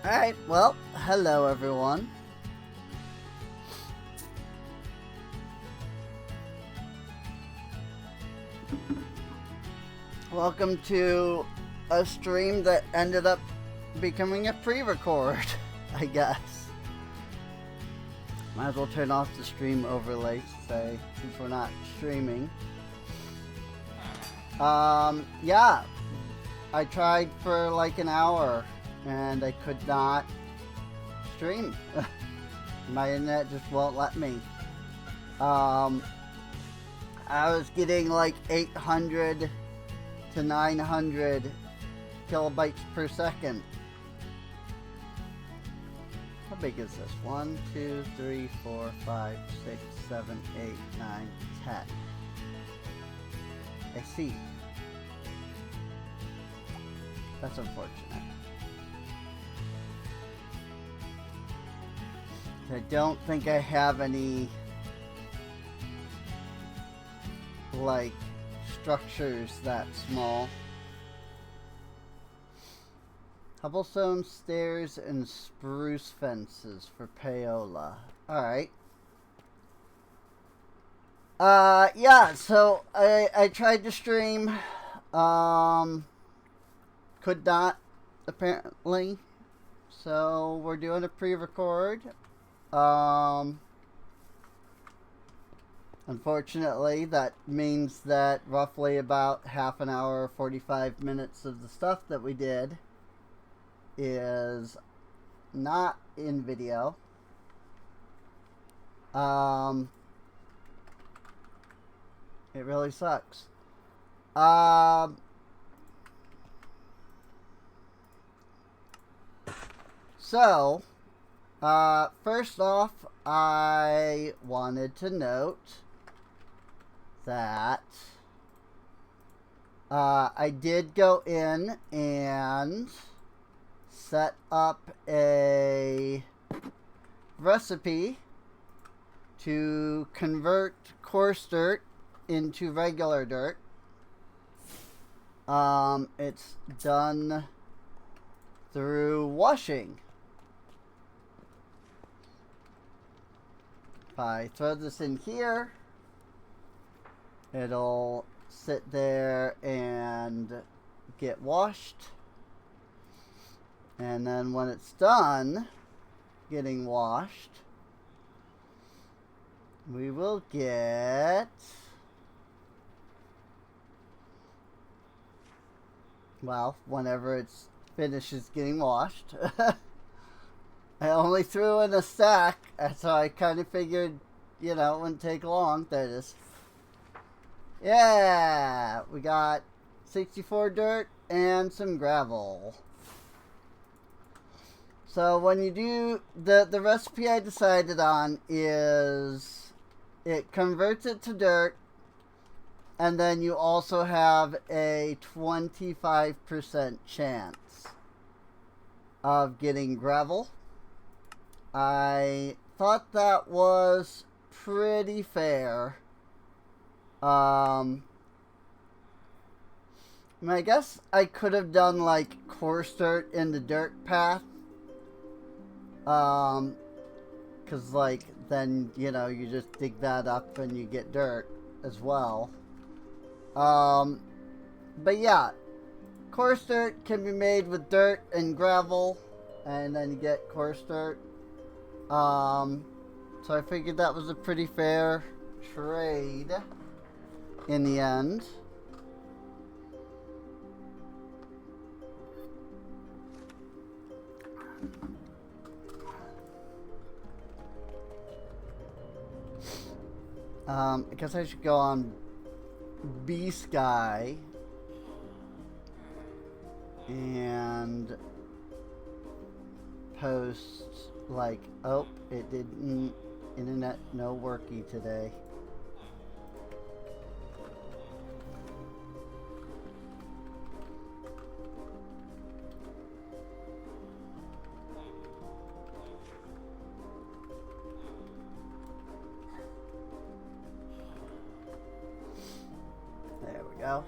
Alright, well, hello everyone. Welcome to a stream that ended up becoming a pre-record, I guess. Might as well turn off the stream overlay, say, since we're not streaming. Yeah. I tried for like an hour and I could not stream. My internet just won't let me. I was getting like 800 to 900 kilobytes per second. How big is this? 1, 2, 3, 4, 5, 6, 7, 8, 9, 10. I see. That's unfortunate. I don't think I have any like structures that small. Cobblestone stairs and spruce fences for payola. Alright. Yeah, so I tried to stream. Could not, apparently. So we're doing a pre-record. Unfortunately, that means that roughly about half an hour, 45 minutes of the stuff that we did is not in video. It really sucks. So, first off, I wanted to note that I did go in and set up a recipe to convert coarse dirt into regular dirt. It's done through washing. If I throw this in here, it'll sit there and get washed. And then when it's done getting washed, we will get, well, whenever it finishes getting washed. I only threw in a stack, so I kind of figured, you know, it wouldn't take long. There it is. Yeah, we got 64 dirt and some gravel. So when you do, the recipe I decided on is it converts it to dirt, and then you also have a 25% chance of getting gravel. I thought that was pretty fair. I guess I could have done like coarse dirt in the dirt path. Cause like then, you know, you just dig that up and you get dirt as well. But yeah, coarse dirt can be made with dirt and gravel, and then you get coarse dirt. So I figured that was a pretty fair trade in the end. I guess I should go on B-Sky and post like, oh, it didn't, internet no worky today. There we go.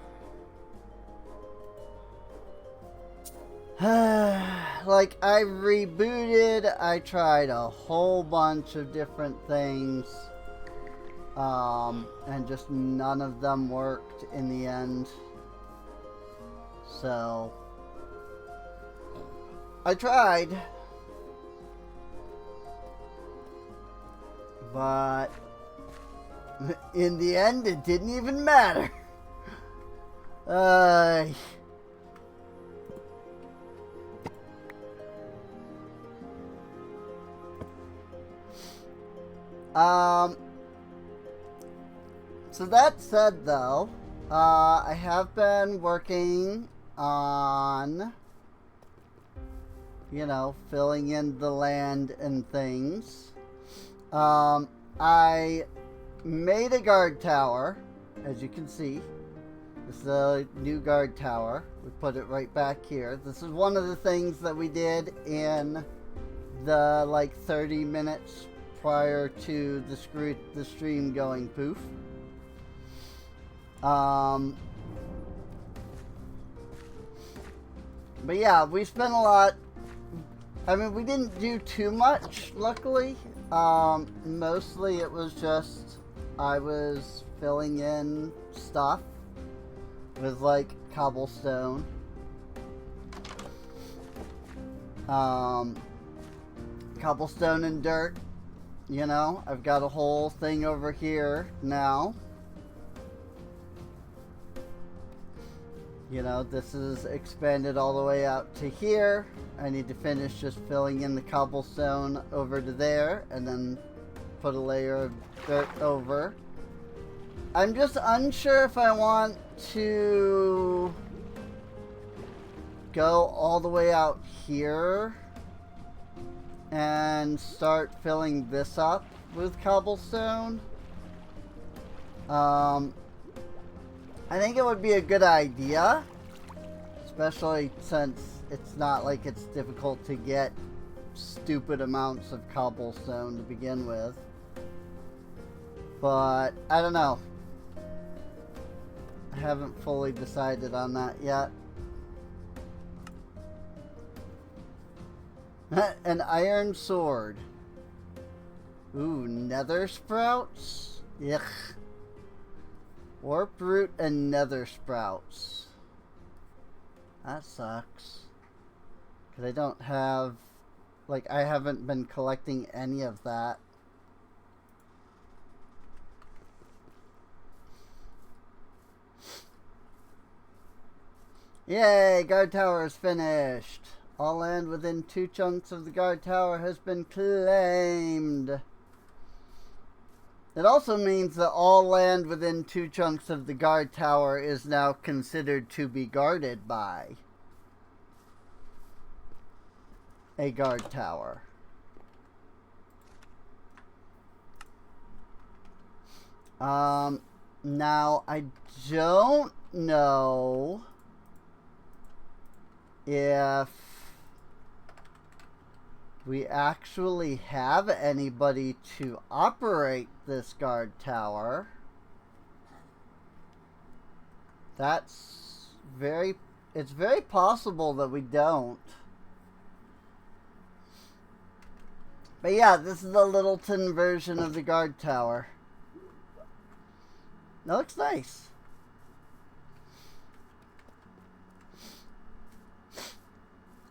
like, I rebooted, I tried a whole bunch of different things, and just none of them worked in the end. So, I tried, but in the end, it didn't even matter. So that said, though, I have been working on, you know, filling in the land and things. I made a guard tower, as you can see. This is a new guard tower. We put it right back here. This is one of the things that we did in the, like, 30 minutes prior to the stream going poof. But yeah, we spent a lot. I mean, we didn't do too much, luckily. Mostly it was just I was filling in stuff with, like, cobblestone. Cobblestone and dirt. You know, I've got a whole thing over here now. You know, this is expanded all the way out to here. I need to finish just filling in the cobblestone over to there and then put a layer of dirt over. I'm just unsure if I want to go all the way out here and start filling this up with cobblestone. I think it would be a good idea, especially since it's not like it's difficult to get stupid amounts of cobblestone to begin with. But I don't know. I haven't fully decided on that yet. An iron sword. Ooh, nether sprouts? Yuck. Warp root and nether sprouts. That sucks. Because I don't have... Like, I haven't been collecting any of that. Yay! Guard tower is finished. All land within 2 chunks of the guard tower has been claimed. It also means that all land within 2 chunks of the guard tower is now considered to be guarded by a guard tower. Now I don't know if we actually have anybody to operate this guard tower. It's very possible that we don't. But yeah, this is the Littleton version of the guard tower. That looks nice.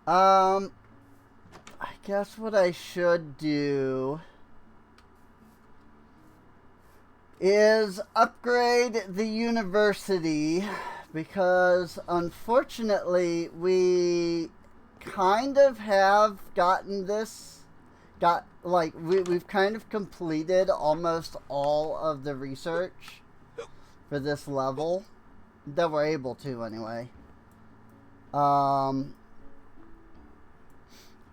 I guess what I should do is upgrade the university, because unfortunately we kind of have gotten this, we've kind of completed almost all of the research for this level that we're able to anyway.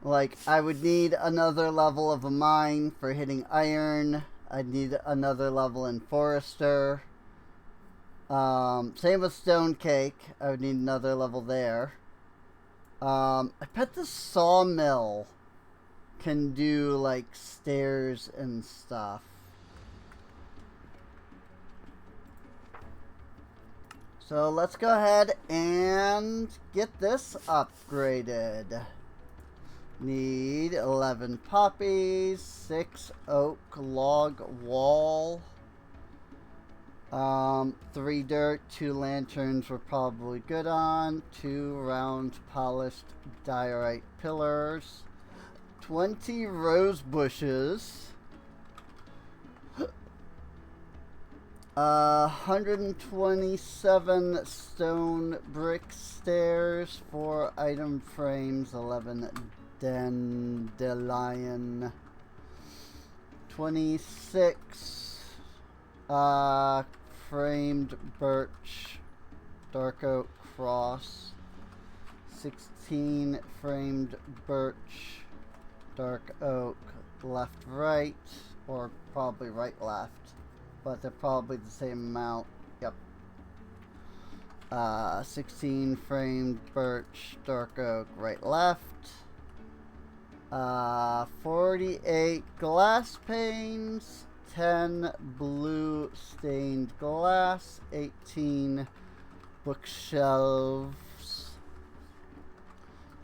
Like, I would need another level of a mine for hitting iron. I'd need another level in Forester. Same with Stone Cake. I would need another level there. I bet the sawmill can do, like, stairs and stuff. So let's go ahead and get this upgraded. Need 11 poppies, 6 oak log wall, 3 dirt, 2 lanterns we're probably good on, 2 round polished diorite pillars, 20 rose bushes, 127 stone brick stairs, 4 item frames, 11 dandelion, 26 framed birch dark oak cross, 16 framed birch dark oak left right, or probably right left, but they're probably the same amount. Yep. 16 framed birch dark oak right left, 48 glass panes, 10 blue stained glass, 18 bookshelves,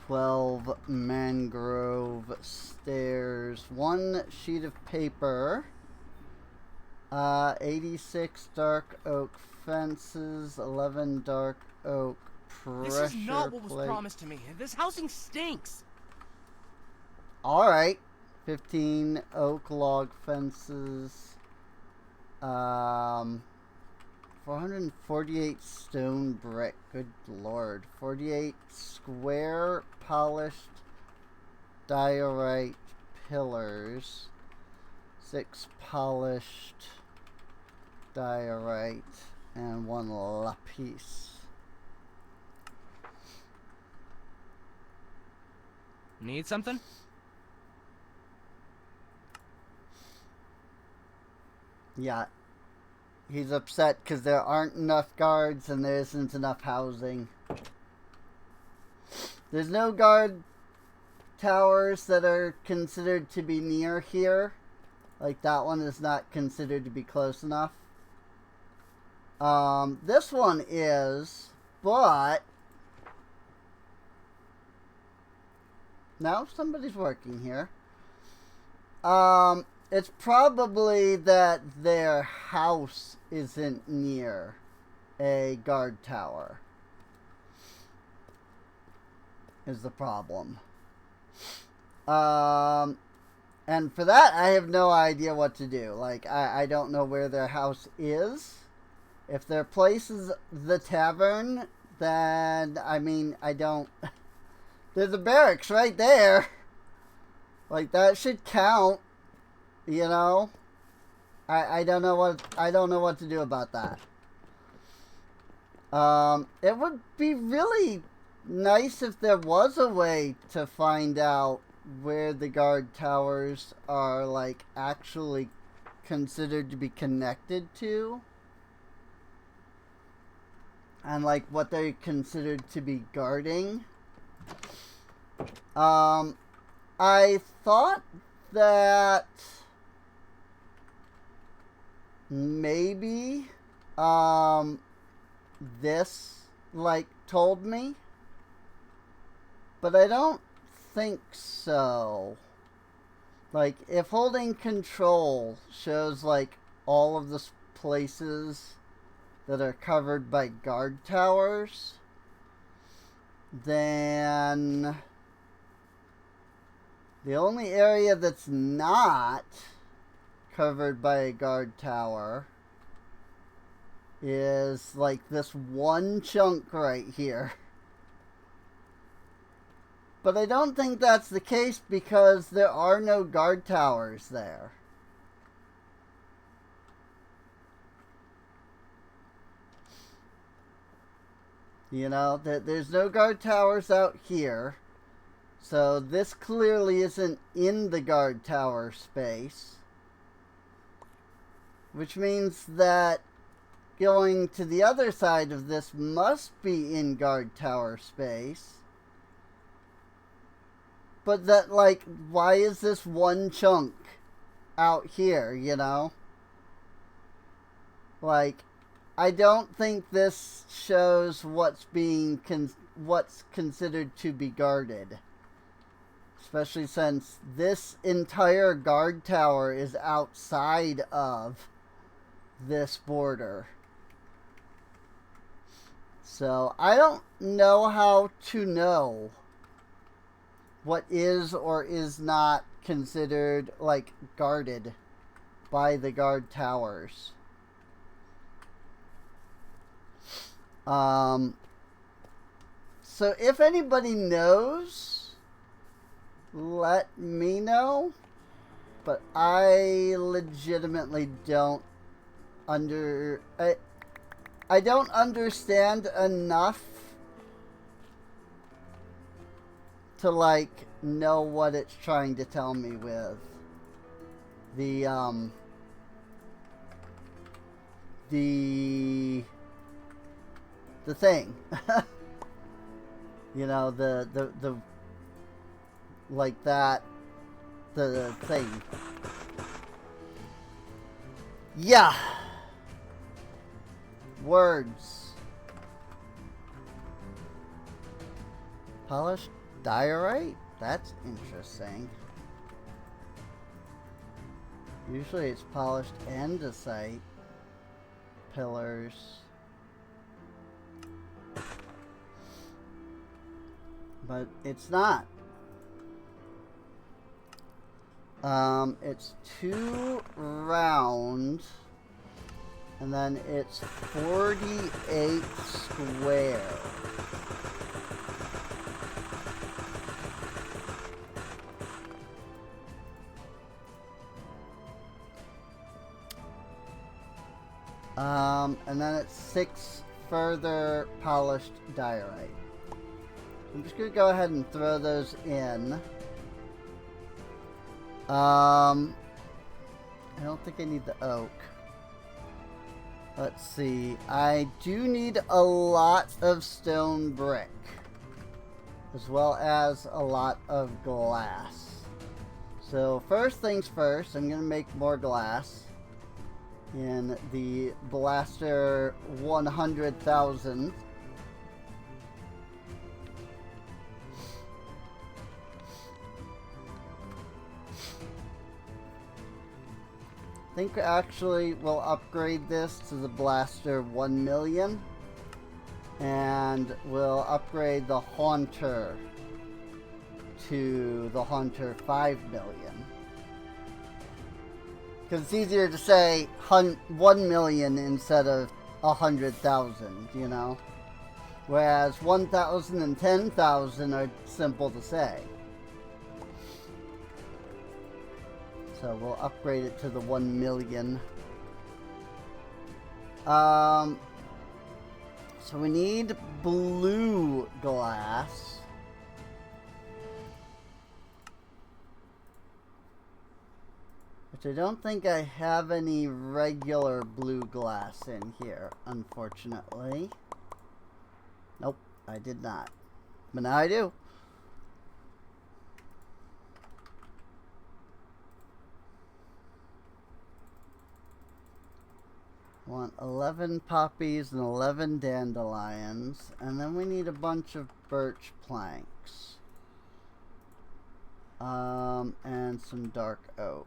12 mangrove stairs, 1 sheet of paper, 86 dark oak fences, 11 dark oak pressure This is not what was plate. promised to me. This housing stinks. Alright. 15 oak log fences. 448 stone brick. Good lord. 48 square polished diorite pillars. 6 polished diorite. And 1 lapis. Need something? Yeah. He's upset because there aren't enough guards and there isn't enough housing. There's no guard towers that are considered to be near here. Like that one is not considered to be close enough. This one is, but now somebody's working here. It's probably that their house isn't near a guard tower is the problem. And for that, I have no idea what to do. Like, I don't know where their house is. If their place is the tavern, then, I mean, I don't... There's a barracks right there. Like, that should count. You know, I don't know what to do about that. It would be really nice if there was a way to find out where the guard towers are like actually considered to be connected to, and like what they're considered to be guarding. I thought that maybe this like told me, but I don't think so. Like if holding control shows like all of the places that are covered by guard towers, then the only area that's not covered by a guard tower is like this one chunk right here. But I don't think that's the case because there are no guard towers there. You know, there's no guard towers out here. So this clearly isn't in the guard tower space. Which means that going to the other side of this must be in guard tower space. But that, like, why is this one chunk out here, you know? Like, I don't think this shows what's being what's considered to be guarded. Especially since this entire guard tower is outside of this border. So I don't know how to know what is or is not considered like guarded by the guard towers. So if anybody knows, let me know. But I legitimately don't I don't understand enough to like know what it's trying to tell me with the thing. You know, the like that, the thing. Yeah. Words. Polished diorite? That's interesting. Usually it's polished andesite. Pillars. But it's not. It's 2 round. And then it's 48 square. And then it's 6 further polished diorite. I'm just gonna go ahead and throw those in. I don't think I need the oak. Let's see. I do need a lot of stone brick, as well as a lot of glass. So first things first, I'm going to make more glass in the Blaster 100,000. I think actually we'll upgrade this to the Blaster 1 million, and we'll upgrade the Haunter to the Haunter 5 million. Because it's easier to say 1 million instead of 100,000, you know? Whereas 1,000 and 10,000 are simple to say. So we'll upgrade it to the 1 million. So we need blue glass. Which I don't think I have any regular blue glass in here, unfortunately. Nope, I did not. But now I do. Want 11 poppies and 11 dandelions, and then we need a bunch of birch planks. And some dark oak.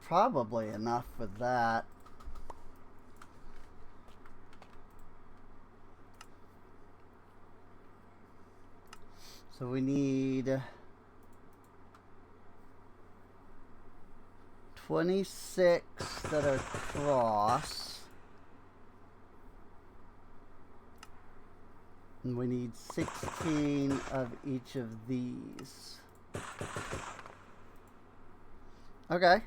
Probably enough with that. So we need 26 that are cross. And we need 16 of each of these. Okay.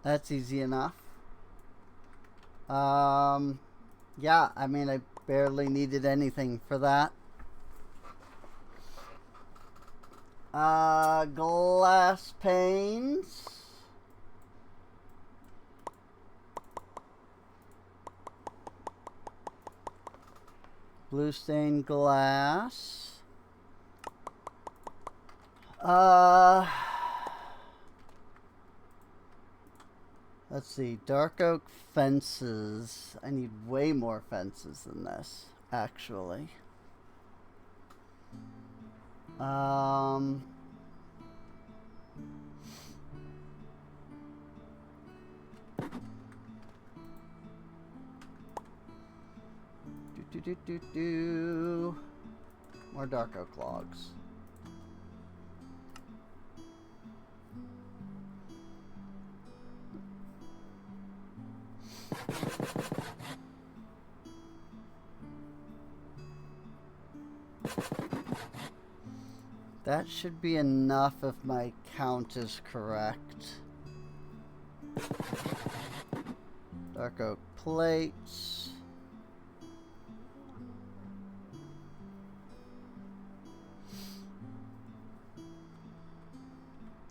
That's easy enough. Yeah, I mean, I barely needed anything for that. Glass panes. Blue stained glass. Let's see. Dark oak fences. I need way more fences than this, actually. More dark oak logs. That should be enough if my count is correct. Dark oak plates.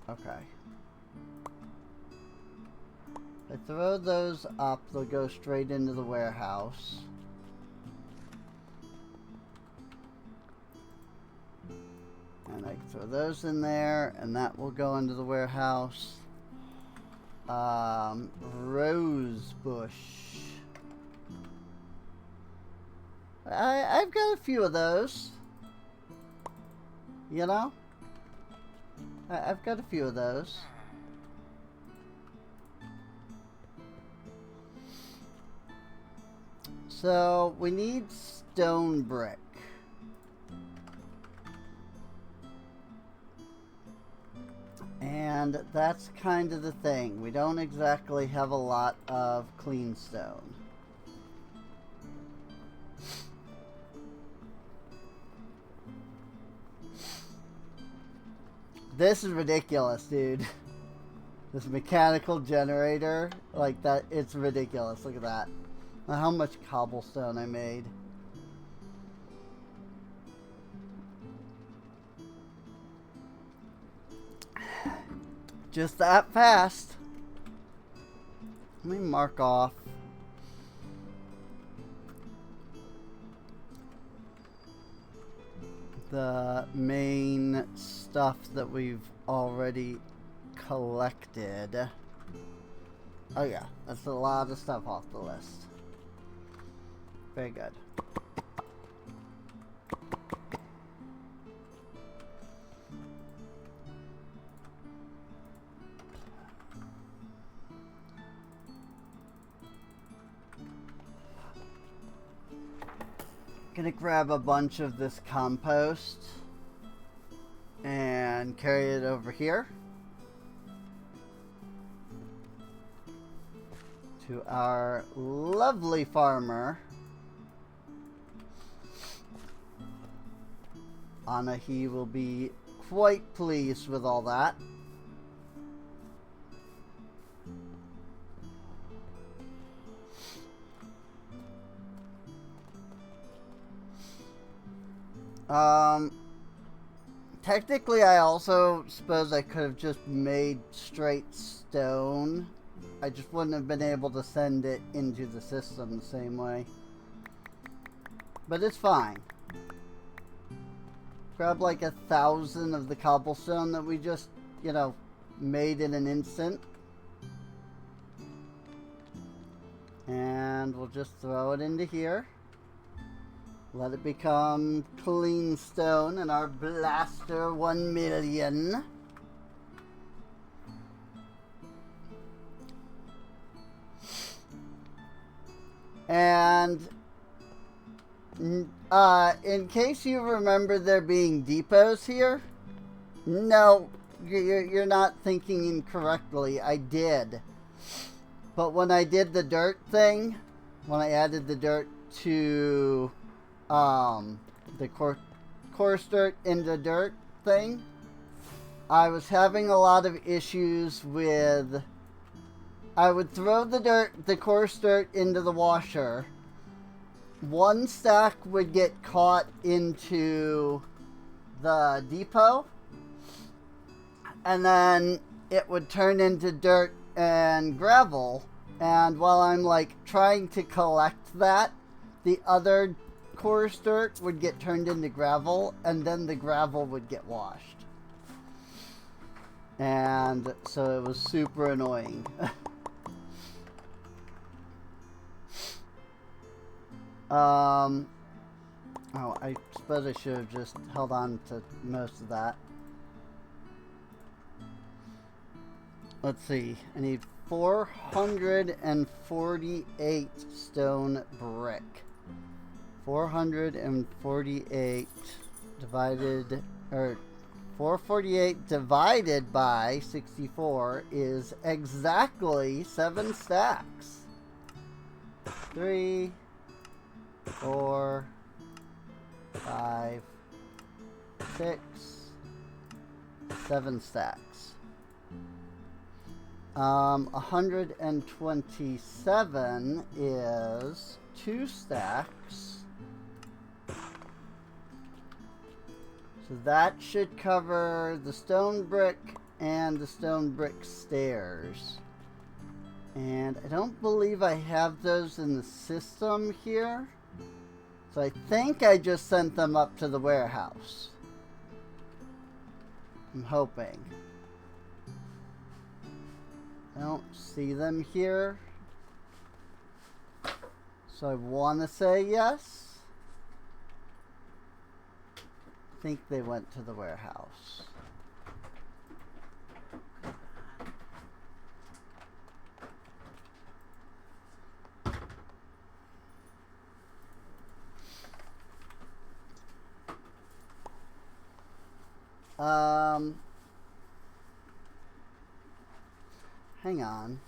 Okay. I throw those up, they'll go straight into the warehouse. And I throw those in there, and that will go into the warehouse. Rose bush. I've got a few of those. You know? I've got a few of those. So, we need stone brick. And that's kind of the thing. We don't exactly have a lot of clean stone. This is ridiculous, dude. This mechanical generator, like that, it's ridiculous. Look at that. How much cobblestone I made. Just that fast. Let me mark off. The main stuff that we've already collected. Oh yeah, that's a lot of stuff off the list. Very good. Gonna grab a bunch of this compost and carry it over here to our lovely farmer. He will be quite pleased with all that. Technically, I also suppose I could have just made straight stone. I just wouldn't have been able to send it into the system the same way. But it's fine. Grab like 1,000 of the cobblestone that we just, you know, made in an instant. And we'll just throw it into here. Let it become clean stone in our blaster 1,000,000. And in case you remember there being depots here, no, you're not thinking incorrectly. I did. But when I did the dirt thing, when I added the dirt to the coarse dirt into dirt thing, I was having a lot of issues with, I would throw the coarse dirt into the washer. One stack would get caught into the depot, and then it would turn into dirt and gravel. And while I'm like trying to collect that, the other coarse dirt would get turned into gravel, and then the gravel would get washed. And so it was super annoying. Oh, I suppose I should have just held on to most of that. Let's see. I need 448 stone brick. 448 divided, or 448 divided by 64 is exactly 7 stacks. 3, 4, 5, 6, 7 stacks. 127 is 2 stacks. So that should cover the stone brick and the stone brick stairs. And I don't believe I have those in the system here. So I think I just sent them up to the warehouse. I'm hoping. I don't see them here. So I want to say yes. I think they went to the warehouse. Hang on.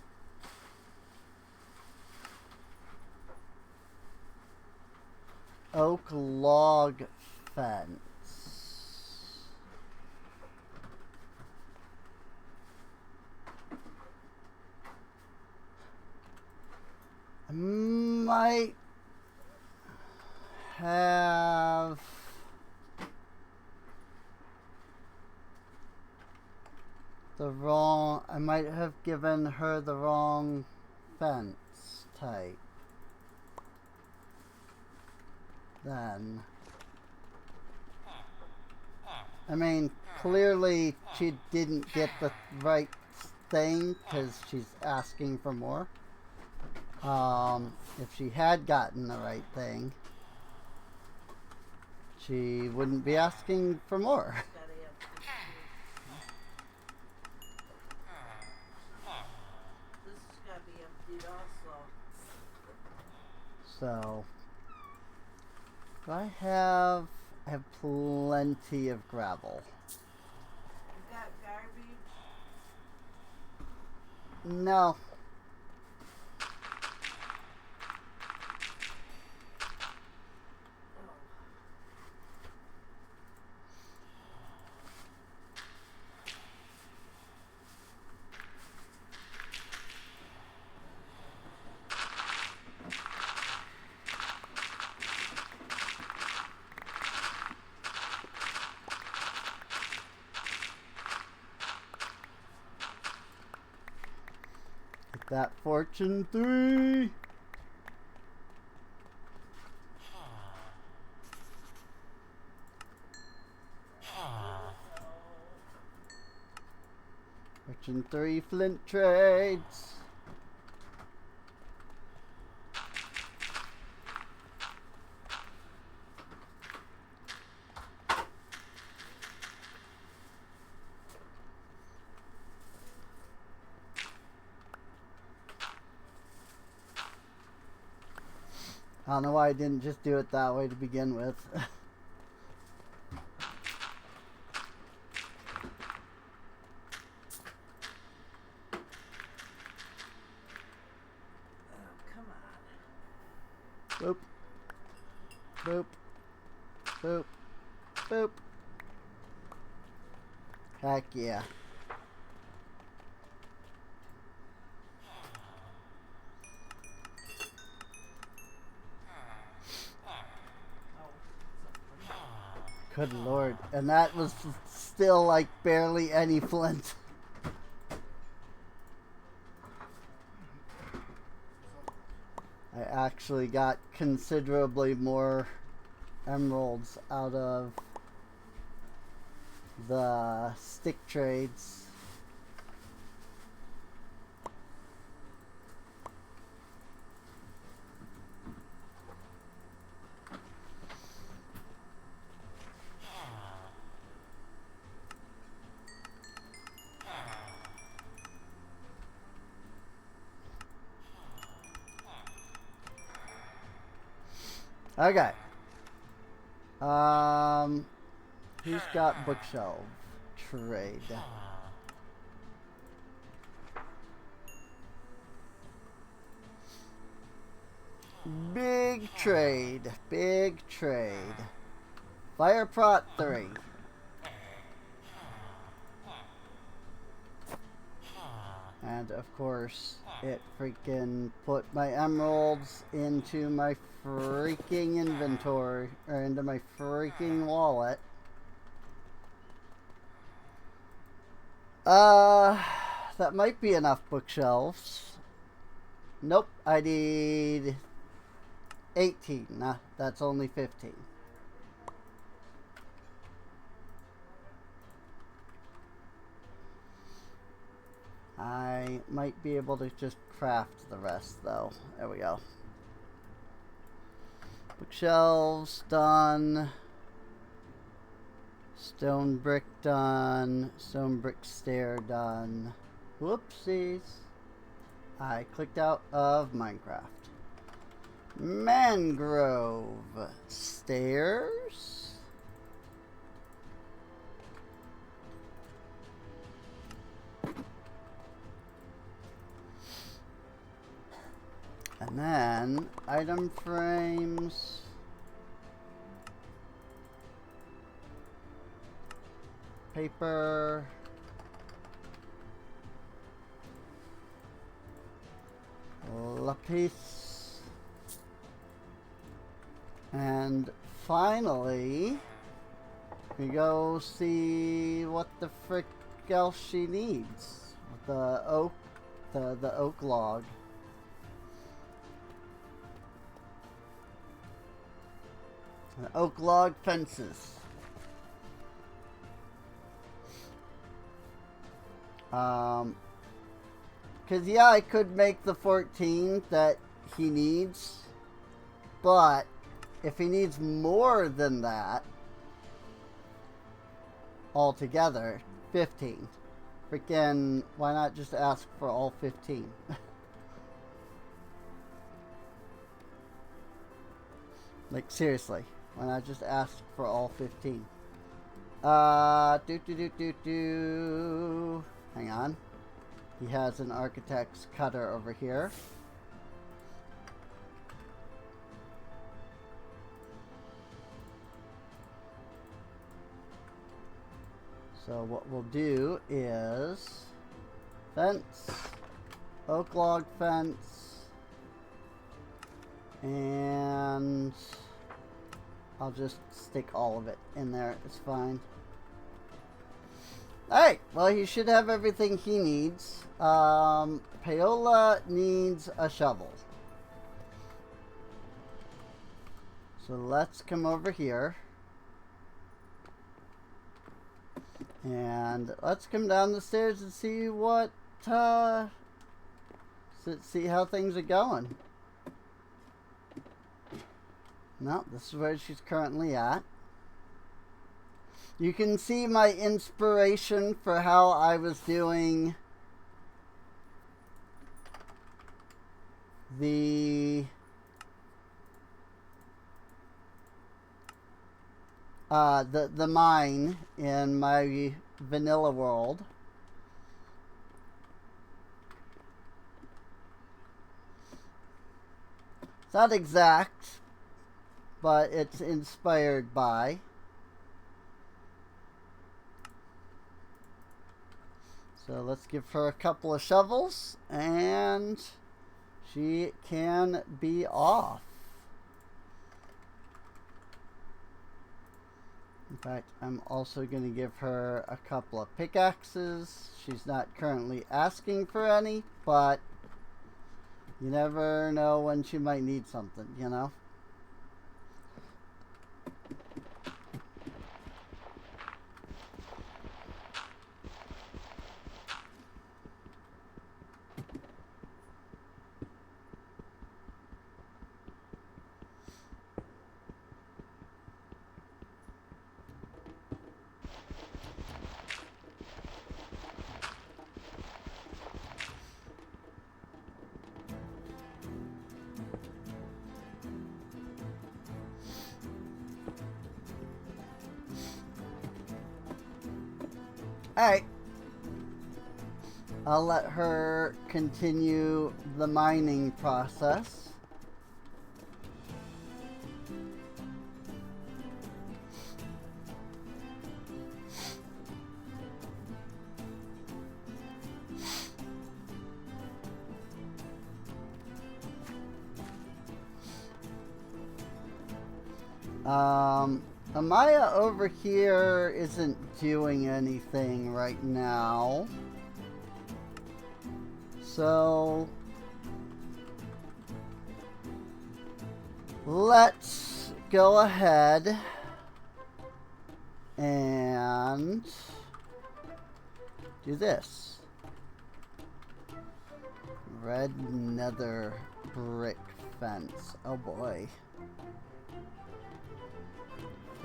Oak log fence. I might have I might have given her the wrong fence type. Then, I mean, clearly she didn't get the right thing because she's asking for more. If she had gotten the right thing, she wouldn't be asking for more. So, do I have plenty of gravel. You got garbage? No. That fortune 3. Fortune 3 flint trades. I don't know why I didn't just do it that way to begin with. Boop. Boop. Boop. Boop. Heck yeah. Good lord. And that was still like barely any flint. I actually got considerably more emeralds out of the stick trades. Okay. Who's got bookshelf trade? Big trade. Big trade. Fire prot 3. And of course, it freaking put my emeralds into my freaking inventory, or into my freaking wallet. That might be enough bookshelves. Nope, I need 18. Nah, that's only 15. I might be able to just craft the rest, though. There we go. Bookshelves done. Stone brick done. Stone brick stair done. Whoopsies. I clicked out of Minecraft. Mangrove stairs. And then item frames. Paper. Lapis. And finally, we go see what the frick else she needs. The oak log. The oak log fences. Cause yeah, I could make the 14 that he needs, but if he needs more than that altogether, 15. Freaking, why not just ask for all 15? Like, seriously, why not just ask for all 15? Hang on. He has an architect's cutter over here. So what we'll do is fence, oak log fence, and I'll just stick all of it in there. It's fine. Alright, well, he should have everything he needs. Paola needs a shovel. So let's come over here. And let's come down the stairs and see what, see how things are going. No, this is where she's currently at. You can see my inspiration for how I was doing the mine in my vanilla world. It's not exact, but it's inspired by. So let's give her a couple of shovels and she can be off. In fact, I'm also going to give her a couple of pickaxes. She's not currently asking for any, but you never know when she might need something, you know? Alright. I'll let her continue the mining process. Amaya over here isn't doing anything right now. So let's go ahead and do this. Red nether brick fence. Oh boy.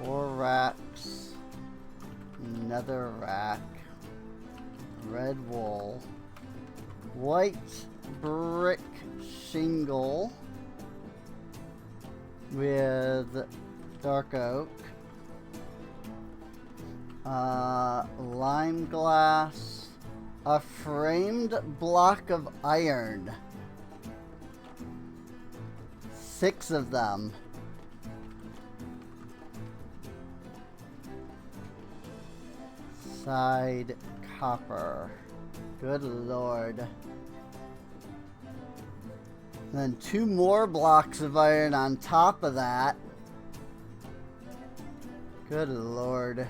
4 racks, nether rack, red wool, white brick shingle with dark oak, lime glass, a framed block of iron, 6 of them. Side copper. Good lord. Then 2 more blocks of iron on top of that. Good lord.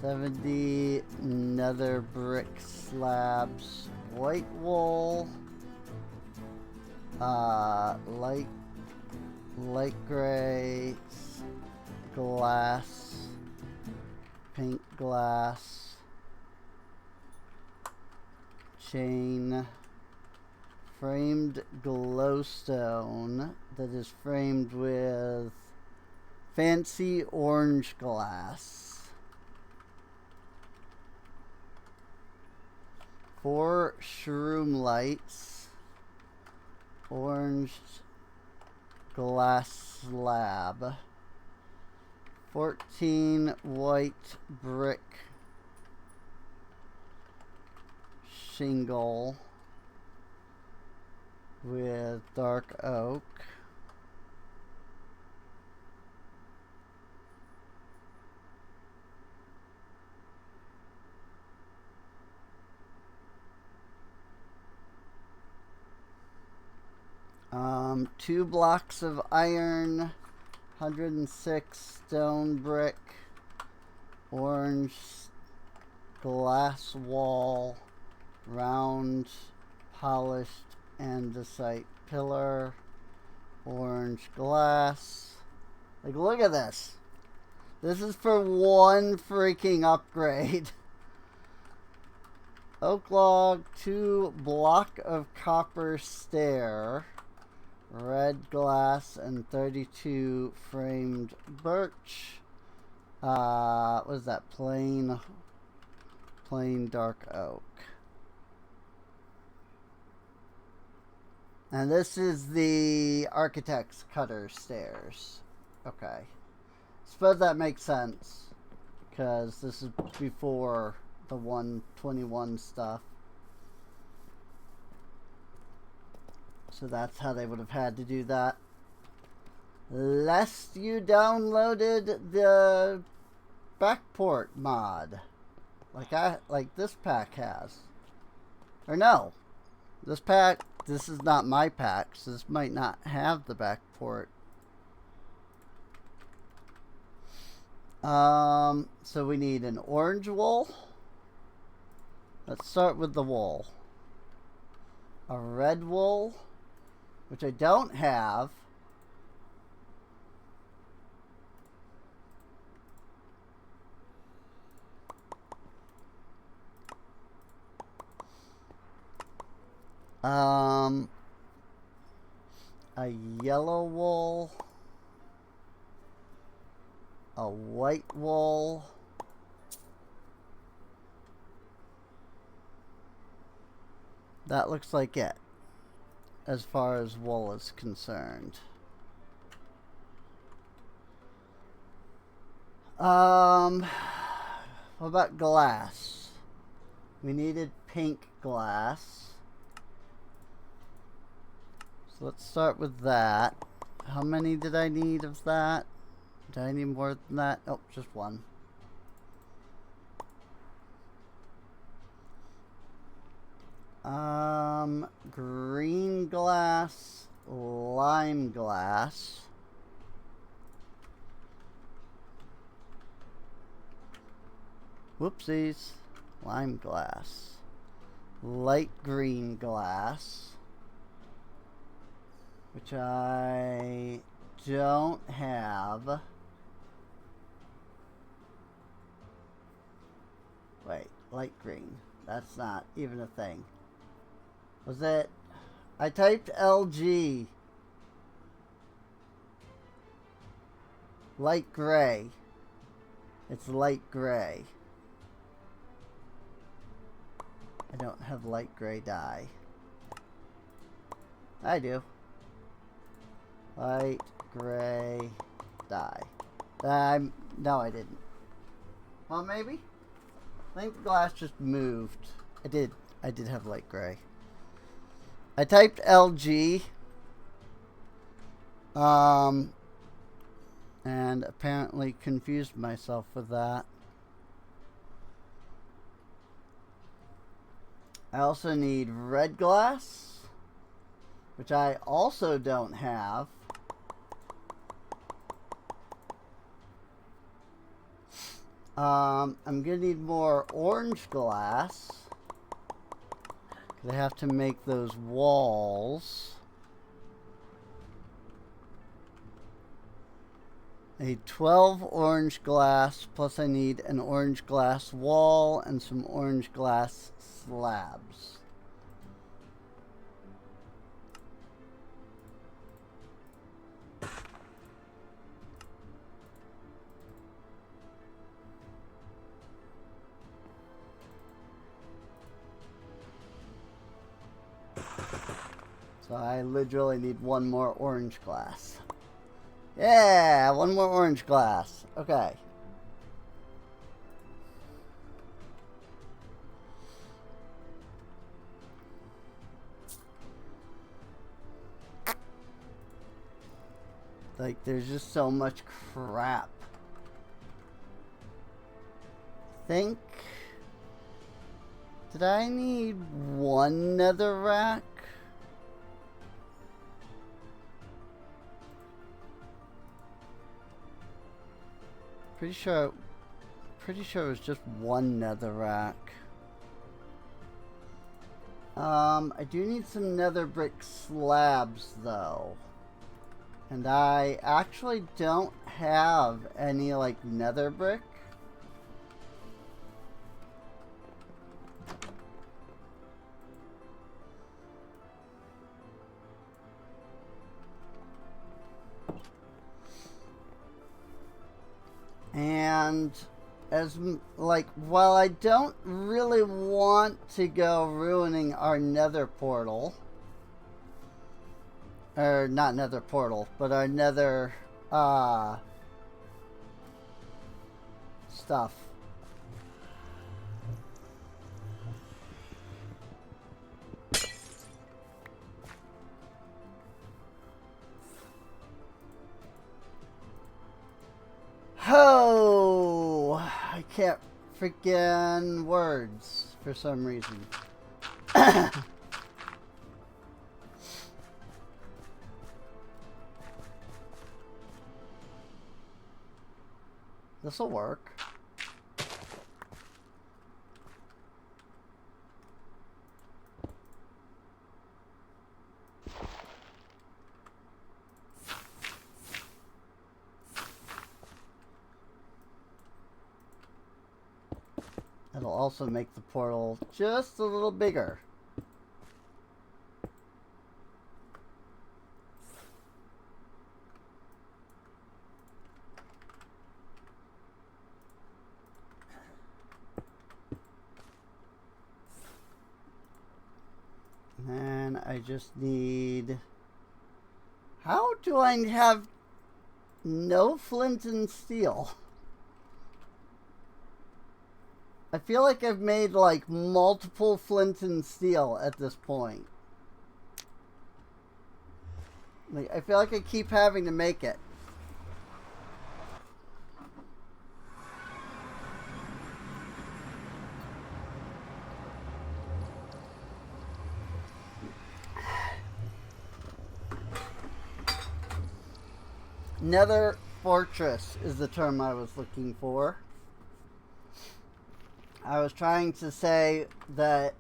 $70 nether brick slabs. White wool. Light gray glass, pink glass, chain, framed glowstone that is framed with fancy orange glass, 4 shroom lights, orange glass slab, 14 white brick shingle with dark oak, two blocks of iron, 106 stone brick, orange glass wall, round polished andesite pillar, orange glass. Like, look at this. This is for one freaking upgrade. Oak log, 2 block of copper stair, red glass, and 32 framed birch. What is that? Plain dark oak. And this is the architect's cutter stairs. Okay. Suppose that makes sense, because this is before the 121 stuff. So that's how they would have had to do that. Lest you downloaded the backport mod. Like this pack has. Or no. This is not my pack, so this might not have the backport. So we need an orange wool. Let's start with the wool. A red wool, which I don't have. A yellow wool, a white wool, that looks like it as far as wool is concerned. What about glass? We needed pink glass. So let's start with that. How many did I need of that? Did I need more than that? Oh, just one. Green glass, lime glass. Whoopsies. Lime glass. Light green glass. Which I don't have. Wait, light green. That's not even a thing. Was it? I typed LG. Light gray. It's light gray. I don't have light gray dye. I do. Light gray dye. No, I didn't. Well, maybe. I think the glass just moved. I did have light gray. I typed LG. And apparently confused myself with that. I also need red glass, which I also don't have. I'm gonna need more orange glass, because I have to make those walls. I need 12 orange glass, plus I need an orange glass wall and some orange glass slabs. So I literally need one more orange glass. Yeah, one more orange glass. Okay. Like, there's just so much crap. Think. Did I need one nether rack? Pretty sure it was just one nether rack. I do need some nether brick slabs though. And I actually don't have any like nether brick. And as like, while I don't really want to go ruining our nether portal, or not nether portal, but our nether stuff. Oh, I can't freaking words for some reason. This'll work. It'll also make the portal just a little bigger. And I just need... How do I have no flint and steel? I feel like I've made like multiple flint and steel at this point. Like, I feel like I keep having to make it. Nether fortress is the term I was looking for. I was trying to say that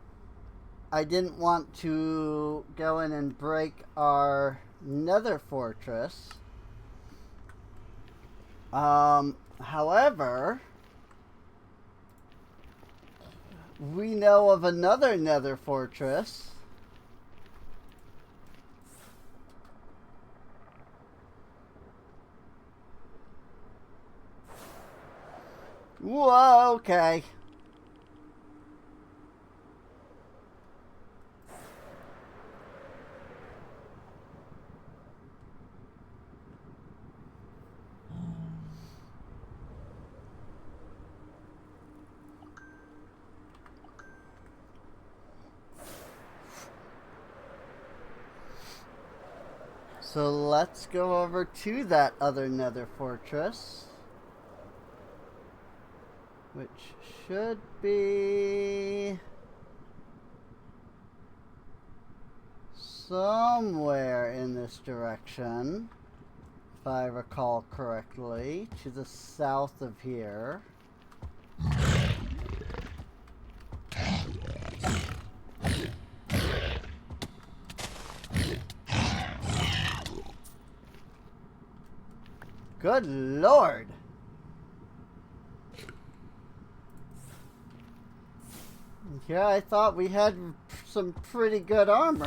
I didn't want to go in and break our nether fortress. However, we know of another nether fortress. Whoa, okay. So let's go over to that other nether fortress, which should be somewhere in this direction, if I recall correctly, to the south of here. Good Lord! Here I thought we had some pretty good armor.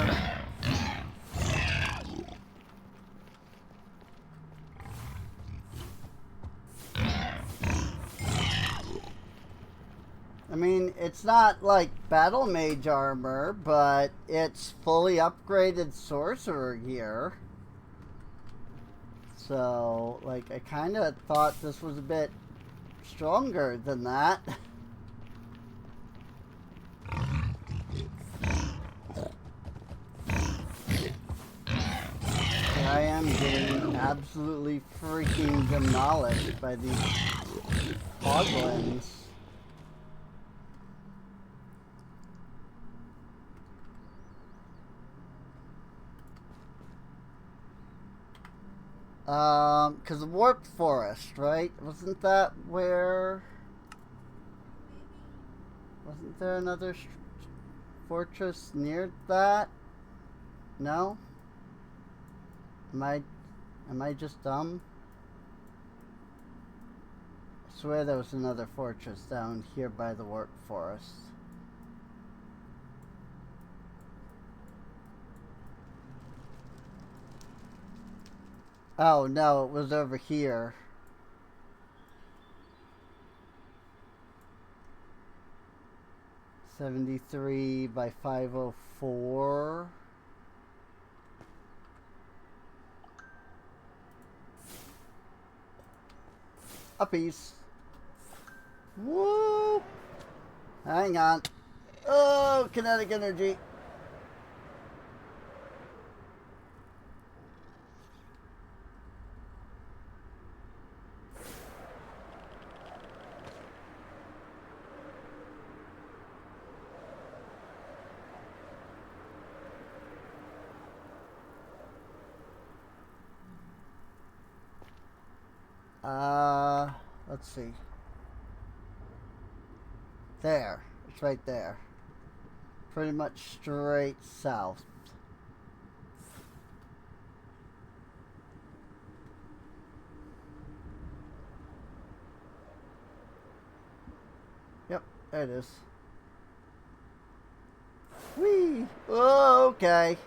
I mean, it's not like battle mage armor, but it's fully upgraded sorcerer gear. So, like, I kind of thought this was a bit stronger than that. Here I am getting absolutely freaking demolished by these hoglins. Because the warped forest, right? Wasn't that where... Wasn't there another fortress near that? No? Am I just dumb? I swear there was another fortress down here by the warped forest. Oh, no, it was over here. $73 by $504. A piece. Woo! Hang on. Oh, kinetic energy. Let's see. There. It's right there. Pretty much straight south. Yep, there it is. Whee! Oh, okay.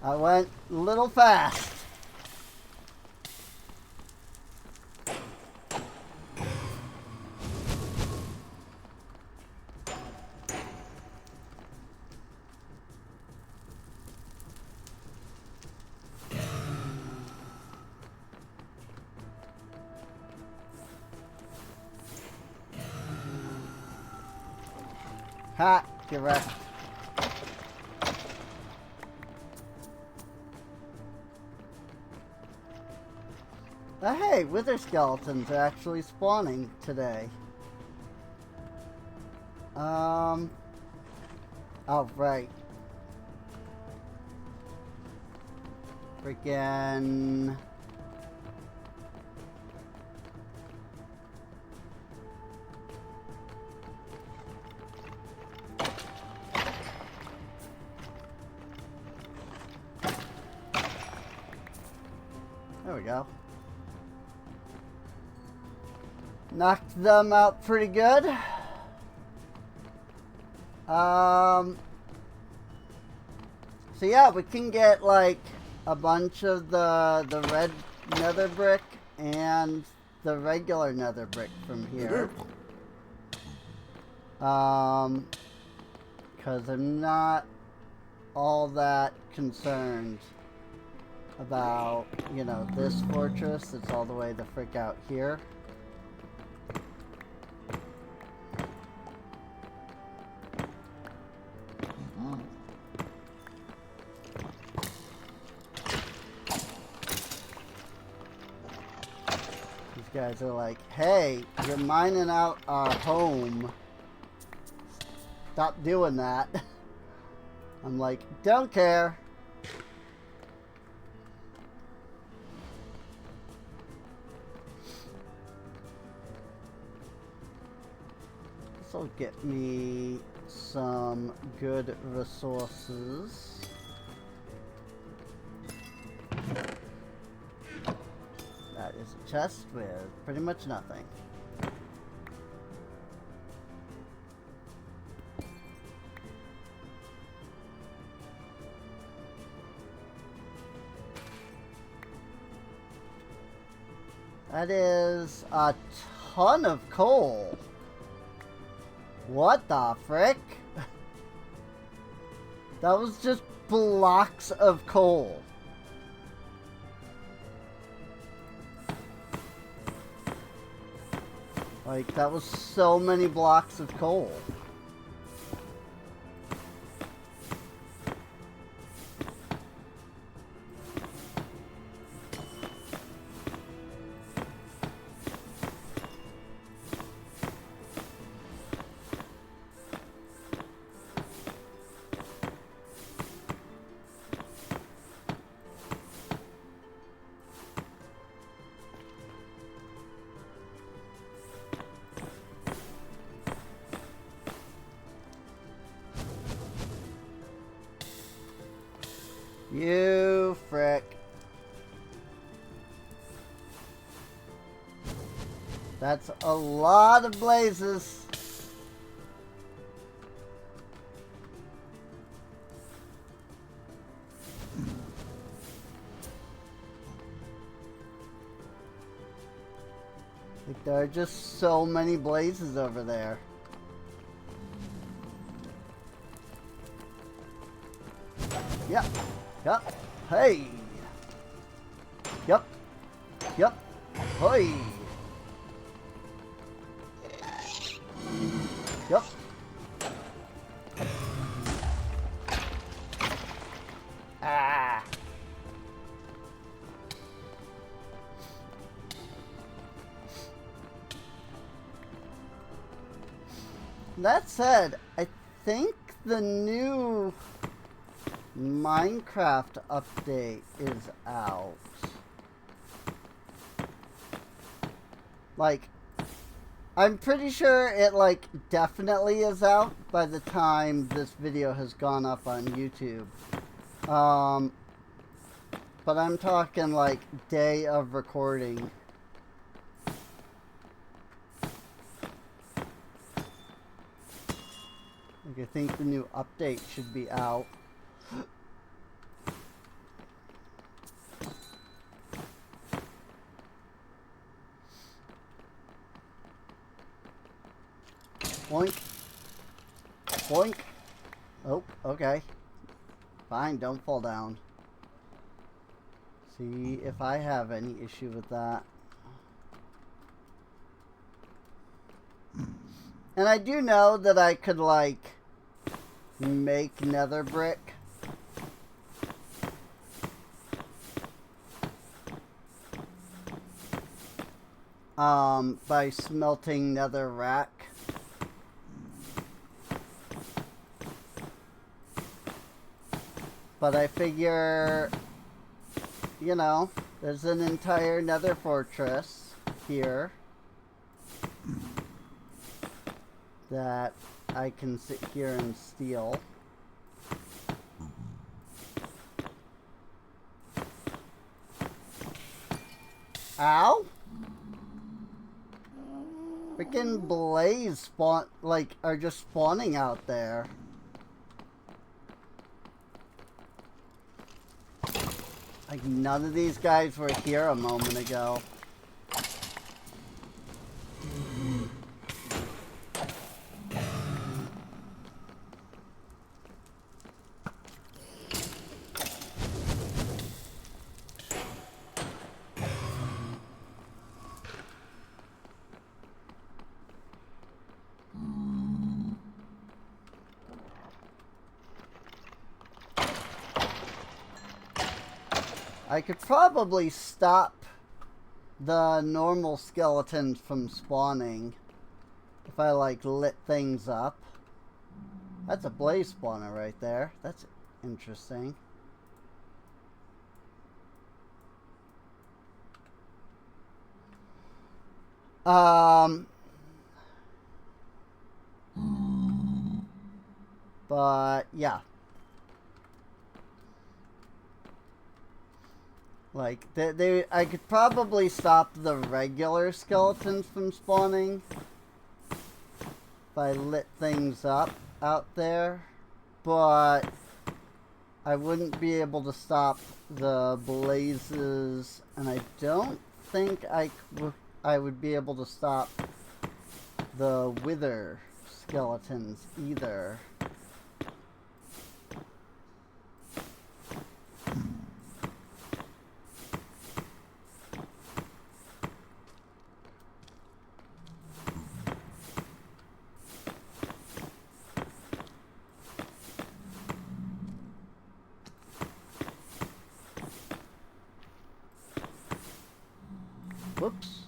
I went a little fast. Ha! Get wrecked. Hey, wither skeletons are actually spawning today. Oh, right. Freaking... There we go. Knocked them out pretty good. So yeah, we can get like a bunch of the red nether brick and the regular nether brick from here. Because I'm not all that concerned about, you know, this fortress that's all the way the frick out here. These guys are like, hey, you're mining out our home. Stop doing that. I'm like, don't care. This will get me some good resources. That is a chest with pretty much nothing. That is a ton of coal. What the frick? That was just blocks of coal. Like, that was so many blocks of coal. You frick. That's a lot of blazes. Like, there are just so many blazes over there. Yep. Yep. Hey. Yep. Yep. Hey. Yep. Ah. That said, I think the new Minecraft update is out. Like, I'm pretty sure it, like, definitely is out by the time this video has gone up on YouTube. But I'm talking, like, day of recording. Like, I think the new update should be out. Boink. Boink. Oh, okay. Fine, don't fall down. See if I have any issue with that. And I do know that I could, like, make nether brick. By smelting nether rack. But I figure, you know, there's an entire nether fortress here that I can sit here and steal. Ow! Freaking blaze spawn, like, are just spawning out there. Like, none of these guys were here a moment ago. I could probably stop the normal skeletons from spawning if I, like, lit things up. That's a blaze spawner right there. That's interesting. But, yeah. Like, I could probably stop the regular skeletons from spawning if I lit things up out there, but I wouldn't be able to stop the blazes, and I don't think I would be able to stop the wither skeletons either. Whoops.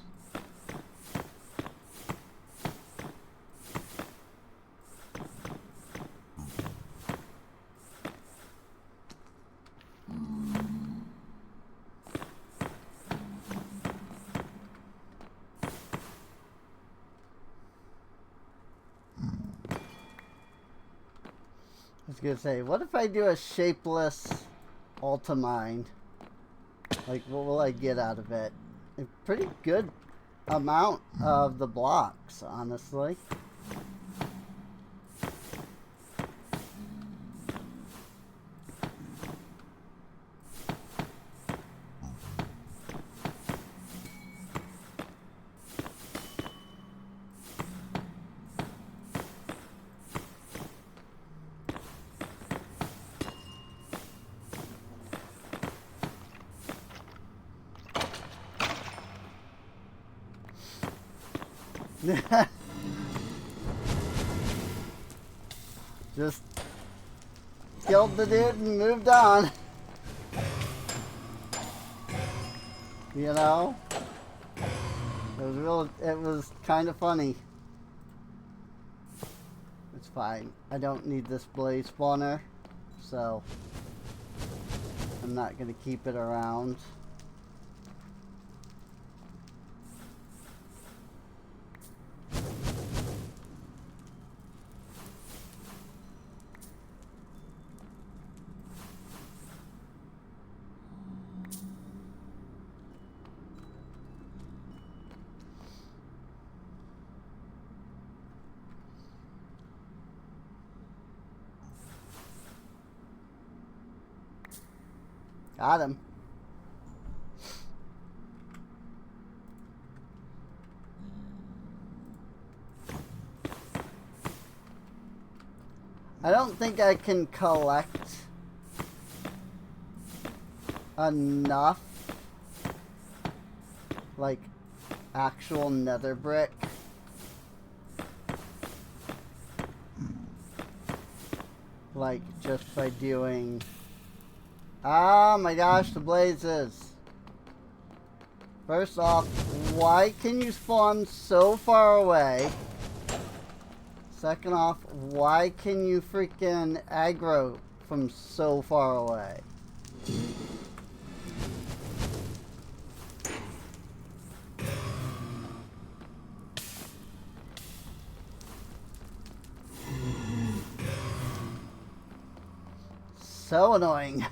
I was gonna say, what if I do a shapeless ultimine? Like, what will I get out of it? A pretty good amount of the blocks, honestly. Just killed the dude and moved on. You know? It was kind of funny. It's fine. I don't need this blaze spawner, so I'm not gonna keep it around. Got him. I don't think I can collect enough, like, actual nether brick. Like, just by doing... Oh my gosh, the blazes. First off, why can you spawn so far away? Second off, why can you freaking aggro from so far away? So annoying.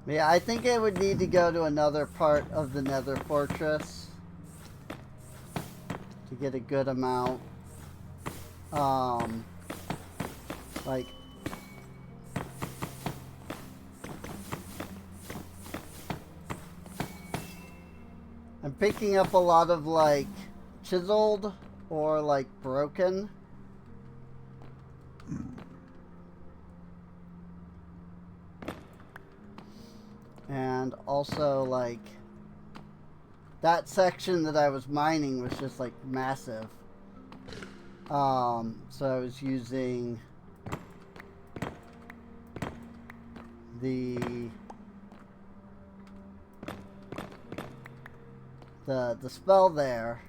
Yeah, I think I would need to go to another part of the Nether Fortress to get a good amount. Like, I'm picking up a lot of like chiseled or like broken. And also, like, that section that I was mining was just, like, massive. So I was using the spell there,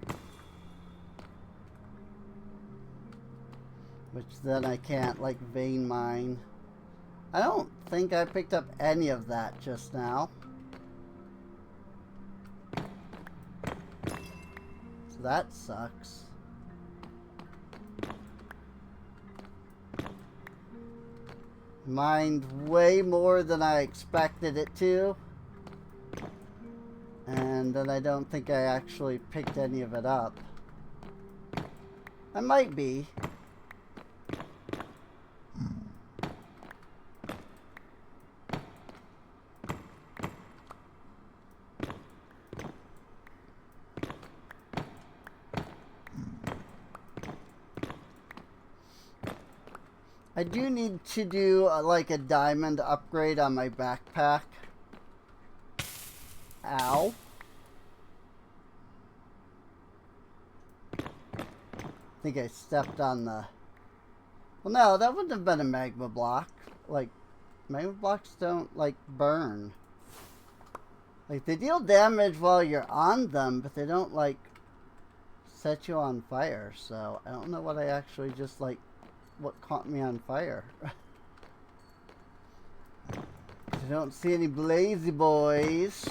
which then I can't, like, vein mine. I don't think I picked up any of that just now. So that sucks. Mined way more than I expected it to. And then I don't think I actually picked any of it up. I might be. I do need to do like a diamond upgrade on my backpack. Ow. I think I stepped on the... Well, no, that wouldn't have been a magma block. Like, magma blocks don't, like, burn. Like, they deal damage while you're on them, but they don't, like, set you on fire. So, I don't know what I actually just, like, what caught me on fire. I don't see any blazy boys.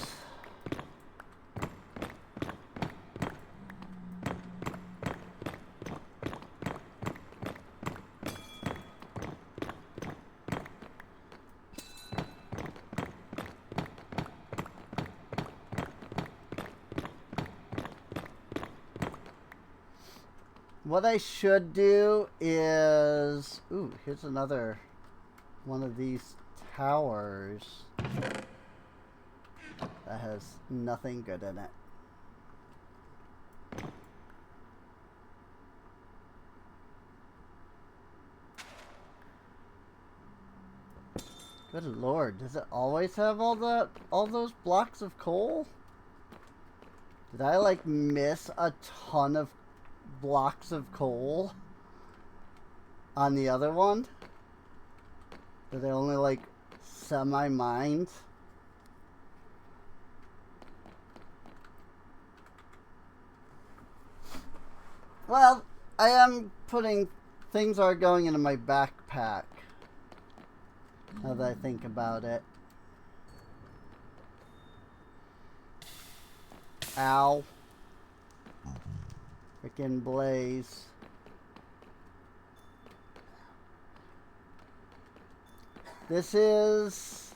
What I should do is... Ooh, here's another one of these towers that has nothing good in it. Good lord, does it always have all those blocks of coal? Did I like miss a ton of blocks of coal on the other one? Are they only like semi-mined? Well, I am putting things are going into my backpack now that I think about it. Ow. Frickin' blaze. This is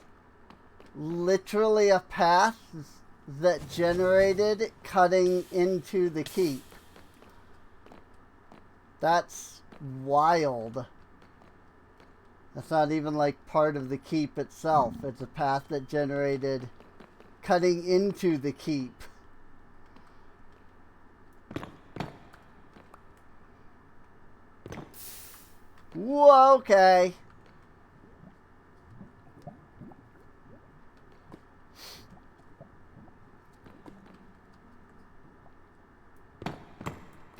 literally a path that generated cutting into the keep. That's wild. That's not even like part of the keep itself. It's a path that generated cutting into the keep. Whoa, okay.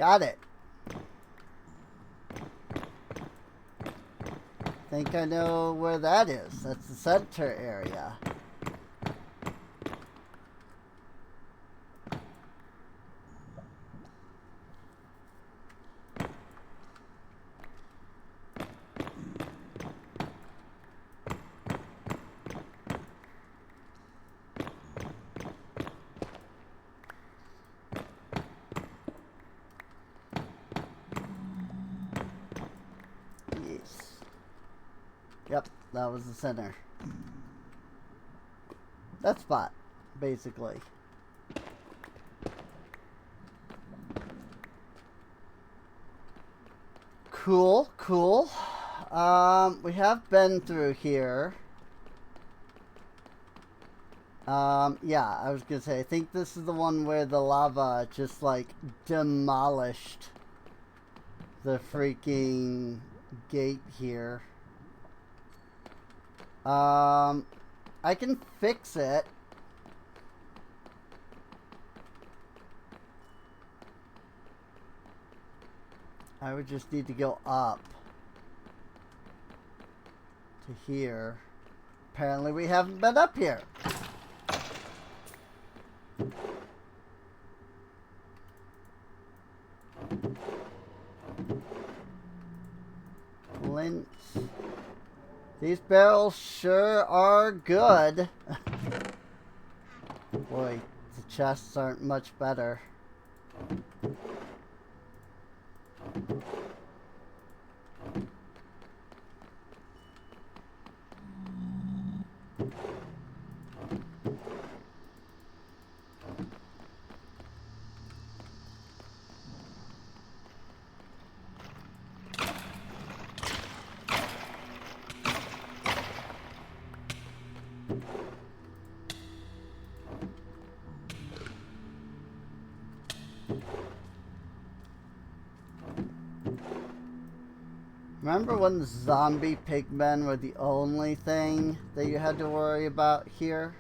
Got it. Think I know where that is. That's the center area. Yep, that was the center. That spot, basically. Cool, cool. We have been through here. Yeah, I was gonna say, I think this is the one where the lava just, like, demolished the freaking gate here. I can fix it. I would just need to go up to here. Apparently we haven't been up here. Flint. These barrels sure are good. Boy, the chests aren't much better. Remember when the zombie pigmen were the only thing that you had to worry about here?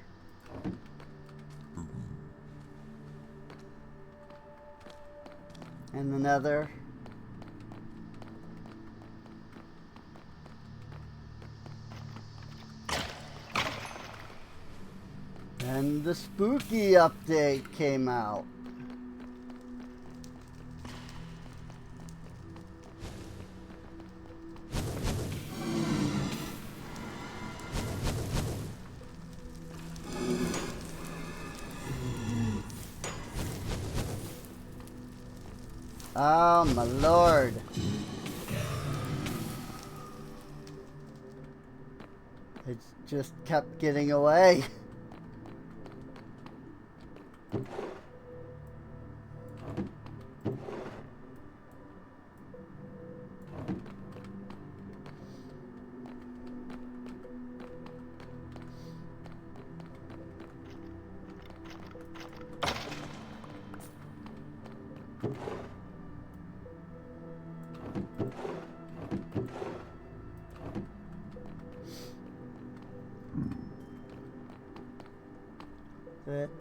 In the Nether? And the spooky update came out. Oh my lord. It just kept getting away.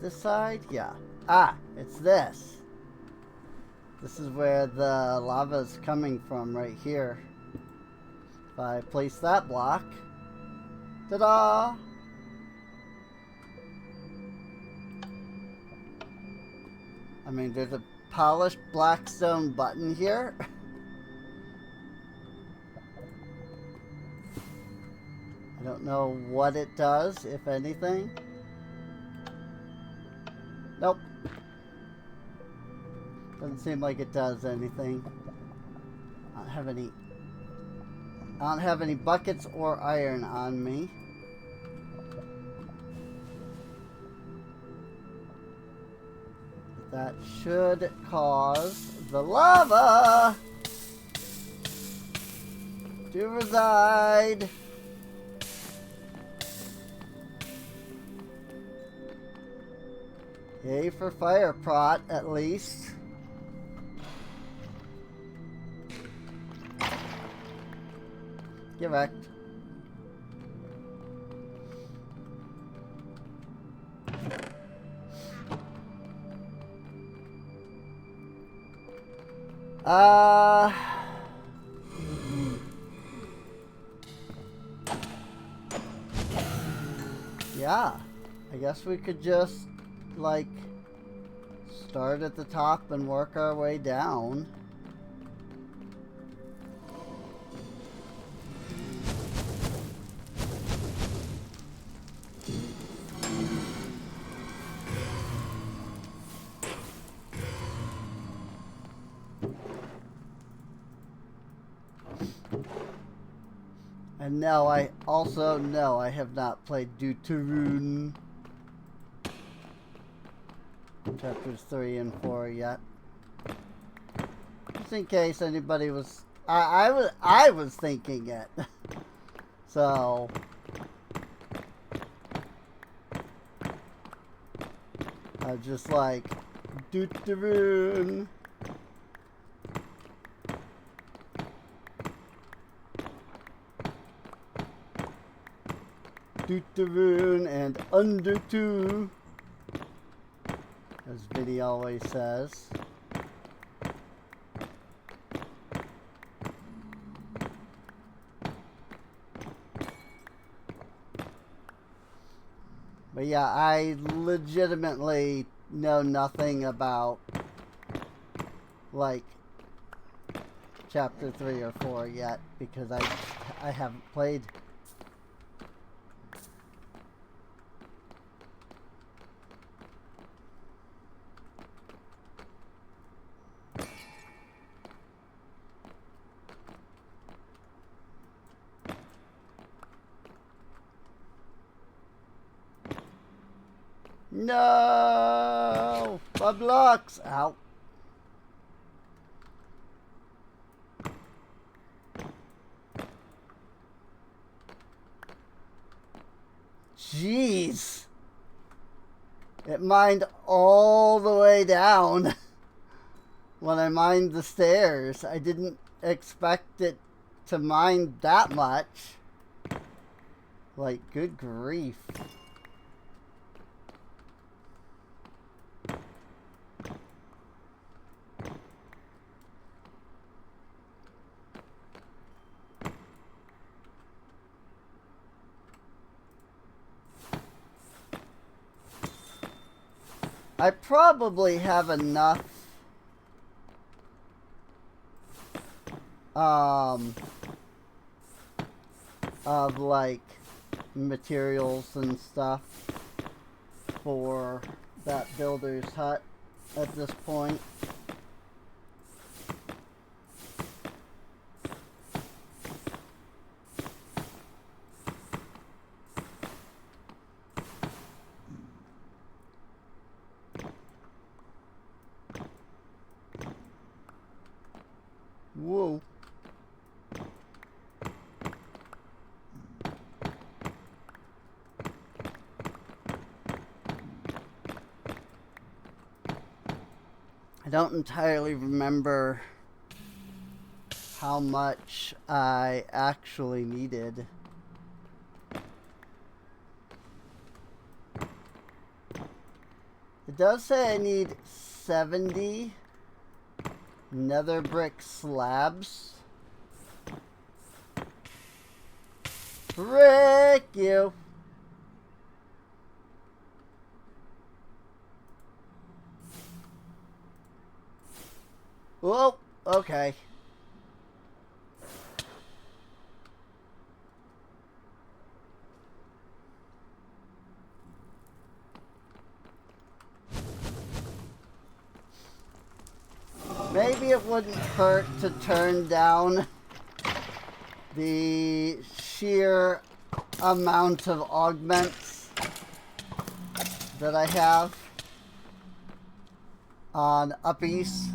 This side? Yeah. Ah, it's this. This is where the lava is coming from right here. If I place that block. Ta-da! I mean, there's a polished black stone button here. I don't know what it does, if anything. Nope. Doesn't seem like it does anything. I don't have any buckets or iron on me. That should cause the lava to reside. Yay for fire prot, at least. Get wrecked. Uh... Yeah. I guess we could just, like, start at the top and work our way down. And no, I have not played Deuteronomy chapters 3 and 4 yet. Just in case anybody was, I was thinking it. So I was just like, Deuteronomy. Deuteronomy and under 2, as Vinny always says. But yeah, I legitimately know nothing about, like, chapter 3 or 4 yet, because I haven't played. No! My blocks! Ow. Jeez! It mined all the way down when I mined the stairs. I didn't expect it to mine that much. Like, good grief. I probably have enough of like materials and stuff for that builder's hut at this point. Whoa. I don't entirely remember how much I actually needed. It does say I need 70 nether brick slabs. Frick you. Whoa, okay. Maybe it wouldn't hurt to turn down the sheer amount of augments that I have on uppies.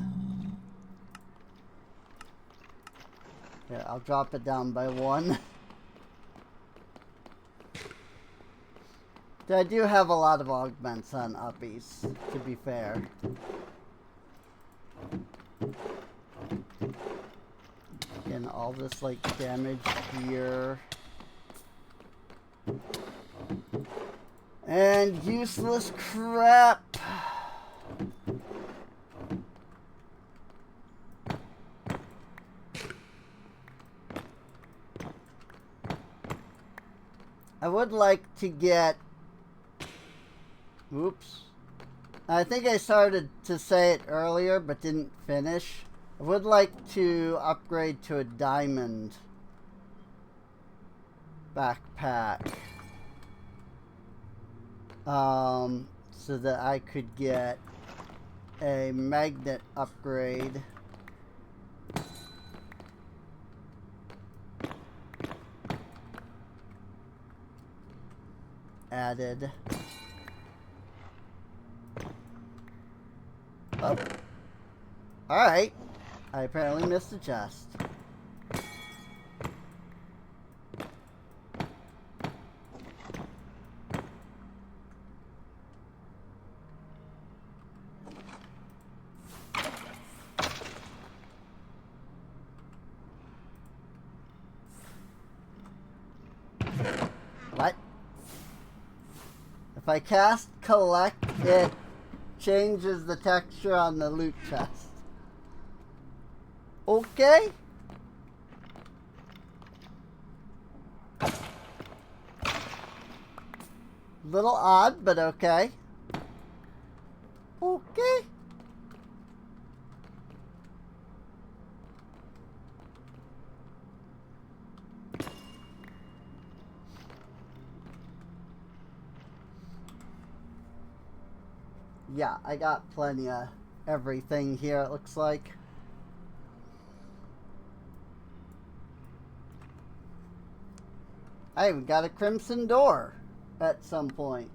Here, I'll drop it down by 1. I do have a lot of augments on uppies, to be fair. And all this, like, damage here. And useless crap. I would like to get... Oops. I think I started to say it earlier, but didn't finish. I would like to upgrade to a diamond backpack. So that I could get a magnet upgrade. Added. Oh. Alright. I apparently missed a chest. What? If I cast collect, it changes the texture on the loot chest. Okay. Little odd, but okay. Okay. Yeah, I got plenty of everything here, it looks like. I even got a crimson door at some point.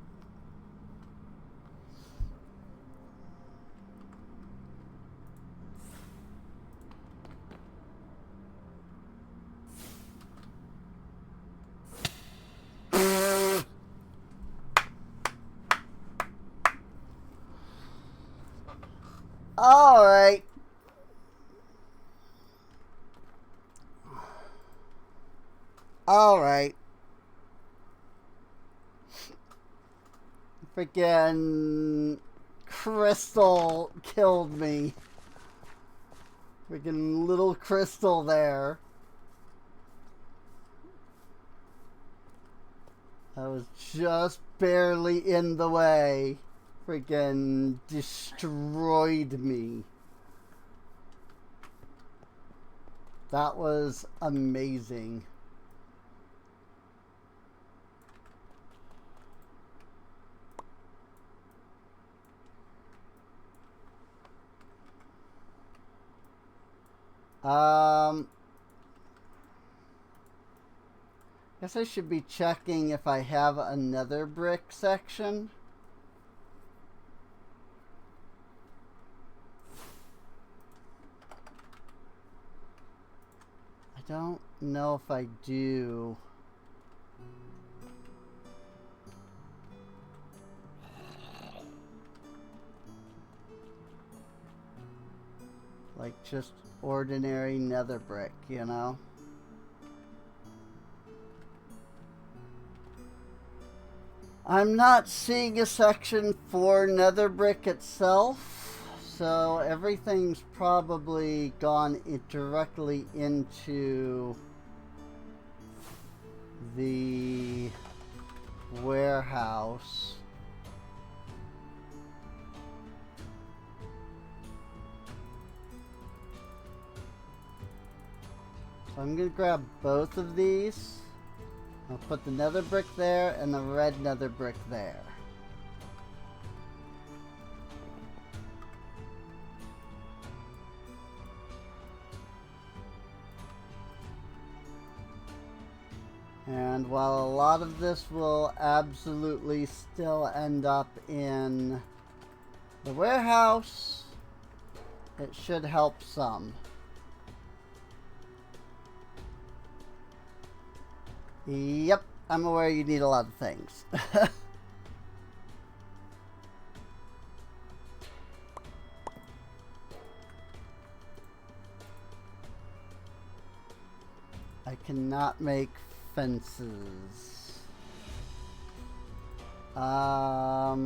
All right. All right. Freaking crystal killed me. Freaking little crystal there. I was just barely in the way. Freaking destroyed me. That was amazing. Guess I should be checking if I have another brick section. I don't know if I do. Like just ordinary nether brick, you know? I'm not seeing a section for nether brick itself, so everything's probably gone directly into the warehouse. So I'm going to grab both of these. I'll put the nether brick there and the red nether brick there. And while a lot of this will absolutely still end up in the warehouse, it should help some. Yep, I'm aware you need a lot of things. I cannot make fences. I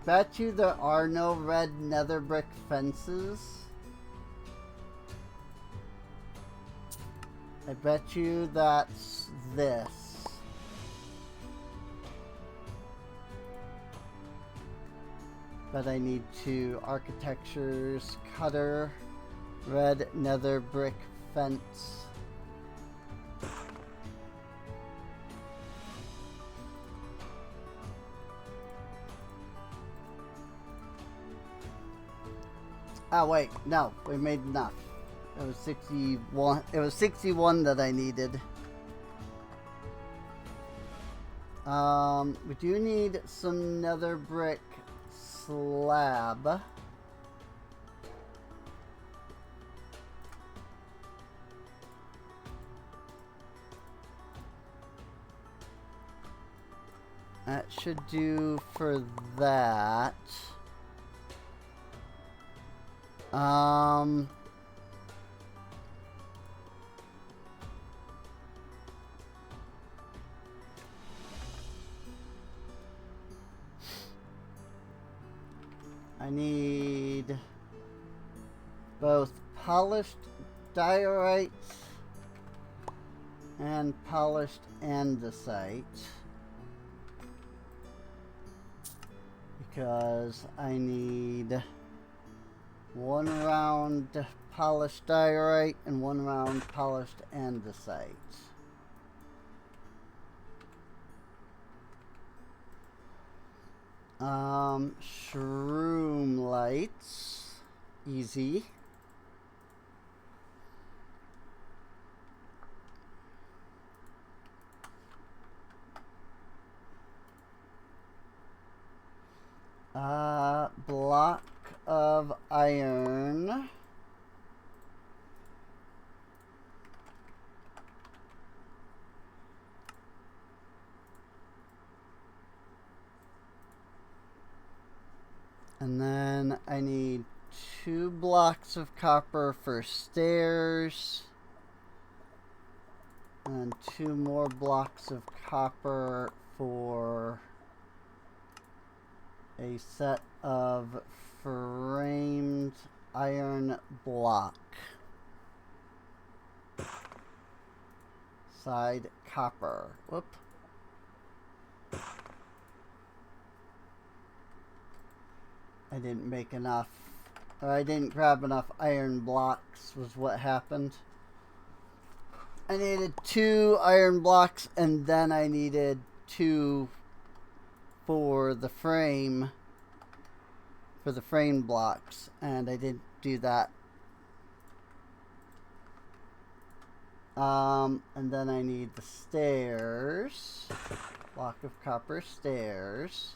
bet you there are no red nether brick fences. I bet you that's this. But I need to architectures, cutter, red nether brick fence. Oh wait, no, we made enough. It was 61. It was 61 that I needed. We do need some nether brick slab. That should do for that. I need both polished diorite and polished andesite because I need 1 round polished diorite and 1 round polished andesite. Shroom lights. Easy. Block of iron. And then I need 2 blocks of copper for stairs. And 2 more blocks of copper for a set of framed iron block. Side copper. Whoop. I didn't make enough, or I didn't grab enough iron blocks was what happened. I needed 2 iron blocks and then I needed 2 for the frame blocks, and I didn't do that. And then I need the stairs, block of copper stairs.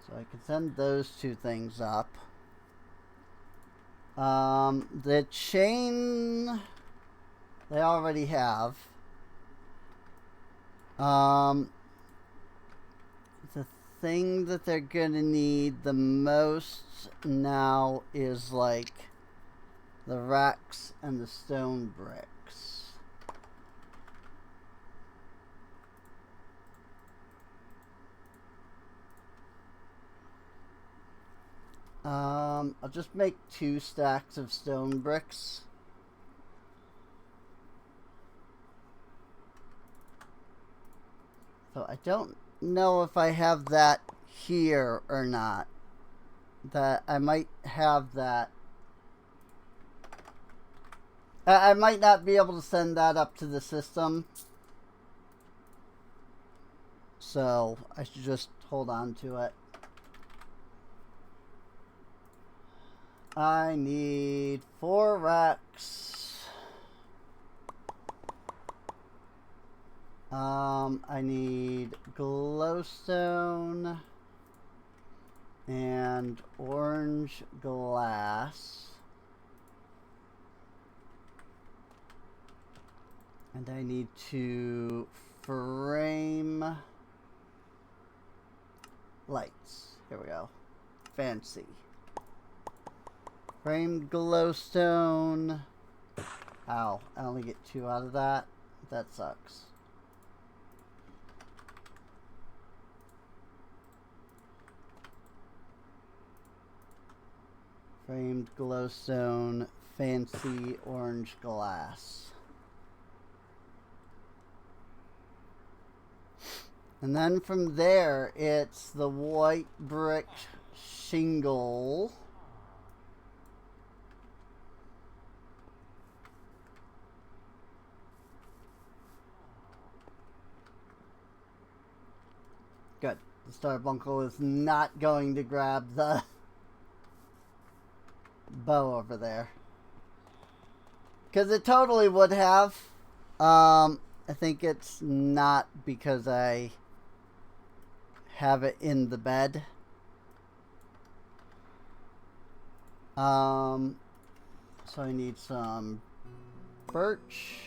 So I can send those 2 things up. The chain they already have. The thing that they're gonna need the most now is like the racks and the stone bricks. I'll just make 2 stacks of stone bricks. So I don't know if I have that here or not. That I might have that. I might not be able to send that up to the system. So I should just hold on to it. I need 4 racks. I need glowstone and orange glass. And I need to frame lights. Here we go. Fancy. Framed glowstone. Ow, I only get 2 out of that. That sucks. Framed glowstone, fancy orange glass. And then from there, it's the white brick shingle. Good. The Starbuncle is not going to grab the bow over there. Because it totally would have. I think it's not because I have it in the bed. So I need some birch.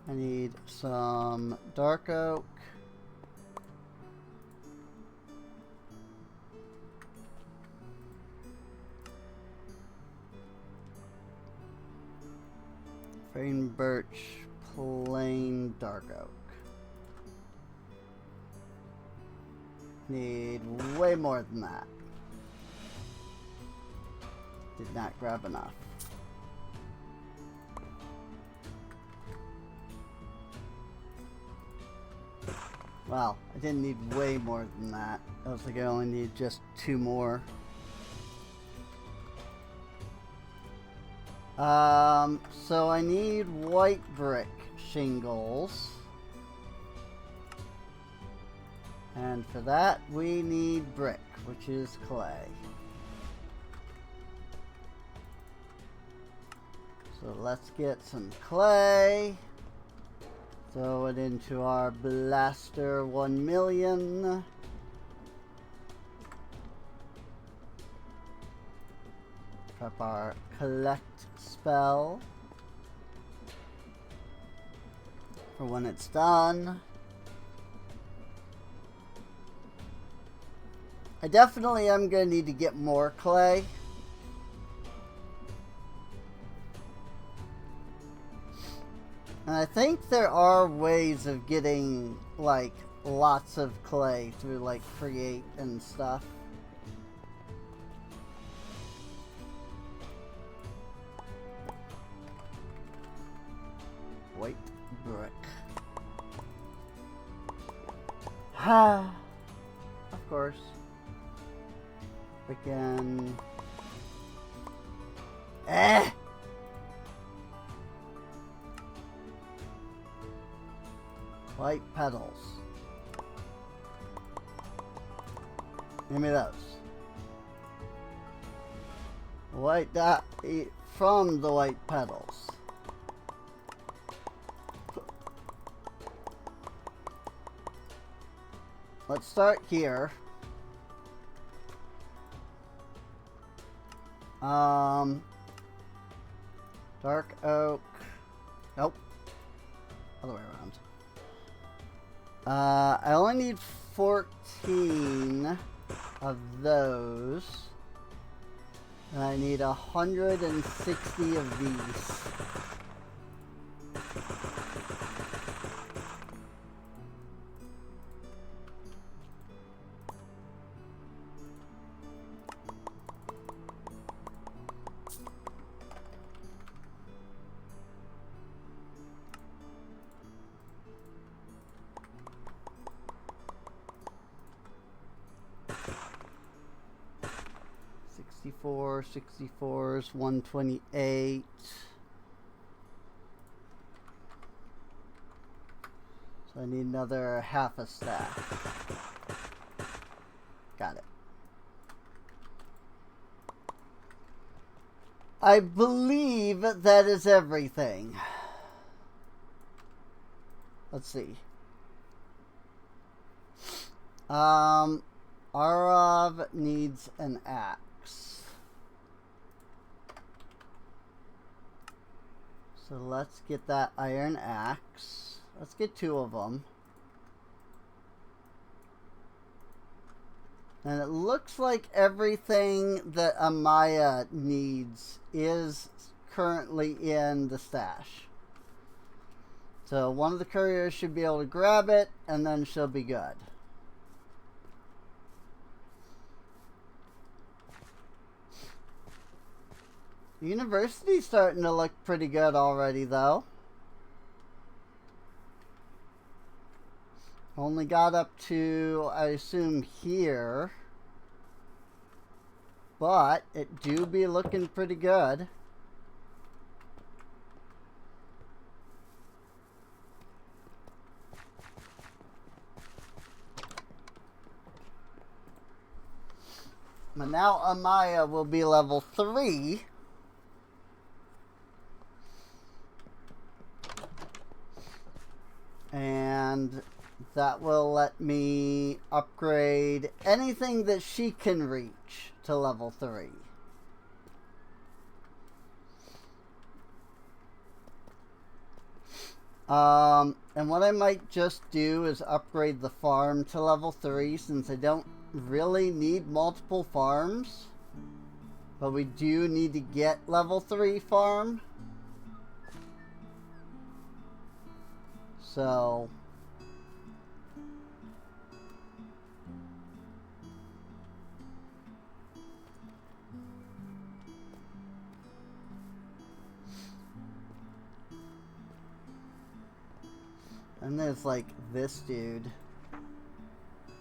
I need some dark oak. Plain birch, plain dark oak. Need way more than that. Did not grab enough. Wow, I didn't need way more than that. I was like, I only need just 2 more. So I need white brick shingles. And for that, we need brick, which is clay. So let's get some clay. Throw it into our blaster 1,000,000. Prep our collect spell for when it's done. I definitely am going to need to get more clay. And I think there are ways of getting, like, lots of clay through, like, create and stuff. White brick. Ha! Of course. Again. White petals. Give me those. White dot from the white petals. Let's start here. Dark oak. Nope. Other way around. I only need 14 of those. And I need 160 of these. Sixty-four, 64s, 128. So I need another half a stack. Got it. I believe that is everything. Let's see. Arav needs an axe. So let's get that iron axe. Let's get 2 of them. And it looks like everything that Amaya needs is currently in the stash. So one of the couriers should be able to grab it, and then she'll be good. The university's starting to look pretty good already, though. Only got up to, I assume, here. But it do be looking pretty good. But now Amaya will be level 3. And that will let me upgrade anything that she can reach to level 3. And what I might just do is upgrade the farm to level 3 since I don't really need multiple farms. But we do need to get level 3 farm. So and there's like this dude.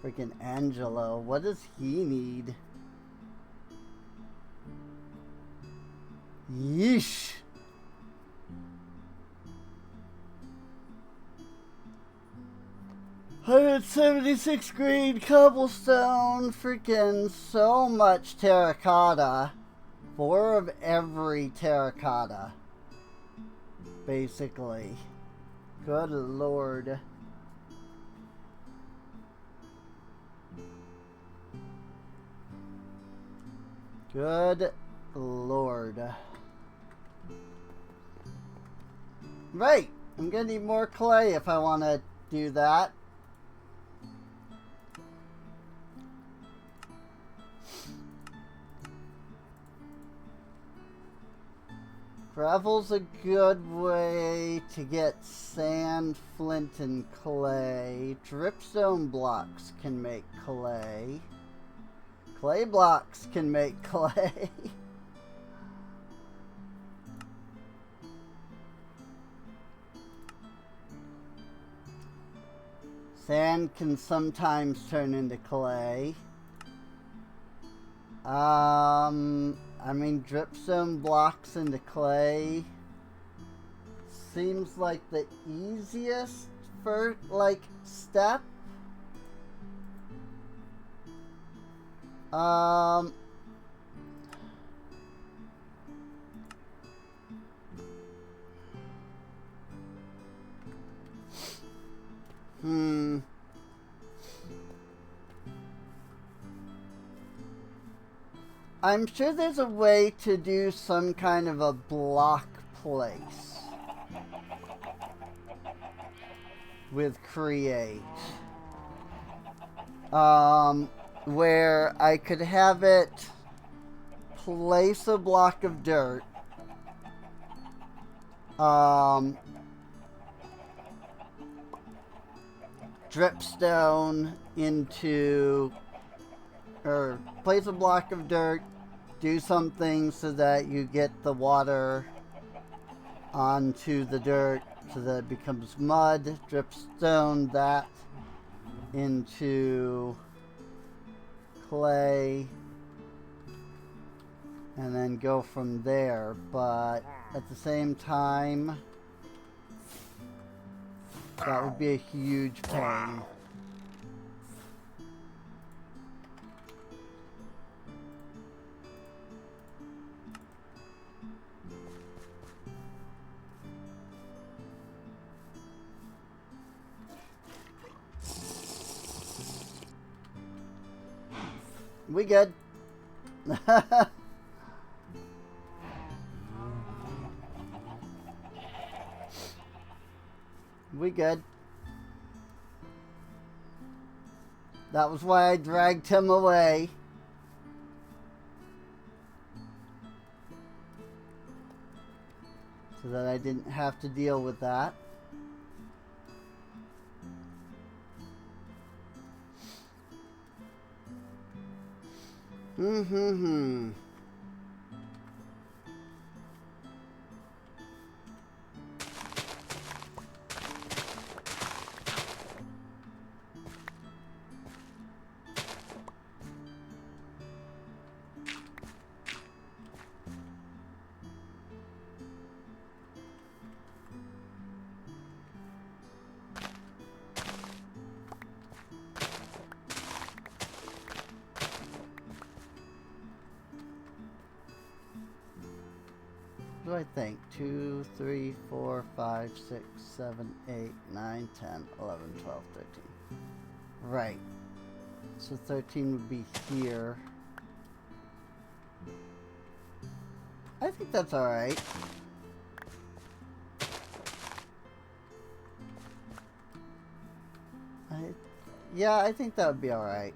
Freaking Angelo. What does he need? Yeesh. $176 green cobblestone. Freaking so much terracotta. 4 of every terracotta. Basically. Good lord. Good lord. Right. I'm gonna need more clay if I want to do that. Gravel's a good way to get sand, flint, and clay. Dripstone blocks can make clay. Clay blocks can make clay. Sand can sometimes turn into clay. I mean, dripstone blocks into clay seems like the easiest for, like, step. I'm sure there's a way to do some kind of a block place with create. Where I could have it place a block of dirt. Dripstone into, or place a block of dirt, do something so that you get the water onto the dirt so that it becomes mud. Dripstone that into clay and then go from there. But at the same time, that would be a huge pain. We good. We good. That was why I dragged him away. So that I didn't have to deal with that. do I think? 2, 3, 4, 5, 6, 7, 8, 9, 10, 11, 12, 13. Right. So 13 would be here. I think that's alright. Yeah, I think that would be alright.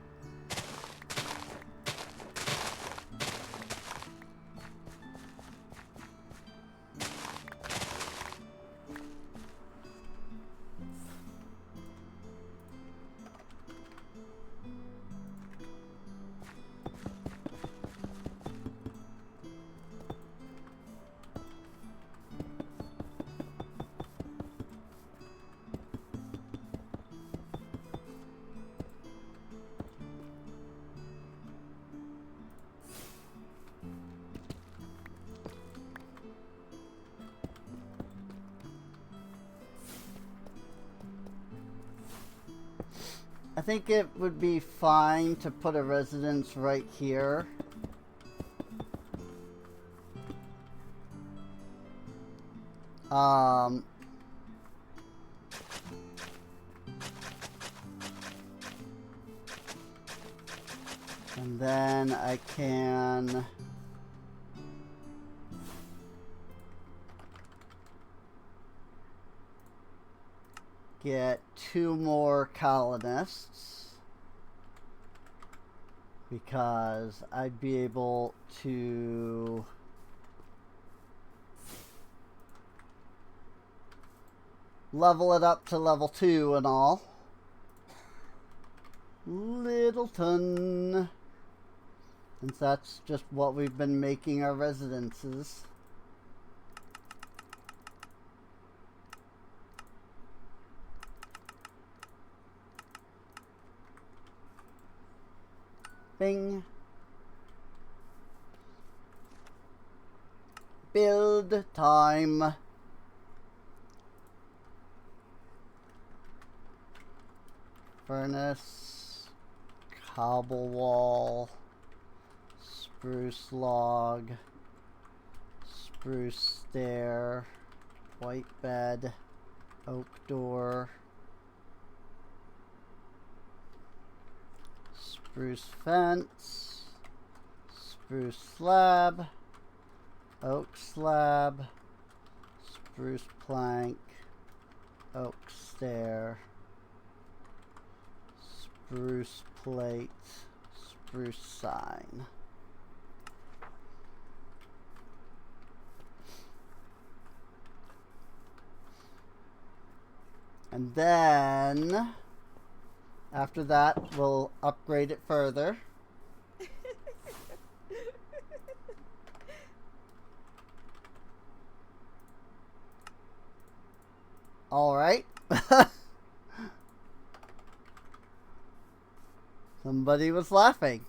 I think it would be fine to put a residence right here. And then I can get 2 more colonists because I'd be able to level it up to level 2 and all. Littleton. Since that's just what we've been making our residences. Bing. Build time. Furnace. Cobble wall. Spruce log. Spruce stair. White bed. Oak door. Spruce fence, spruce slab, oak slab, spruce plank, oak stair, spruce plate, spruce sign. And then after that, we'll upgrade it further. All right. Somebody was laughing.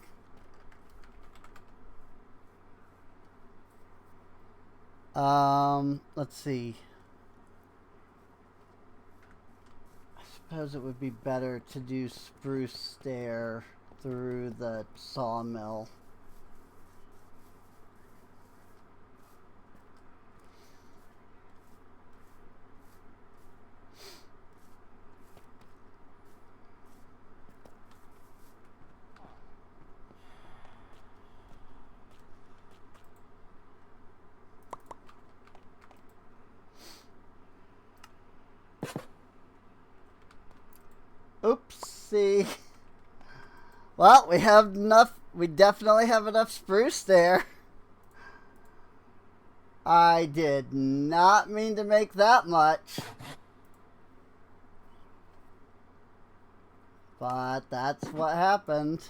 Let's see. I suppose it would be better to do spruce stair through the sawmill. Oopsie. Well, we have enough. We definitely have enough spruce there. I did not mean to make that much. But that's what happened.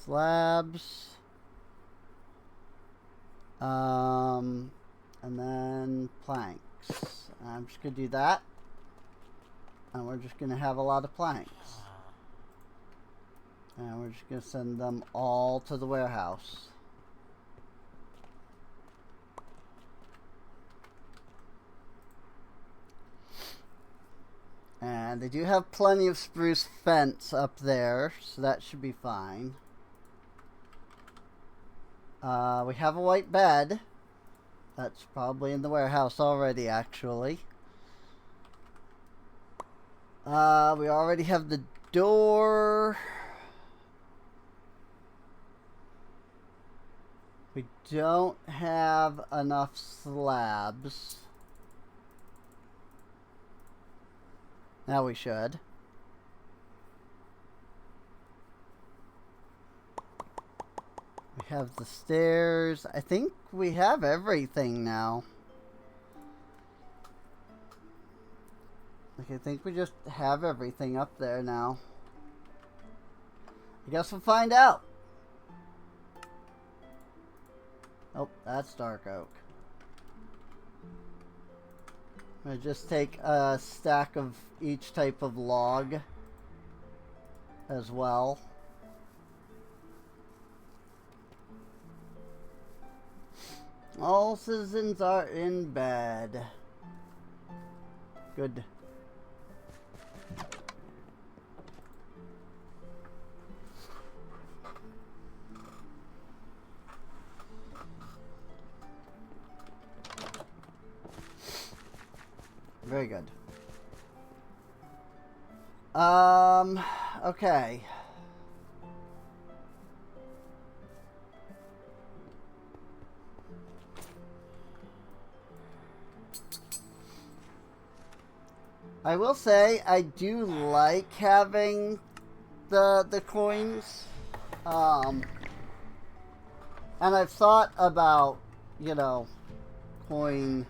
Slabs. And then planks. I'm just going to do that. And we're just going to have a lot of planks. And we're just going to send them all to the warehouse. And they do have plenty of spruce fence up there, so that should be fine. We have a white bed. That's probably in the warehouse already, actually. We already have the door. We don't have enough slabs. Now we should. We have the stairs. I think we have everything now. Like, I think we just have everything up there now. I guess we'll find out. Oh, that's dark oak. I'm gonna just take a stack of each type of log as well. All citizens are in bed. Good. Very good. Okay. I will say I do like having the coins. And I've thought about, you know, coin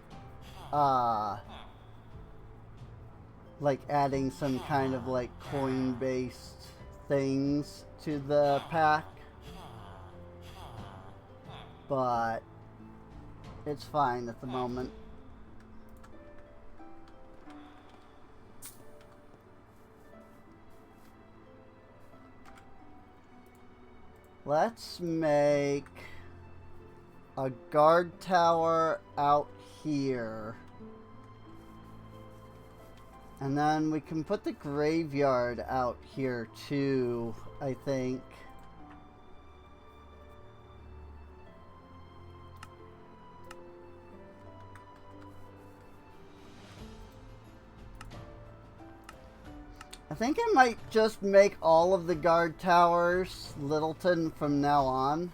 like adding some kind of like coin based things to the pack, but it's fine at the moment. Let's make a guard tower out here. And then we can put the graveyard out here too, I think. I think I might just make all of the guard towers Littleton from now on.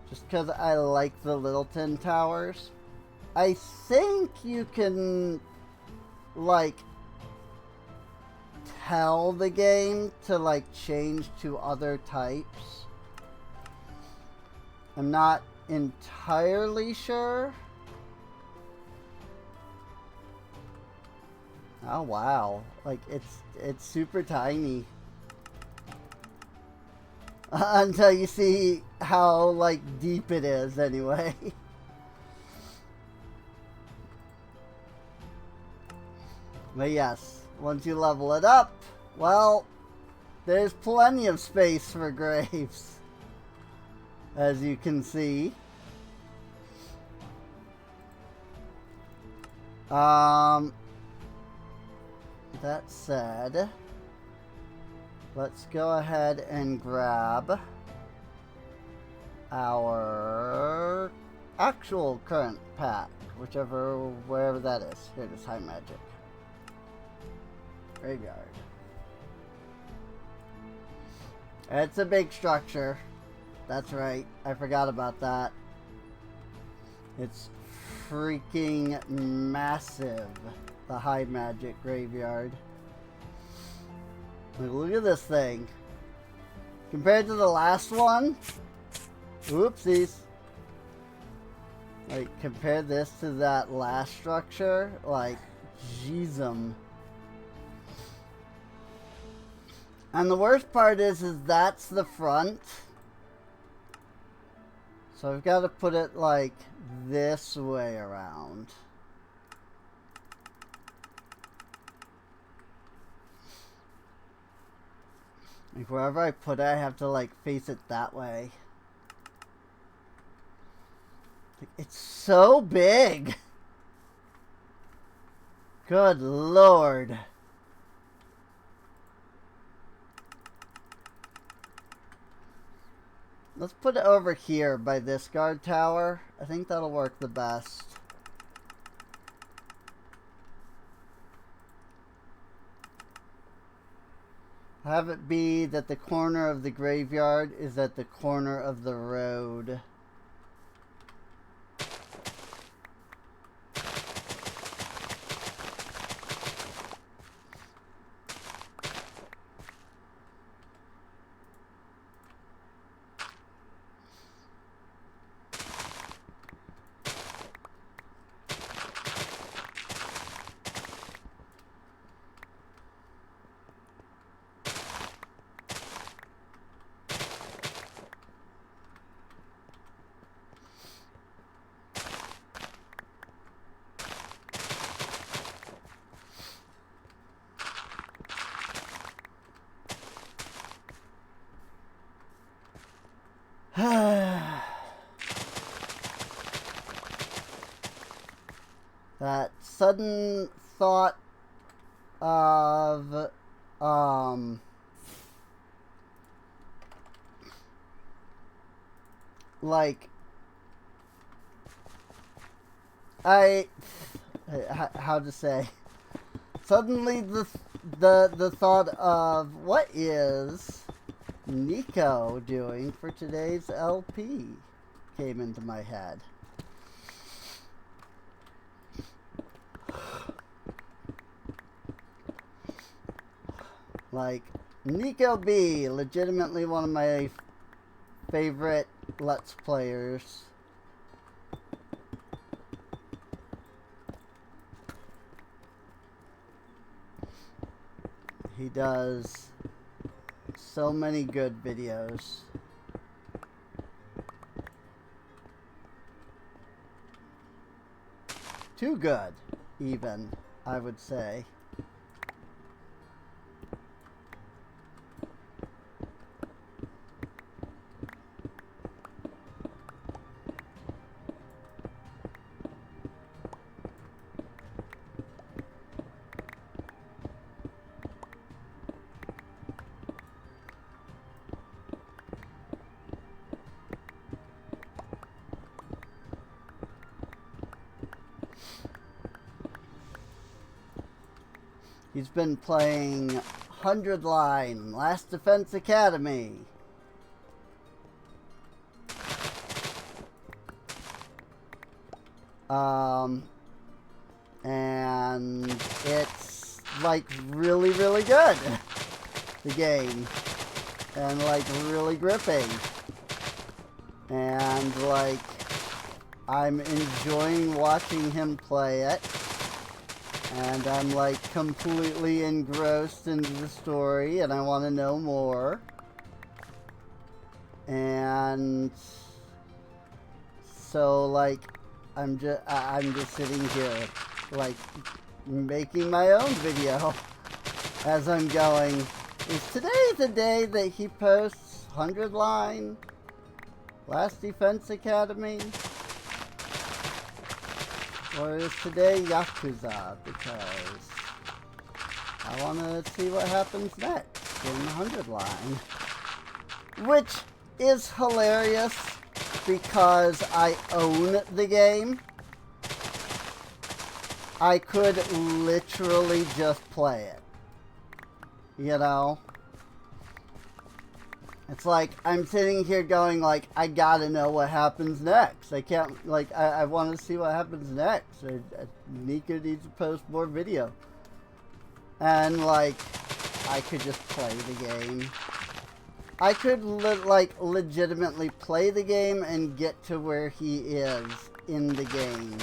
Just because I like the Littleton towers. I think you can, like, tell the game to, like, change to other types. I'm not entirely sure. Oh wow, like it's super tiny. Until you see how like deep it is anyway. But yes, once you level it up, well, there's plenty of space for graves, as you can see. That said, let's go ahead and grab our actual current pack, wherever that is. Here it is, High Magic. Graveyard. It's a big structure. That's right, I forgot about that. It's freaking massive. The High Magic Graveyard. Like, look at this thing. Compared to the last one, oopsies. Like, compare this to that last structure, like, jeezum. And the worst part is that's the front. So I've got to put it, like, this way around. Like, wherever I put it, I have to, like, face it that way. Like, it's so big! Good lord. Let's put it over here by this guard tower. I think that'll work the best. Have it be that the corner of the graveyard is at the corner of the road. That sudden thought of like how to say, suddenly the thought of what is Nico doing for today's LP came into my head. Like, Nico B, legitimately one of my favorite Let's Players. He does so many good videos. Too good, even, I would say. He's been playing 100 Line, Last Defense Academy. And it's like really, really good, the game, and like really gripping, and like I'm enjoying watching him play it. And I'm like completely engrossed into the story and I want to know more. And so like I'm just sitting here like making my own video as I'm going. Is today the day that he posts 100 Line, Last Defense Academy? Or is today Yakuza? Because I want to see what happens next in the 100 Line. Which is hilarious because I own the game. I could literally just play it. You know? It's like, I'm sitting here going, like, I gotta know what happens next. I can't, like, I want to see what happens next. Nika needs to post more video. And, like, I could just play the game. I could, legitimately play the game and get to where he is in the game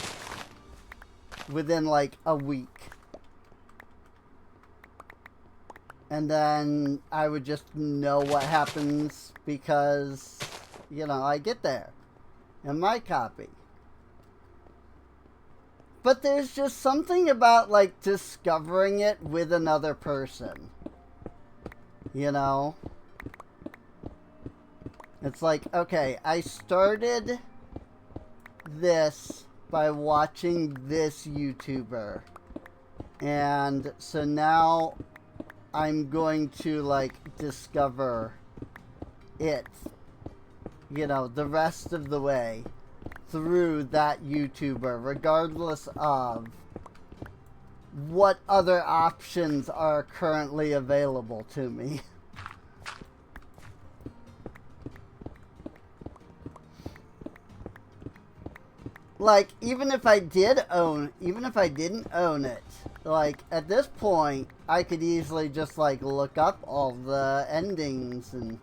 within, like, a week. And then I would just know what happens because, you know, I get there in my copy. But there's just something about, like, discovering it with another person. You know? It's like, okay, I started this by watching this YouTuber. And so now I'm going to, like, discover it you know, the rest of the way through that YouTuber, regardless of what other options are currently available to me. Like, even if I didn't own it, like, at this point, I could easily just, like, look up all the endings and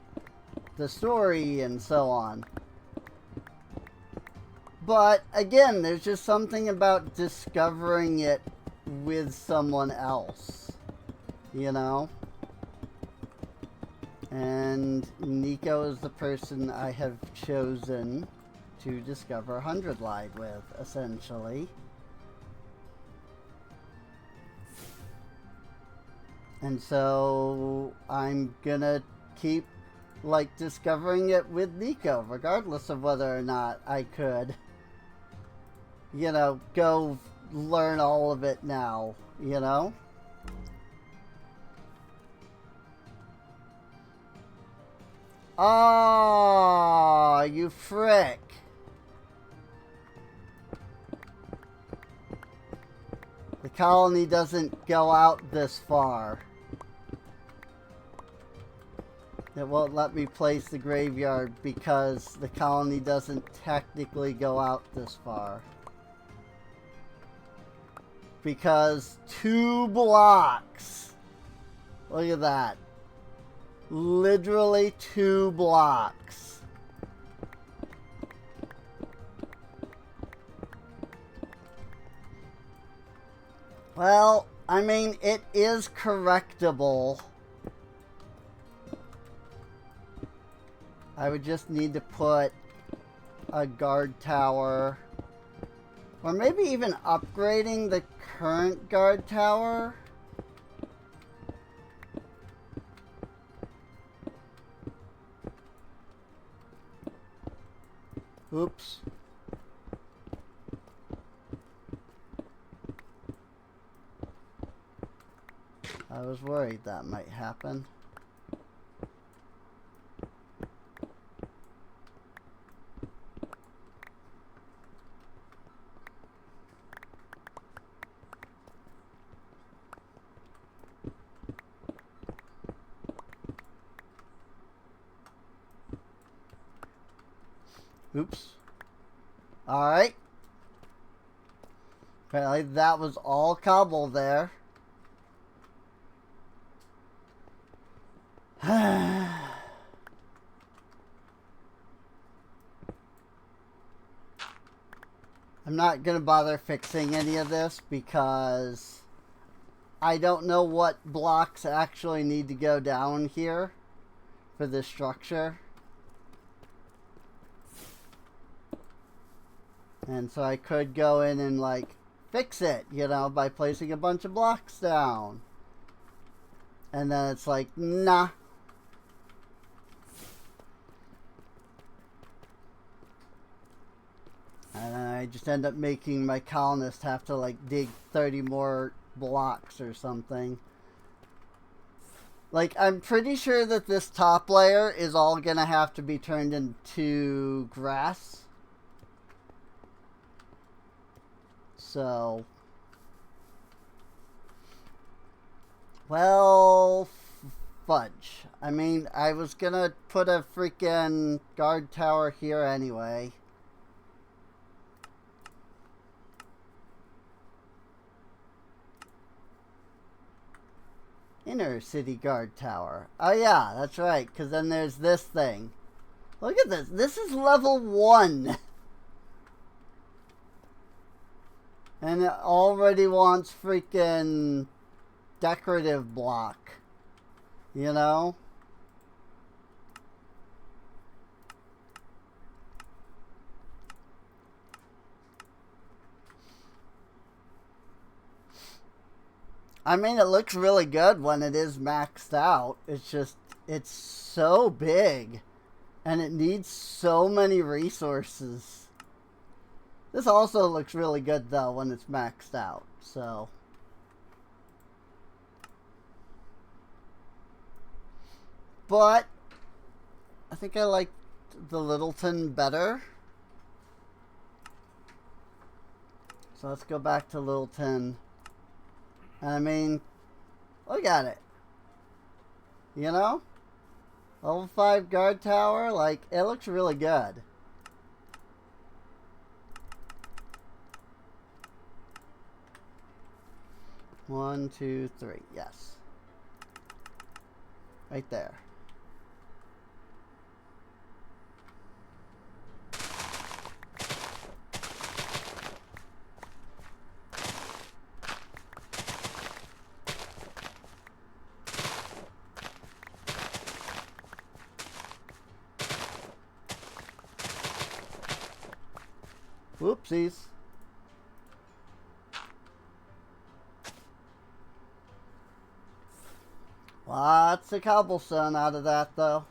the story and so on. But, again, there's just something about discovering it with someone else, you know? And Nico is the person I have chosen to discover 100 Lied with, essentially. And so I'm gonna keep, like, discovering it with Nico, regardless of whether or not I could, you know, go learn all of it now, you know? Oh, you frick. The colony doesn't go out this far. It won't let me place the graveyard because the colony doesn't technically go out this far. Because 2 blocks. Look at that. Literally 2 blocks. Well, I mean, it is correctable. I would just need to put a guard tower, or maybe even upgrading the current guard tower. Oops. I was worried that might happen. Oops. Alright. Apparently that was all cobble there. I'm not going to bother fixing any of this because I don't know what blocks actually need to go down here for this structure. And so I could go in and, like, fix it, you know, by placing a bunch of blocks down. And then it's like, nah. And then I just end up making my colonists have to, like, dig 30 more blocks or something. Like, I'm pretty sure that this top layer is all gonna have to be turned into grass. So, well, fudge. I mean, I was gonna put a freaking guard tower here anyway. Inner city guard tower. Oh yeah, that's right, because then there's this thing. Look at this. This is level 1. And it already wants freaking decorative block. You know? I mean, it looks really good when it is maxed out. It's just, it's so big. And it needs so many resources. This also looks really good, though, when it's maxed out, so. But, I think I like the Littleton better. So let's go back to Littleton. I mean, look at it. You know? Level 5 guard tower, like, it looks really good. One, two, three. Yes. Right there. Whoopsies. Lots of cobblestone out of that, though.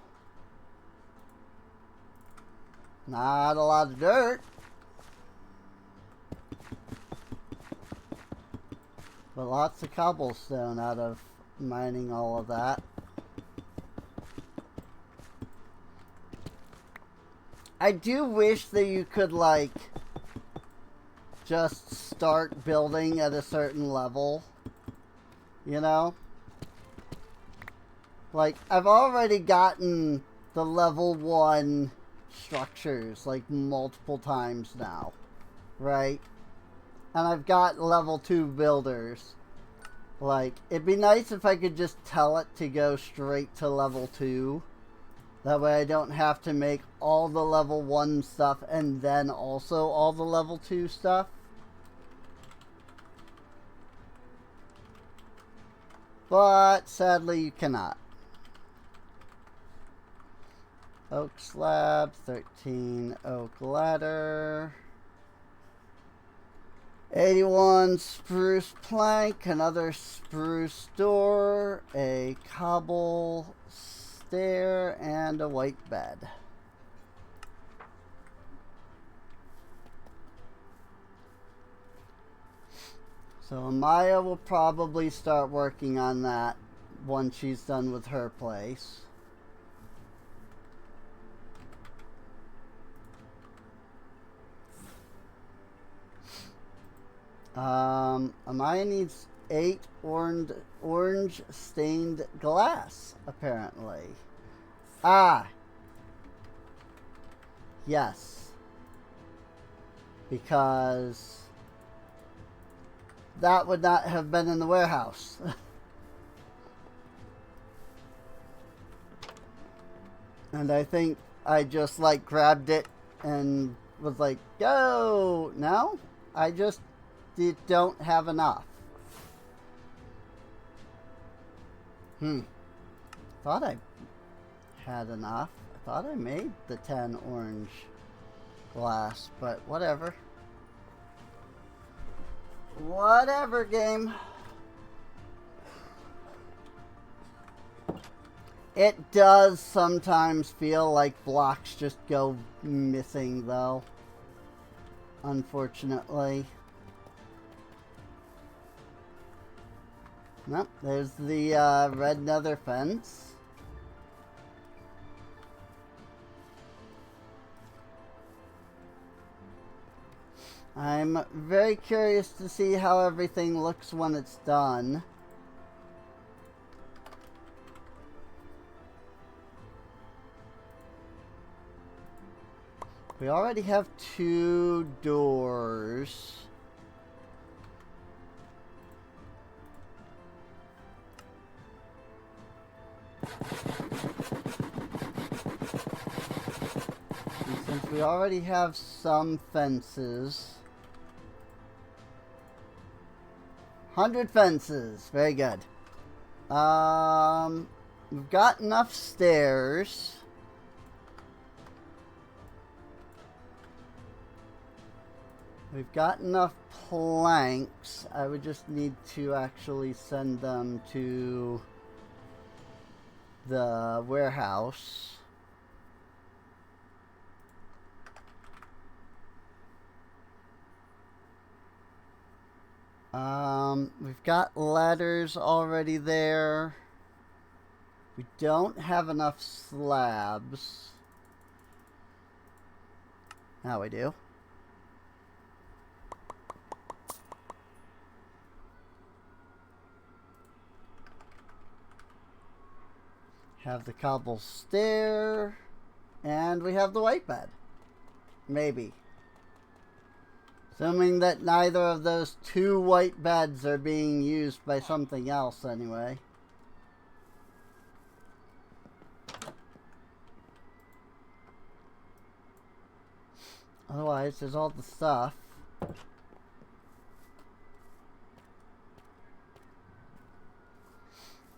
Not a lot of dirt. But lots of cobblestone out of mining all of that. I do wish that you could, like, just start building at a certain level. You know? Like, I've already gotten the level 1 structures, like, multiple times now. Right? And I've got level 2 builders. Like, it'd be nice if I could just tell it to go straight to level 2. That way I don't have to make all the level 1 stuff and then also all the level 2 stuff. But sadly you cannot. Oak slab, 13 oak ladder. 81 spruce plank, another spruce door, a cobble stair, and a white bed. So Amaya will probably start working on that once she's done with her place. Amaya needs 8 orange stained glass, apparently. Ah! Yes. Because that would not have been in the warehouse. And I think I just, like, grabbed it and was like, go! No? I just don't have enough. Thought I had enough. I thought I made the 10 orange glass, but whatever. Whatever, game. It does sometimes feel like blocks just go missing, though. Unfortunately. Nope, there's the red nether fence. I'm very curious to see how everything looks when it's done. We already have 2 doors. And since we already have some fences. 100 fences. Very good. We've got enough stairs. We've got enough planks. I would just need to actually send them to the warehouse. We've got ladders already there. We don't have enough slabs. Now we do. Have the cobble stair. And we have the white bed. Maybe. Assuming that neither of those two white beds are being used by something else anyway. Otherwise, there's all the stuff.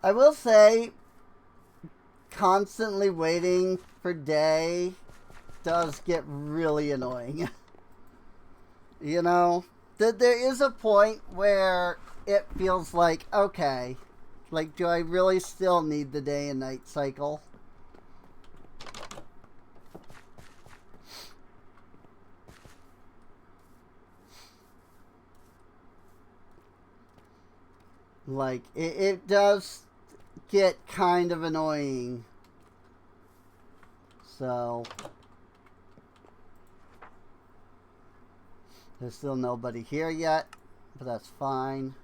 I will say, constantly waiting for day does get really annoying. You know, there is a point where it feels like, okay, like, do I really still need the day and night cycle? Like, it does get kind of annoying. So, there's still nobody here yet, but that's fine.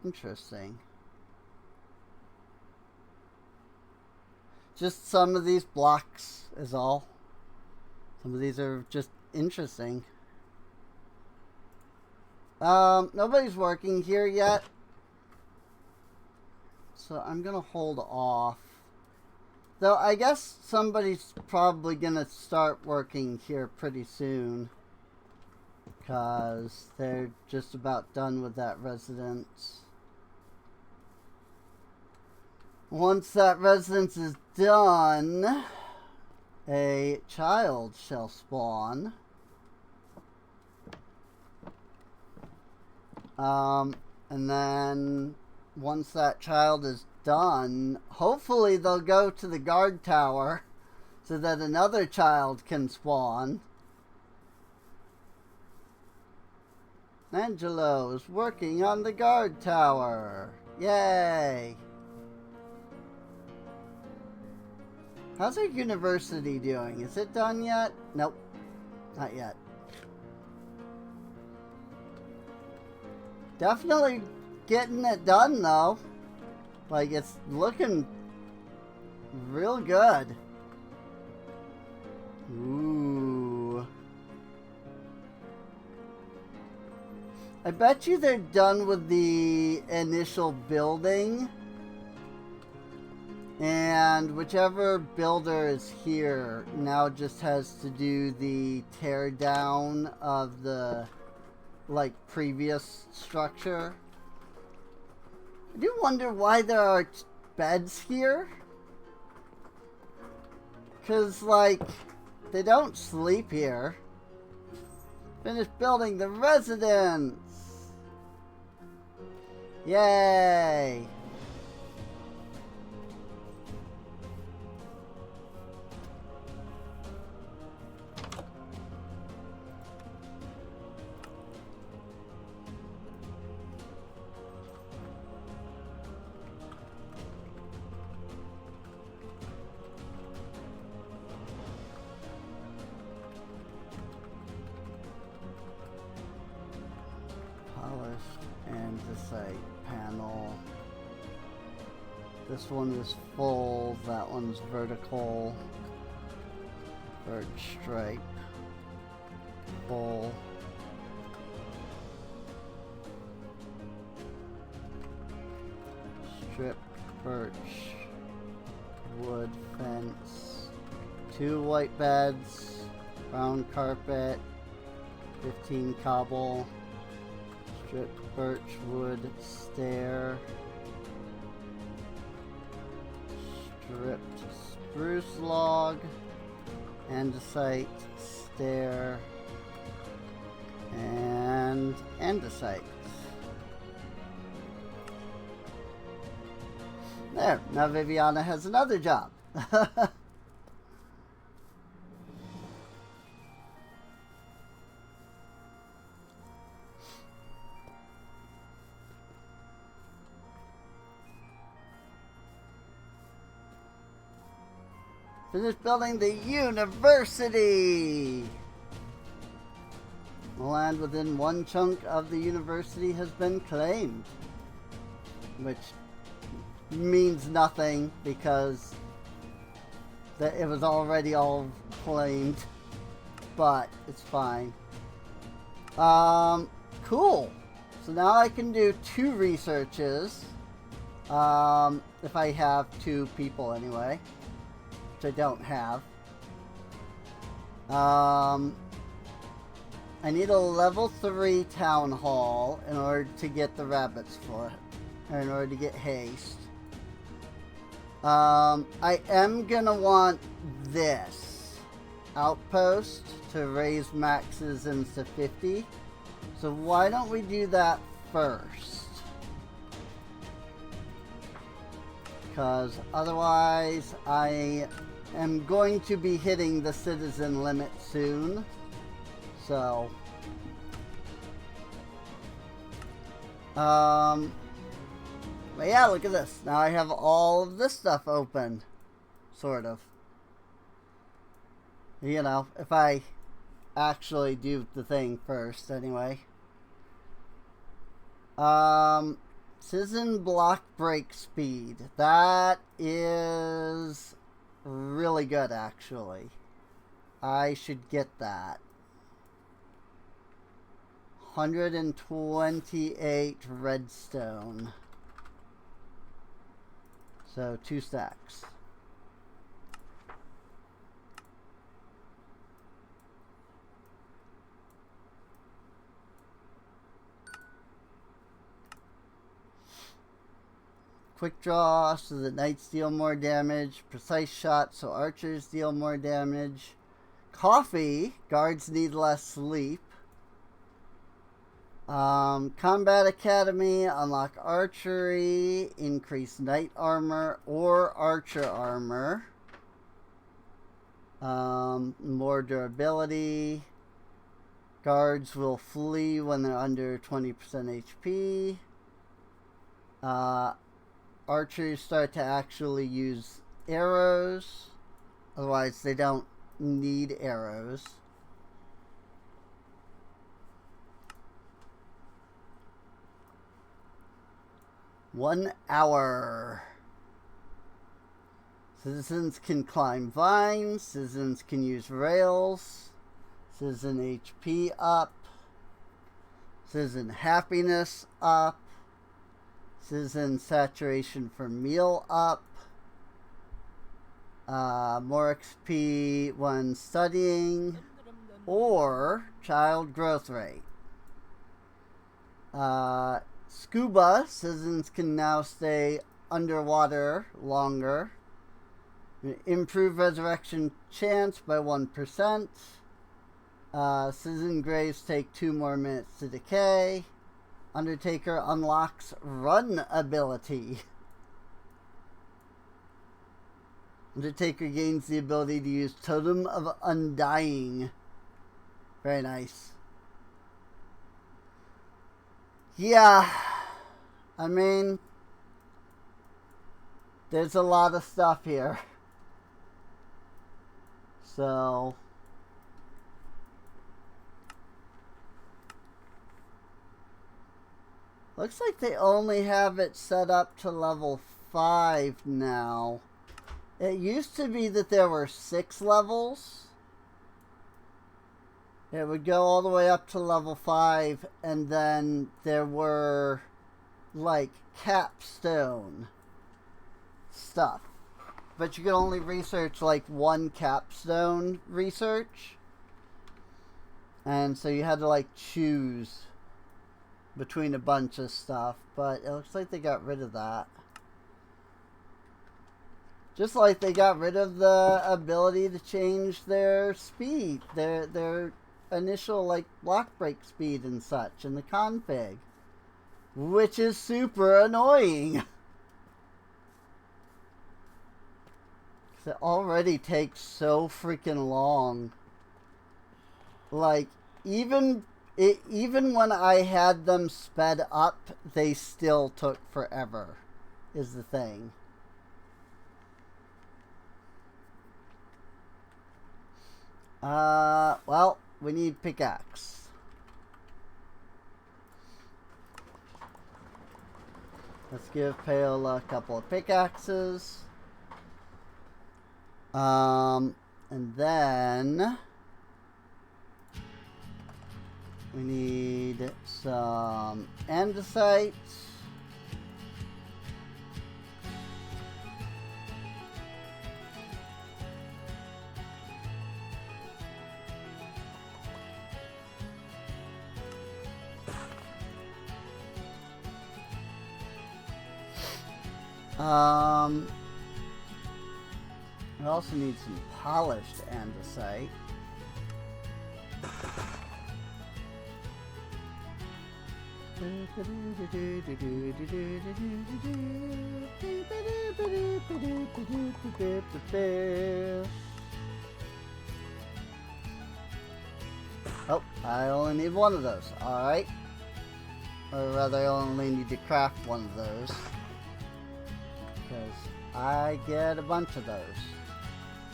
Interesting. Just some of these blocks is all. Some of these are just interesting. Nobody's working here yet. So I'm gonna hold off. Though I guess somebody's probably gonna start working here pretty soon. Because they're just about done with that residence. Once that residence is done, a child shall spawn. And then once that child is done, hopefully they'll go to the guard tower so that another child can spawn. Angelo's working on the guard tower. Yay! How's our university doing? Is it done yet? Nope. Not yet. Definitely getting it done, though. Like, it's looking real good. Ooh. I bet you they're done with the initial building. And whichever builder is here now just has to do the tear down of the, like, previous structure. I do wonder why there are beds here. Because, like, they don't sleep here. Finish building the residence. Yay. Andesite panel. This one is full, that one's vertical. Birch stripe. Full. Strip birch. Wood fence. 2 white beds. Brown carpet. 15 cobble. Strip birch wood stair. Stripped spruce log. Andesite stair. And andesite. There, now Viviana has another job. Finish building the university! The land within one chunk of the university has been claimed. Which means nothing because it was already all claimed. But it's fine. Cool. So now I can do 2 researches. If I have 2 people anyway. Which I don't have. I need a level 3 town hall in order to get the rabbits for it. Or in order to get haste. I am gonna want this outpost to raise maxes into 50. So why don't we do that first? Because otherwise I am going to be hitting the citizen limit soon. So but yeah, look at this. Now I have all of this stuff open. Sort of. You know, if I actually do the thing first anyway. Citizen block break speed. That is really good, actually. I should get that. 128 redstone. So 2 stacks. Quick draw so the knights deal more damage. Precise shot so archers deal more damage. Coffee, guards need less sleep. Combat Academy, unlock archery, increase knight armor or archer armor. More durability. Guards will flee when they're under 20% HP. Archers start to actually use arrows. Otherwise, they don't need arrows. One hour. Citizens can climb vines. Citizens can use rails. Citizen HP up. Citizen happiness up. Citizen saturation for meal up. More XP when studying. Or child growth rate. Scuba, citizens can now stay underwater longer. Improve resurrection chance by 1%. Citizen graves take 2 more minutes to decay. Undertaker unlocks run ability. Undertaker gains the ability to use Totem of Undying. Very nice. Yeah, I mean, there's a lot of stuff here. So, looks like they only have it set up to level 5 now. It used to be that there were 6 levels. It would go all the way up to level 5, and then there were, like, capstone stuff. But you could only research, like, 1 capstone research. And so you had to, like, choose between a bunch of stuff. But it looks like they got rid of that. Just like they got rid of the ability to change their speed, their initial like block break speed and such in the config, which is super annoying. It already takes so freaking long. Like even when I had them sped up, they still took forever, is the thing. Well, we need pickaxe. Let's give Paola a couple of pickaxes. And then we need some andesite. We also need some polished andesite. Oh, I only need one of those. Alright. Or rather, I only need to craft one of those. Because I get a bunch of those.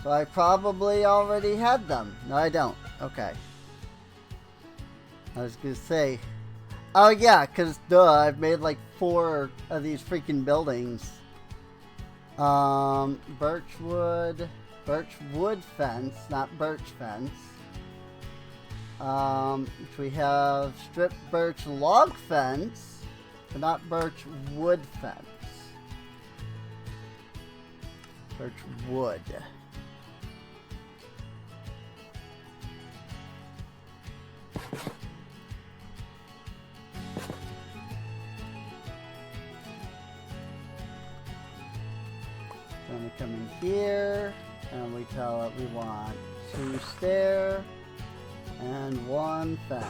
So I probably already had them. No, I don't. Okay. I was gonna say. Oh yeah, because duh, I've made like 4 of these freaking buildings. Birchwood fence, not birch fence. Which we have strip birch log fence, but not birch wood fence. Birch wood. Then we come in here and we tell it we want 2 stair and 1 fence.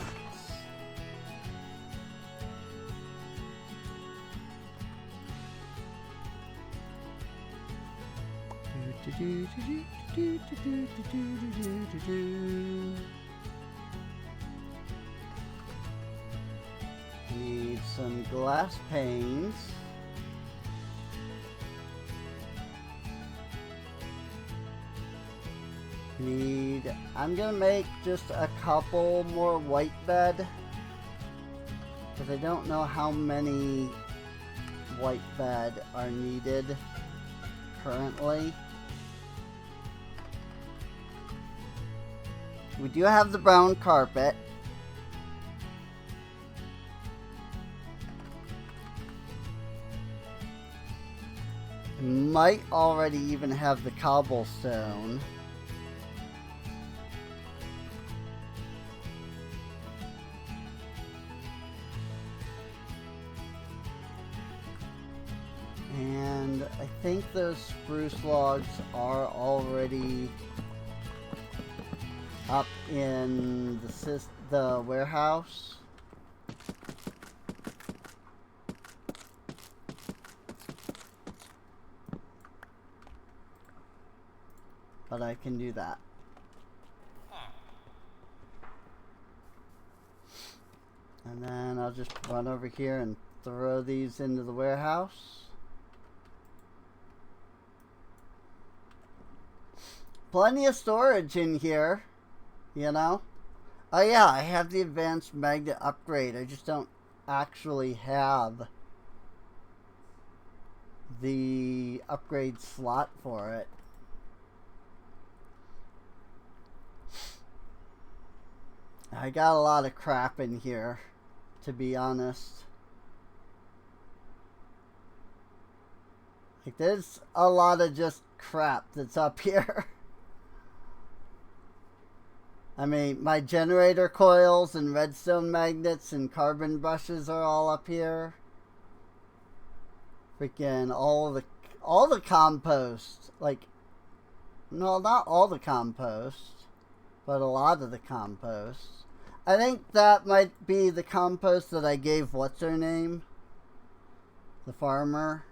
Need some glass panes. I'm gonna make just a couple more white bed, because I don't know how many white bed are needed currently. We do have the brown carpet. Might already even have the cobblestone. And I think those spruce logs are already up in the warehouse. But I can do that. And then I'll just run over here and throw these into the warehouse. Plenty of storage in here, you know. Oh yeah, I have the advanced magnet upgrade. I just don't actually have the upgrade slot for it. I got a lot of crap in here, to be honest. Like, there's a lot of just crap that's up here. I mean, my generator coils and redstone magnets and carbon brushes are all up here. Freaking all the compost. Like, no, not all the compost, but a lot of the compost. I think that might be the compost that I gave what's her name? The farmer.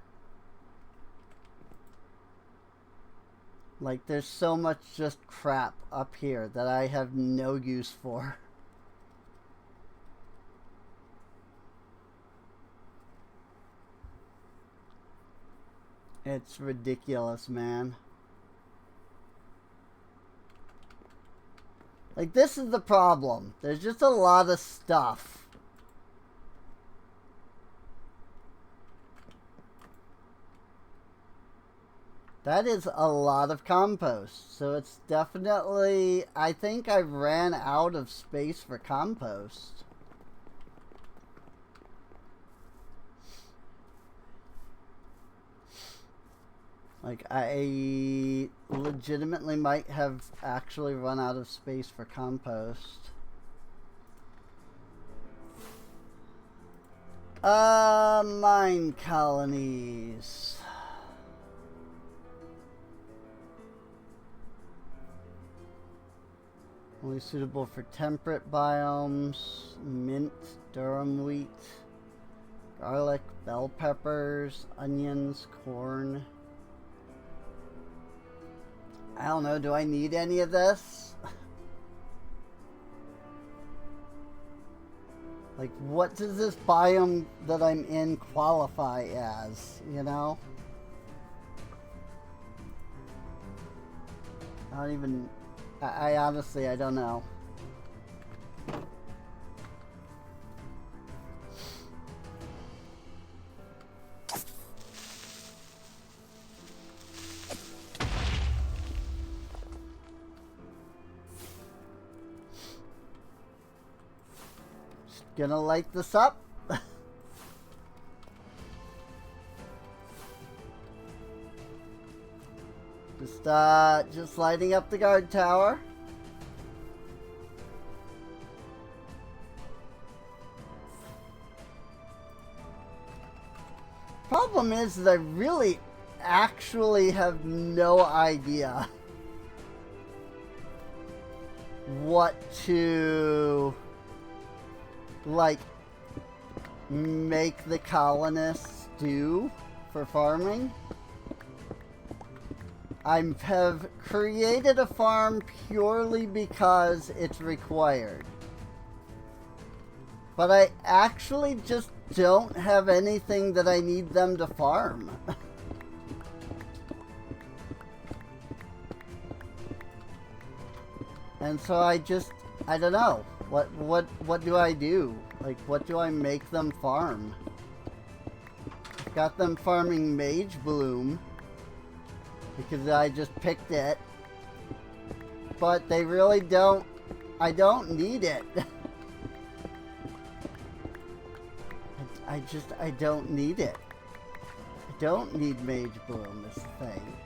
Like, there's so much just crap up here that I have no use for. It's ridiculous, man. Like, this is the problem. There's just a lot of stuff. That is a lot of compost. So it's definitely... I think I ran out of space for compost. Like, I legitimately might have actually run out of space for compost. Mine colonies. Only suitable for temperate biomes. Mint, durum wheat, garlic, bell peppers, onions, corn. I don't know, do I need any of this? Like, what does this biome that I'm in qualify as, you know? I don't even... I honestly, I don't know. Just gonna light this up. Just lighting up the guard tower. Problem is that I really actually have no idea what to, like, make the colonists do for farming. I have created a farm purely because it's required. But I actually just don't have anything that I need them to farm. And so I don't know. What do I do? Like, what do I make them farm? I've got them farming Mage Bloom, because I just picked it. But they really don't... I don't need it. I don't need it. I don't need Mage Bloom, is the thing.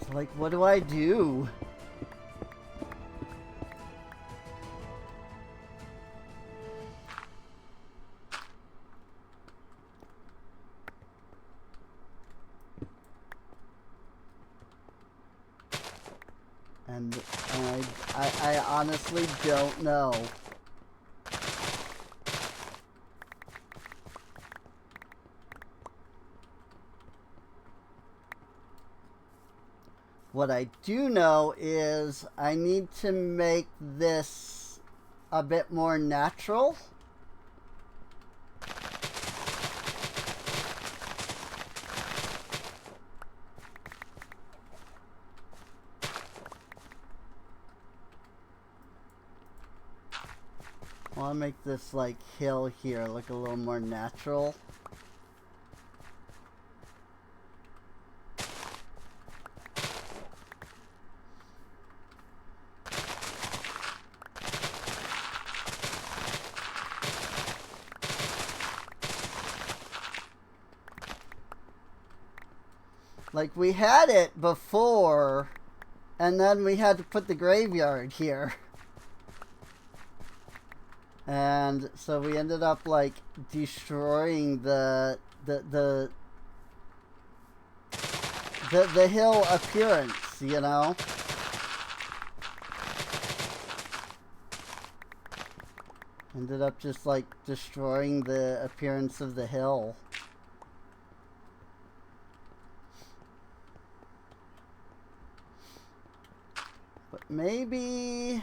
So, like, what do I do? And I honestly don't know. What I do know is I need to make this a bit more natural. I want to make this, like, hill here look a little more natural. Like, we had it before, and then we had to put the graveyard here. And so we ended up, like, destroying the hill appearance, you know? Ended up just, like, destroying the appearance of the hill. But maybe...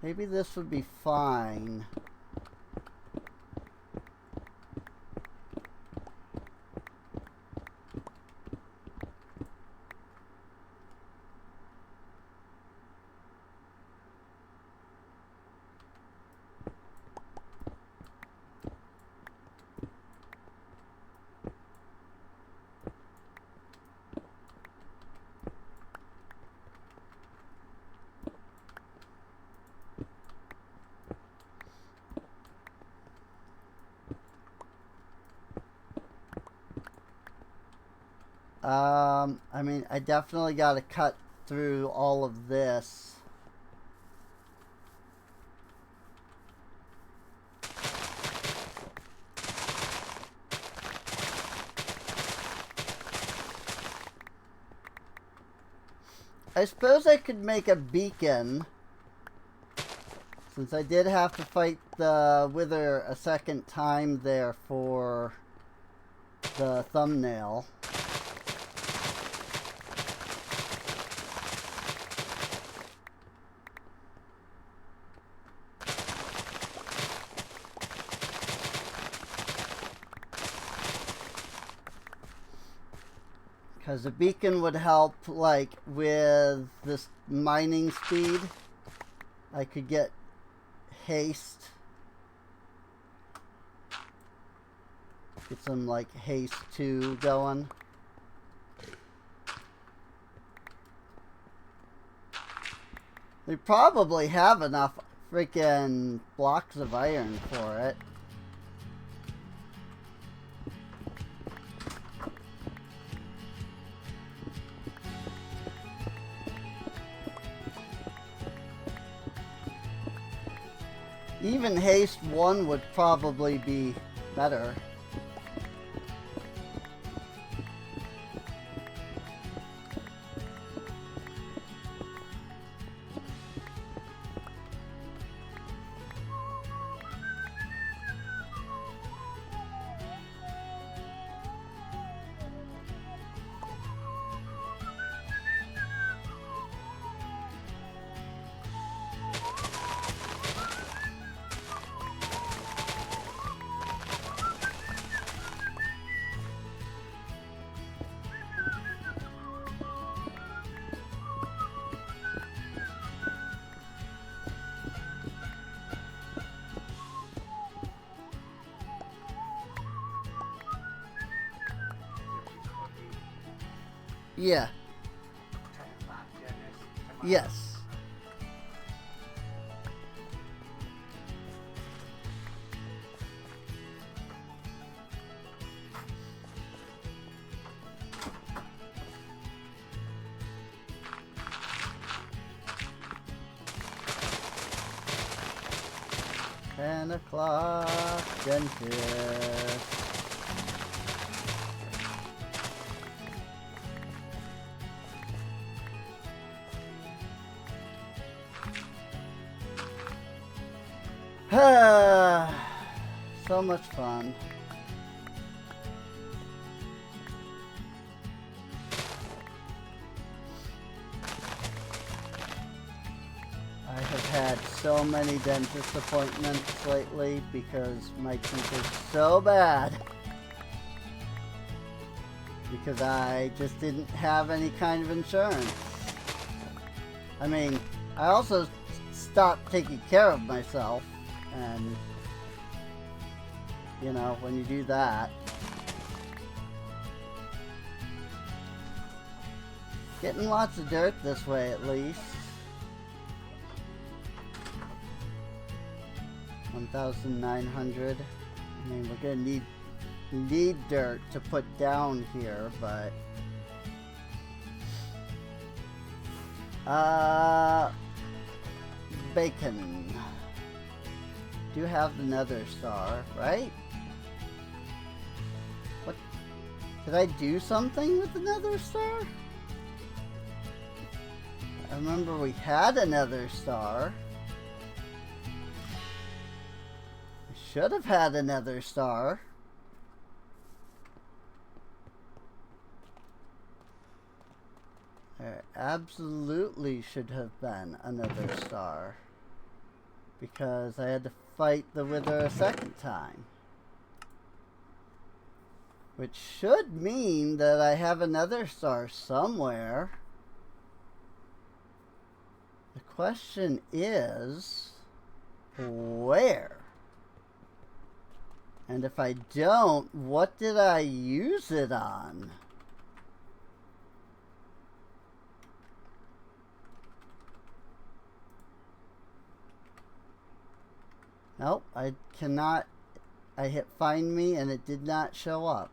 Maybe this would be fine. I mean, I definitely got to cut through all of this. I suppose I could make a beacon, since I did have to fight the Wither a second time there for the thumbnail. Because the beacon would help, like, with this mining speed. I could get haste. Get some, like, haste 2 going. They probably have enough freaking blocks of iron for it. Even haste 1 would probably be better. Yeah. Yes. Ten o'clock, dentist. So much fun. I have had so many dentist appointments lately because my teeth are so bad. Because I just didn't have any kind of insurance. I mean, I also stopped taking care of myself, and you know, when you do that, getting lots of dirt this way at least. 1,900. I mean, we're gonna need dirt to put down here, but bacon. Do have the Nether Star, right? What? Did I do something with the Nether Star? I remember we had a Nether Star. I should have had a Nether Star. There absolutely should have been another star. because I had to fight the Wither a second time. Which should mean that I have another star somewhere. The question is, where? And if I don't, what did I use it on? Nope, I cannot. I hit find me and it did not show up.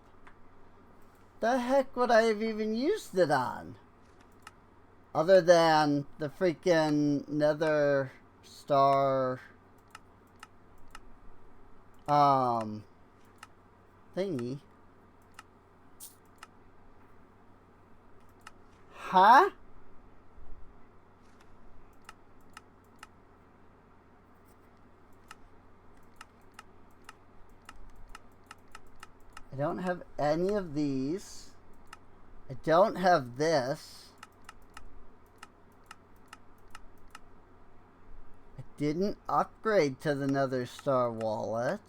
The heck would I have even used it on? Other than the freaking nether star thingy. Huh? I don't have any of these. I don't have this. I didn't upgrade to the Nether Star wallet.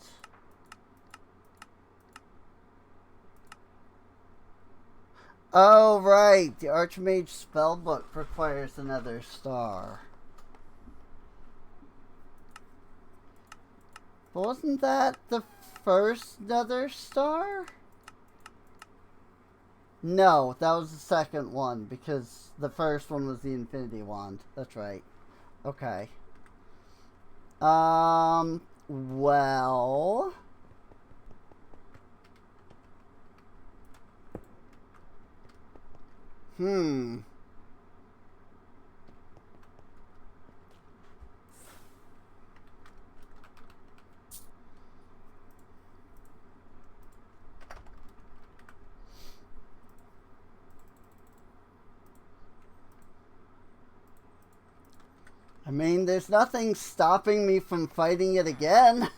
Oh, right. The Archmage spellbook requires another star. But wasn't that the first Nether Star? No, that was the second one, because the first one was the Infinity Wand. That's right. Okay. Well... I mean, there's nothing stopping me from fighting it again.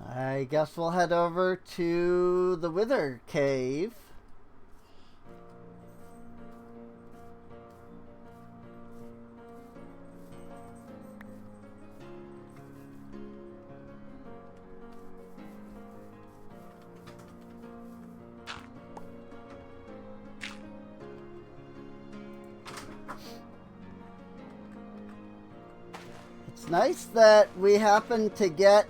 I guess we'll head over to the Wither Cave. It's nice that we happened to get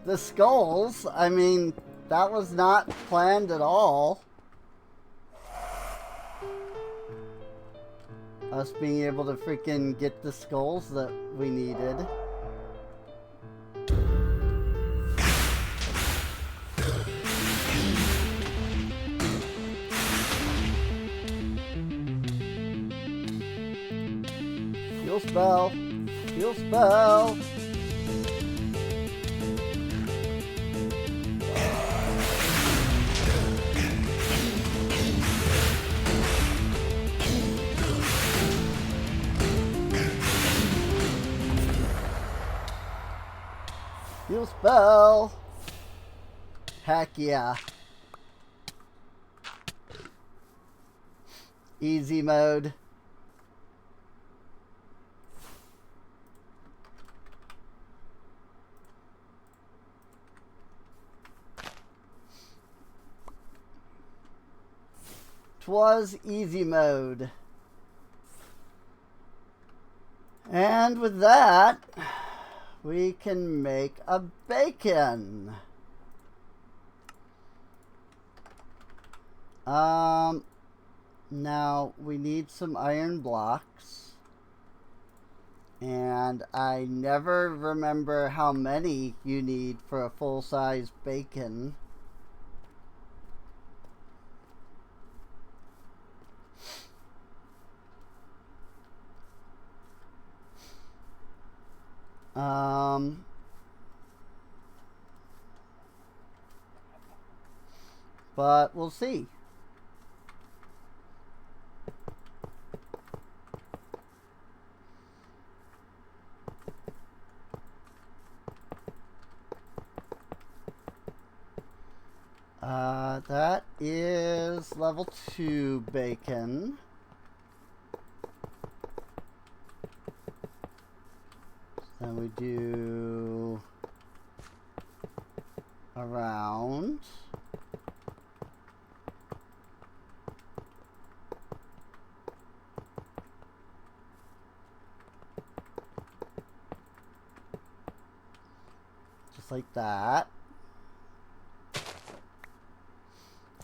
the skulls. I mean, that was not planned at all. Us being able to freaking get the skulls that we needed. Heal spell. Heal spell. Heal spell. Heck yeah. Easy mode. Was easy mode. And with that, we can make a bacon. Now we need some iron blocks. And I never remember how many you need for a full-size bacon. But we'll see. That is level 2 bacon. Then we do around. Just like that.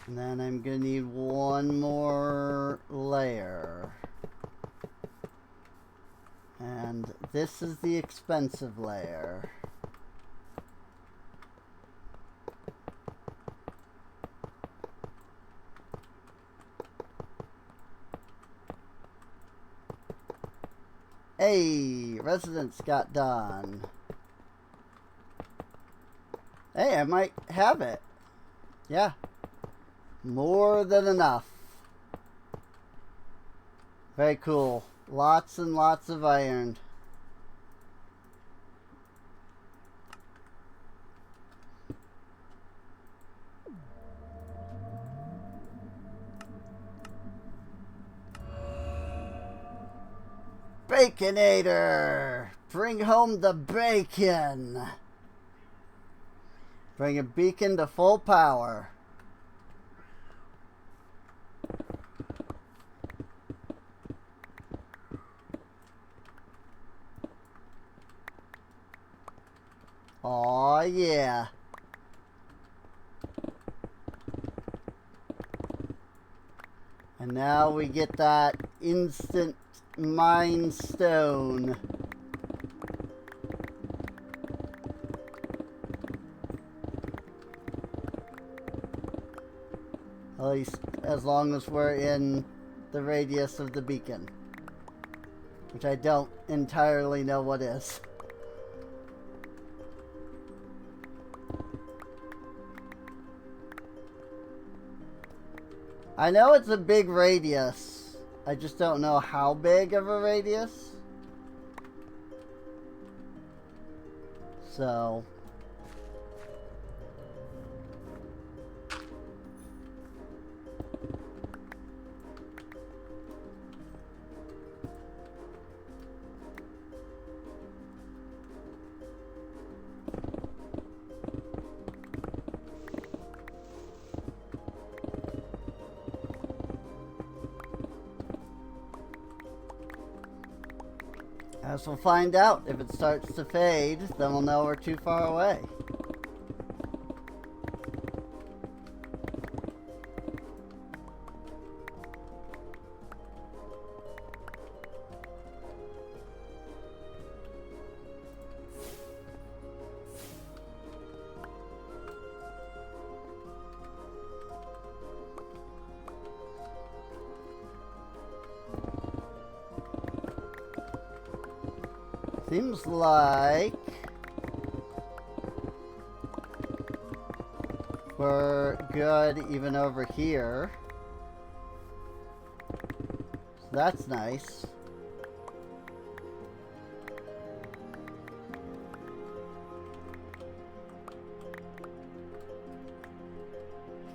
And then I'm gonna need one more layer. And this is the expensive layer. Hey, residence got done. Hey, I might have it. Yeah. More than enough. Very cool. Lots and lots of iron. Baconator! Bring home the bacon! Bring a beacon to full power. Aw, yeah. And now we get that instant mine stone. At least as long as we're in the radius of the beacon. Which I don't entirely know what is. I know it's a big radius. I just don't know how big of a radius. So... As we'll find out. If it starts to fade, then we'll know we're too far away. Seems like we're good even over here. So that's nice.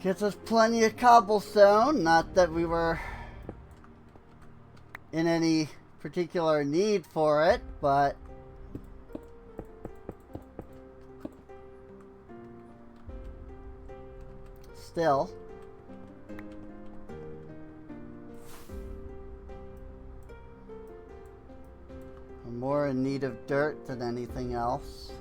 Gets us plenty of cobblestone. Not that we were in any particular need for it, but still. I'm more in need of dirt than anything else.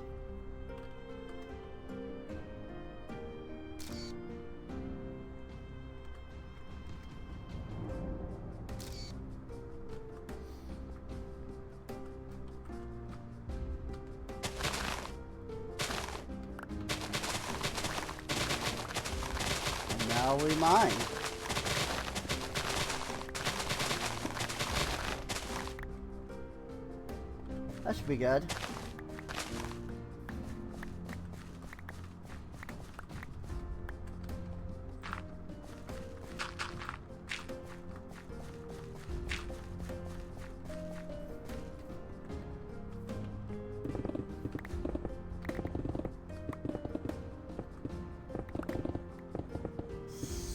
Now we mine. That should be good.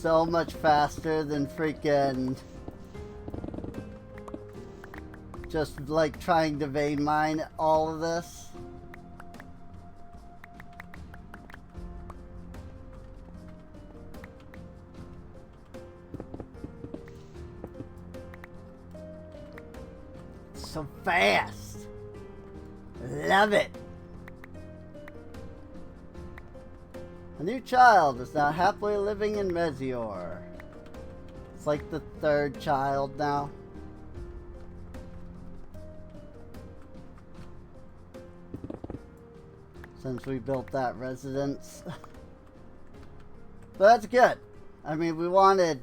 so much faster than freaking just like trying to vein mine all of this. So fast. Love it. A new child is now happily living in Mezior. It's like the third child now. Since we built that residence. But that's good. I mean, we wanted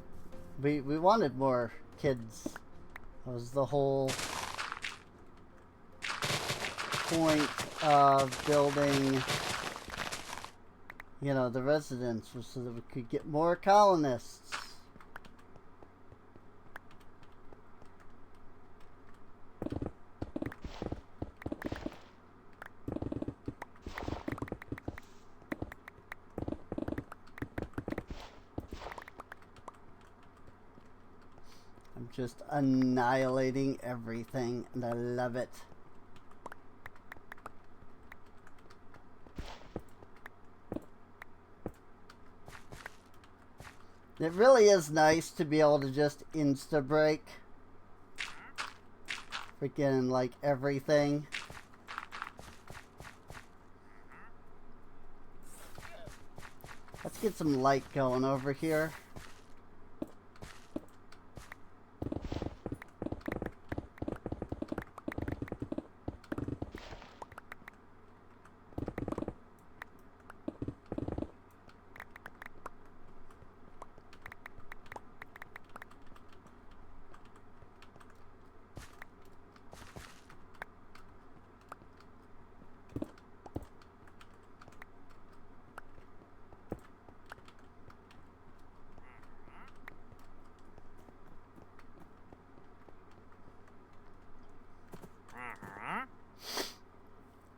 more kids. That was the whole point of building, you know, the residence, was so that we could get more colonists. I'm just annihilating everything, and I love it. It really is nice to be able to just insta-break freaking like everything. Let's get some light going over here.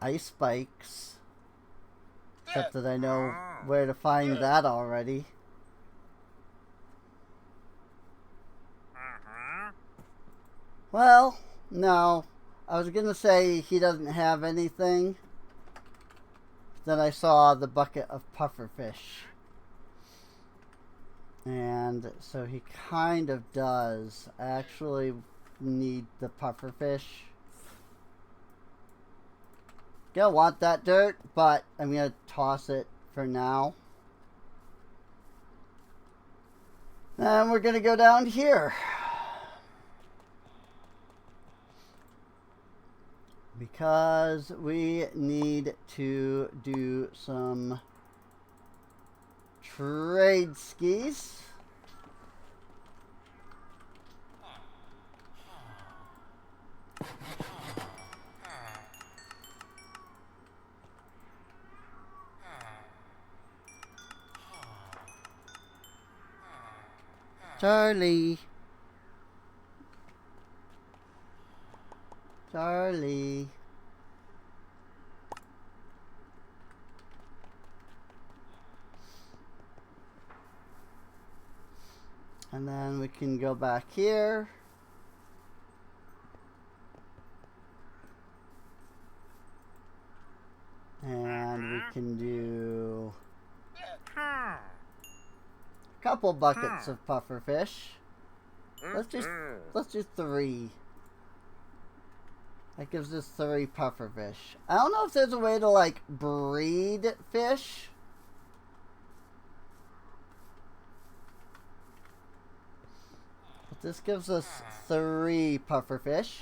Ice spikes. Except that I know where to find that already. Well, no. I was gonna say he doesn't have anything. Then I saw the bucket of pufferfish. And so he kind of does. I actually need the pufferfish. Gonna want that dirt, but I'm gonna toss it for now. And we're gonna go down here. Because we need to do some trade skis. Charlie. Charlie. And then we can go back here. And we can do a couple buckets of pufferfish. Let's do 3. That gives us 3 pufferfish. I don't know if there's a way to like breed fish. But this gives us 3 pufferfish.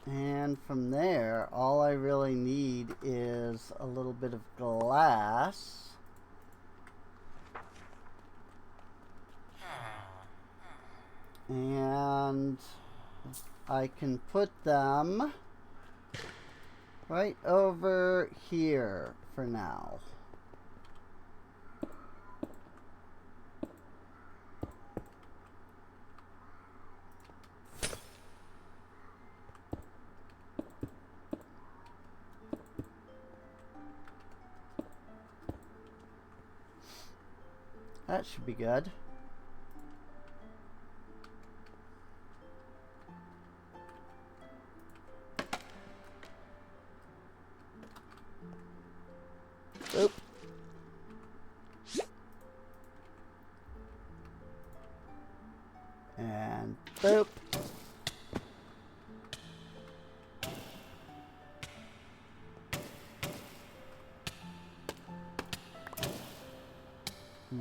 And from there, all I really need is a little bit of glass. And I can put them right over here for now. That should be good. Oop. And boop.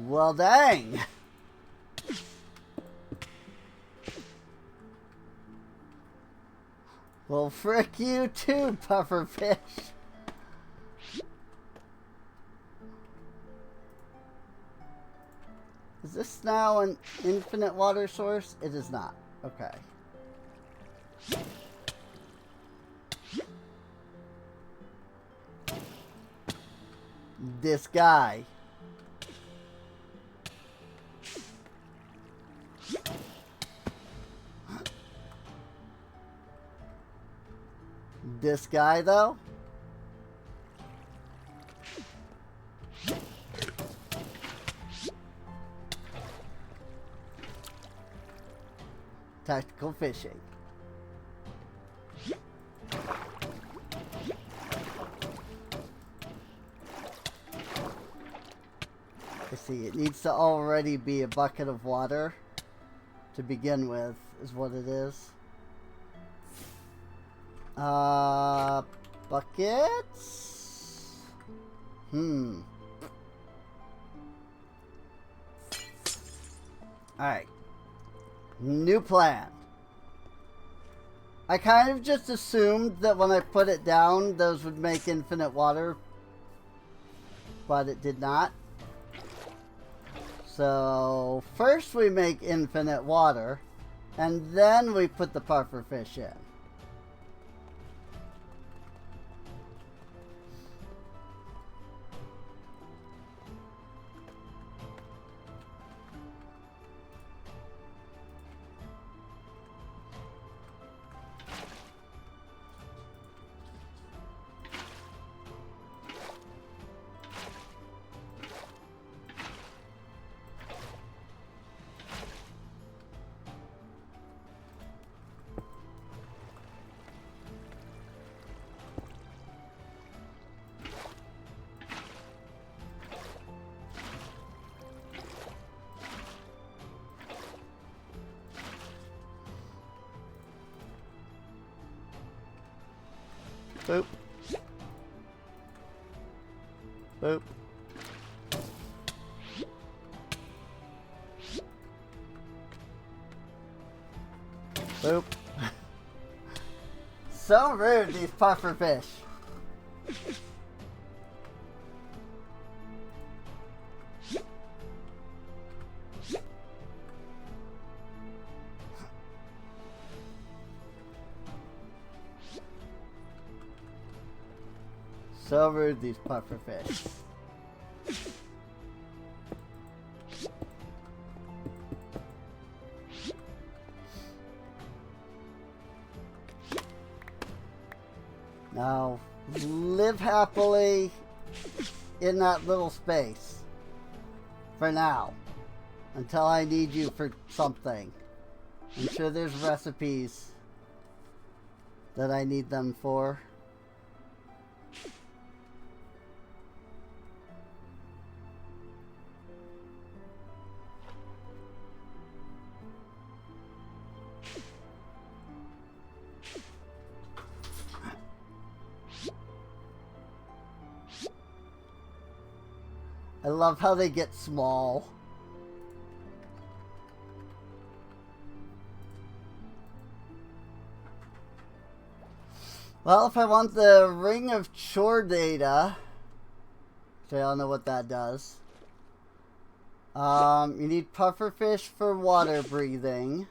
Well, dang. Well, frick you too, pufferfish. Is this now an infinite water source? It is not. Okay. This guy. This guy, though? Tactical fishing. I see, it needs to already be a bucket of water to begin with, is what it is. Buckets? Alright. New plan. I kind of just assumed that when I put it down, those would make infinite water. But it did not. So, first we make infinite water. And then we put the pufferfish in. Boop. Boop. Boop. So rude, these pufferfish. So rude, these pufferfish. Now, live happily in that little space. For now. Until I need you for something. I'm sure there's recipes that I need them for. I love how they get small. Well, if I want the Ring of Chore data, which I don't know what that does. You need pufferfish for water breathing.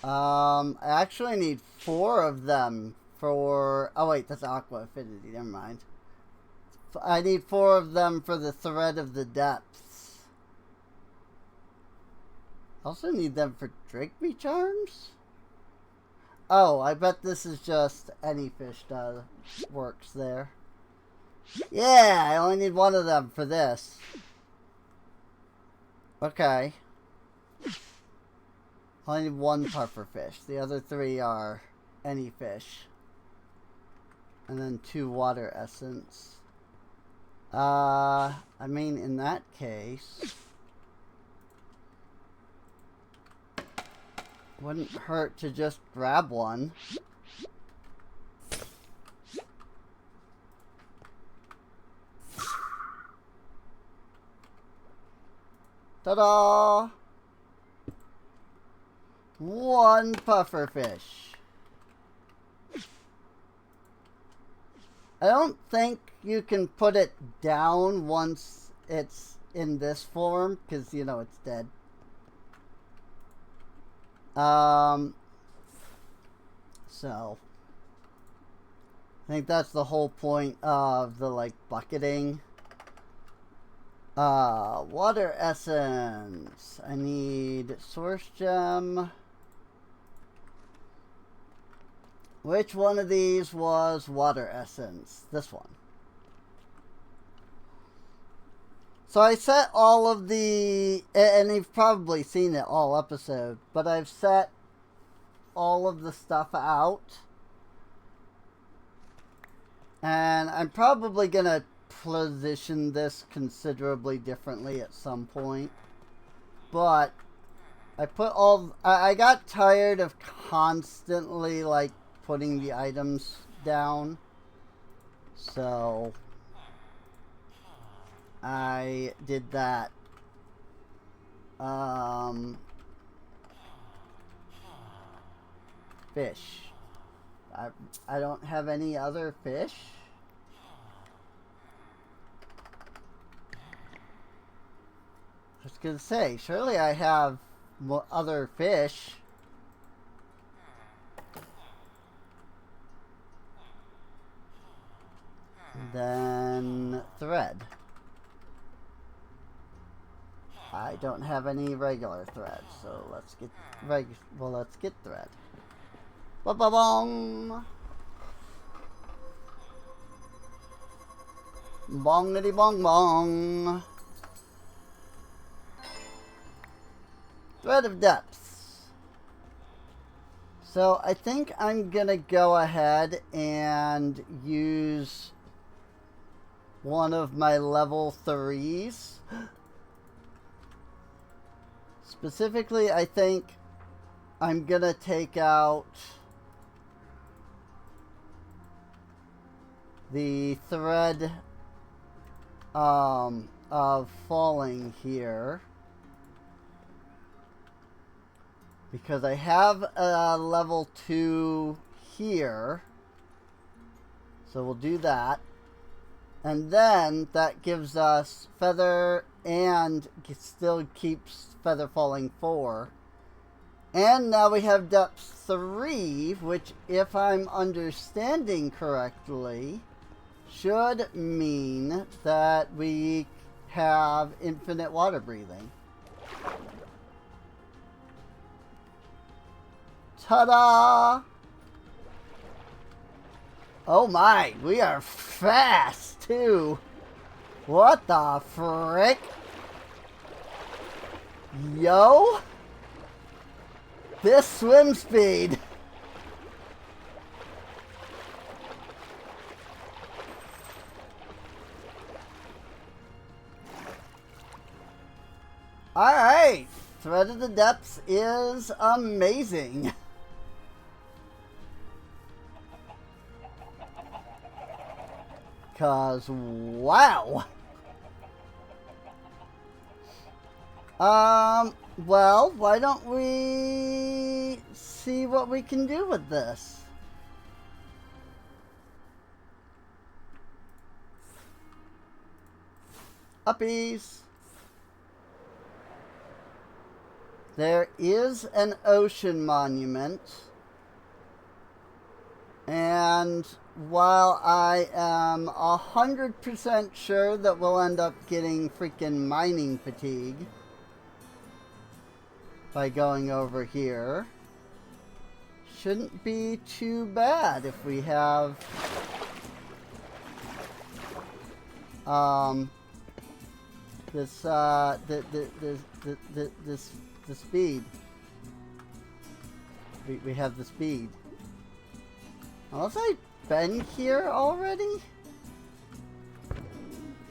I actually need 4 of them for... Oh wait, that's Aqua Affinity, never mind. I need 4 of them for the Thread of the Depths. I also need them for Drake Me Charms? Oh, I bet this is just any fish that works there. Yeah, I only need one of them for this. Okay. I only need one puffer fish. The other three are any fish. And then 2 water essence. I mean, in that case, wouldn't hurt to just grab one. Ta-da! 1 puffer fish. I don't think you can put it down once it's in this form, because, you know, it's dead. So, I think that's the whole point of the, like, bucketing. Water essence. I need source gem. Which one of these was water essence? This one. So I set all of the, and you've probably seen it all episode, but I've set all of the stuff out. And I'm probably going to position this considerably differently at some point. But I put all, I got tired of constantly, like, putting the items down, so I did that. Fish. I don't have any other fish. I was gonna say, surely I have other fish. Then thread. I don't have any regular thread, so let's get let's get thread. Ba ba bong. Bongity bong bong. Thread of depths. So I think I'm gonna go ahead and use one of my level 3s. Specifically, I think I'm gonna take out the thread of falling here, because I have a level 2 here, so we'll do that. And then that gives us feather, and still keeps feather falling 4. And now we have depth 3, which, if I'm understanding correctly, should mean that we have infinite water breathing. Ta-da! Oh my, we are fast too. What the frick? Yo! This swim speed. Alright, Thread of the Depths is amazing. Cause, wow. Well, why don't we see what we can do with this? Uppies. There is an ocean monument. And while I am 100% sure that we'll end up getting freaking mining fatigue by going over here, shouldn't be too bad if we have this the speed. We have the speed. Unless I've been here already?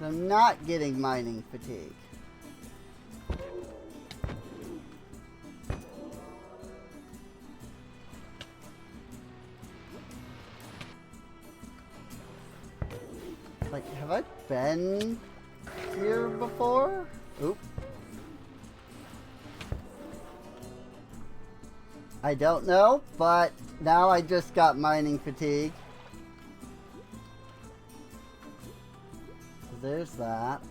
I'm not getting mining fatigue. Like, have I been here before? Oop. I don't know, but now I just got mining fatigue. So there's that.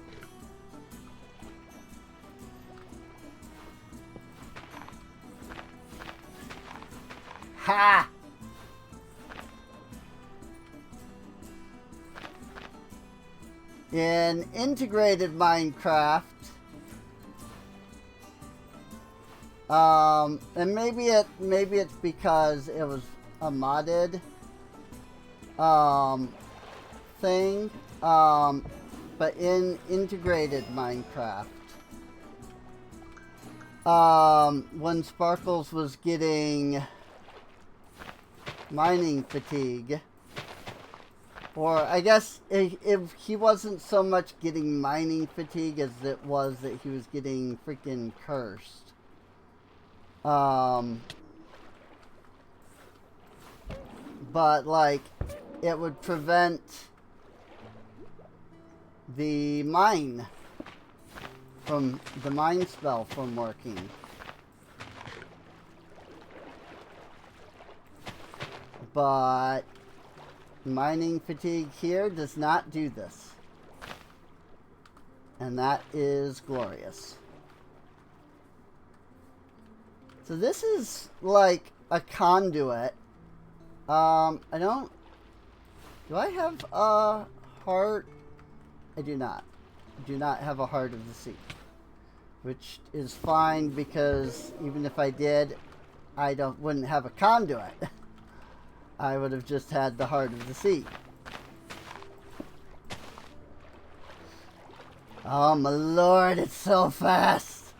Ha! In integrated Minecraft, and maybe it's because it was a modded thing, but in integrated Minecraft, when Sparkles was getting mining fatigue, or I guess if he wasn't so much getting mining fatigue as it was that he was getting freaking cursed. But like, it would prevent the mine spell from working. But mining fatigue here does not do this. And that is glorious. So this is like a conduit. Do I have a heart? I do not. I do not have a heart of the sea. Which is fine, because even if I did, I wouldn't have a conduit. I would have just had the heart of the sea. Oh my lord, it's so fast.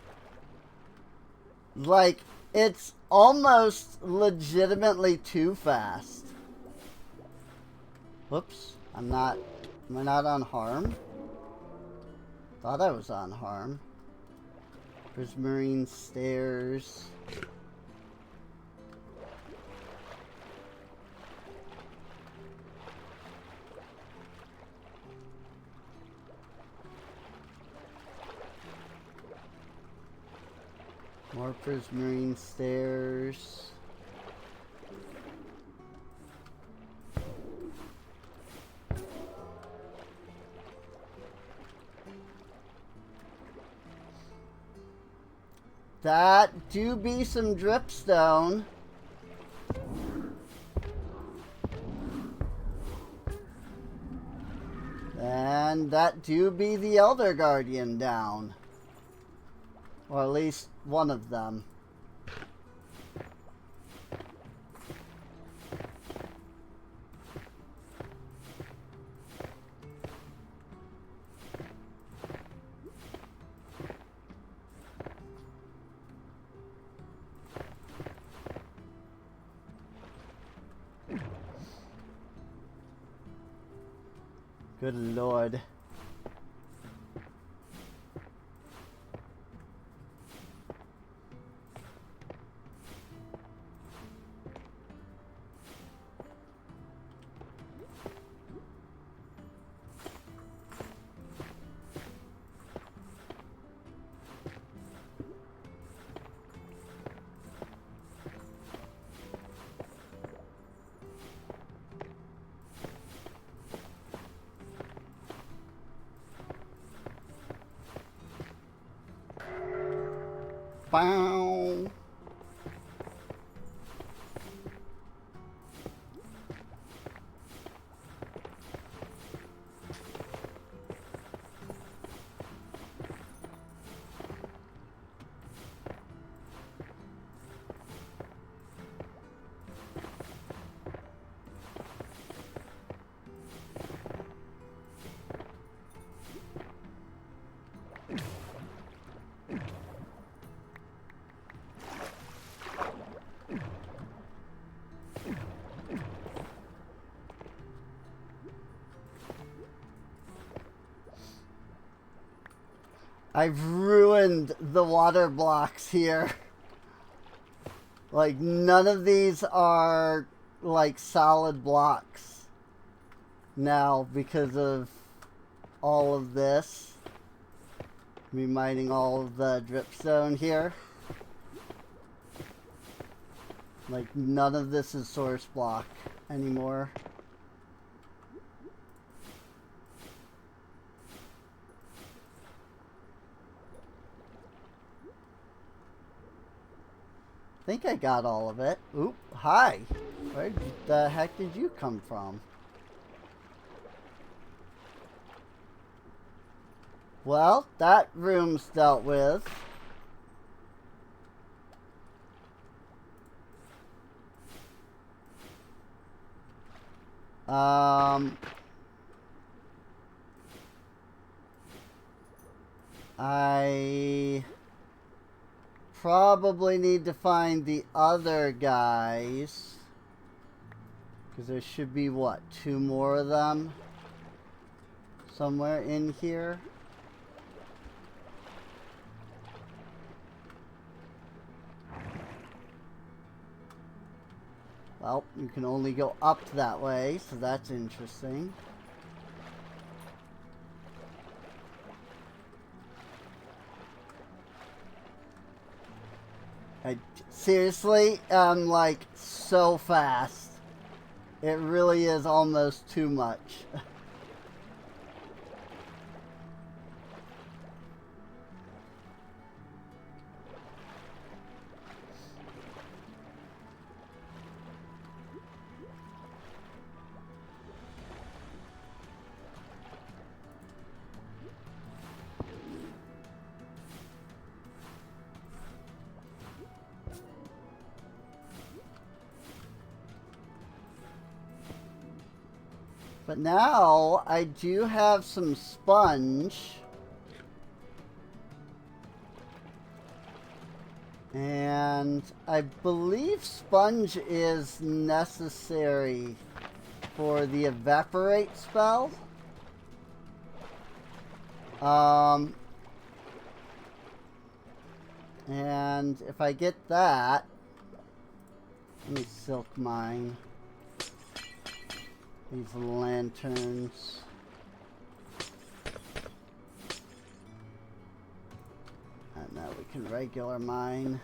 Like, it's almost legitimately too fast. Whoops. Am I not on harm? Thought I was on harm. There's marine stairs. More prismarine stairs. That do be some dripstone. And that do be the Elder Guardian down. Or at least one of them. Good lord. Bow. I've ruined the water blocks here. Like, none of these are, like, solid blocks now because of all of this. Me mining all of the dripstone here. Like, none of this is source block anymore. I think I got all of it. Oop, hi. Where the heck did you come from? Well, that room's dealt with. I probably need to find the other guys. Because there should be, what, 2 more of them? Somewhere in here. Well, you can only go up that way, so that's interesting. I seriously am like so fast. It really is almost too much. But now I do have some sponge. And I believe sponge is necessary for the evaporate spell. And if I get that, let me silk mine. These lanterns. And now we can regular mine.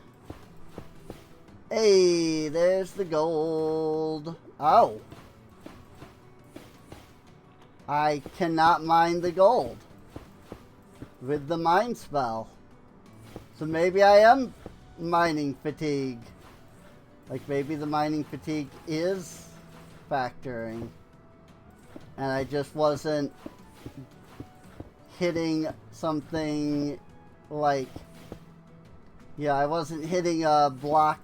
Hey, there's the gold. Oh. I cannot mine the gold with the mine spell. So maybe I am mining fatigue. Like maybe the mining fatigue is factoring. And I just wasn't hitting something like, yeah, I wasn't hitting a block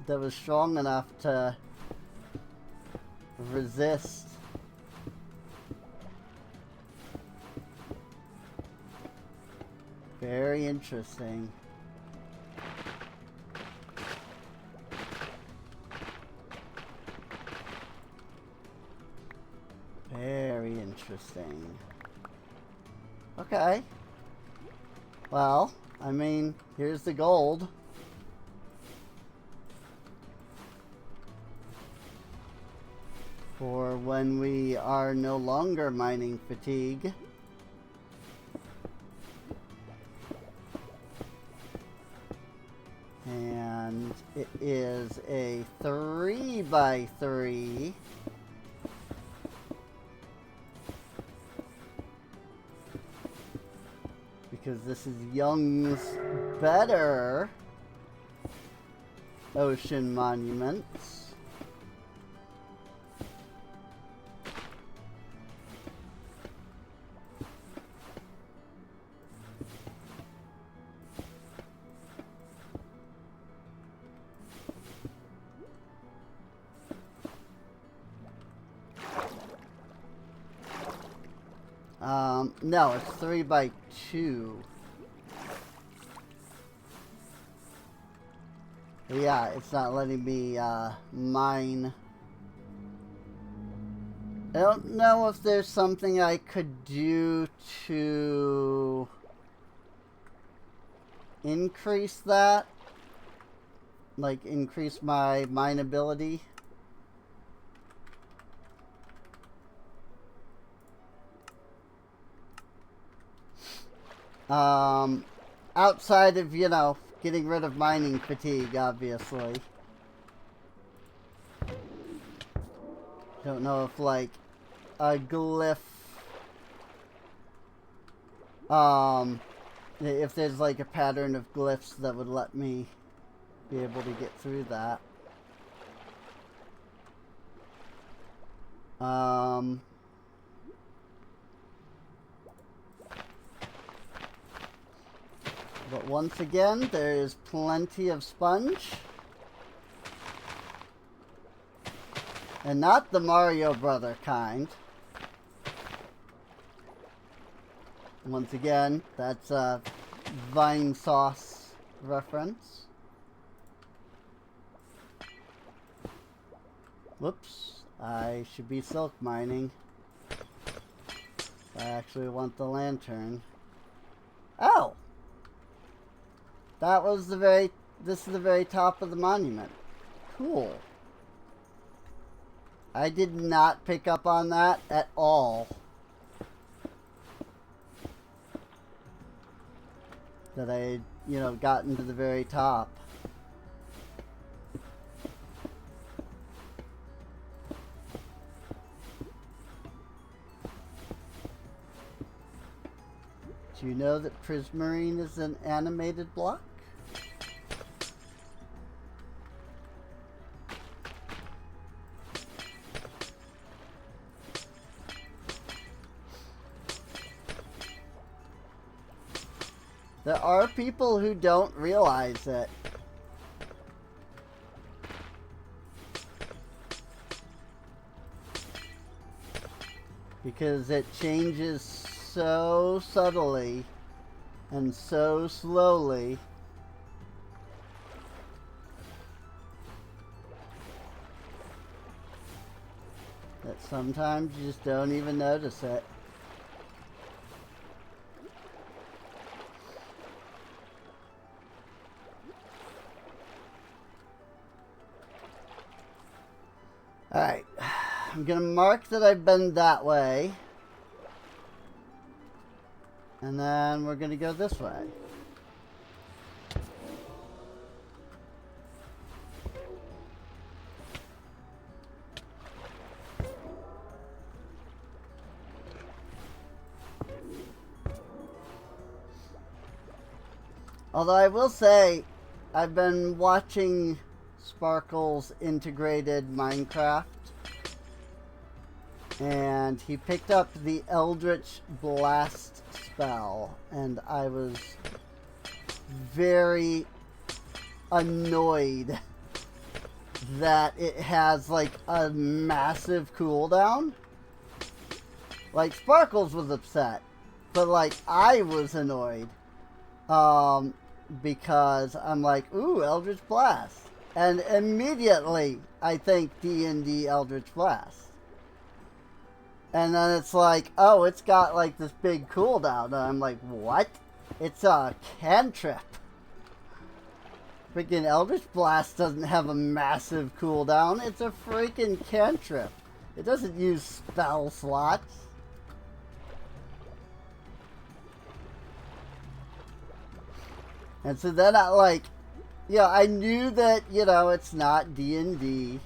that was strong enough to resist. Very interesting. Very interesting. Okay. Well, I mean, here's the gold. For when we are no longer mining fatigue. And it is a 3x3. Because this is Young's better ocean monuments. No, it's 3x2. Yeah, it's not letting me mine. I don't know if there's something I could do to increase that. Like, increase my mineability. Outside of, you know, getting rid of mining fatigue, obviously. Don't know if, like, a glyph, if there's, like, a pattern of glyphs that would let me be able to get through that. But once again, there's plenty of sponge. And not the Mario Brother kind. Once again, that's a vine sauce reference. Whoops. I should be silk mining. I actually want the lantern. Oh! That was this is the very top of the monument. Cool. I did not pick up on that at all. That I, you know, gotten to the very top. Do you know that Prismarine is an animated block? There are people who don't realize it. Because it changes so subtly and so slowly. That sometimes you just don't even notice it. Alright, I'm gonna mark that I've been that way. And then we're gonna go this way. Although I will say, I've been watching Sparkle's integrated Minecraft, and he picked up the Eldritch Blast spell, and I was very annoyed that it has like a massive cooldown. Like, Sparkles was upset, but like I was annoyed because I'm like, ooh, Eldritch Blast. And immediately, I think D&D Eldritch Blast. And then it's like, oh, it's got like this big cooldown. And I'm like, what? It's a cantrip. Freaking Eldritch Blast doesn't have a massive cooldown. It's a freaking cantrip. It doesn't use spell slots. And so then I like... Yeah, I knew that, you know, it's not D&D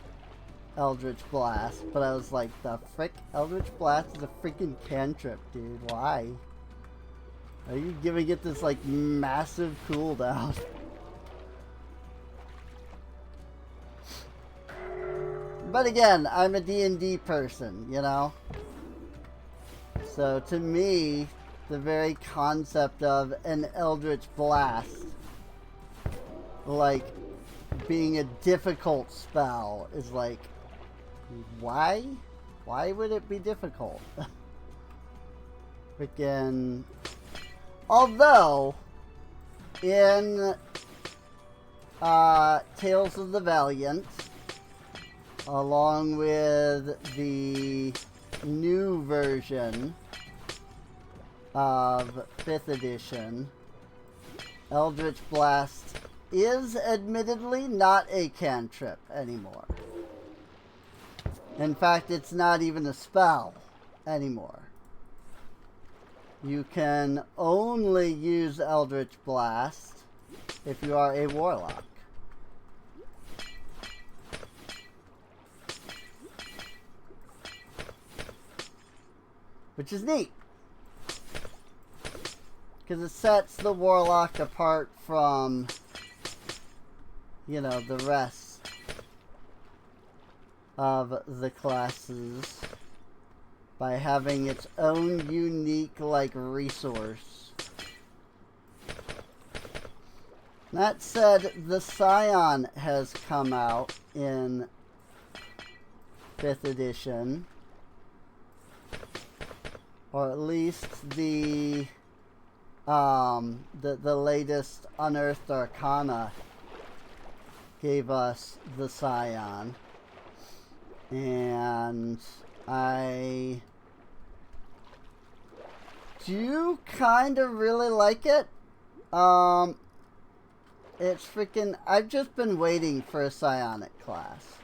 Eldritch Blast, but I was like, the frick? Eldritch Blast is a freaking cantrip, dude. Why? Are you giving it this, like, massive cooldown? But again, I'm a D&D person, you know? So to me, the very concept of an Eldritch Blast, like, being a difficult spell is like, why? Why would it be difficult? Freaking... Although, in Tales of the Valiant, along with the new version of 5th edition, Eldritch Blast is admittedly not a cantrip anymore. In fact, it's not even a spell anymore. You can only use Eldritch Blast if you are a warlock. Which is neat. Because it sets the warlock apart from, you know, the rest of the classes by having its own unique, like, resource. That said, the Scion has come out in 5th edition. Or at least the latest Unearthed Arcana gave us the Scion. And I do kind of really like it. It's freaking... I've just been waiting for a psionic class.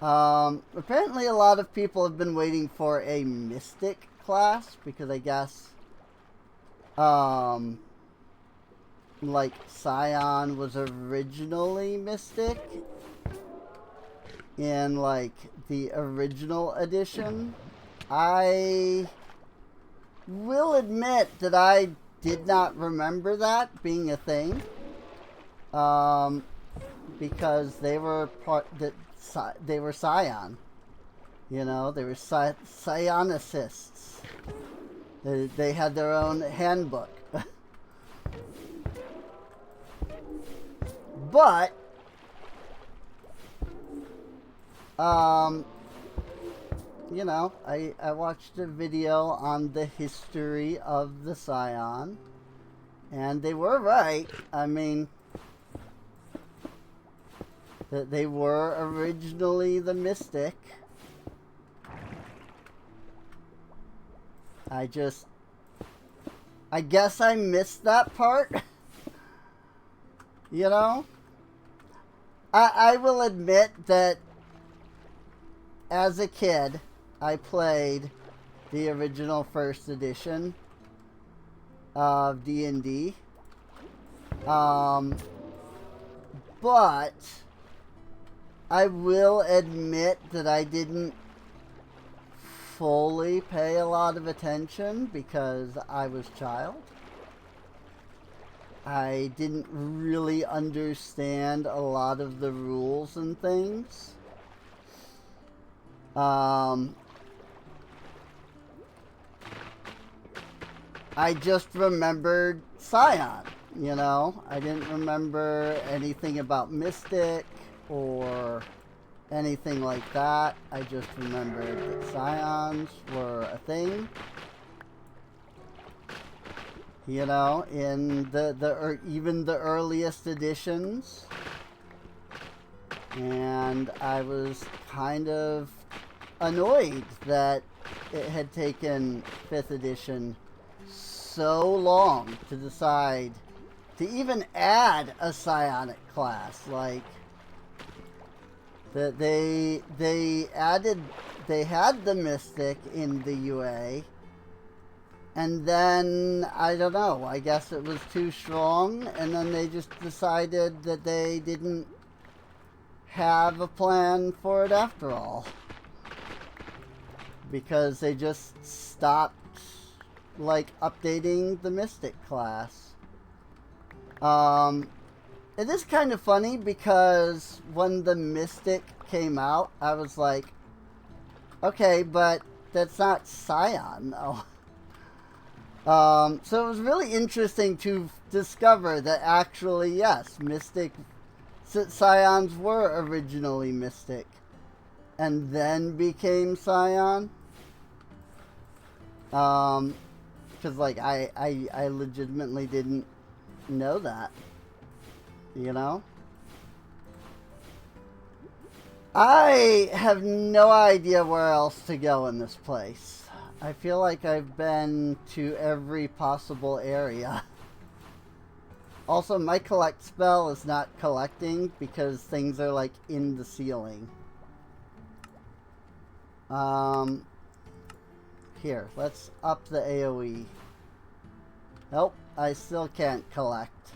Apparently a lot of people have been waiting for a mystic class, because I guess, like, Scion was originally mystic in, like, the original edition. I will admit that I did not remember that being a thing, because they were they were Scion. You know, they were psionicists. They had their own handbook. But, you know, I watched a video on the history of the Scion, and they were right. I mean, that they were originally the mystic. I guess I missed that part. You know? I will admit that as a kid, I played the original 1st edition of D&D. But I will admit that I didn't fully pay a lot of attention because I was a child. I didn't really understand a lot of the rules and things. I just remembered Scion, you know? I didn't remember anything about Mystic or anything like that. I just remembered that Scions were a thing. You know, in even the earliest editions. And I was kind of annoyed that it had taken 5th edition so long to decide to even add a psionic class. Like, that they had the Mystic in the UA, and then, I don't know, I guess it was too strong, and then they just decided that they didn't have a plan for it after all. Because they just stopped, like, updating the Mystic class. It is kind of funny because when the Mystic came out, I was like, okay, but that's not Scion, though. So it was really interesting to discover that actually, yes, Mystic Scions were originally Mystic and then became Scion. Because, like, I legitimately didn't know that. You know? I have no idea where else to go in this place. I feel like I've been to every possible area. Also, my collect spell is not collecting because things are like in the ceiling. Here, let's up the AoE. Nope, I still can't collect.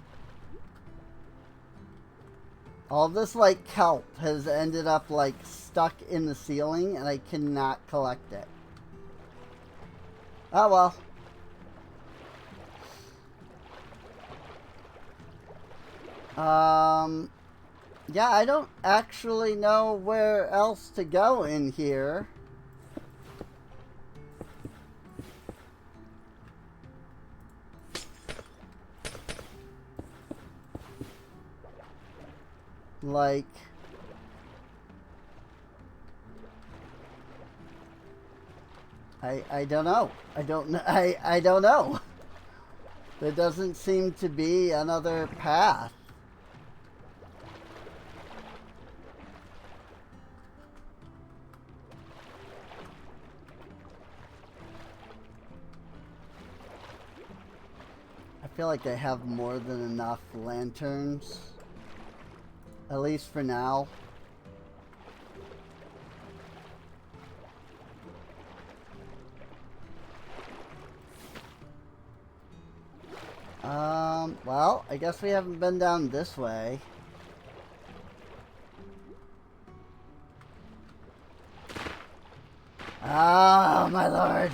All this like kelp has ended up like stuck in the ceiling and I cannot collect it. Oh well. Yeah, I don't actually know where else to go in here. Like, I don't know. I don't know. There doesn't seem to be another path. I feel like I have more than enough lanterns. At least for now. Well, I guess we haven't been down this way. Oh, my lord.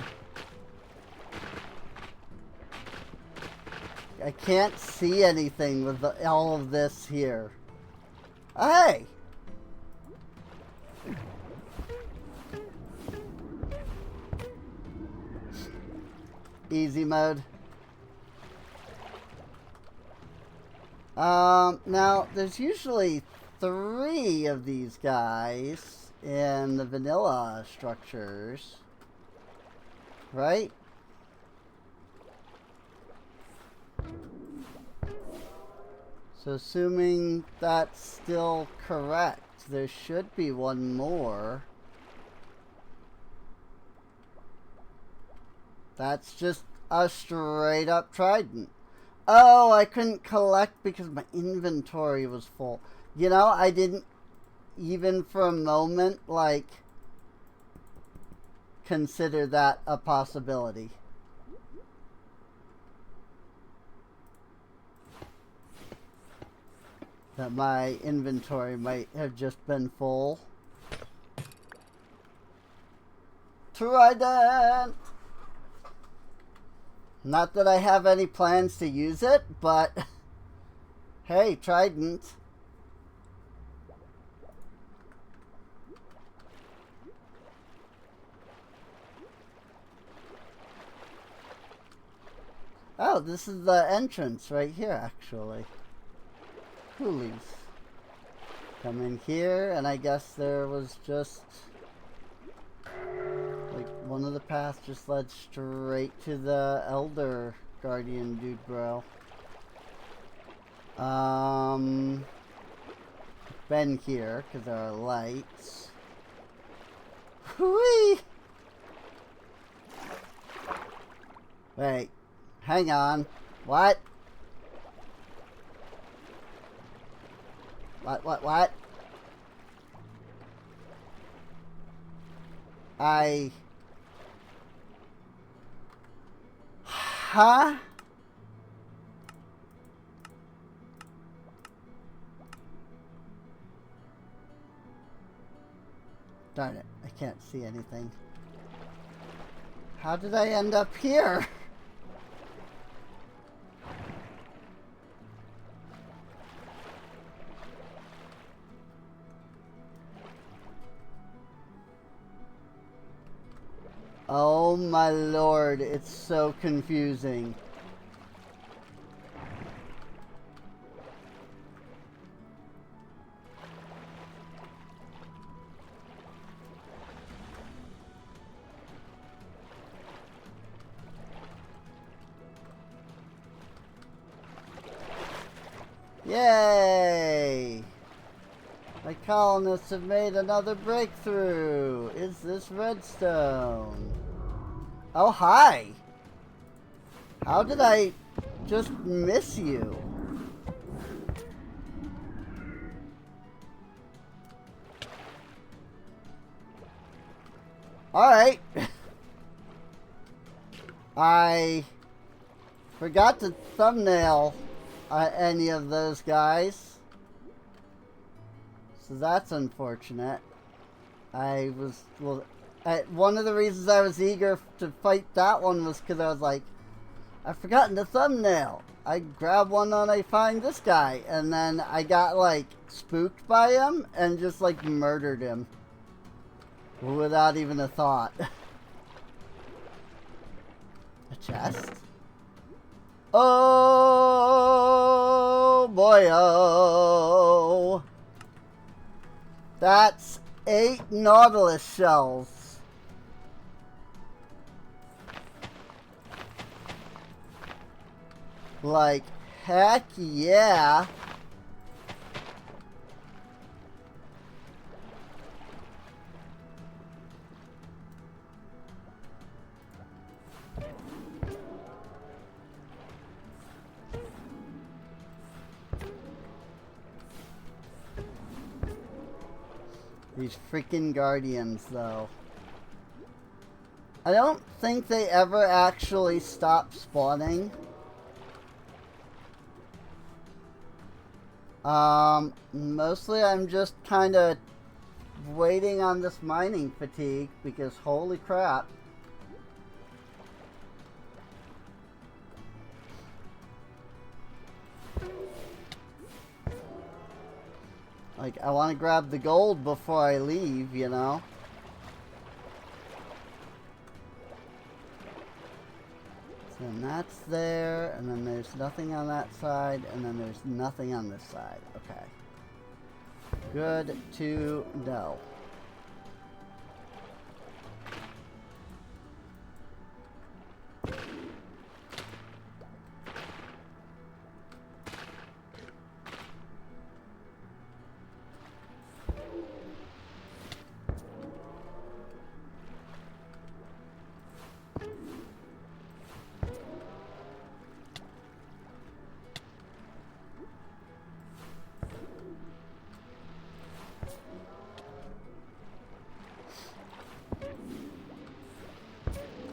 I can't see anything with all of this here. Hey! Easy mode. Now, there's usually 3 of these guys in the vanilla structures. Right? So assuming that's still correct, there should be one more. That's just a straight up trident. Oh, I couldn't collect because my inventory was full. You know, I didn't even for a moment, like, consider that a possibility. That my inventory might have just been full. Trident! Not that I have any plans to use it, but hey, trident. Oh, this is the entrance right here, actually. Coolies. Come in here, and I guess there was just like one of the paths just led straight to the Elder Guardian dude, bro. Been here because there are lights. Whee! Wait, hang on. What? What? Huh? Darn it, I can't see anything. How did I end up here? Oh my lord, it's so confusing. Yay! My colonists have made another breakthrough. Is this redstone? Oh, hi! How did I just miss you? Alright. I forgot to thumbnail any of those guys. So that's unfortunate. One of the reasons I was eager to fight that one was because I was like, I've forgotten the thumbnail. I grab one and I find this guy, and then I got like spooked by him and just like murdered him without even a thought. A chest? Oh boy, oh. That's 8 Nautilus shells. Like, heck yeah. These freaking guardians, though. I don't think they ever actually stop spawning. Mostly I'm just kind of waiting on this mining fatigue because holy crap. Like, I want to grab the gold before I leave, you know? So then that's there, and then there's nothing on that side, and then there's nothing on this side. Okay. Good to know.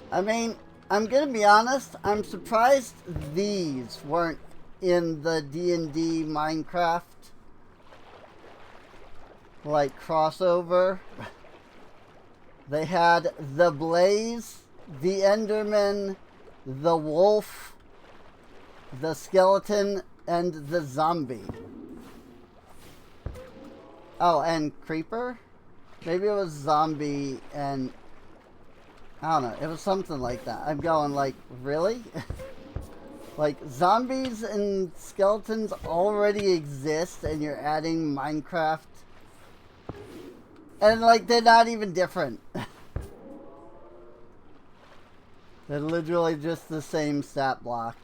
I mean, I'm gonna be honest, I'm surprised these weren't in the D&D Minecraft, like, crossover. They had the Blaze, the Enderman, the Wolf, the Skeleton, and the Zombie. Oh, and Creeper? Maybe it was Zombie and... I don't know, it was something like that. I'm going like, really? Like, zombies and skeletons already exist and you're adding Minecraft. And like, they're not even different. They're literally just the same stat block.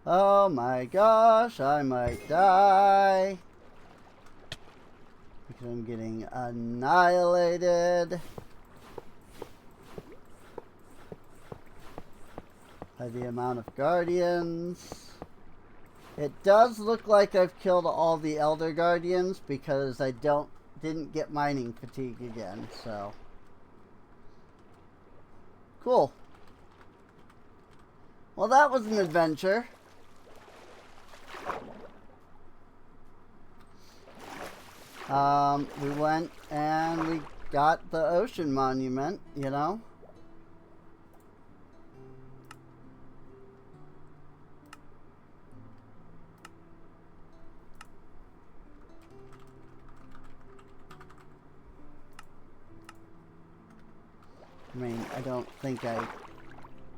Oh my gosh, I might die. Because I'm getting annihilated. By the amount of guardians. It does look like I've killed all the elder guardians because I didn't get mining fatigue again, so cool. Well, that was an adventure. We went and we got the ocean monument, you know. I mean, I don't think I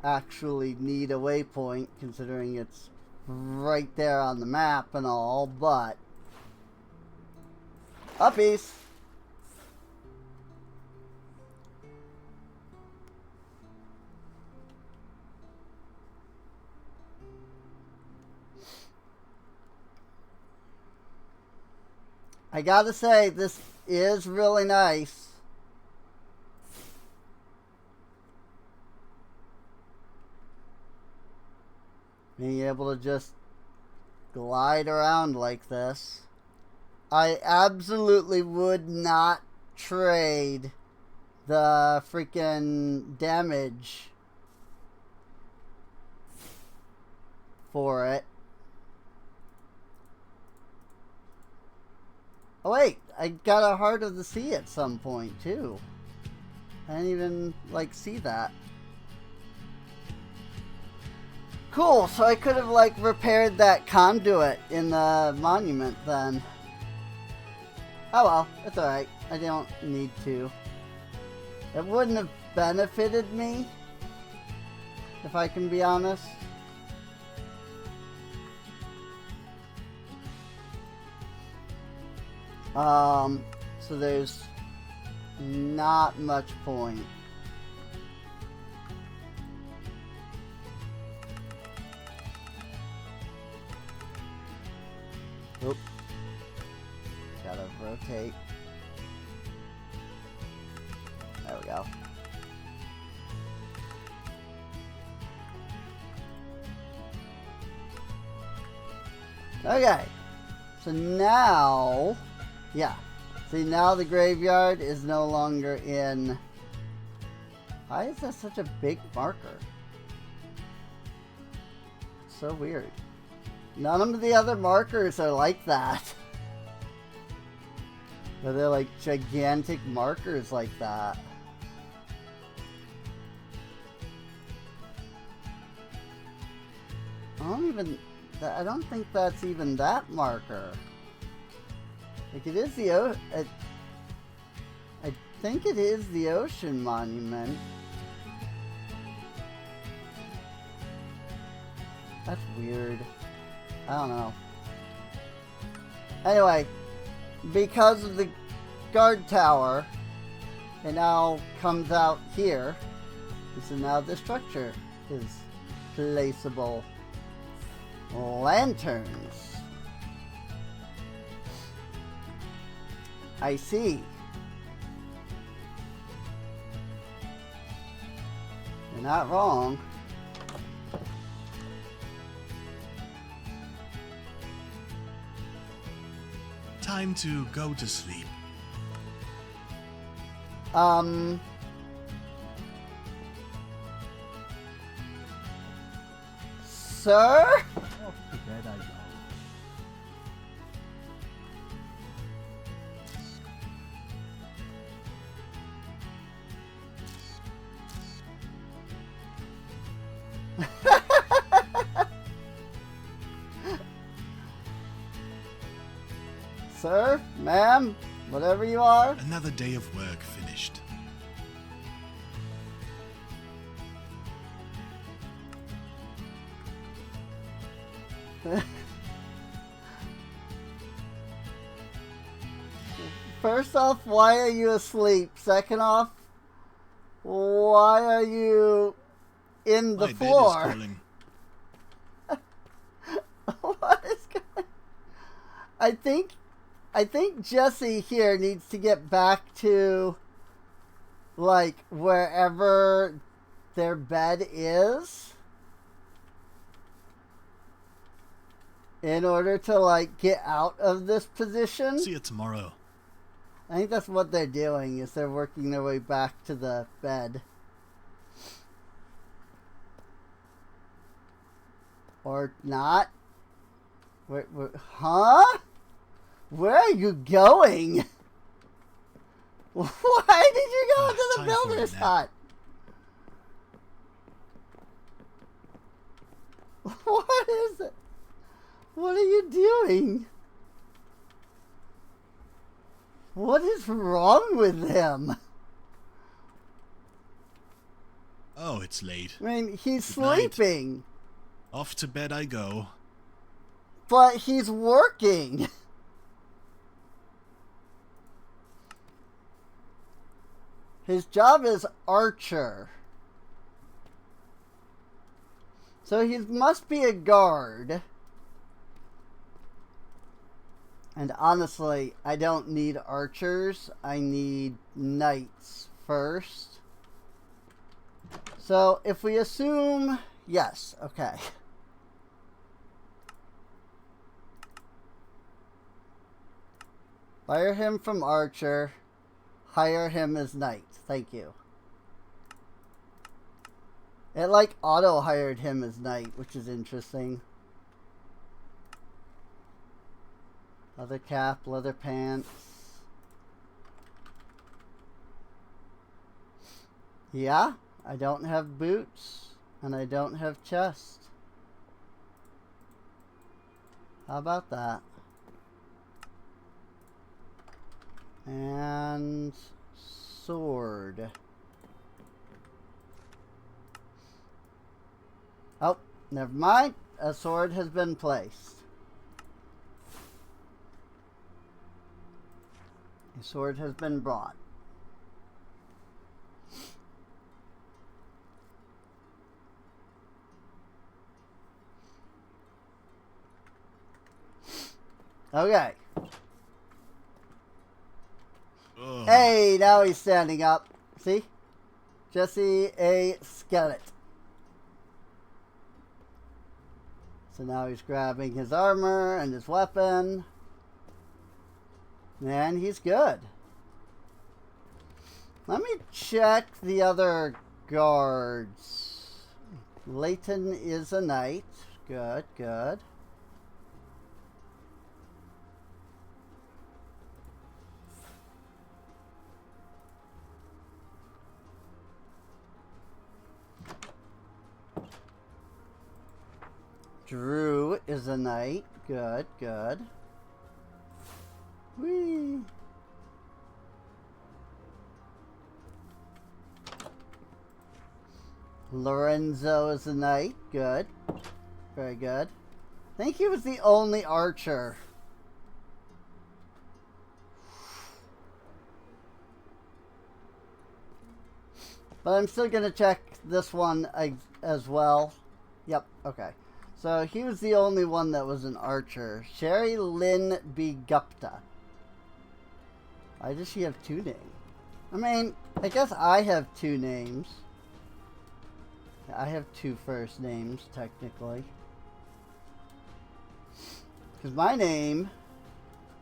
actually need a waypoint, considering it's right there on the map and all, but... Uppies! I gotta say, this is really nice. Being able to just glide around like this. I absolutely would not trade the freaking damage for it. Oh wait, I got a Heart of the Sea at some point too. I didn't even like see that. Cool, so I could have like repaired that conduit in the monument then. Oh well, it's alright. I don't need to. It wouldn't have benefited me, if I can be honest. So there's not much point. Oop. Gotta rotate. There we go. Okay. So now, yeah. See, now the graveyard is no longer in... Why is that such a big marker? So weird. None of the other markers are like that. But they're like gigantic markers like that. I don't think that's even that marker. Like it is the I think it is the ocean monument. That's weird. I don't know. Anyway, because of the guard tower, it now comes out here. So now the structure is placeable. Lanterns. I see. You're not wrong. Time to go to sleep. Sir? Off to bed I go. Sir, ma'am, whatever you are. Another day of work finished. First off, why are you asleep? Second off, why are you in the My floor? bed is calling. What is going? I think Jesse here needs to get back to like wherever their bed is in order to like get out of this position. See you tomorrow. I think that's what they're doing, is they're working their way back to the bed. Or not. Huh? Where are you going? Why did you go into the Time for a builder's nap. hut? What is it? What are you doing? What is wrong with him? Oh, it's late. I mean, he's Good night. sleeping, Off to bed I go. but he's working. His job is archer. So he must be a guard. And honestly, I don't need archers. I need knights first. So if we assume... Yes, okay. Fire him from archer. hire him as knight. Thank you. It like auto hired him as knight, which is interesting. Leather cap, leather pants. Yeah, I don't have boots and I don't have chest. How about that? And sword. Oh, never mind. A sword has been placed. A sword has been brought. Okay. Ugh. Hey, now he's standing up. See? Jesse a skeleton. So now he's grabbing his armor and his weapon. And he's good. Let me check the other guards. Leighton is a knight. Good, good. Drew is a knight. Good, good. Whee! Lorenzo is a knight. Good. Very good. I think he was the only archer. But I'm still going to check this one as well. Yep, okay. So he was the only one that was an archer. Sherry Lynn B. Gupta. Why does she have two names? I mean, I guess I have two names. I have two first names, technically. Because my name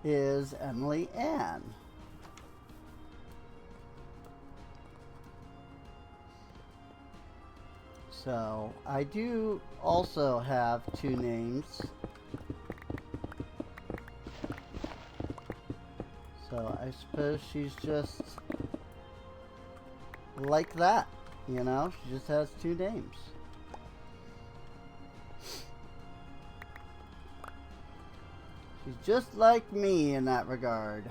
is Emily Ann. So, I do also have two names. So, I suppose she's just like that, you know? She just has two names. She's just like me in that regard.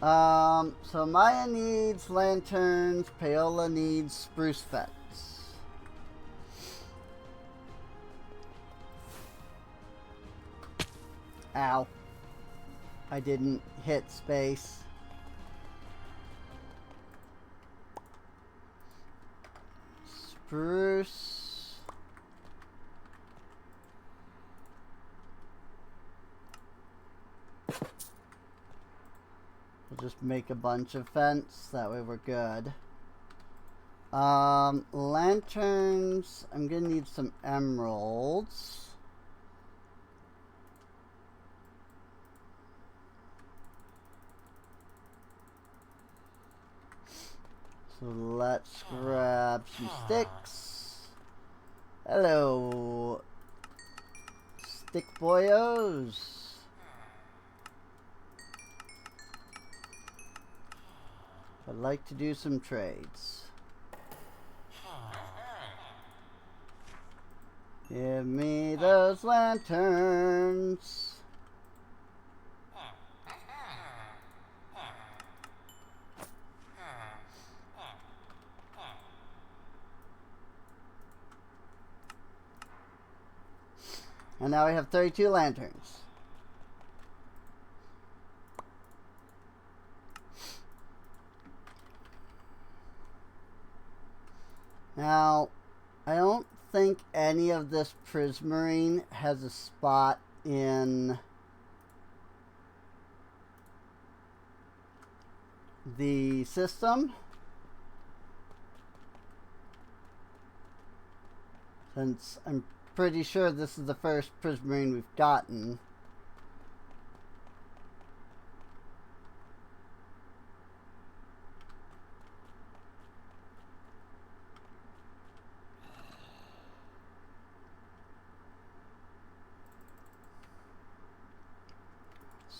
So Maya needs lanterns, Paola needs spruce fence. Ow. I didn't hit space. Spruce. We'll just make a bunch of fence. That way we're good. Lanterns. I'm gonna need some emeralds. So let's grab some sticks. Hello, stick boyos. I'd like to do some trades. Give me those lanterns. And now we have 32 lanterns. Now, I don't think any of this prismarine has a spot in the system. Since I'm pretty sure this is the first prismarine we've gotten.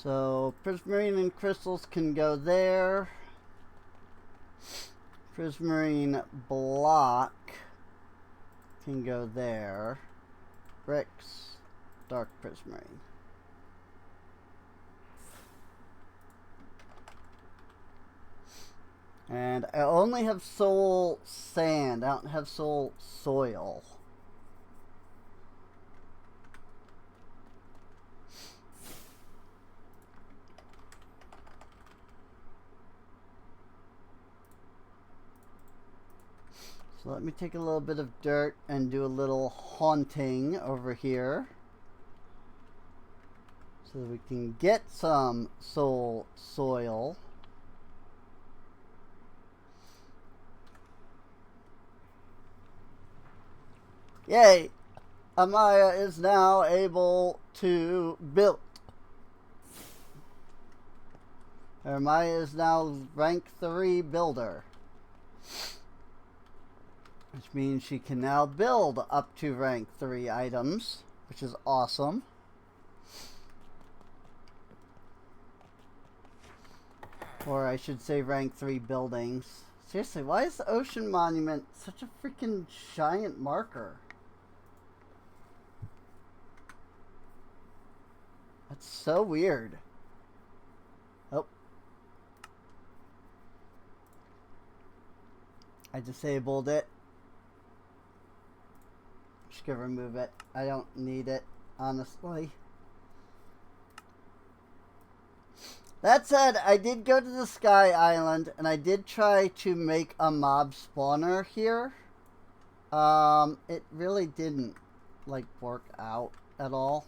So prismarine and crystals can go there. Prismarine block can go there. Bricks, dark prismarine. And I only have soul sand. I don't have soul soil. So let me take a little bit of dirt and do a little haunting over here. So that we can get some soul soil. Yay! Amaya is now able to build. Amaya is now rank 3 builder. Which means she can now build up to rank 3 items, which is awesome. Or I should say rank 3 buildings. Seriously, why is the Ocean Monument such a freaking giant marker? That's so weird. Oh. I disabled it. Just gonna remove it. I don't need it, honestly. That said, I did go to the Sky Island and I did try to make a mob spawner here. It really didn't like work out at all.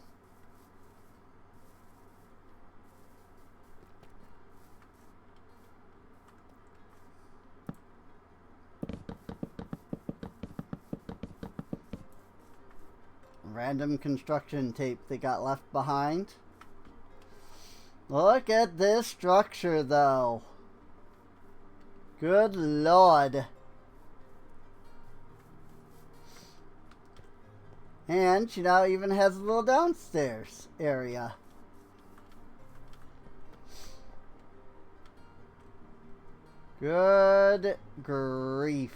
Random construction tape that got left behind. Look at this structure, though. Good Lord. And she now even has a little downstairs area. Good grief.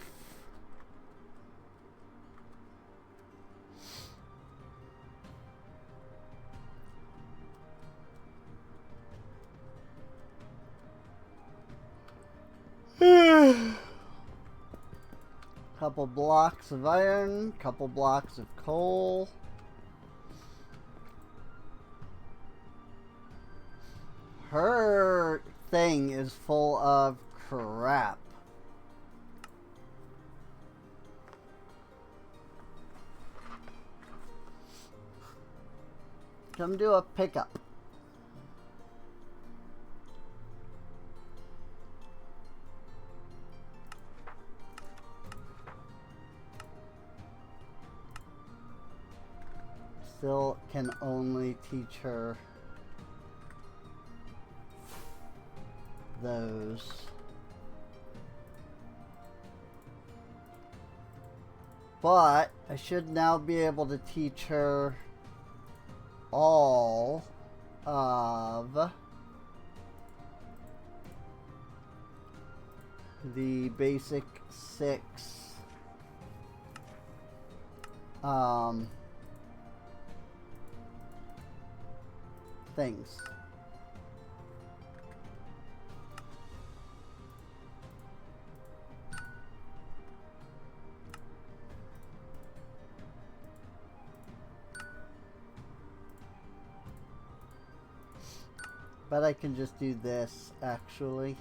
Couple blocks of iron, couple blocks of coal. Her thing is full of crap. Come do a pickup. Still can only teach her those. But I should now be able to teach her all of the basic 6 things. But I can just do this, actually.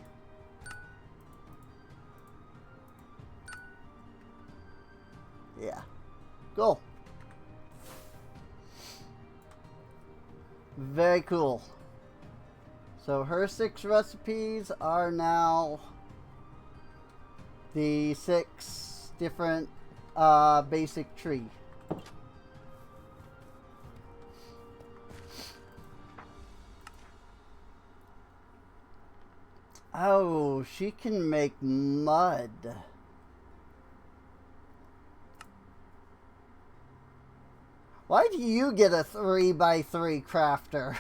Yeah. Cool. Very cool. So her 6 recipes are now the 6 different basic tree. Oh, she can make mud. Why do you get a 3x3 crafter?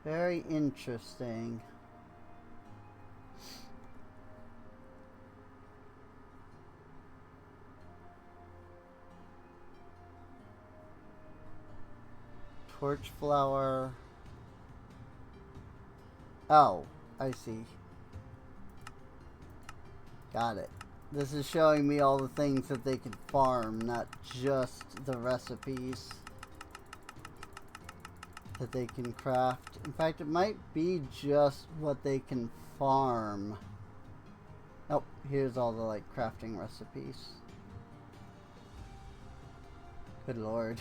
Very interesting. Torch flower. Oh, I see. Got it. This is showing me all the things that they can farm, not just the recipes that they can craft. In fact, it might be just what they can farm. Oh, here's all the like crafting recipes. Good lord.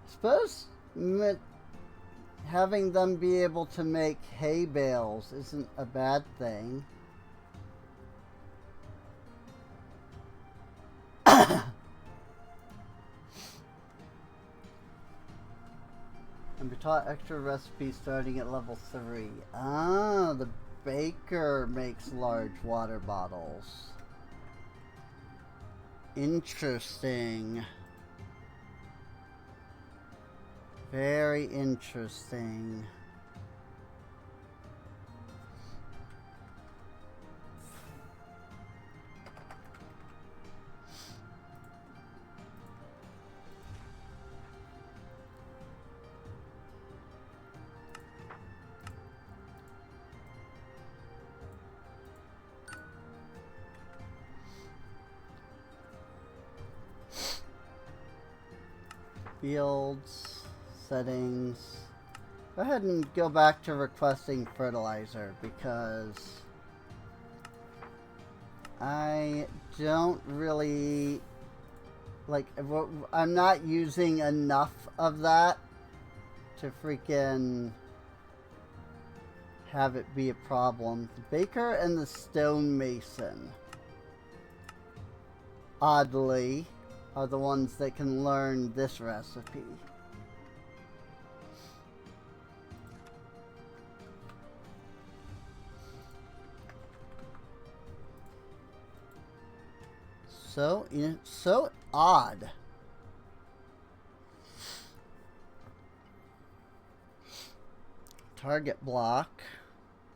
Suppose having them be able to make hay bales isn't a bad thing. And be taught extra recipes starting at level 3. Ah, the baker makes large water bottles. Interesting. Very interesting. Fields, settings. Go ahead and go back to requesting fertilizer because I don't really like, I'm not using enough of that to freaking have it be a problem. The baker and the stonemason, oddly, are the ones that can learn this recipe. So odd. Target block.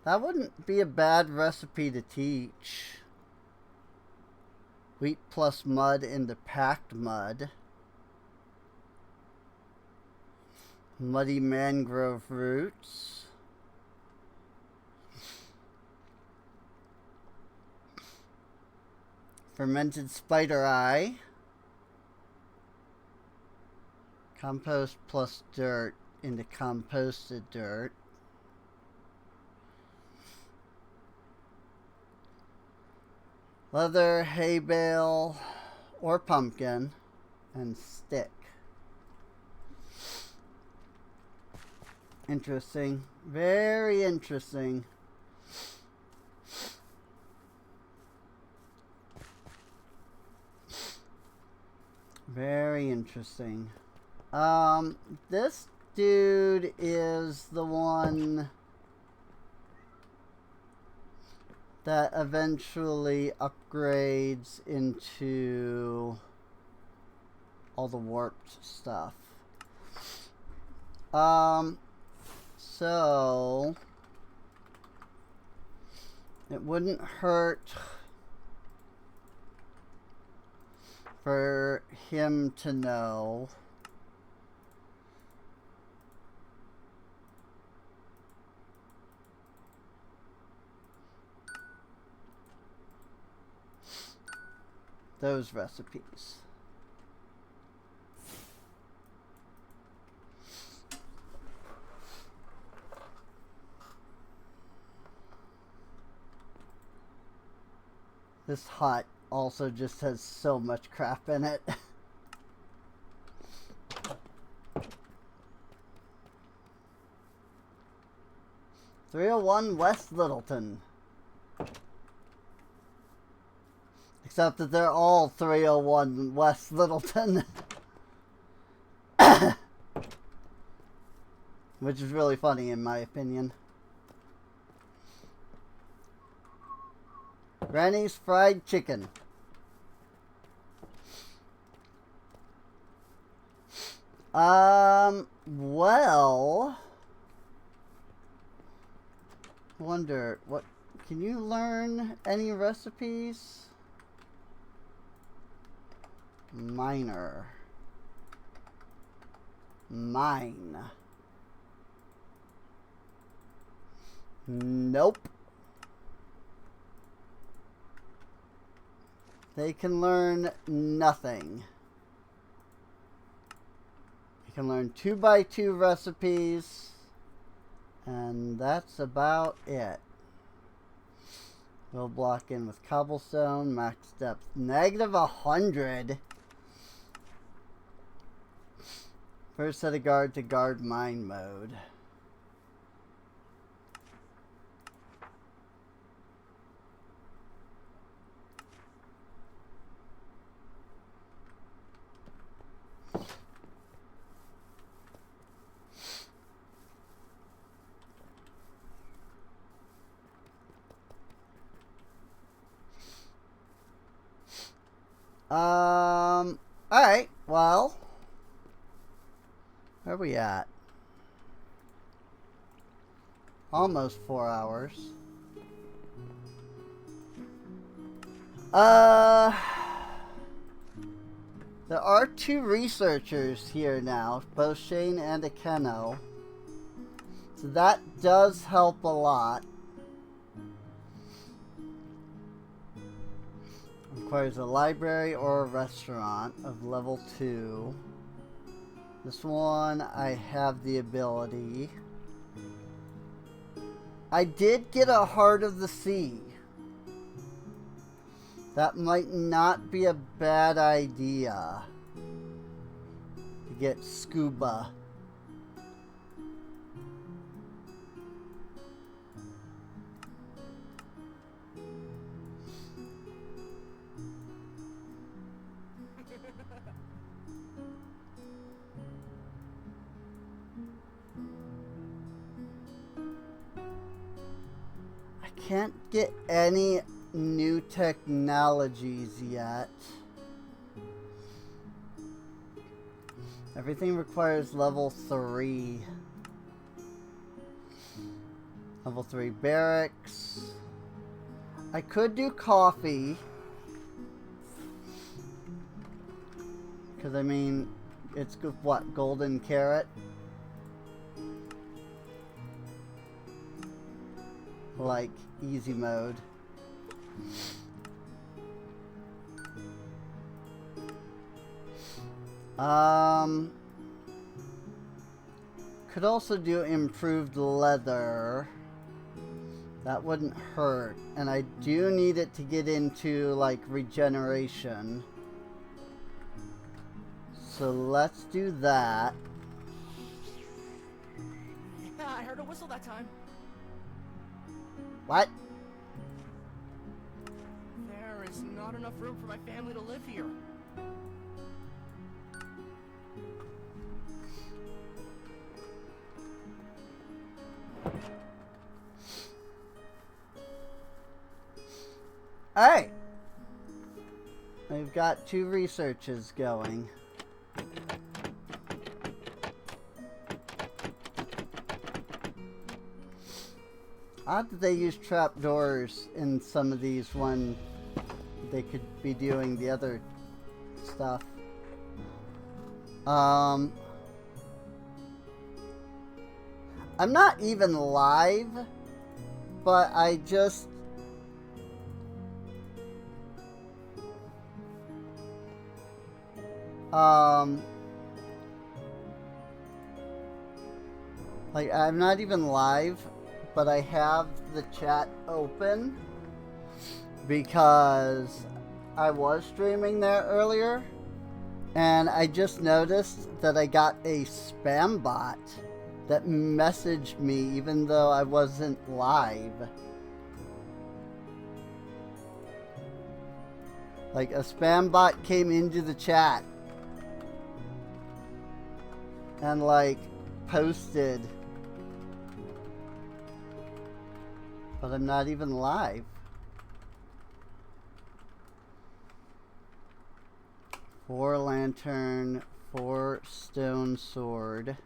That wouldn't be a bad recipe to teach. Wheat plus mud into packed mud. Muddy mangrove roots. Fermented spider eye. Compost plus dirt into composted dirt. Leather, hay bale, or pumpkin, and stick. Interesting. Very interesting. Very interesting. This dude is the one that eventually upgrades into all the warped stuff. So it wouldn't hurt for him to know those recipes. This hut also just has so much crap in it. "301 West Littleton." Except that they're all 301 West Littleton. Which is really funny in my opinion. Granny's fried chicken. Well, wonder what, can you learn any recipes? Miner. Mine. Nope. They can learn nothing. You can learn 2x2 recipes, and that's about it. We'll block in with cobblestone, max depth -100. First set of guard to guard mine mode. Alright, well, where are we at? Almost 4 hours. There are 2 researchers here now, both Shane and Akeno. So that does help a lot. Requires a library or a restaurant of level 2. This one, I have the ability. I did get a Heart of the Sea. That might not be a bad idea. To get scuba. Can't get any new technologies yet. Everything requires level 3. Level 3 barracks. I could do coffee. Because I mean, it's good, what, golden carrot? Like easy mode. Could also do improved leather. That wouldn't hurt. And I do need it to get into like regeneration. So let's do that. Yeah, I heard a whistle that time. What? There is not enough room for my family to live here. Alright. We've got 2 researches going. Odd that they use trapdoors in some of these when they could be doing the other stuff. I'm not even live, but I just... like, I'm not even live, but I have the chat open because I was streaming there earlier, and I just noticed that I got a spam bot that messaged me even though I wasn't live. Like, a spam bot came into the chat and like posted, but I'm not even live. 4 lantern, 4 stone sword.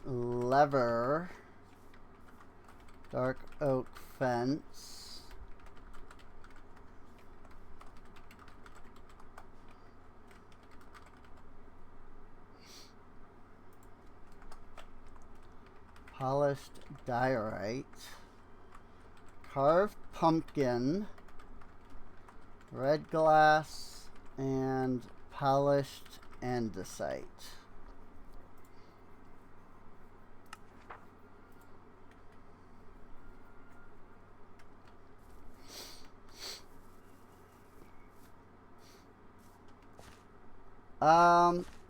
Lever. Dark oak fence. Polished diorite. Carved pumpkin. Red glass. And polished andesite.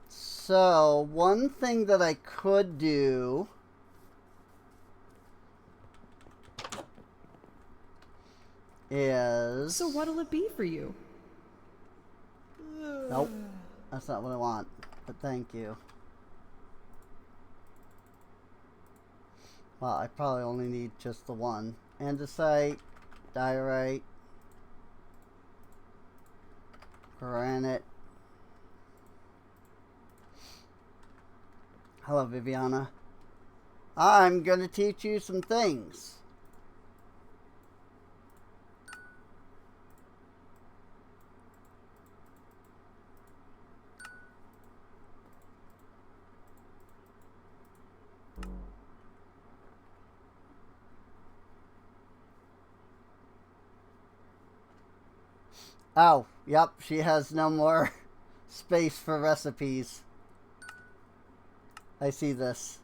So one thing that I could do is... So what'll it be for you? Nope, that's not what I want, but thank you. Well, I probably only need just the one. Andesite, diorite, granite. Hello, Viviana. I'm going to teach you some things. Oh, yep, she has no more space for recipes. I see this.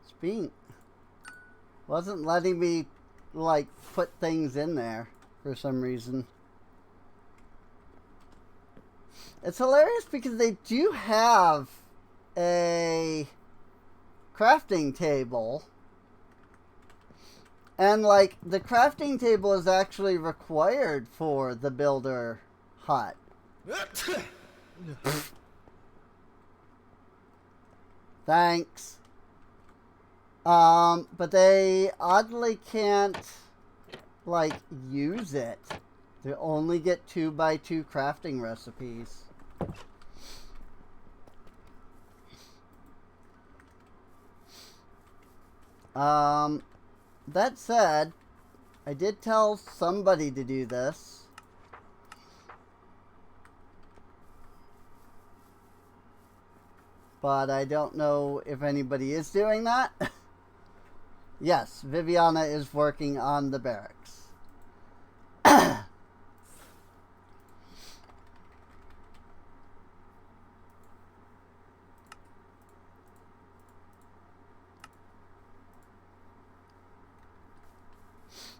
Speak. Wasn't letting me, like, put things in there for some reason. It's hilarious because they do have a crafting table. And, like, the crafting table is actually required for the builder hut. Thanks. But they oddly can't, like, use it. They only get 2x2 crafting recipes. That said, I did tell somebody to do this. But I don't know if anybody is doing that. Yes, Viviana is working on the barracks.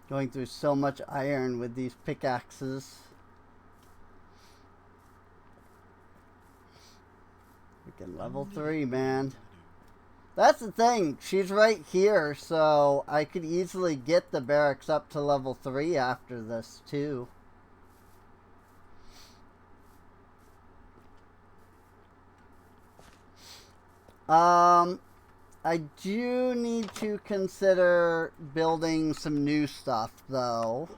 Going through so much iron with these pickaxes. Freaking level 3, man. That's the thing. She's right here, so I could easily get the barracks up to level 3 after this, too. I do need to consider building some new stuff, though.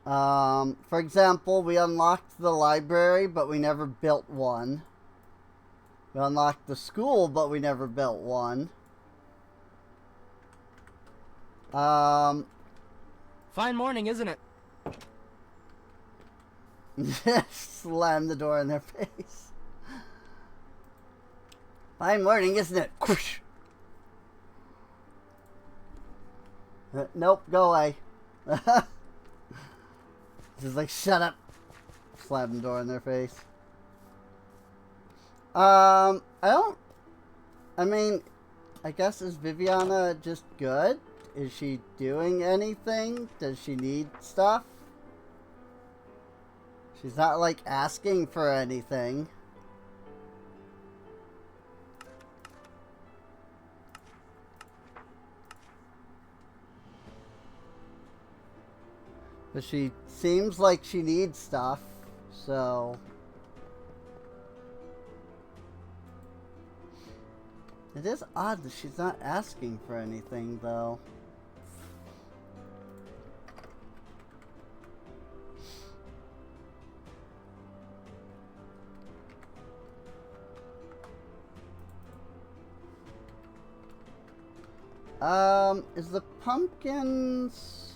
For example, we unlocked the library, but we never built one. We unlocked the school, but we never built one. Fine morning, isn't it? Slam the door in their face. Fine morning, isn't it? Whoosh. Nope, go away. Just like, shut up. Slam the door in their face. I mean, I guess, is Viviana just good? Is she doing anything? Does she need stuff? She's not, like, asking for anything. But she seems like she needs stuff, so... It is odd that she's not asking for anything, though. Is the pumpkins...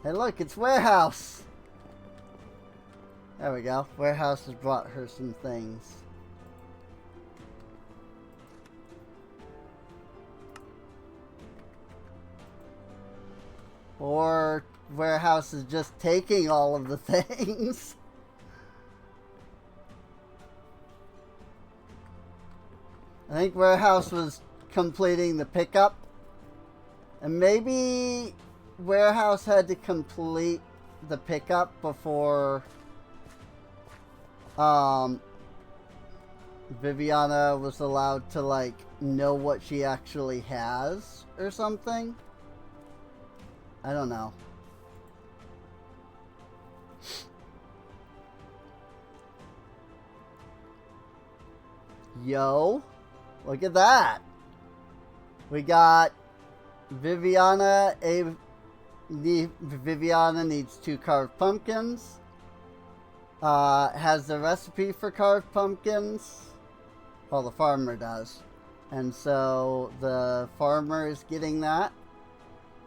Hey, look, it's Warehouse! There we go. Warehouse has brought her some things. Or Warehouse is just taking all of the things. I think Warehouse was completing the pickup. And maybe Warehouse had to complete the pickup before Viviana was allowed to, like, know what she actually has or something. I don't know. Yo, look at that. We got Viviana. Viviana needs 2 carved pumpkins. Has the recipe for carved pumpkins. Well, the farmer does. And so the farmer is getting that.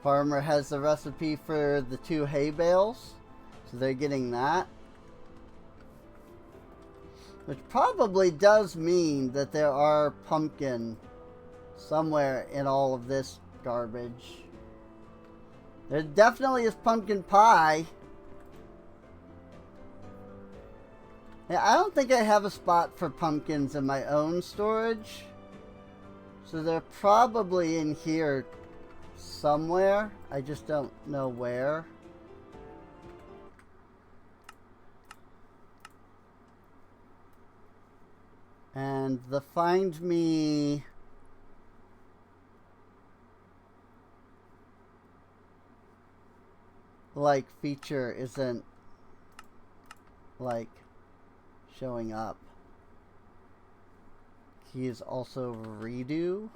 Farmer has the recipe for the 2 hay bales. So they're getting that. Which probably does mean that there are pumpkin somewhere in all of this garbage. There definitely is pumpkin pie. Yeah, I don't think I have a spot for pumpkins in my own storage. So they're probably in here somewhere. I just don't know where. And the Find Me like feature isn't like showing up. He is also redo.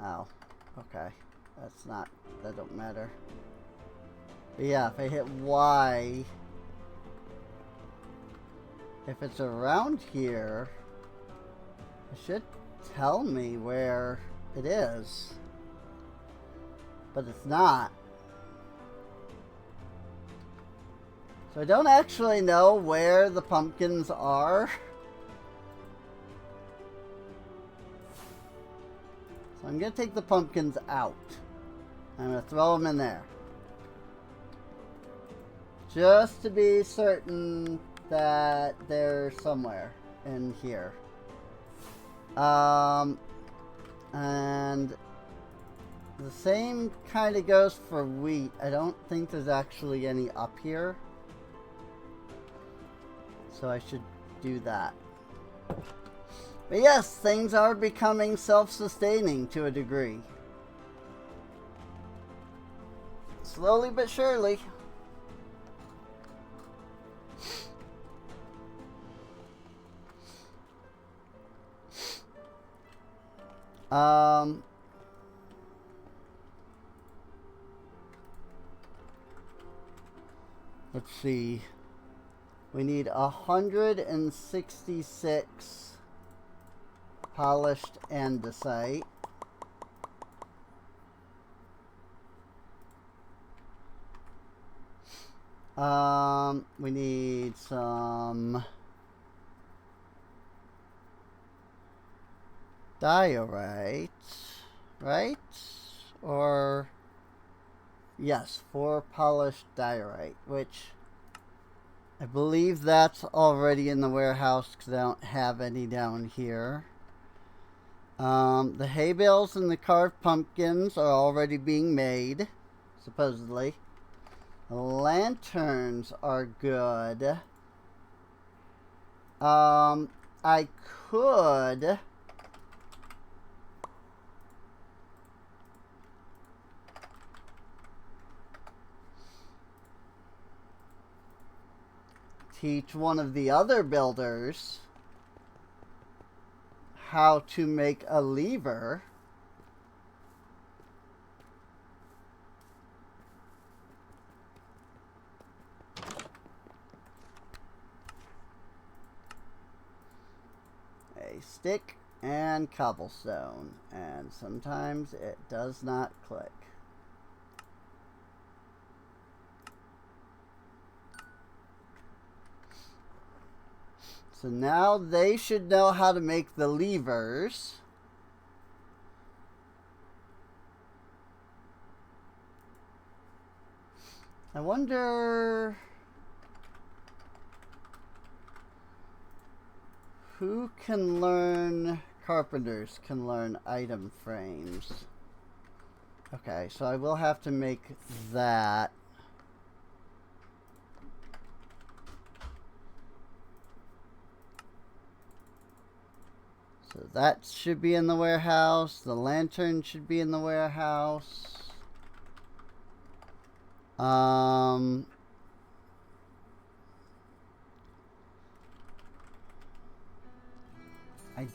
Oh, okay. That don't matter. But yeah, if I hit Y, if it's around here, it should tell me where it is. But it's not. So I don't actually know where the pumpkins are. So I'm going to take the pumpkins out. I'm going to throw them in there. Just to be certain that they're somewhere in here. And the same kind of goes for wheat. I don't think there's actually any up here. So I should do that. But yes, things are becoming self-sustaining to a degree. Slowly but surely. Let's see. We need 166 polished andesite. We need some diorite, right? Or yes, 4 polished diorite, which I believe that's already in the warehouse because I don't have any down here. The hay bales and the carved pumpkins are already being made, supposedly. The lanterns are good. I could teach one of the other builders how to make a lever. A stick and cobblestone, and sometimes it does not click. So now they should know how to make the levers. I wonder who can learn. Carpenters can learn item frames. Okay, so I will have to make that. So that should be in the warehouse. The lantern should be in the warehouse. I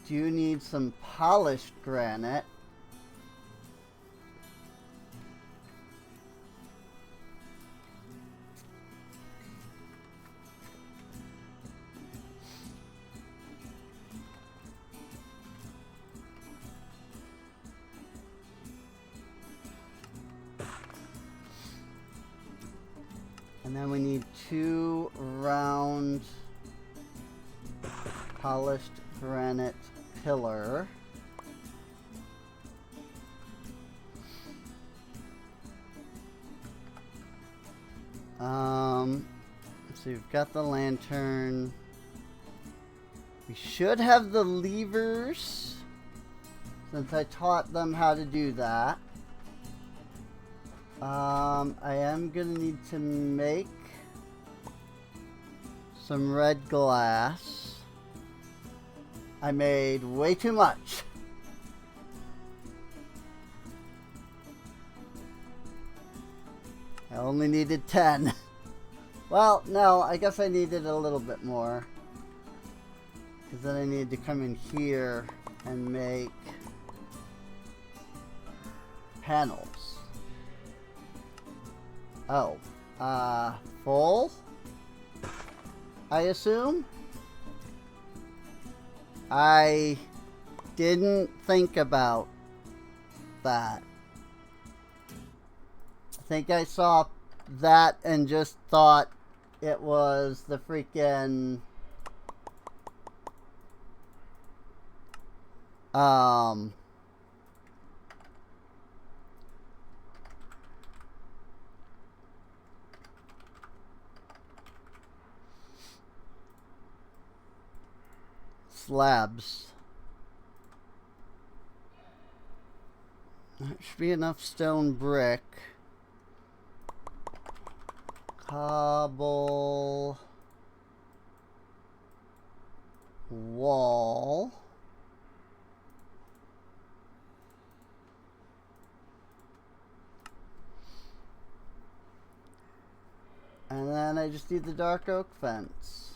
do need some polished granite. And then we need 2 round polished granite pillar. So we've got the lantern. We should have the levers, since I taught them how to do that. I am gonna need to make some red glass. I made way too much. I only needed 10. Well, no, I guess I needed a little bit more. Because then I needed to come in here and make panels. Oh, full? I assume? I didn't think about that. I think I saw that and just thought it was the freaking slabs. That should be enough stone brick. Cobble wall. And then I just need the dark oak fence.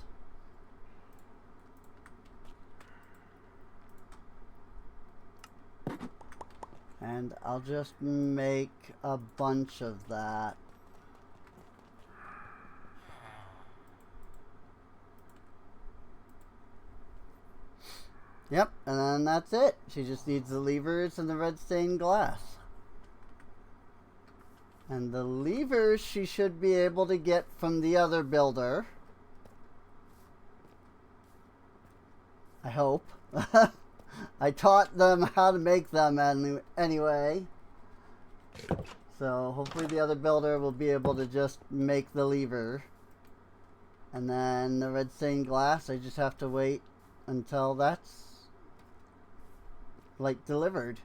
And I'll just make a bunch of that. Yep, and then that's it. She just needs the levers and the red stained glass. And the levers she should be able to get from the other builder. I hope. I taught them how to make them anyway. So hopefully the other builder will be able to just make the lever. And then the red stained glass, I just have to wait until that's like delivered.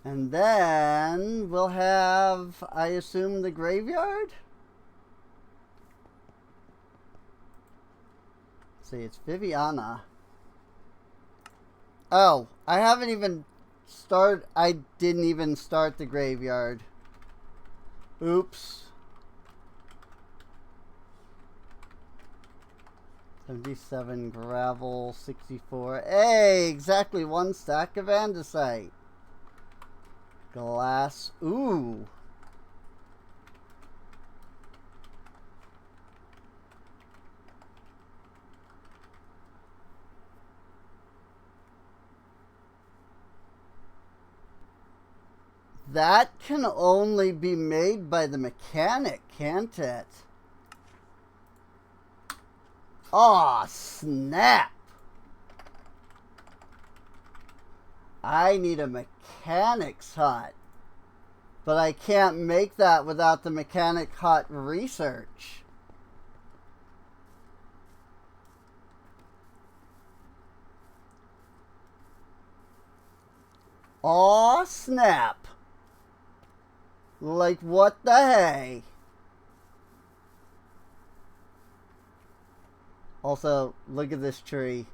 And then we'll have, I assume, the graveyard? Let's see, it's Viviana. Oh, I didn't even start the graveyard. Oops. 77 gravel, 64. Hey, exactly one stack of andesite. Glass. Ooh. That can only be made by the mechanic, can't it? Aw, snap! I need a mechanic's hut. But I can't make that without the mechanic hut research. Aw, snap! Like, what the hey? Also, look at this tree.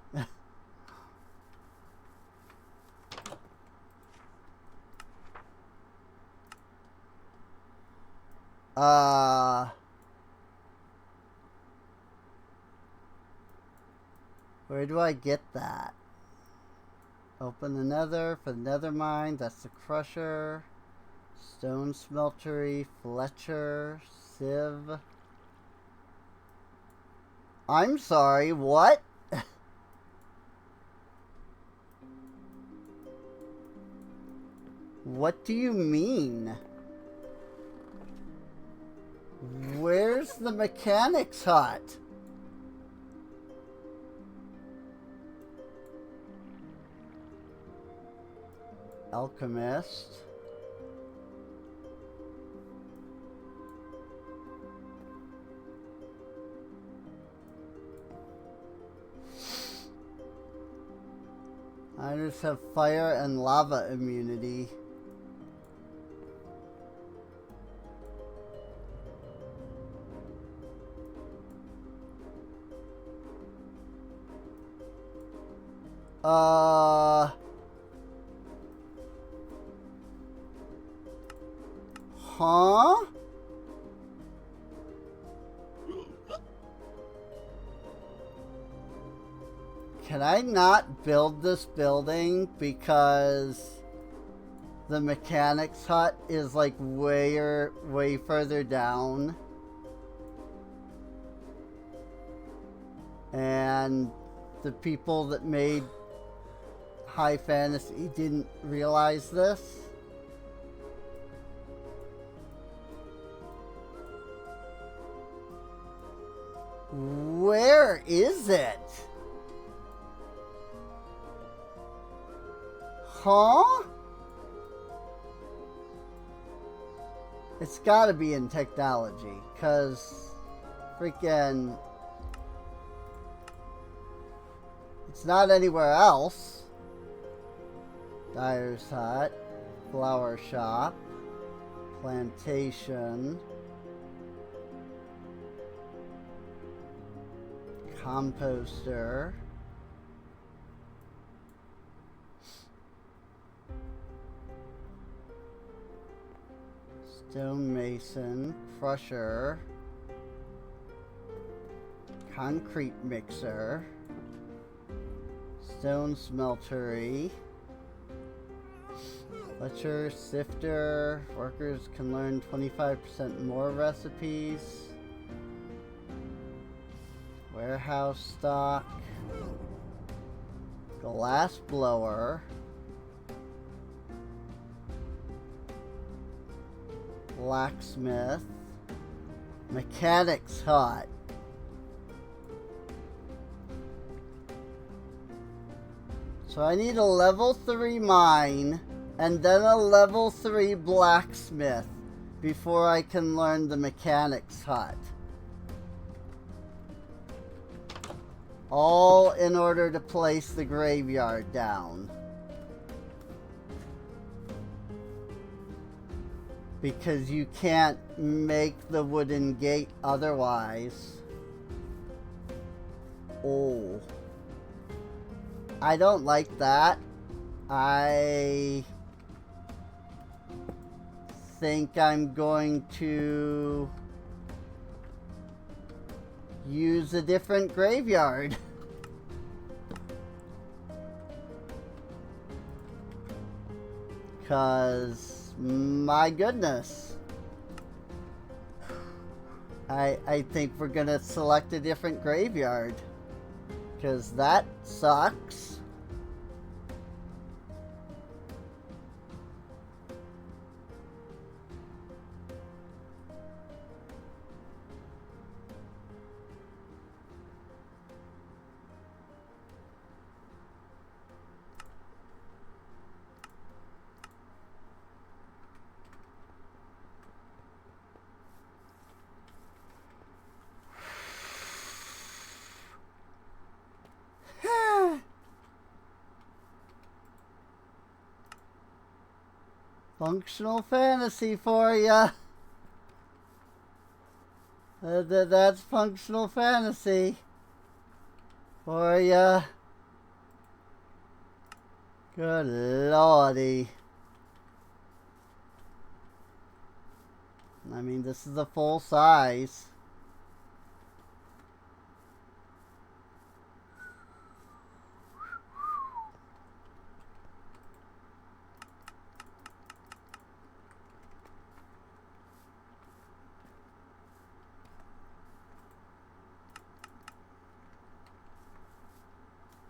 Where do I get that? Open the nether for the nether mine. That's the crusher. Stone smeltery, Fletcher, sieve. I'm sorry, what? What do you mean? Where's the mechanic's hut? Alchemist. I just have fire and lava immunity. Huh? Can I not build this building because the mechanic's hut is like way further down? And the people that made High Fantasy didn't realize this? Where is it? Huh? It's gotta be in technology, cause freaking it's not anywhere else. Dyer's hut, flower shop, plantation, composter, stonemason, crusher, concrete mixer, stone smeltery, Fletcher, sifter. Workers can learn 25% more recipes. Warehouse stock. Glass blower. Blacksmith. Mechanic's hut. So I need a level 3 mine and then a level 3 blacksmith before I can learn the mechanic's hut. All in order to place the graveyard down. Because you can't make the wooden gate otherwise. Oh. I don't like that. I think I'm going to use a different graveyard. Because, my goodness. I think we're going to select a different graveyard. Because that sucks. Functional fantasy for ya. That's functional fantasy for ya. Good lordy. I mean, this is a full size.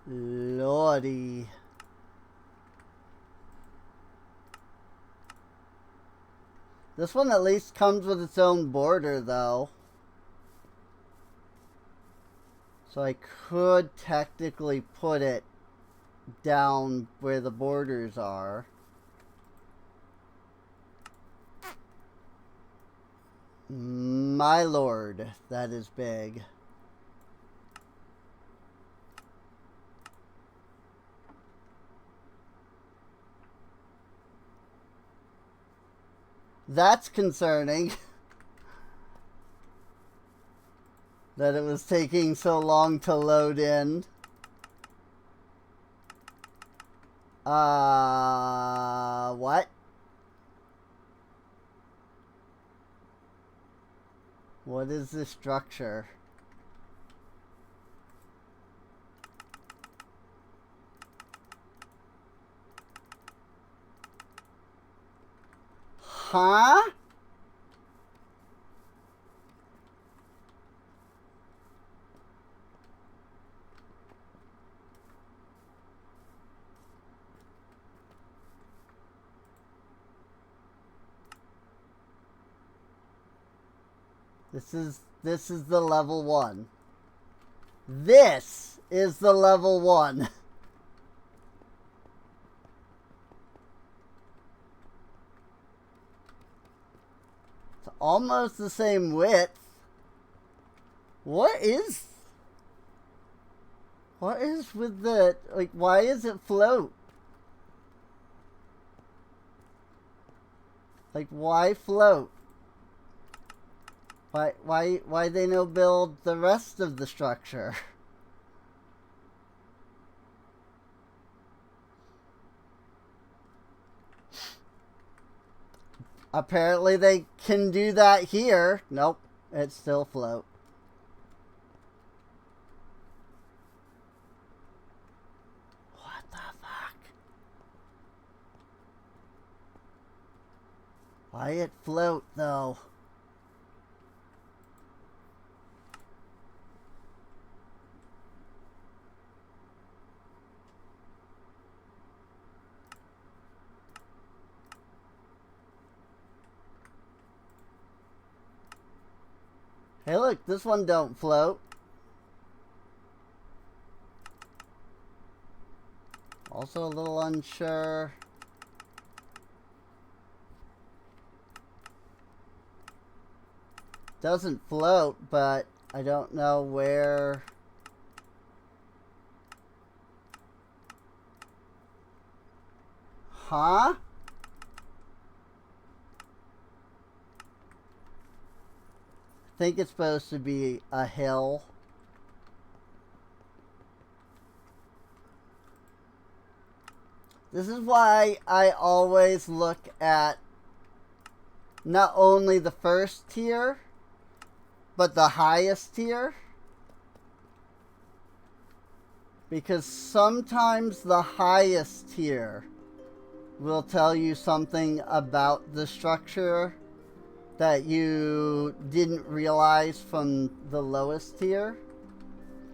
Lordy. This one at least comes with its own border, though. So I could technically put it down where the borders are. My lord, that is big. That's concerning. That it was taking so long to load in. What? What is this structure? Huh? This is the level 1. This is the level 1. It's almost the same width. What is with the, like, why is it float? Like, why float? Why they no build the rest of the structure? Apparently they can do that here. Nope, it's still float. What the fuck? Why it float though? Hey look, this one don't float. Also a little unsure. Doesn't float, but I don't know where. Huh? I think it's supposed to be a hill. This is why I always look at not only the first tier, but the highest tier. Because sometimes the highest tier will tell you something about the structure that you didn't realize from the lowest tier.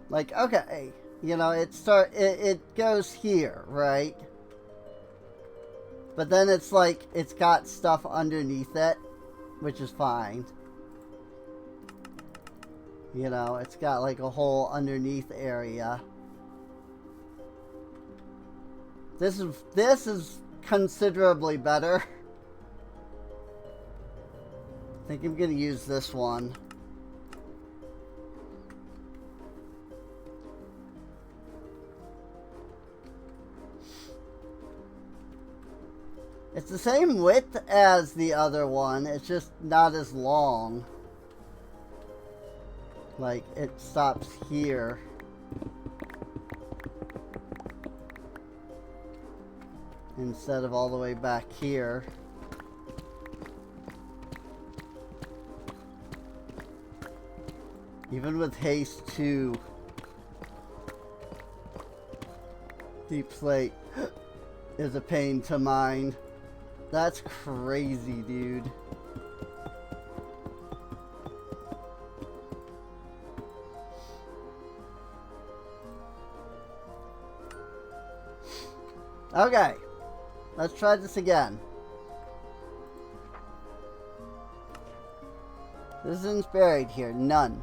Like, okay, you know, it goes here, right? But then it's like, it's got stuff underneath it, which is fine. You know, it's got like a whole underneath area. This is considerably better. I think I'm gonna use this one. It's the same width as the other one, it's just not as long. Like, it stops here. Instead of all the way back here. Even with haste 2. Deep slate is a pain to mine. That's crazy, dude. Okay. Let's try this again. Citizens buried here. None.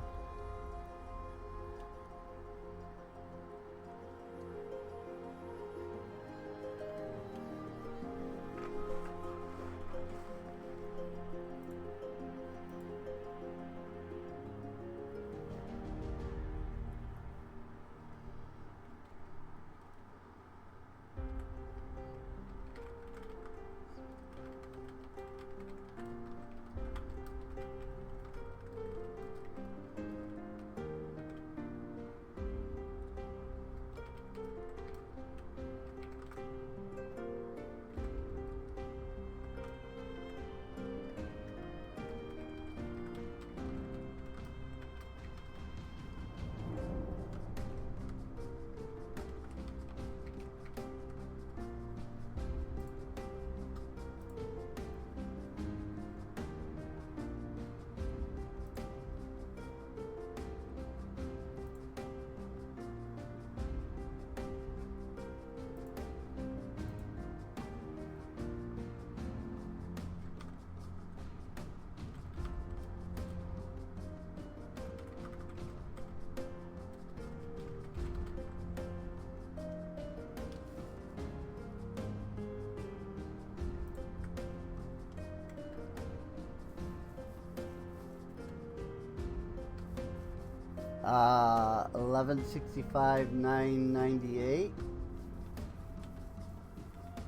$1165,998.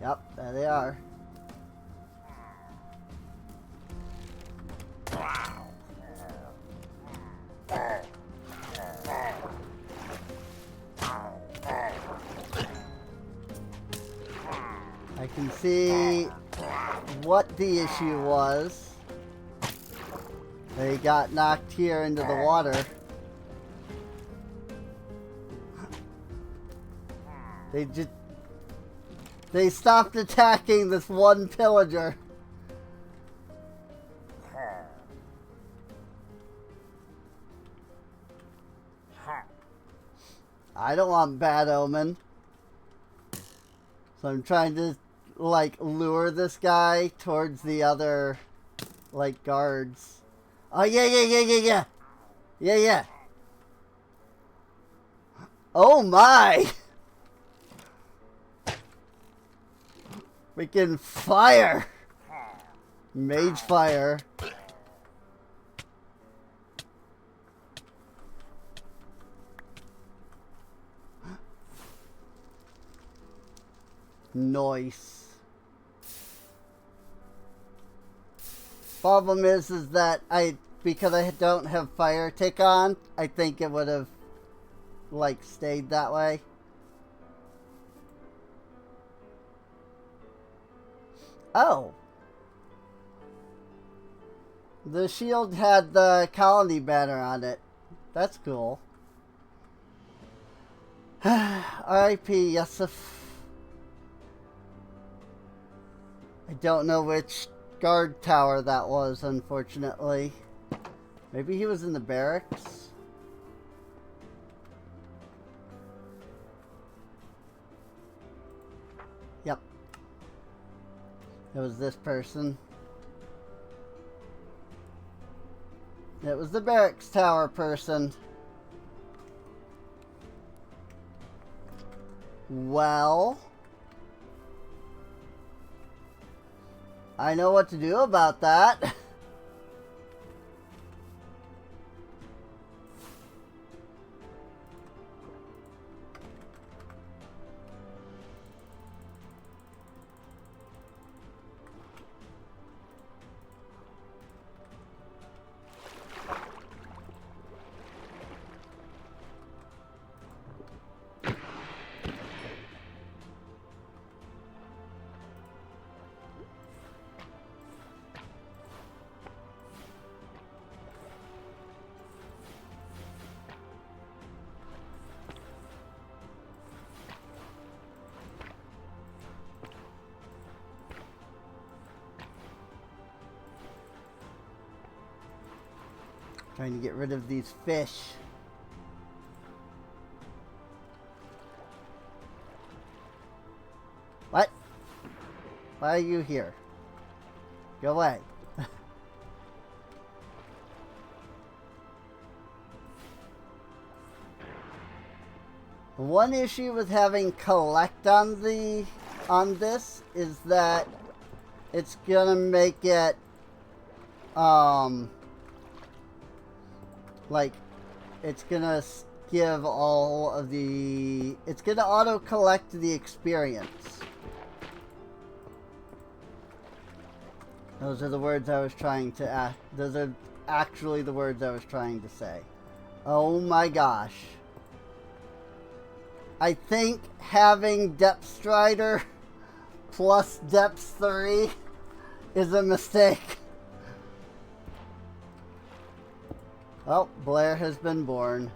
Yep, there they are. I can see what the issue was. They got knocked here into the water. They stopped attacking this one pillager. I don't want bad omen. So I'm trying to, like, lure this guy towards the other, like, guards. Oh, yeah. Yeah. Oh, my! Freaking fire! Mage fire. Nice. Problem is that because I don't have fire tick on, I think it would have, like, stayed that way. Oh. The shield had the colony banner on it. That's cool. R.I.P. Yusuf. I don't know which guard tower that was, unfortunately. Maybe he was in the barracks? Yep. It was this person. It was the barracks tower person. Well, I know what to do about that. Trying to get rid of these fish. What? Why are you here? Go away. One issue with having collect on this is that it's gonna make it like it's gonna give all of the, it's gonna auto collect the experience. Those are the words I was trying to those are actually the words I was trying to say. Oh my gosh. I think having Depth Strider plus Depth 3 is a mistake. Oh, Blair has been born.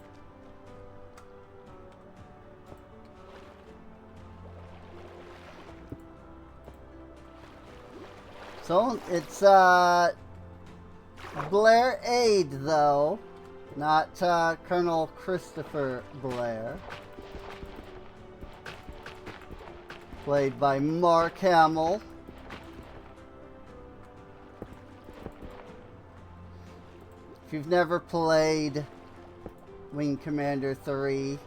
So, it's, Blair Aide, though. Not, Colonel Christopher Blair. Played by Mark Hamill. If you've never played Wing Commander 3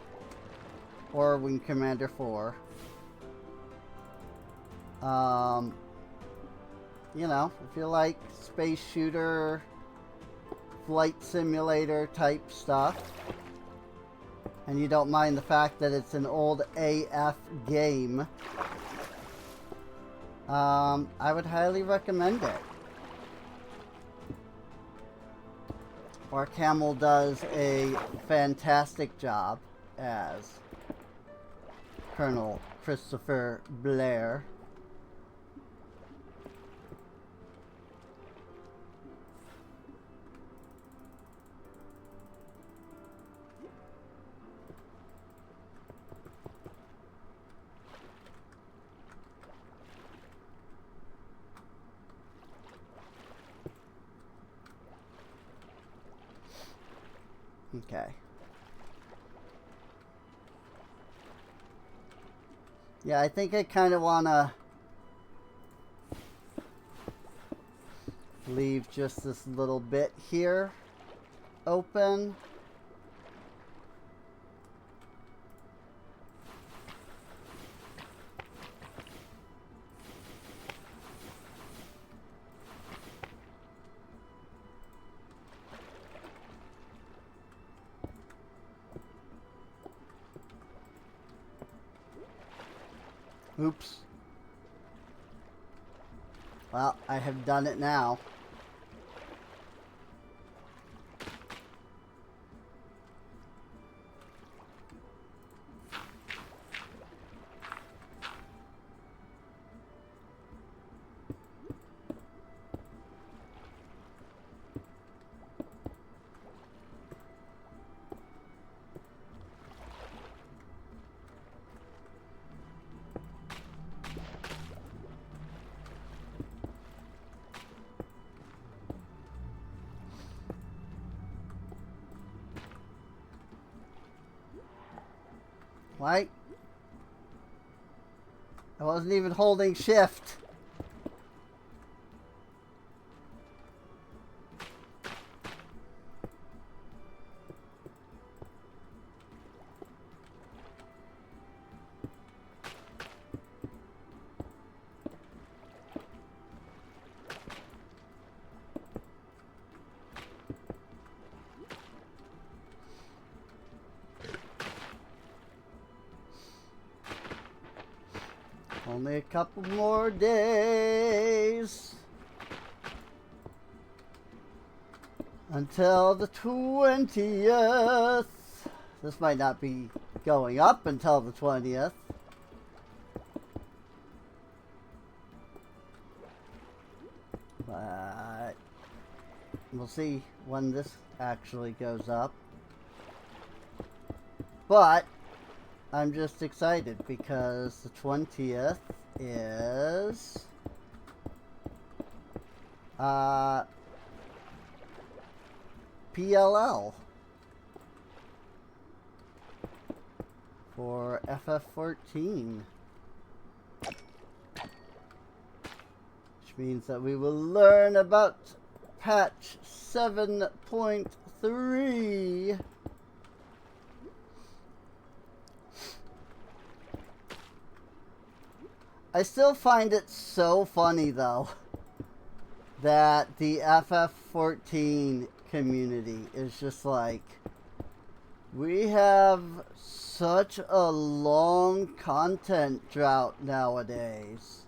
or Wing Commander 4, you know, if you like space shooter, flight simulator type stuff, and you don't mind the fact that it's an old AF game, I would highly recommend it. Mark Hamill does a fantastic job as Colonel Christopher Blair. Okay. Yeah, I think I kind of want to leave just this little bit here open. Oops. Well, I have done it now. Why? I wasn't even holding shift. Only a couple more days until the 20th. This might not be going up until the 20th. But we'll see when this actually goes up. But I'm just excited because the 20th is PLL for FF14, which means that we will learn about patch 7.3. I still find it so funny, though, that the FF14 community is just like, we have such a long content drought nowadays.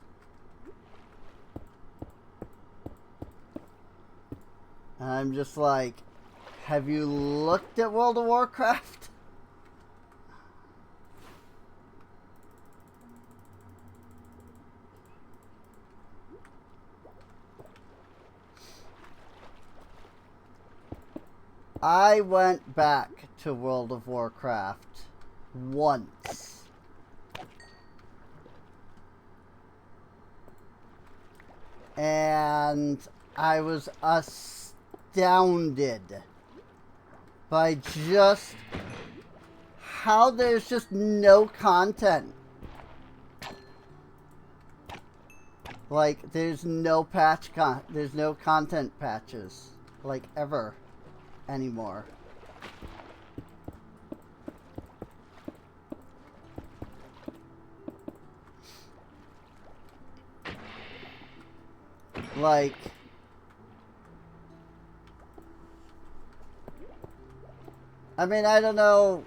And I'm just like, have you looked at World of Warcraft? I went back to World of Warcraft once. And I was astounded by just how there's just no content. Like, there's no there's no content patches, like, ever anymore. Like, I mean, I don't know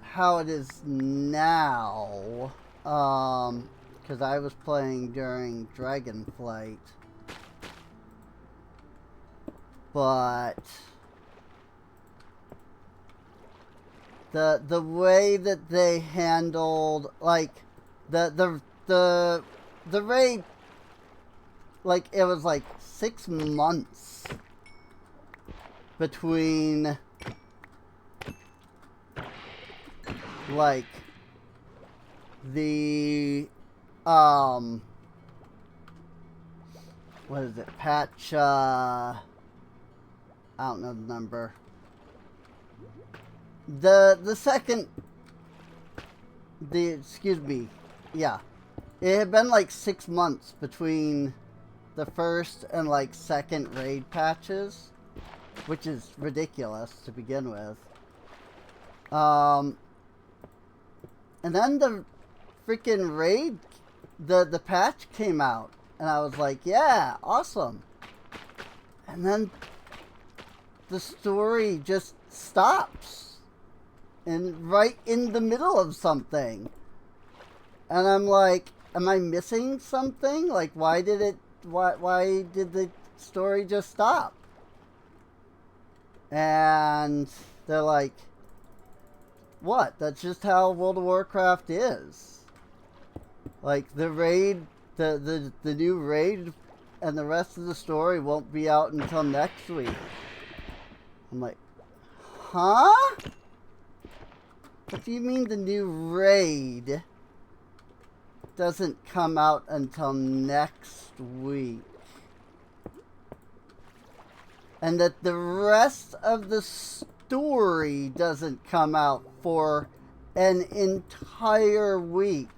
how it is now, because I was playing during Dragonflight. But the way that they handled, like, the raid, like, it was like 6 months between, like, the what is it, patch, I don't know the number. The second, excuse me, yeah. It had been like 6 months between the first and like second raid patches, which is ridiculous to begin with. And then the freaking raid, the patch came out, and I was like, yeah, awesome. And then the story just stops, and right in the middle of something, and I'm like, am I missing something? Like, why did the story just stop? And they're like, what? That's just how World of Warcraft is. Like, the raid, the new raid and the rest of the story won't be out until next week. I'm like, huh? What do you mean the new raid doesn't come out until next week? And that the rest of the story doesn't come out for an entire week.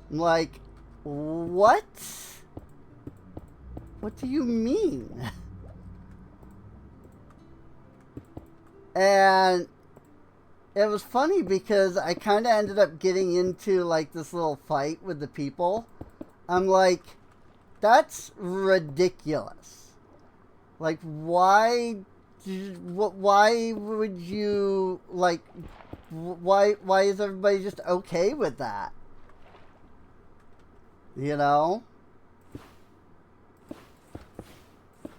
I'm like, what? What do you mean? And it was funny because I kind of ended up getting into like this little fight with the people. I'm like, that's ridiculous. Like, why would you, like, why is everybody just okay with that? You know?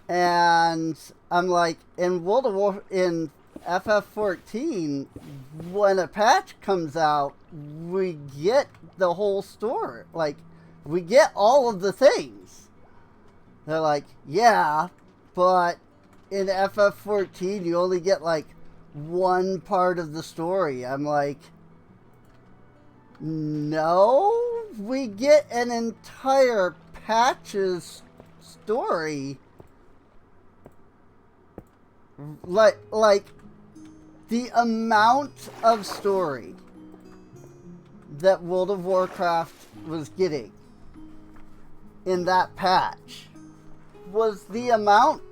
And I'm like, in World of War, in FF14, when a patch comes out, we get the whole story. Like, we get all of the things. They're like, yeah, but in FF14, you only get, like, one part of the story. I'm like, no, we get an entire patch's story. Like the amount of story that World of Warcraft was getting in that patch was the amount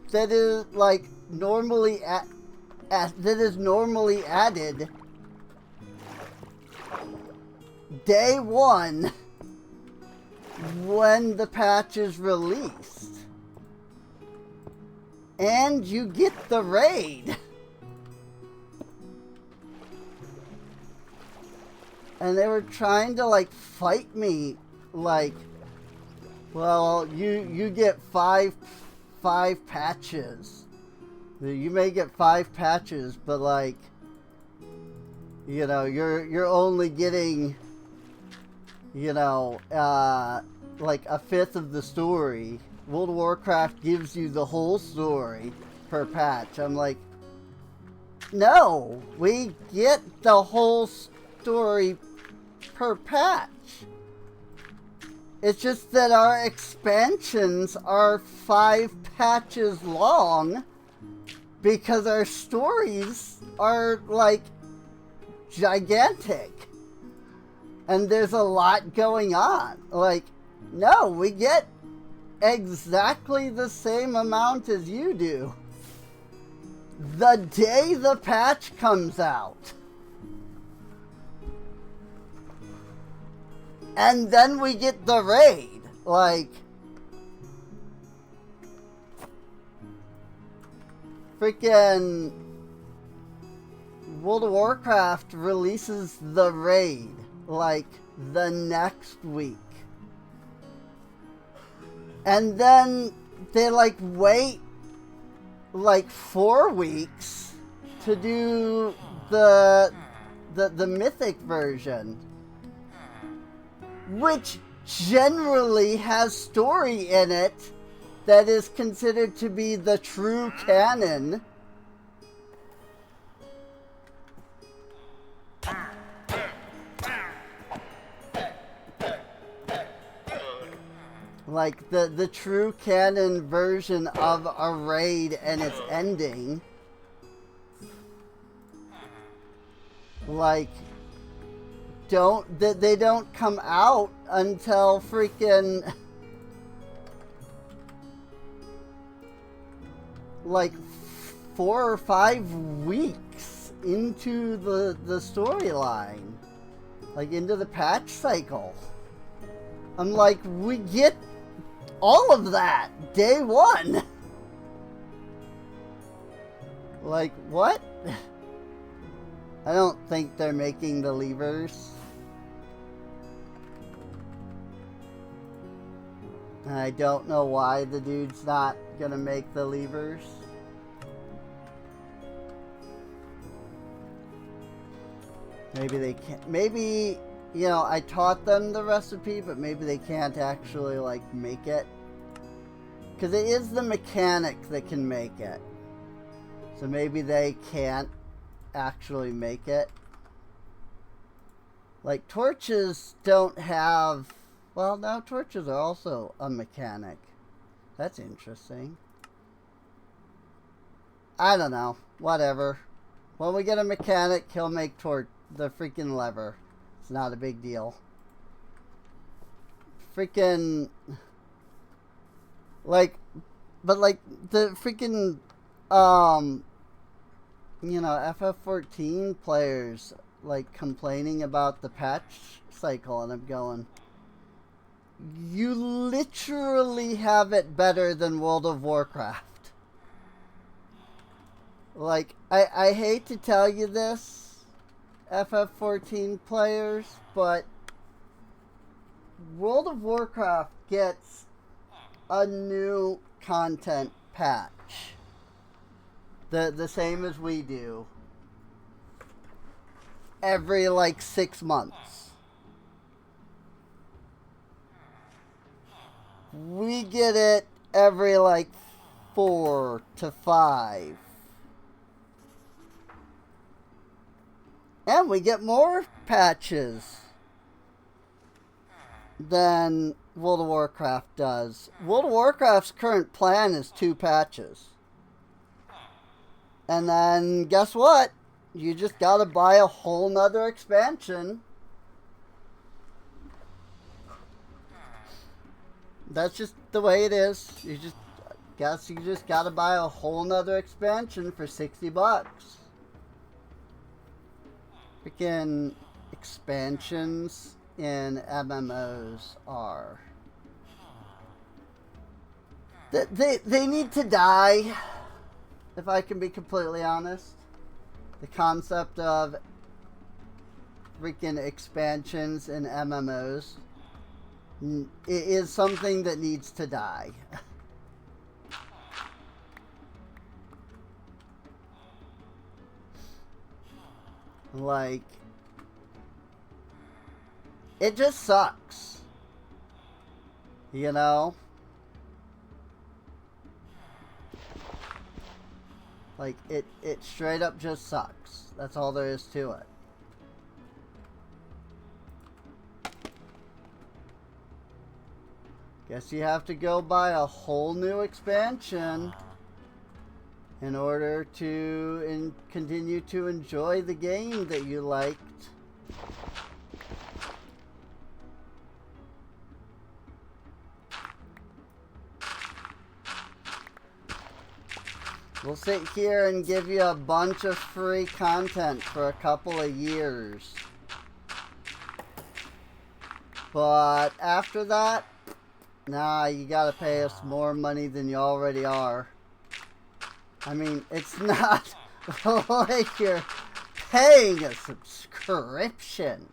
that is like normally that is normally added day one when the patch is released. And you get the raid. And they were trying to like fight me like, well, you get five patches. You may get 5 patches, but like, you know, you're only getting, you know, like a fifth of the story. World of Warcraft gives you the whole story per patch. I'm like, no, we get the whole story per patch. It's just that our expansions are 5 patches long because our stories are like gigantic. And there's a lot going on. Like, no, we get exactly the same amount as you do the day the patch comes out. And then we get the raid. Like, freaking World of Warcraft releases the raid like the next week. And then they like wait like 4 weeks to do the mythic version, which generally has story in it that is considered to be the true canon. Like the true canon version of a raid and its ending. Like, they don't come out until freaking like 4 or 5 weeks into the storyline, like into the patch cycle. I'm like, we get all of that day one. Like, what? I don't think they're making the levers. I don't know why the dude's not gonna make the levers. Maybe they can't. Maybe, you know, I taught them the recipe, but maybe they can't actually, like, make it. Because it is the mechanic that can make it. So maybe they can't actually make it. Like, torches don't have... Well, no, torches are also a mechanic. That's interesting. I don't know. Whatever. When we get a mechanic, he'll make toward the freaking lever. It's not a big deal. Freaking... Like... But, like, the freaking... You know, FF14 players, like, complaining about the patch cycle, and I'm going... You literally have it better than World of Warcraft. Like, I hate to tell you this, FF14 players, but World of Warcraft gets a new content patch. The same as we do. Every, like, 6 months. We get it every, like, 4 to 5. And we get more patches than World of Warcraft does. World of Warcraft's current plan is 2 patches. And then, guess what? You just gotta buy a whole nother expansion. That's just the way it is. You just gotta buy a whole nother expansion for $60. Freaking expansions in MMOs are... They need to die, if I can be completely honest. The concept of freaking expansions in MMOs is something that needs to die. Like, it just sucks. You know? Like, it straight up just sucks. That's all there is to it. Guess you have to go buy a whole new expansion in order to continue to enjoy the game that you liked. We'll sit here and give you a bunch of free content for a couple of years. But after that, nah, you gotta pay us more money than you already are. I mean, it's not like you're paying a subscription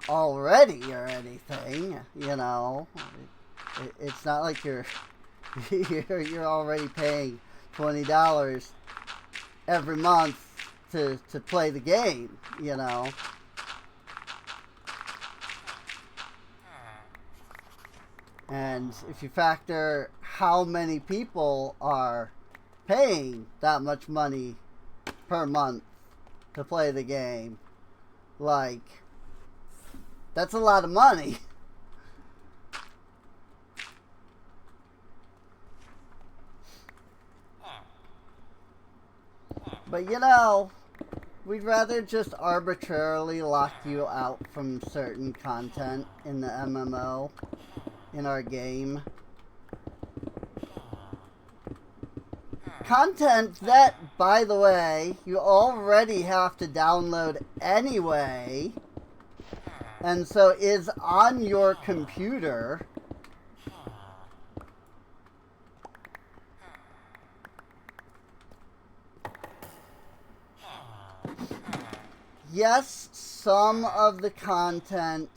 already or anything, you know. It's not like you're already paying $20 every month to play the game, you know. And if you factor how many people are paying that much money per month to play the game, like, that's a lot of money. But you know, we'd rather just arbitrarily lock you out from certain content in the MMO, in our game. Content that, by the way, you already have to download anyway, and so is on your computer. Yes, some of the content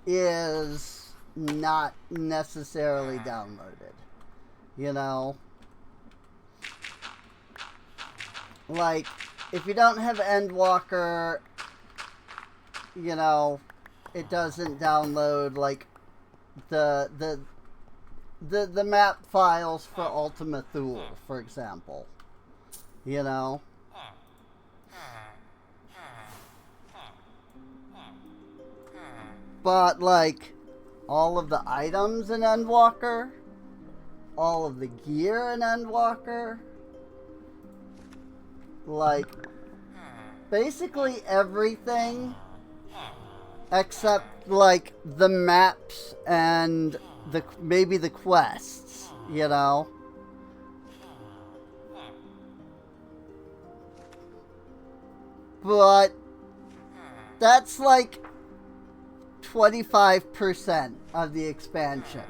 is not necessarily downloaded, you know? Like, if you don't have Endwalker, you know, it doesn't download, like, the map files for Ultima Thule, for example, you know? But, like, all of the items in Endwalker all of the gear in Endwalker. Like, basically everything except, like, the maps and maybe the quests, you know? But that's like 25% of the expansion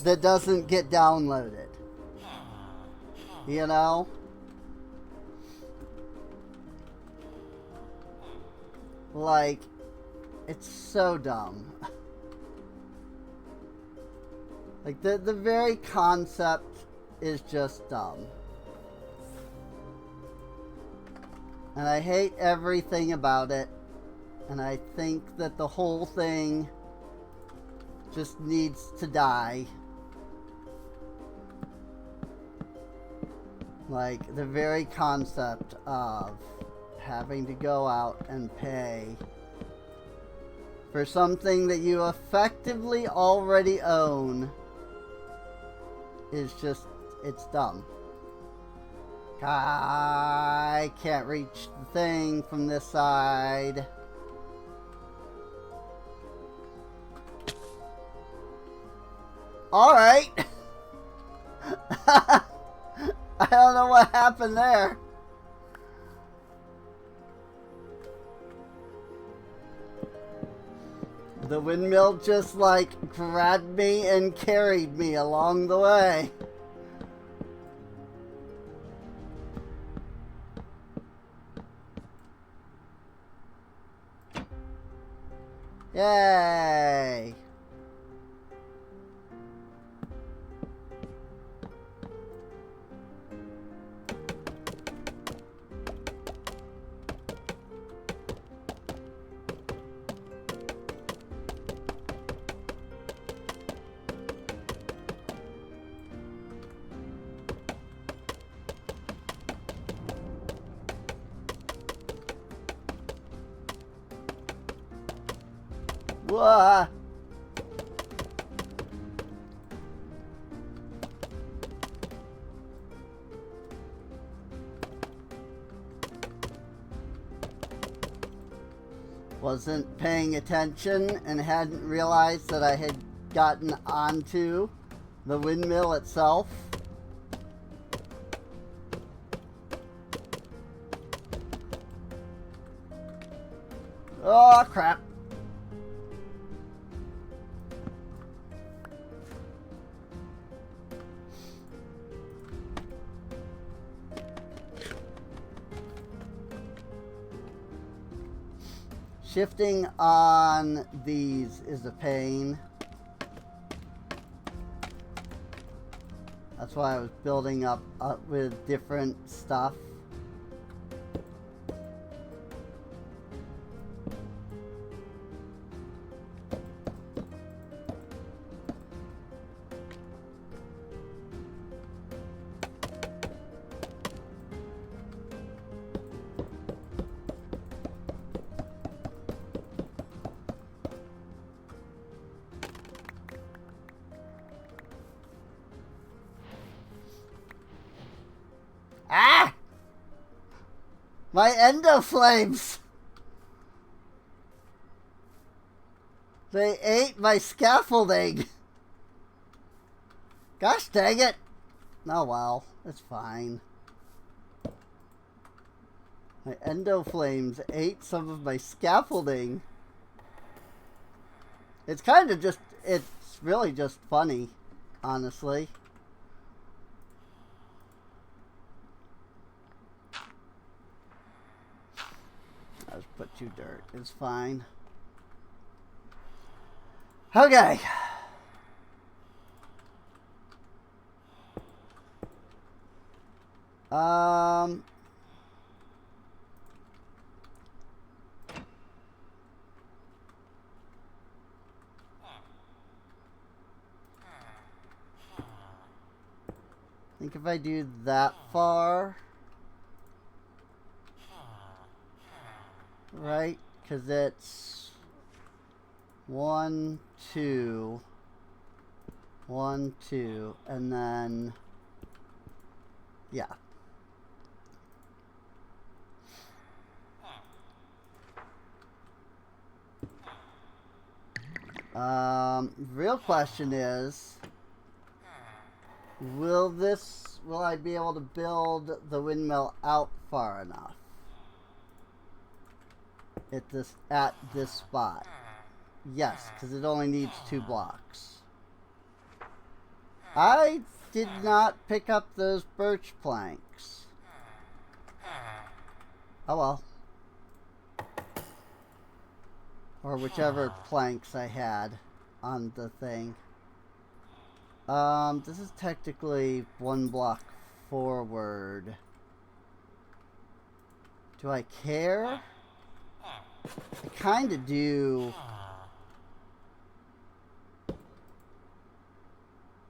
that doesn't get downloaded. You know? Like, it's so dumb. Like, the very concept is just dumb. And I hate everything about it. And I think that the whole thing just needs to die. Like, the very concept of having to go out and pay for something that you effectively already own is just, it's dumb. I can't reach the thing from this side. Alright. I don't know what happened there. The windmill just like grabbed me and carried me along the way. Yay! Whoa. Wasn't paying attention and hadn't realized that I had gotten onto the windmill itself. Oh, crap. Shifting on these is a pain. That's why I was building up with different stuff. Ah! My endo flames! They ate my scaffolding! Gosh dang it! Oh well, it's fine. My endo flames ate some of my scaffolding. It's kind of just, it's really just funny, honestly. I'll just put you dirt. It's fine. Okay. I think if I do that far, right? Because it's 1, 2, 1, 2, and then, yeah. Real question is, will I be able to build the windmill out far enough at this spot? Yes, because it only needs 2 blocks. I did not pick up those birch planks. Oh well. Or whichever planks I had on the thing. This is technically 1 block forward. Do I care? I kinda do.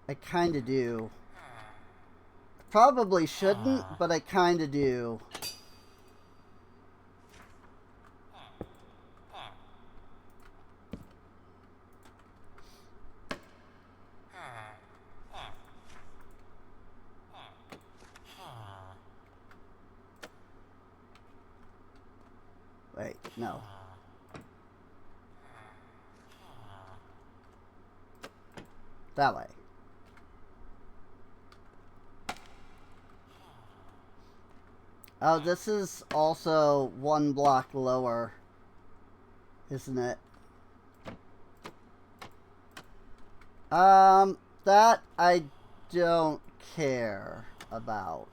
I kinda do. Probably shouldn't, but I kinda do. Wait, no. That way. Oh, this is also 1 block lower, isn't it? That I don't care about.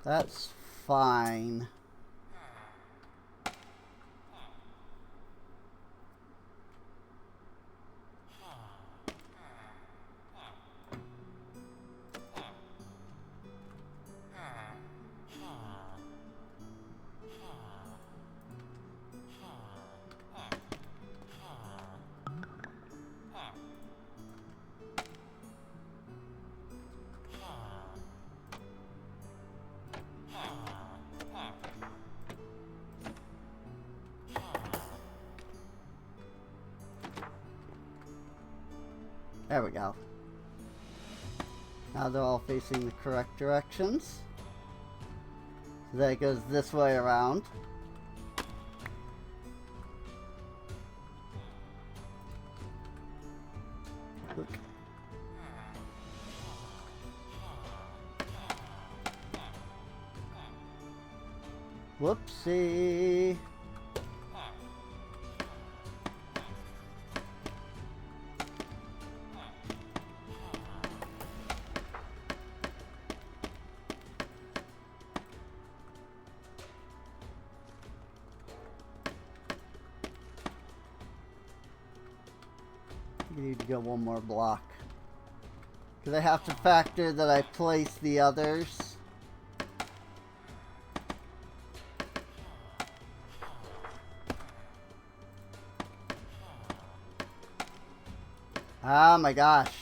That's fine. There we go. Now they're all facing the correct directions. So that goes this way around. Look. Whoopsie. You need to go 1 more block. Because I have to factor that I place the others. Oh my gosh.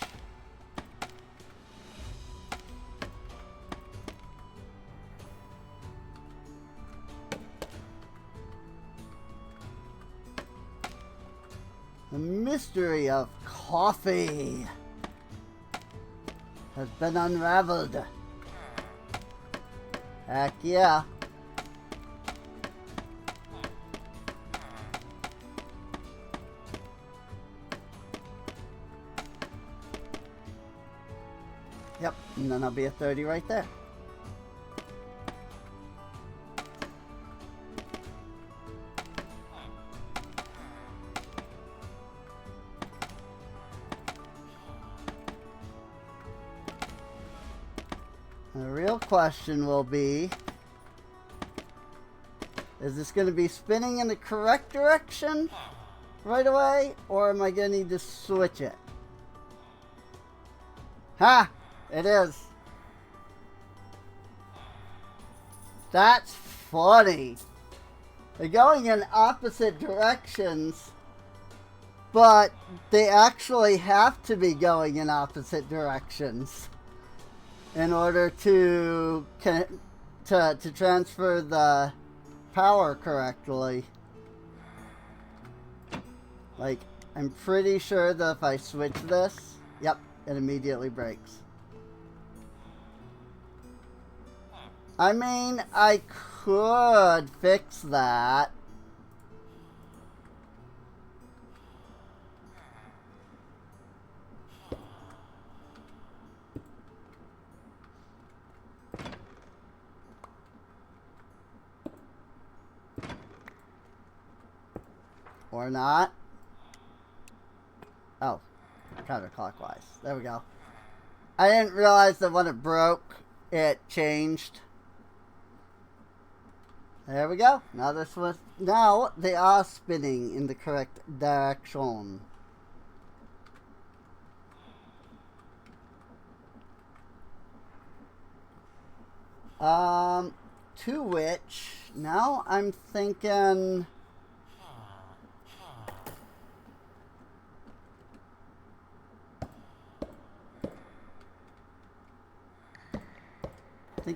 The mystery of coffee has been unraveled. Heck yeah. Yep, and then I'll be at 30 right there. The real question will be, is this going to be spinning in the correct direction right away, or am I going to need to switch it? Ha! It is. That's funny. They're going in opposite directions, but they actually have to be going in opposite directions in order to transfer the power correctly. Like, I'm pretty sure that if I switch this, yep, it immediately breaks. I mean, I could fix that. Or not. Oh, counterclockwise. There we go. I didn't realize that when it broke, it changed. There we go. Now this was now they are spinning in the correct direction. To which now I'm thinking.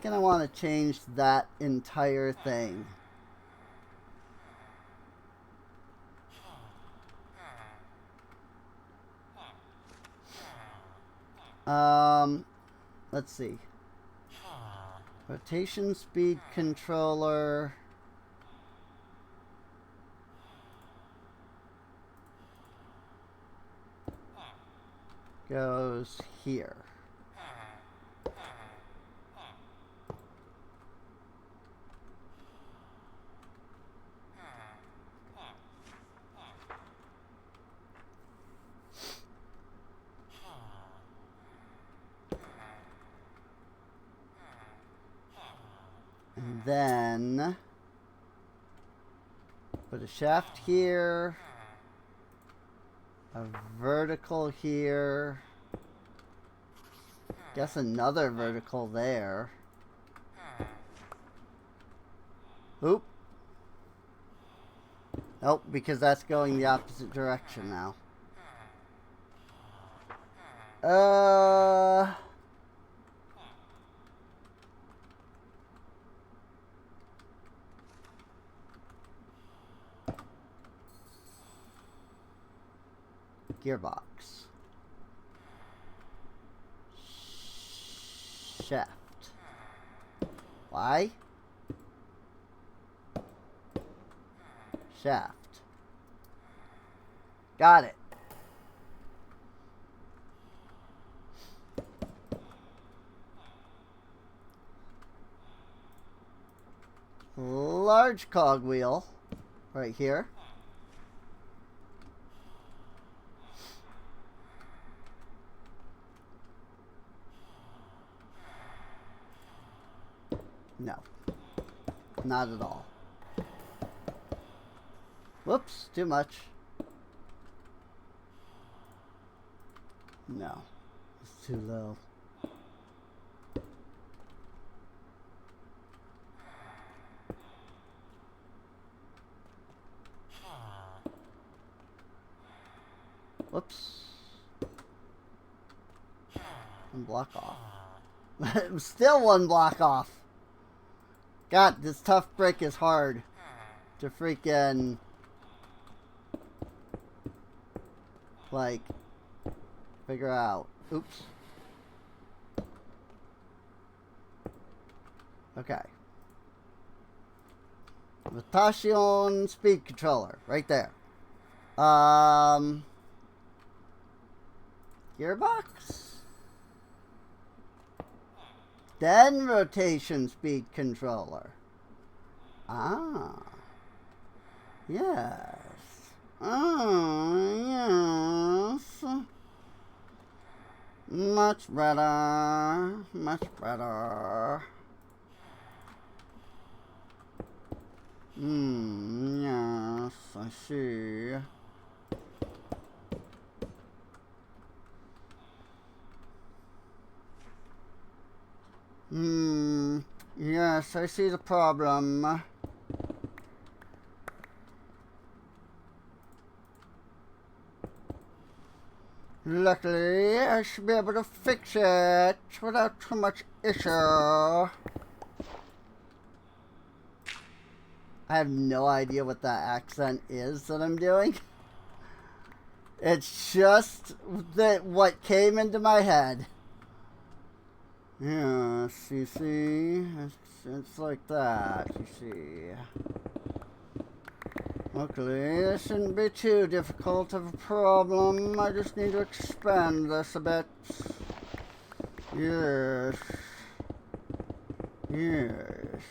I want to change that entire thing. Let's see. Rotation speed controller. Goes here. And then put a shaft here, a vertical here, guess another vertical there. Oop. Nope, because that's going the opposite direction now. Gearbox. Shaft. Why? Shaft. Got it. Large cogwheel right here. No, not at all. Whoops, too much. No, it's too low. Whoops. One block off. It was still one block off. God, this tough brick is hard to freaking, like, figure out. Oops. Okay. Rotation speed controller, right there. Gearbox? Then rotation speed controller. Ah. Yes. Oh, yes. Much better. Much better. Yes, I see. Yes, I see the problem. Luckily, I should be able to fix it without too much issue. I have no idea what that accent is that I'm doing. It's just that what came into my head. Yeah, you see? It's like that, you see. Luckily, this shouldn't be too difficult of a problem. I just need to expand this a bit. Yes. Yes.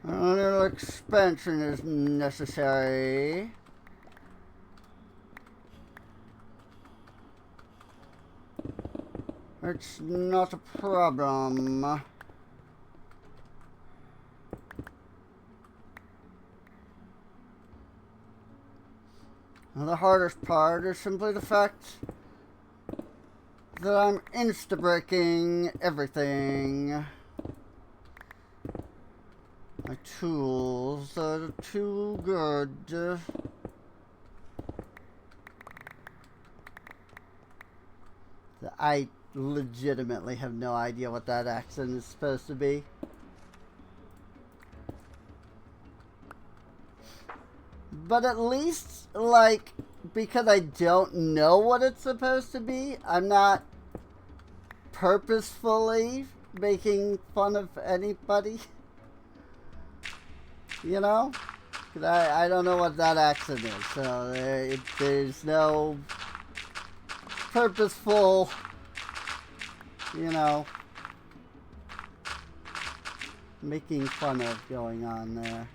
A little expansion is necessary. It's not a problem. The hardest part is simply the fact that I'm insta-breaking everything. My tools are too good. I legitimately have no idea what that accent is supposed to be. But at least, like, because I don't know what it's supposed to be, I'm not purposefully making fun of anybody. You know? 'Cause I don't know what that accent is, so there's no purposeful, you know, making fun of going on there.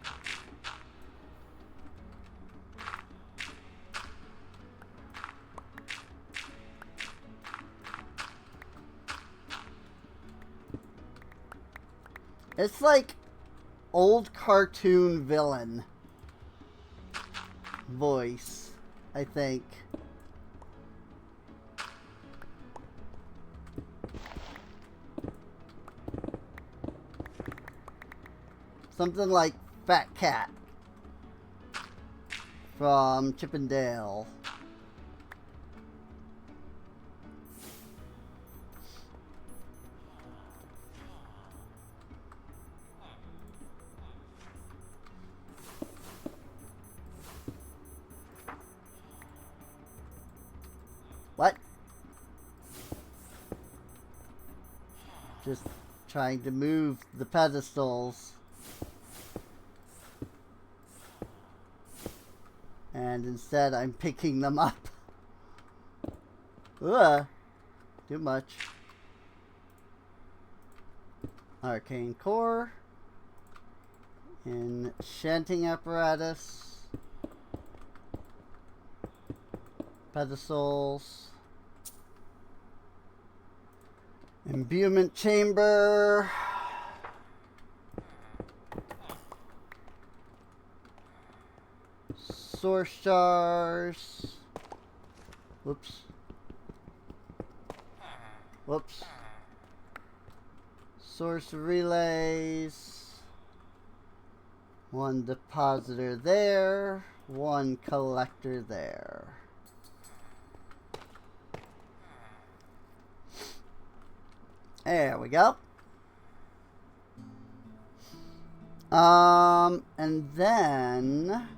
It's like old cartoon villain voice, I think. Something like Fat Cat from Chip and Dale. What? Just trying to move the pedestals. And instead I'm picking them up. Ugh. Too much. Arcane core. Enchanting apparatus. Pedestals. Imbuement chamber. Source jars. Whoops. Whoops. Source relays. One depositor there. One collector there. There we go. And then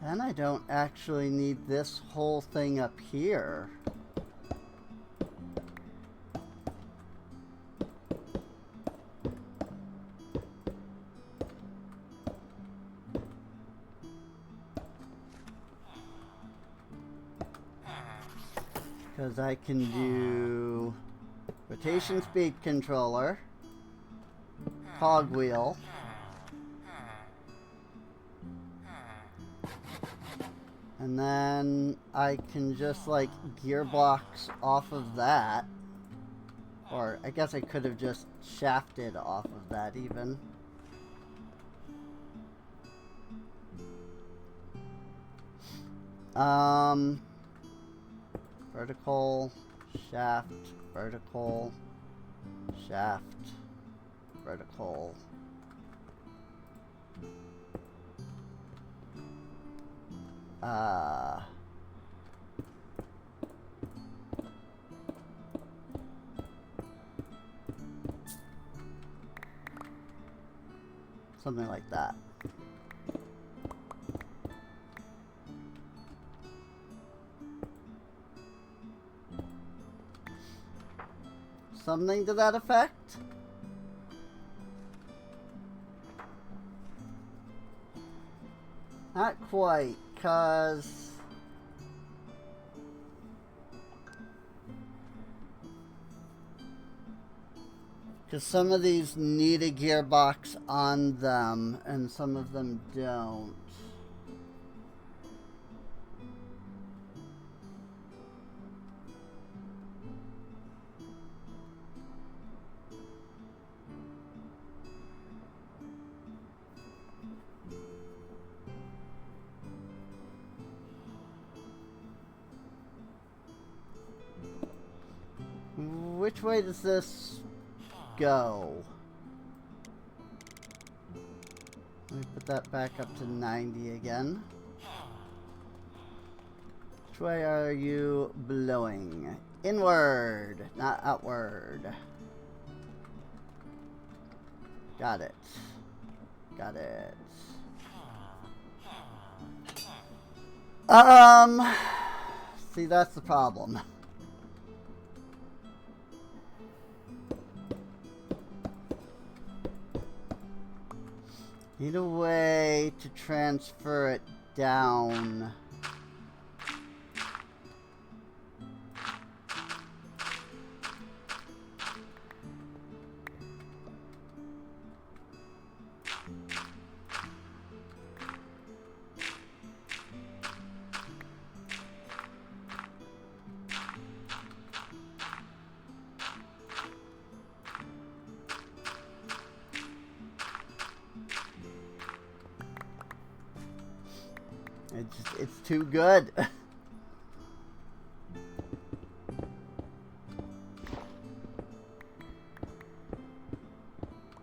I don't actually need this whole thing up here. Because I can do rotation speed controller, cogwheel, and then I can just like gearbox off of that. Or I guess I could have just shafted off of that even. Vertical, shaft, vertical, shaft, vertical. Something like that. something to that effect. Not quite, because some of these need a gearbox on them, and some of them don't. Which way does this go? Let me put that back up to 90 again. Which way are you blowing? Inward, not outward. Got it. Got it. See, that's the problem. Need a way to transfer it down. It's too good.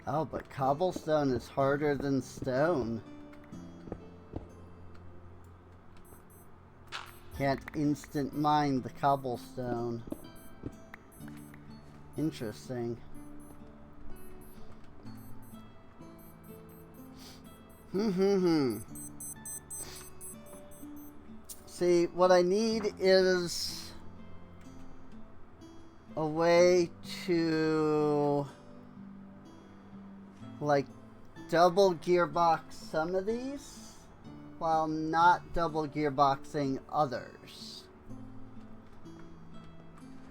Oh, but cobblestone is harder than stone. Can't instant mine the cobblestone. Interesting. See, what I need is a way to, like, double gearbox some of these while not double gearboxing others.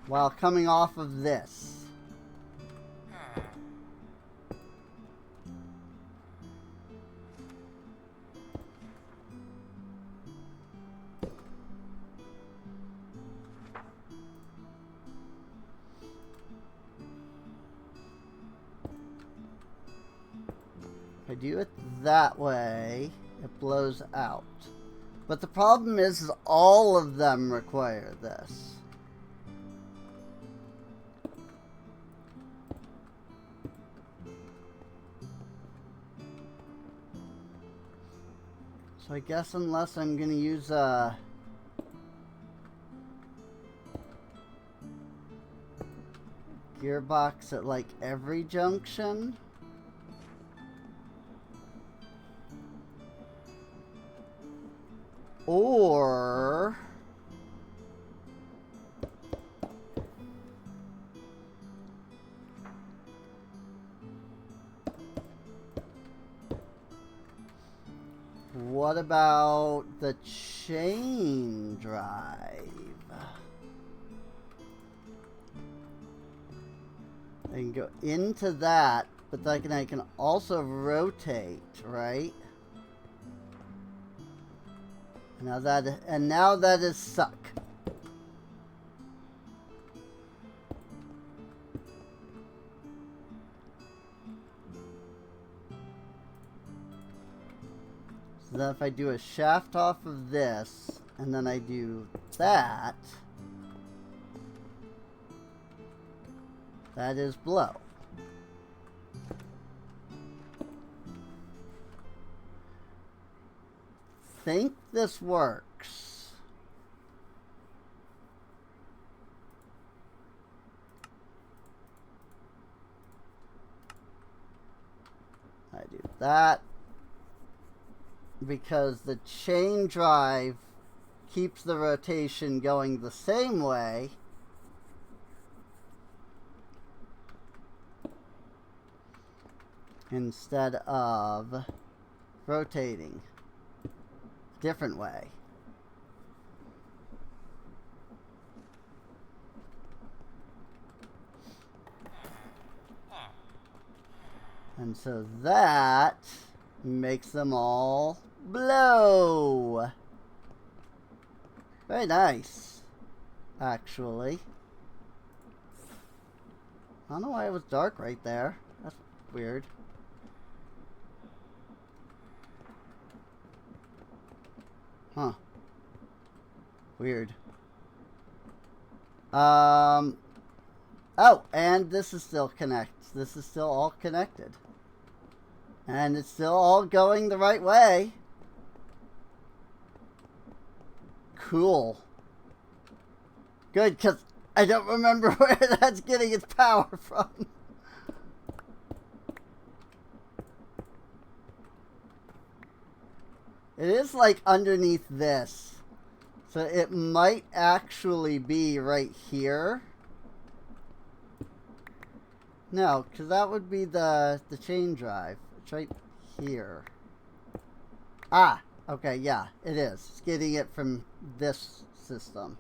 While coming off of this. If I do it that way, it blows out. But the problem is all of them require this. So I guess unless I'm going to use a gearbox at like every junction. Or what about the chain drive? I can go into that, but then I can also rotate, right? Now that is suck. So then if I do a shaft off of this, and then I do that, that is blow. Think this works. I do that because the chain drive keeps the rotation going the same way, instead of rotating. Different way. And so that makes them all blow. Very nice, actually. I don't know why it was dark right there. That's weird. Huh. Weird. Oh, and this is still This is still all connected. And it's still all going the right way. Cool. Good, because I don't remember where that's getting its power from. It is like underneath this. So it might actually be right here. No, because that would be the chain drive. It's right here. Ah, okay, yeah, it is. It's getting it from this system.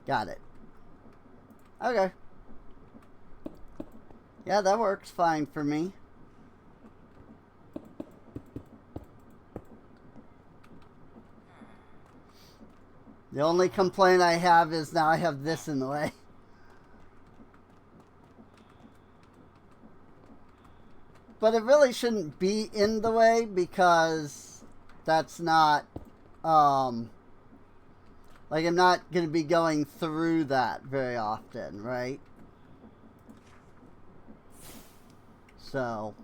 Got it. Okay. Yeah, that works fine for me. The only complaint I have is now I have this in the way. But it really shouldn't be in the way because that's not, like I'm not going to be going through that very often, right? So,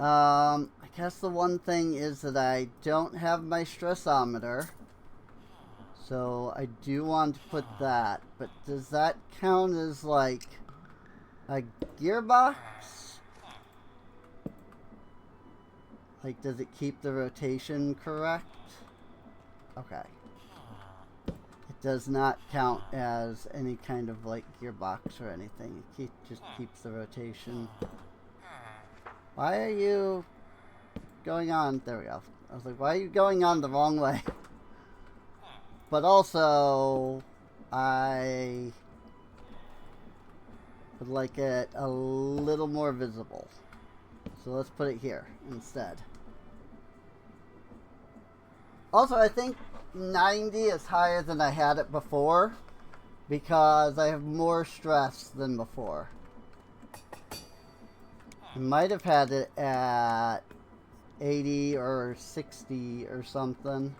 I guess the one thing is that I don't have my stressometer. So I do want to put that. But does that count as like a gearbox? Like, does it keep the rotation correct? Okay. It does not count as any kind of like gearbox or anything. It just keeps the rotation. Why are you going on? There we go. I was like, why are you going on the wrong way? But also, I would like it a little more visible. So let's put it here instead. Also, I think 90 is higher than I had it before because I have more stress than before. I might have had it at 80 or 60 or something.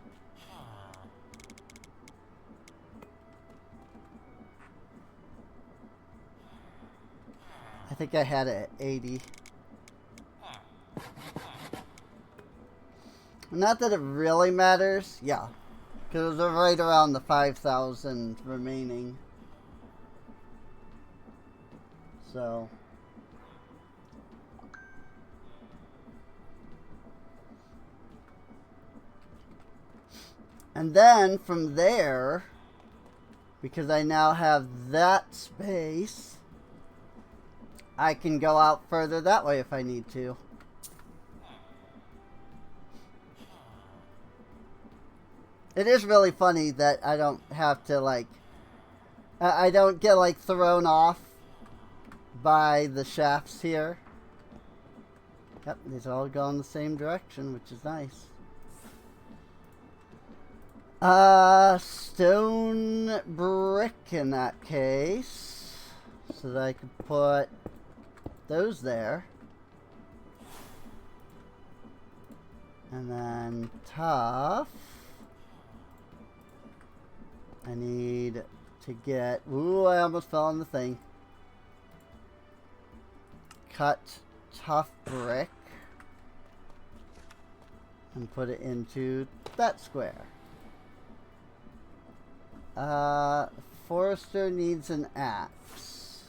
I think I had it at 80. Not that it really matters. Yeah. Because they're right around the 5,000 remaining. So. And then from there, because I now have that space, I can go out further that way if I need to. It is really funny that I don't have to like, I don't get like thrown off by the shafts here. Yep, these all go in the same direction, which is nice. Stone brick in that case, so that I could put those there. And then tough. I need to get... Ooh, I almost fell on the thing. Cut tough brick. And put it into that square. Forester needs an axe.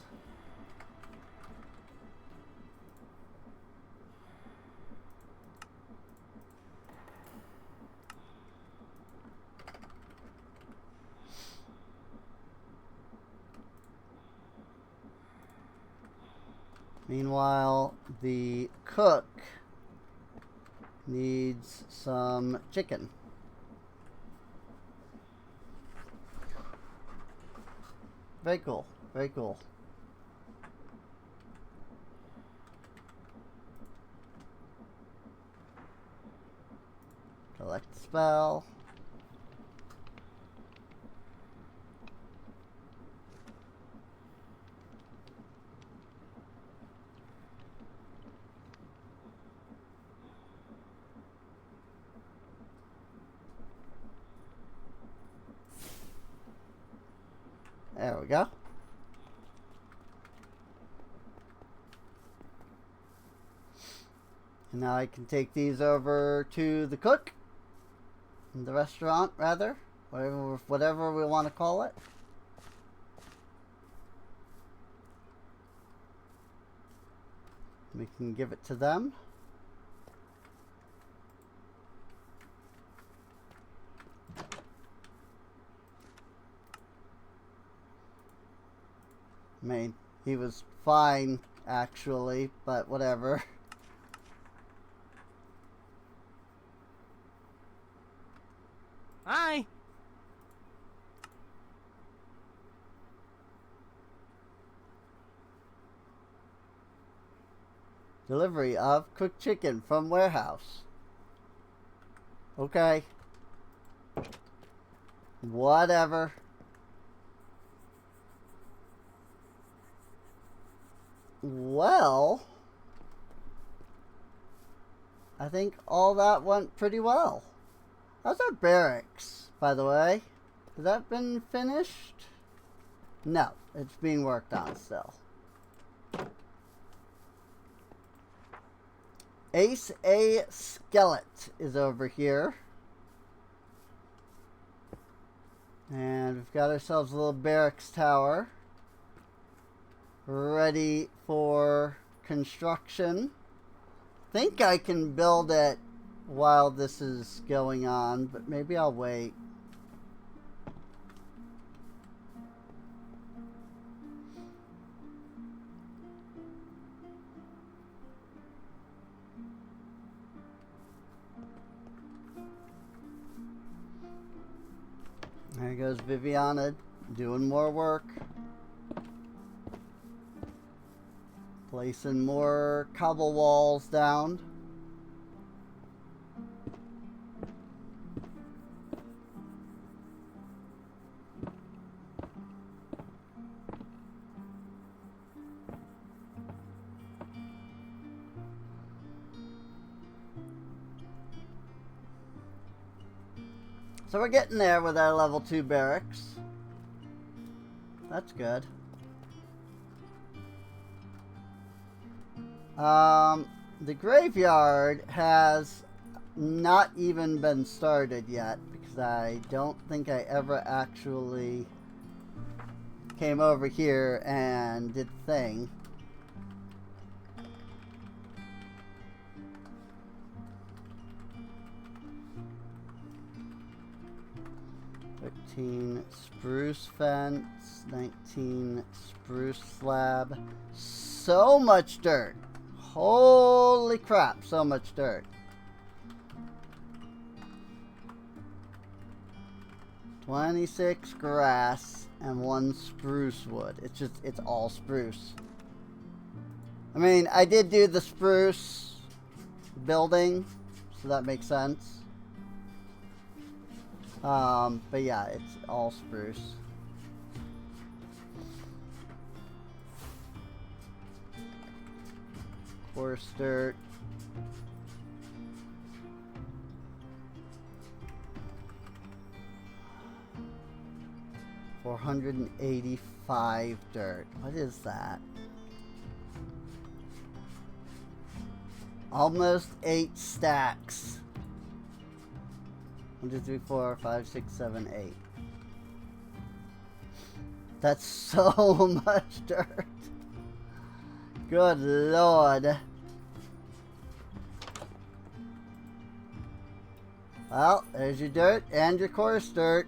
Meanwhile, the cook needs some chicken. Very cool. Very cool. Collect spell. There we go. And now I can take these over to the cook. The restaurant, rather. Whatever we want to call it. We can give it to them. I mean, he was fine, actually, but whatever. Hi. Delivery of cooked chicken from warehouse. Okay. Whatever. Well, I think all that went pretty well. How's our barracks, by the way? Has that been finished? No, it's being worked on still. Ace A Skelet is over here. And we've got ourselves a little barracks tower ready for construction. Think I can build it while this is going on, but maybe I'll wait. There goes Viviana doing more work. Placing more cobble walls down. So we're getting there with our level 2 barracks. That's good. The graveyard has not even been started yet because I don't think I ever actually came over here and did the thing. Spruce fence, 19 spruce slab. So much dirt. Holy crap, so much dirt. 26 grass and 1 spruce wood. It's all spruce. I mean, I did do the spruce building, so that makes sense. But yeah, it's all spruce. Coarse dirt. $485 dirt. What is that? Almost 8 stacks. 1, 2, 3, 4, 5, 6, 7, 8. That's so much dirt. Good Lord. Well, there's your dirt and your coarse dirt.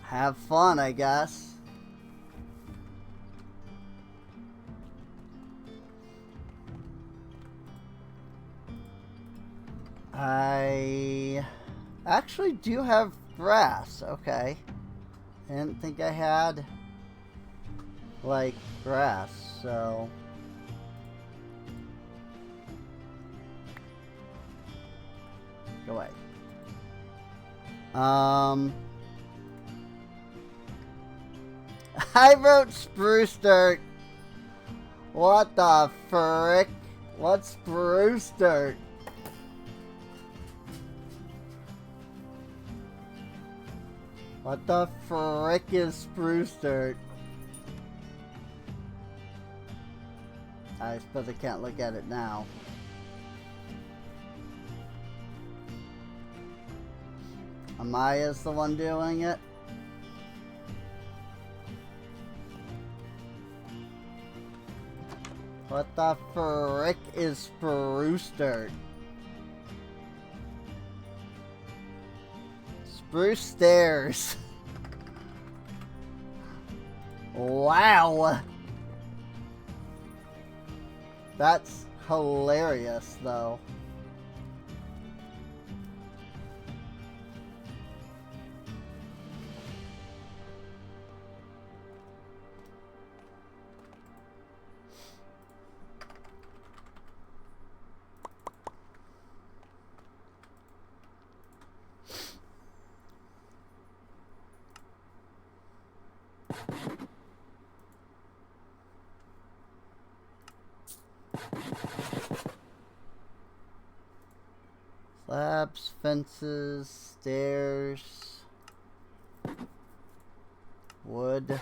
Have fun, I guess. I actually do have brass. Okay. I didn't think I had, like, brass, so... Go away. I wrote spruce dirt. What the frick? What's spruce dirt? What the frick is spruce dirt? I suppose I can't look at it now. Amaya's the one doing it. What the frick is spruce dirt? Spruce stairs. Wow. That's hilarious, though. Slabs, fences, stairs, wood.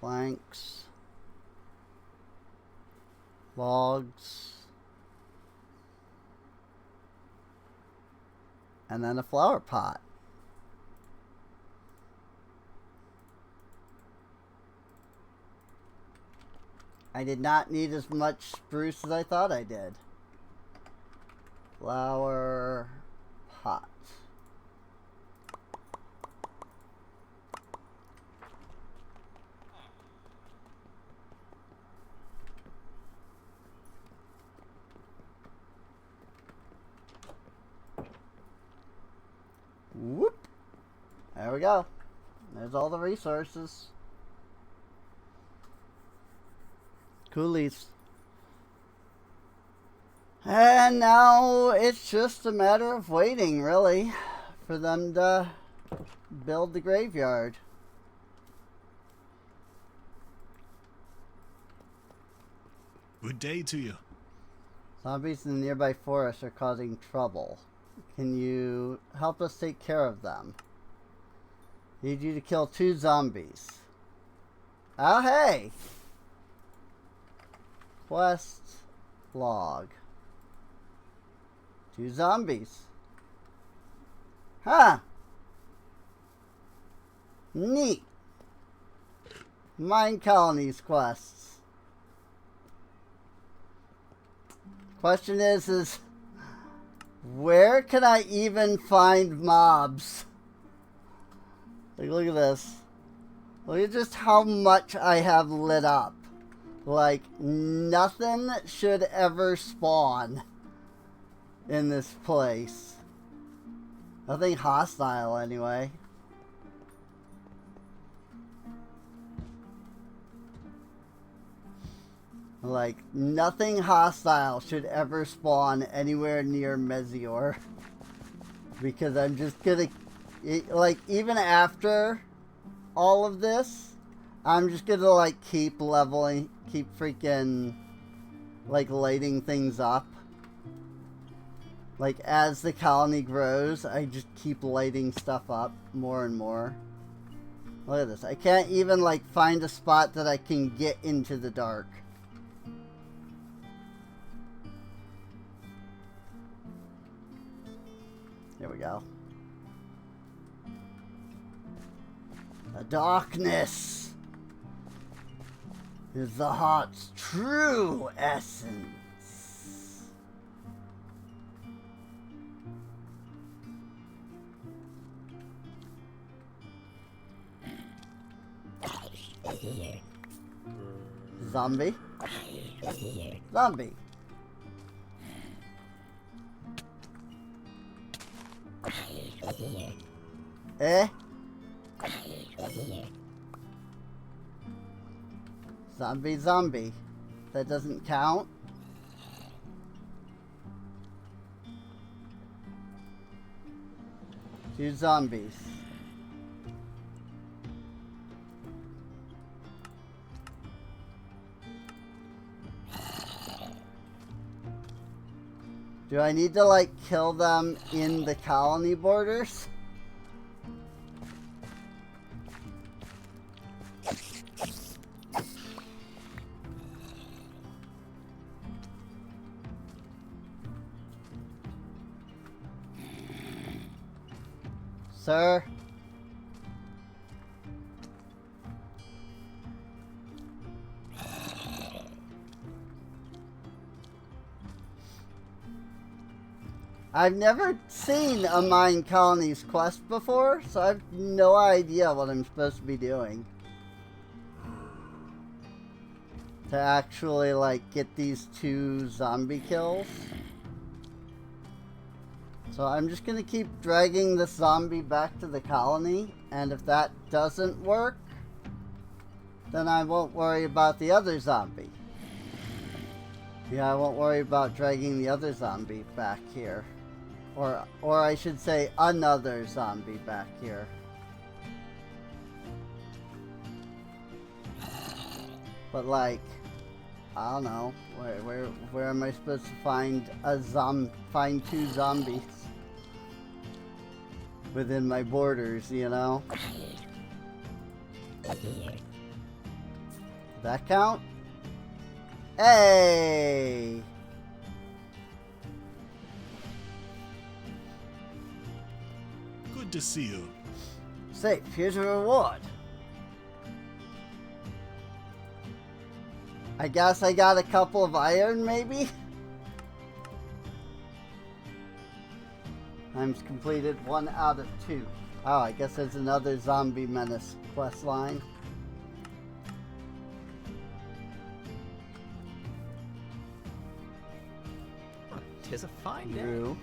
Planks, logs, and then a flower pot. I did not need as much spruce as I thought I did. Flower pot. Whoop. There we go. There's all the resources. Coolies. And now it's just a matter of waiting, really, for them to build the graveyard. Good day to you. Zombies in the nearby forest are causing trouble. Can you help us take care of them? Need you to kill 2 zombies. Oh, hey! Quest log. 2 zombies. Huh. Neat. Mine colonies quests. Question is where can I even find mobs? Like, look at this. Look at just how much I have lit up. Like, nothing should ever spawn in this place. Nothing hostile, anyway. Like, nothing hostile should ever spawn anywhere near Mezior. Because I'm just gonna... Like, even after all of this, I'm just gonna, like, keep leveling, keep freaking, like, lighting things up. Like, as the colony grows, I just keep lighting stuff up more and more. Look at this. I can't even, like, find a spot that I can get into the dark. Here we go. The darkness is the heart's true essence. Zombie. Zombie. Eh? Zombie, zombie. That doesn't count. Two zombies. Do I need to, like, kill them in the colony borders? Sir? I've never seen a Mine Colonies quest before, so I have no idea what I'm supposed to be doing. To actually, like, get these 2 zombie kills. So I'm just gonna keep dragging this zombie back to the colony, and if that doesn't work, then I won't worry about the other zombie. Yeah, I won't worry about dragging the other zombie back here. Or I should say another zombie back here. But like, I don't know, where am I supposed to find find 2 zombies within my borders, you know? Did that count? Hey! Good to see you. Safe, here's a reward. I guess I got a couple of iron, maybe? Times completed 1 out of 2. Oh, I guess there's another zombie menace quest line. Tis a fine day. True.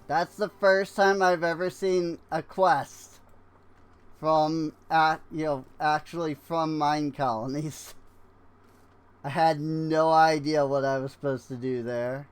That's the first time I've ever seen a quest from, actually from Mine Colonies. I had no idea what I was supposed to do there.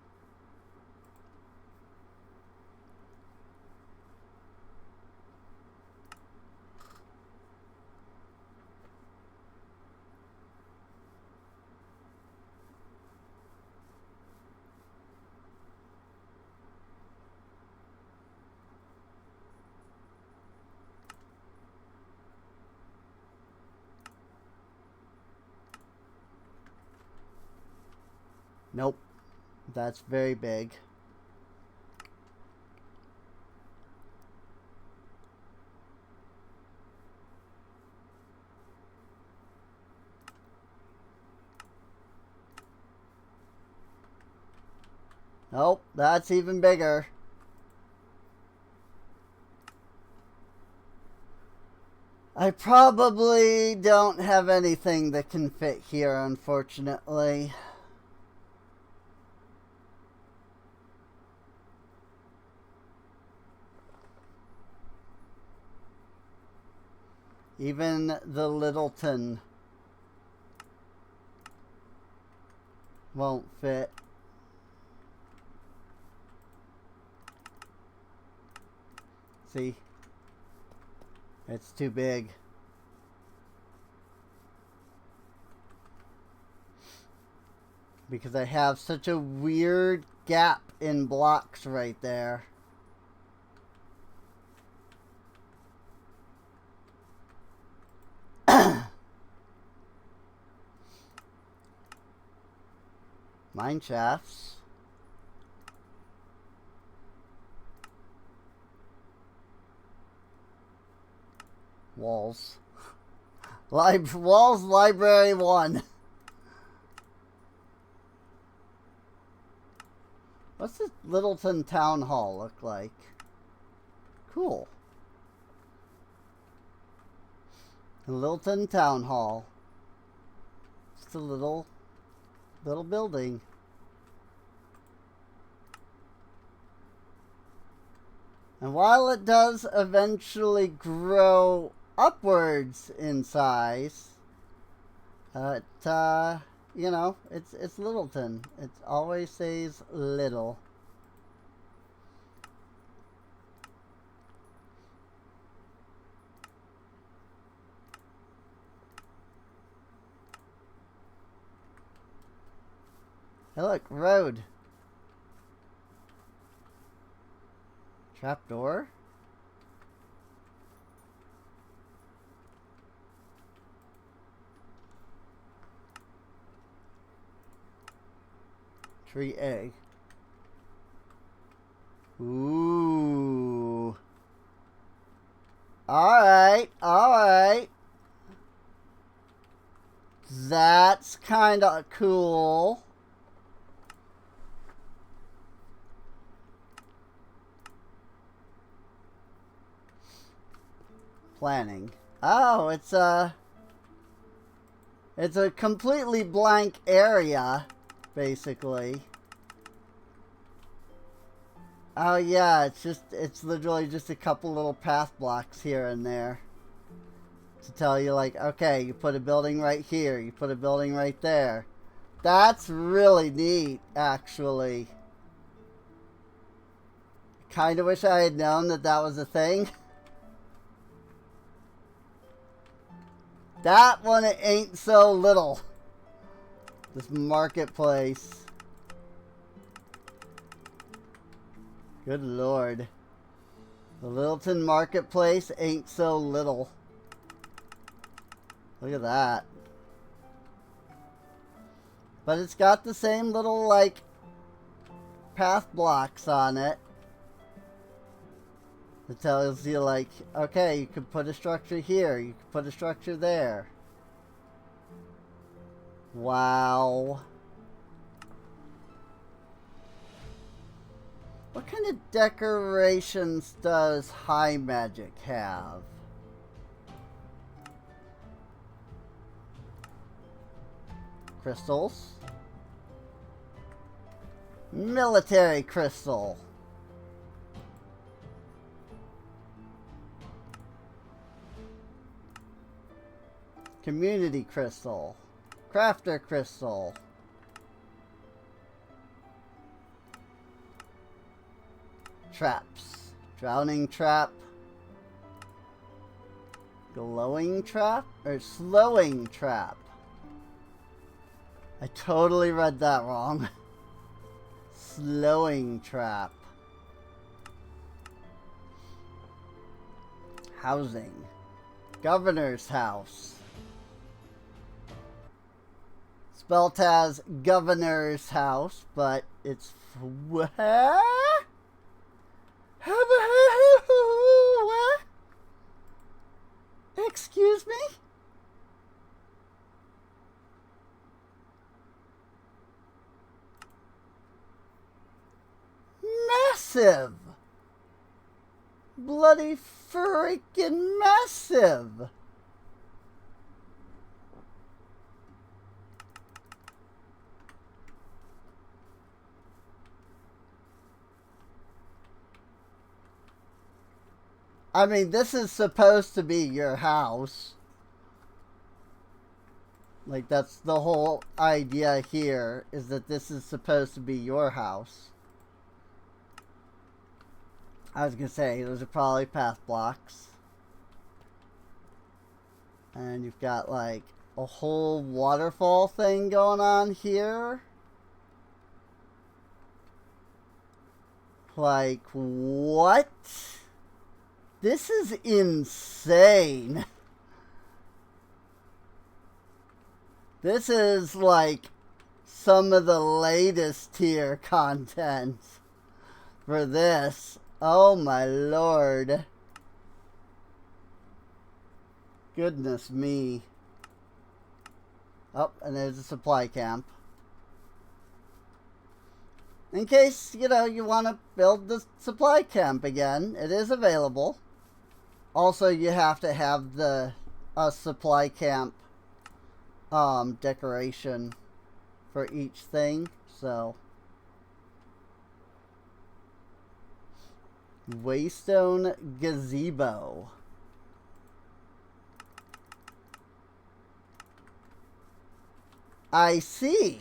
Nope. That's very big. Nope, that's even bigger. I probably don't have anything that can fit here, unfortunately. Even the Littleton won't fit. See? It's too big. Because I have such a weird gap in blocks right there. Mine shafts. Walls. Walls, library 1. What's Littleton Town Hall look like? Cool. Littleton Town Hall. Just a little building. And while it does eventually grow upwards in size, you know, it's Littleton. It always stays little. Hey, look, road. Trapdoor. Tree egg. Ooh. Alright, alright. That's kind of cool. Planning. Oh, it's a completely blank area, basically. Oh yeah, it's literally just a couple little path blocks here and there to tell you, like, okay, you put a building right here, you put a building right there. That's really neat, actually. Kind of wish I had known that that was a thing. That one ain't so little. This marketplace. Good lord. The Littleton marketplace ain't so little. Look at that. But it's got the same little, like, path blocks on it. It tells you, like, okay, you could put a structure here, you could put a structure there. Wow. What kind of decorations does High Magic have? Crystals. Military crystal. Community crystal. Crafter crystal. Traps. Drowning trap. Glowing trap? Or slowing trap. I totally read that wrong. Slowing trap. Housing. Governor's house. Spelt as Governor's house, but it's what? Excuse me? Massive! Bloody freaking massive! I mean, this is supposed to be your house. Like, that's the whole idea here, is that this is supposed to be your house. I was gonna say, those are probably path blocks. And you've got, like, a whole waterfall thing going on here. Like, what? This is insane. This is like some of the latest tier content for this. Oh my lord. Goodness me. Oh, and there's a supply camp. In case, you know, you want to build the supply camp again, it is available. Also, you have to have the supply camp decoration for each thing, so. Waystone Gazebo. I see.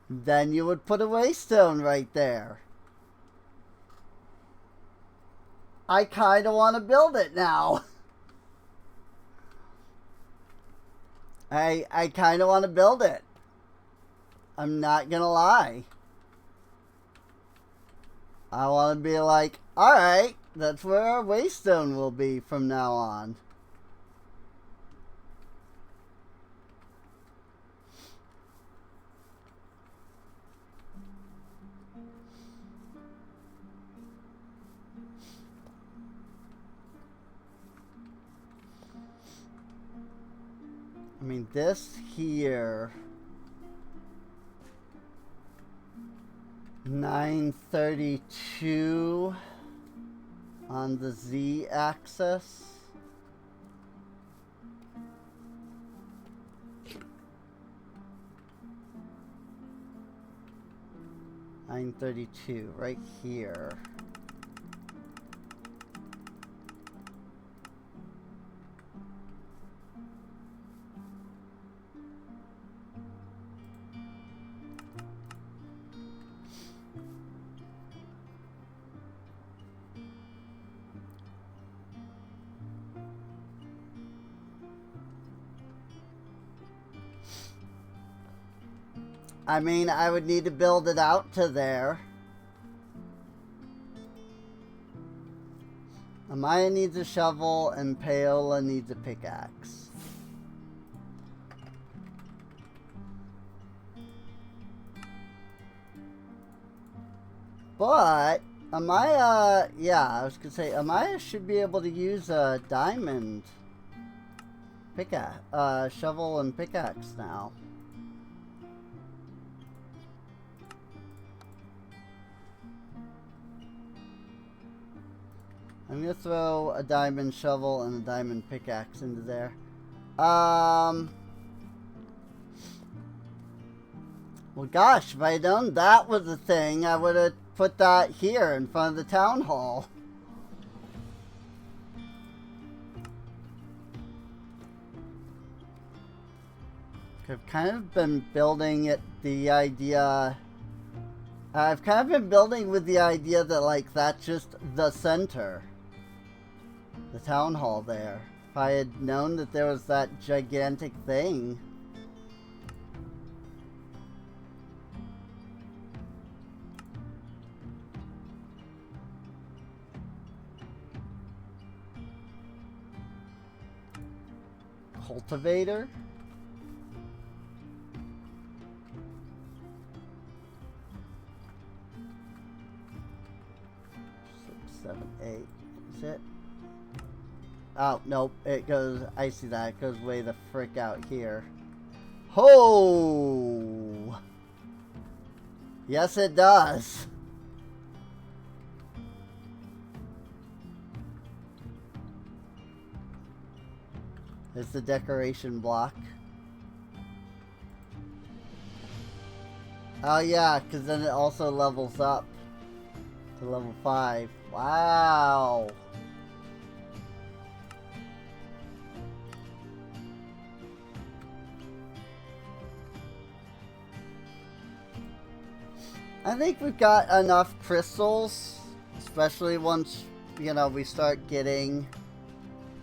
Then you would put a waystone right there. I kind of want to build it now. I kind of want to build it. I'm not gonna lie. I want to be like, alright, that's where our waystone will be from now on. I mean, this here, 932 on the Z-axis. $932 right here. I mean, I would need to build it out to there. Amaya needs a shovel and Paola needs a pickaxe. But Amaya, yeah, I was gonna say Amaya should be able to use a diamond pickaxe, shovel and pickaxe now. I'm gonna throw a diamond shovel and a diamond pickaxe into there. Well, gosh, if I had known that was a thing, I would have put that here in front of the town hall. I've kind of been building it, the idea... I've kind of been building with the idea that, like, that's just the center. The town hall there. If I had known that there was that gigantic thing. Cultivator? 6, 7, 8. Is it? Oh, nope. It goes, I see that. It goes way the frick out here. Ho! Yes, it does. It's the decoration block. Oh yeah, because then it also levels up to level 5. Wow. I think we've got enough crystals, especially once, you know, we start getting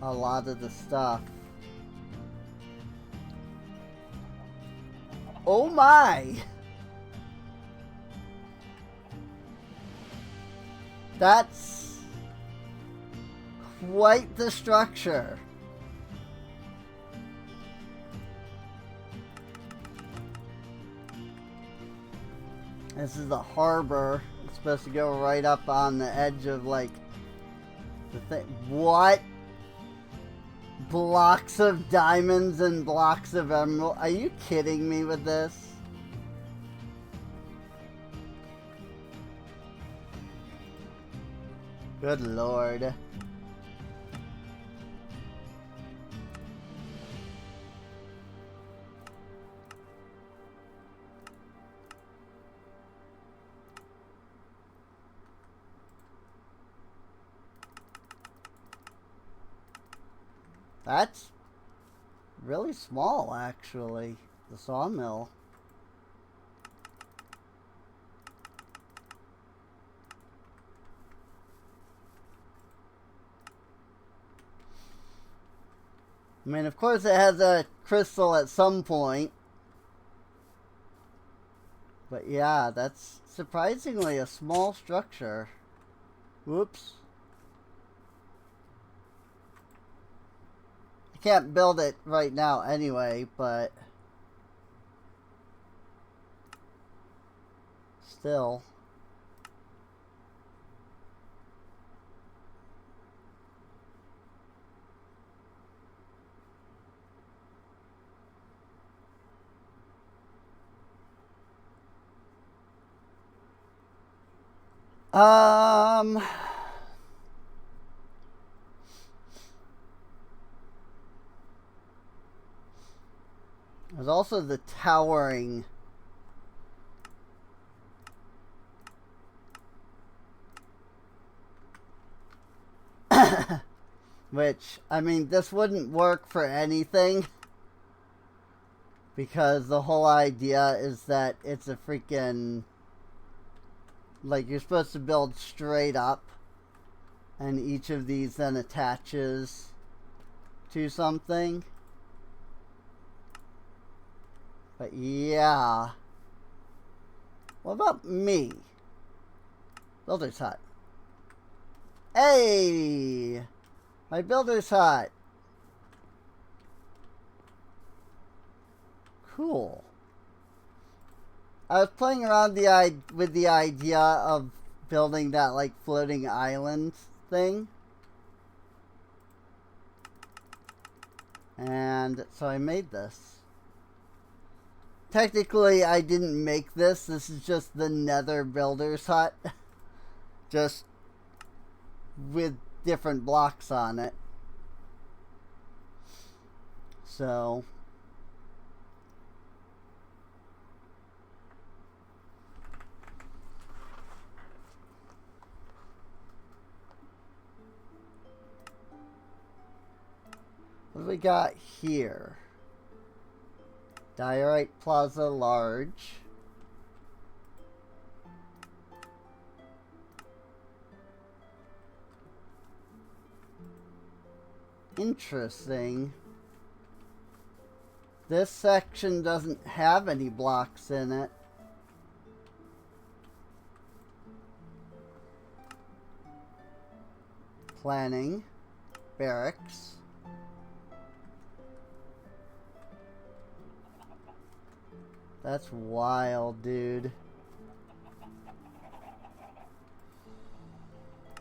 a lot of the stuff. Oh my! That's quite the structure. This is the harbor. It's supposed to go right up on the edge of, like, the thing. What? Blocks of diamonds and blocks of emerald. Are you kidding me with this? Good lord. That's really small, actually, the sawmill. I mean, of course it has a crystal at some point. But yeah, that's surprisingly a small structure. Whoops. I can't build it right now anyway, but still. There's also the towering. Which, I mean, this wouldn't work for anything. Because the whole idea is that it's a freaking... Like, you're supposed to build straight up. And each of these then attaches to something. But yeah. What about me? Builder's hut. Hey! My builder's hut. Cool. I was playing around with the idea of building that like floating island thing. And so I made this. Technically I didn't make this. This is just the Nether builder's hut. Just with different blocks on it. So what do we got here? Diorite Plaza large. Interesting. This section doesn't have any blocks in it. Planning. Barracks. That's wild, dude.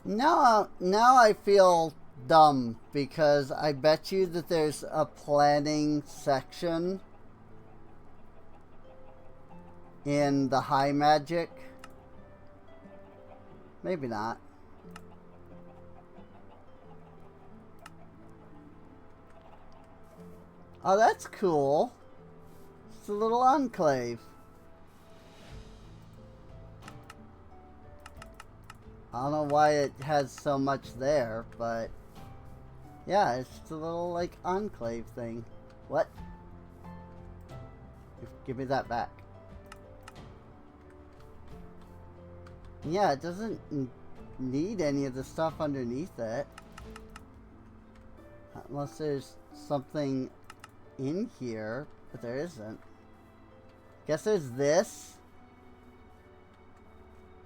Now I feel dumb because I bet you that there's a planning section in the high magic. Maybe not. Oh, that's cool. It's a little enclave. I don't know why it has so much there, but yeah, it's just a little like enclave thing. What? Give me that back. Yeah, it doesn't need any of the stuff underneath it. Unless there's something in here, but there isn't. Guess there's this.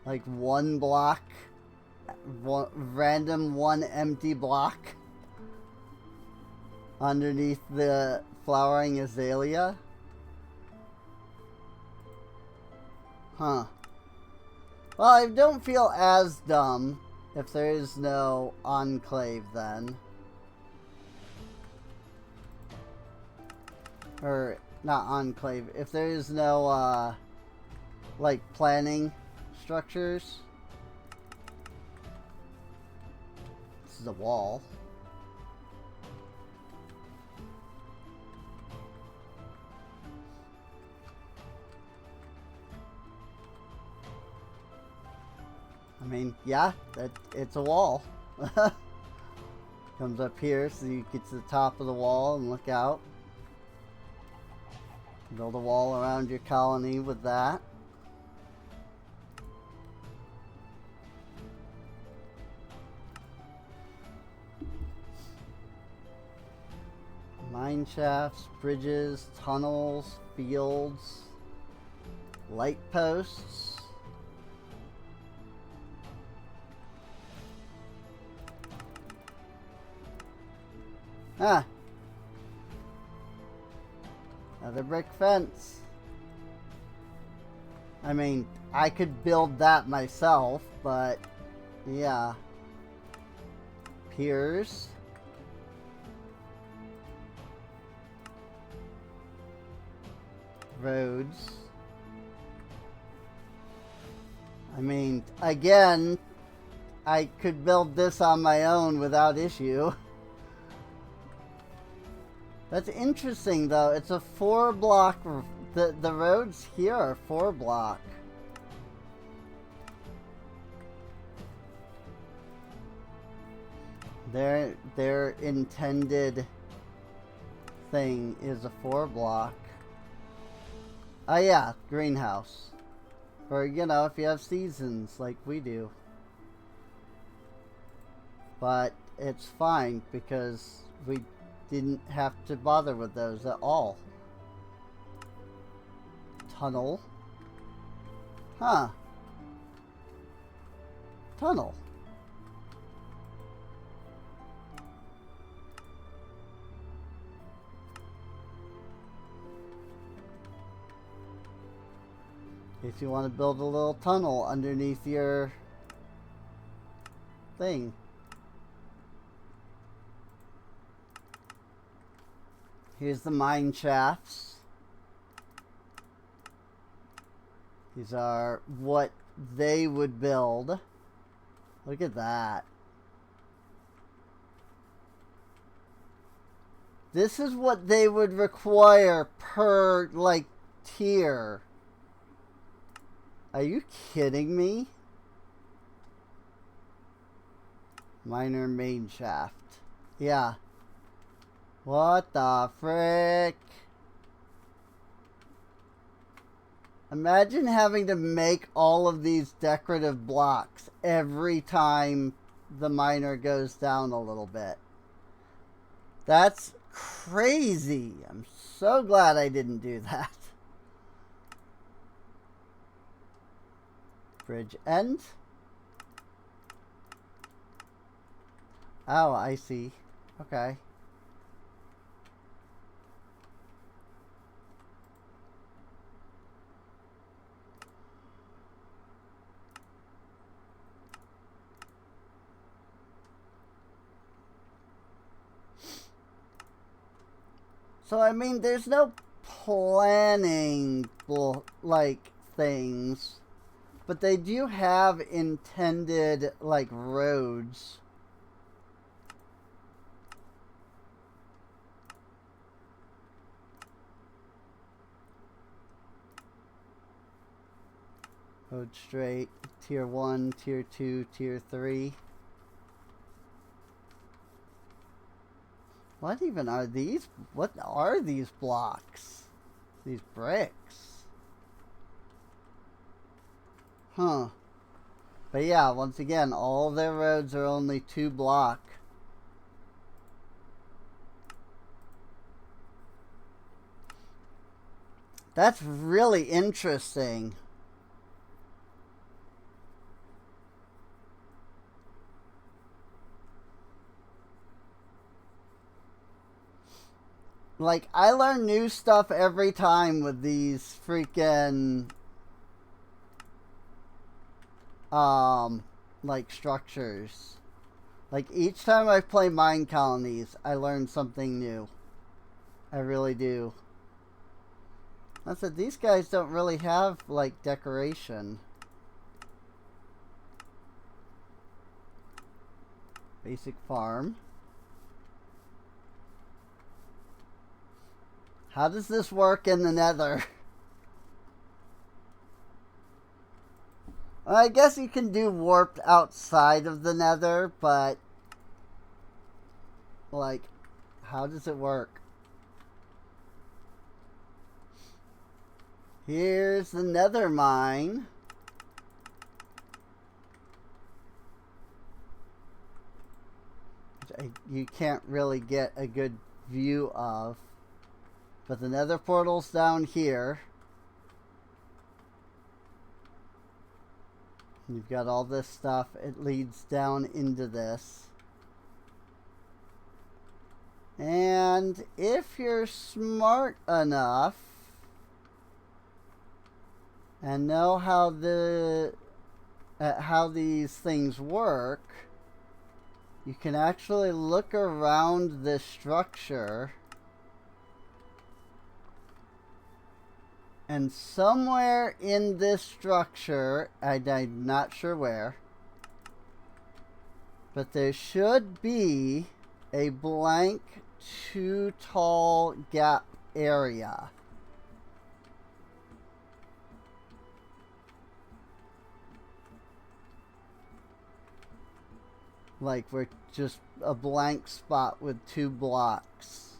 Like one block. Random one empty block. Underneath the flowering azalea. Huh. Well, I don't feel as dumb if there is no enclave then. Or, not enclave. If there is no, like, planning structures. This is a wall. I mean, yeah, it's a wall. Comes up here so you get to the top of the wall and look out. Build a wall around your colony with that. Mine shafts, bridges, tunnels, fields, light posts. Ah. Another brick fence. I mean, I could build that myself, but yeah. Piers. Roads. I mean, again, I could build this on my own without issue. That's interesting, though. It's a 4-block. The roads here are 4-block. Their intended thing is a 4-block. Oh yeah, greenhouse. Or, you know, if you have seasons like we do. But it's fine because we didn't have to bother with those at all. Tunnel. Huh. Tunnel. If you want to build a little tunnel underneath your thing. Here's the mine shafts. These are what they would build. Look at that. This is what they would require per, like, tier. Are you kidding me? Miner main shaft. Yeah. What the frick? Imagine having to make all of these decorative blocks every time the miner goes down a little bit. That's crazy. I'm so glad I didn't do that. Bridge end. Oh, I see. Okay. So, I mean, there's no planning, like, things. But they do have intended, like, roads. Road straight. Tier 1, Tier 2, Tier 3. What even are these? What are these blocks? These bricks? Huh. But yeah, once again, all their roads are only 2-block. That's really interesting. Like, I learn new stuff every time with these freaking, like, structures. Like, each time I play Mine Colonies, I learn something new. I really do. I said, these guys don't really have, like, decoration. Basic farm. How does this work in the Nether? Well, I guess you can do warped outside of the Nether, but like, how does it work? Here's the Nether mine. Which you can't really get a good view of. But the Nether portal's down here. You've got all this stuff. It leads down into this. And if you're smart enough and know how how these things work, you can actually look around this structure, and somewhere in this structure, I'm not sure where, but there should be a blank 2 tall gap area. Like we're just a blank spot with 2 blocks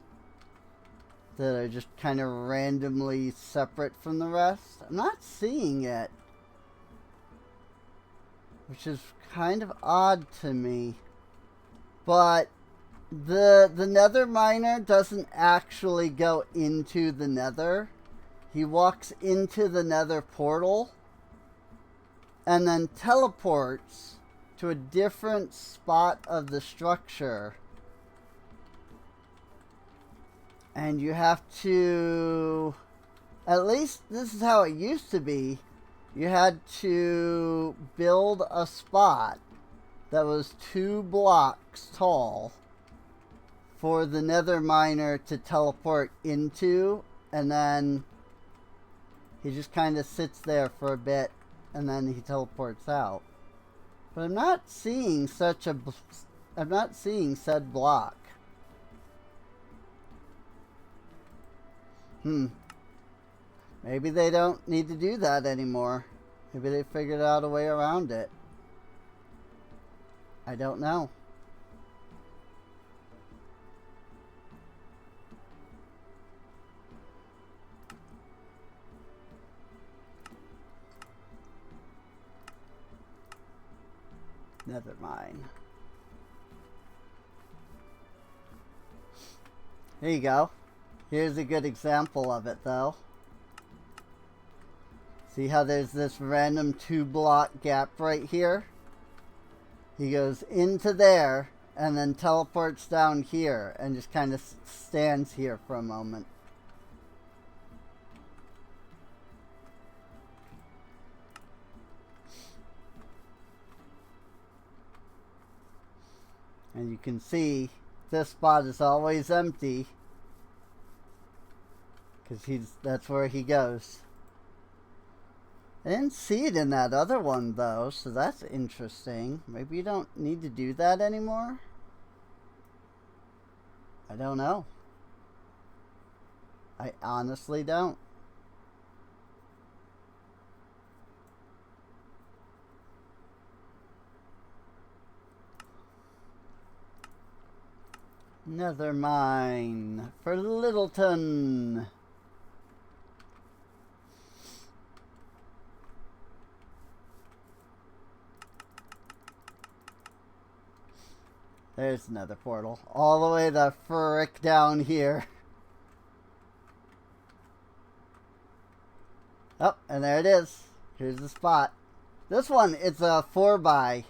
that are just kind of randomly separate from the rest. I'm not seeing it, which is kind of odd to me. But the Nether miner doesn't actually go into the Nether. He walks into the Nether portal and then teleports to a different spot of the structure. And you have to, at least this is how it used to be, you had to build a spot that was 2 blocks tall for the Nether miner to teleport into, and then he just kind of sits there for a bit and then he teleports out. But I'm not seeing I'm not seeing said block. Maybe they don't need to do that anymore. Maybe they figured out a way around it. I don't know. Never mind. Here you go. Here's a good example of it, though. See how there's this random 2 block gap right here? He goes into there and then teleports down here and just kind of stands here for a moment. And you can see this spot is always empty because that's where he goes. I didn't see it in that other one though, so that's interesting. Maybe you don't need to do that anymore? I don't know. I honestly don't. Nether mine for Littleton. There's another portal. All the way the frick down here. Oh, and there it is. Here's the spot. This one, it's a 4x.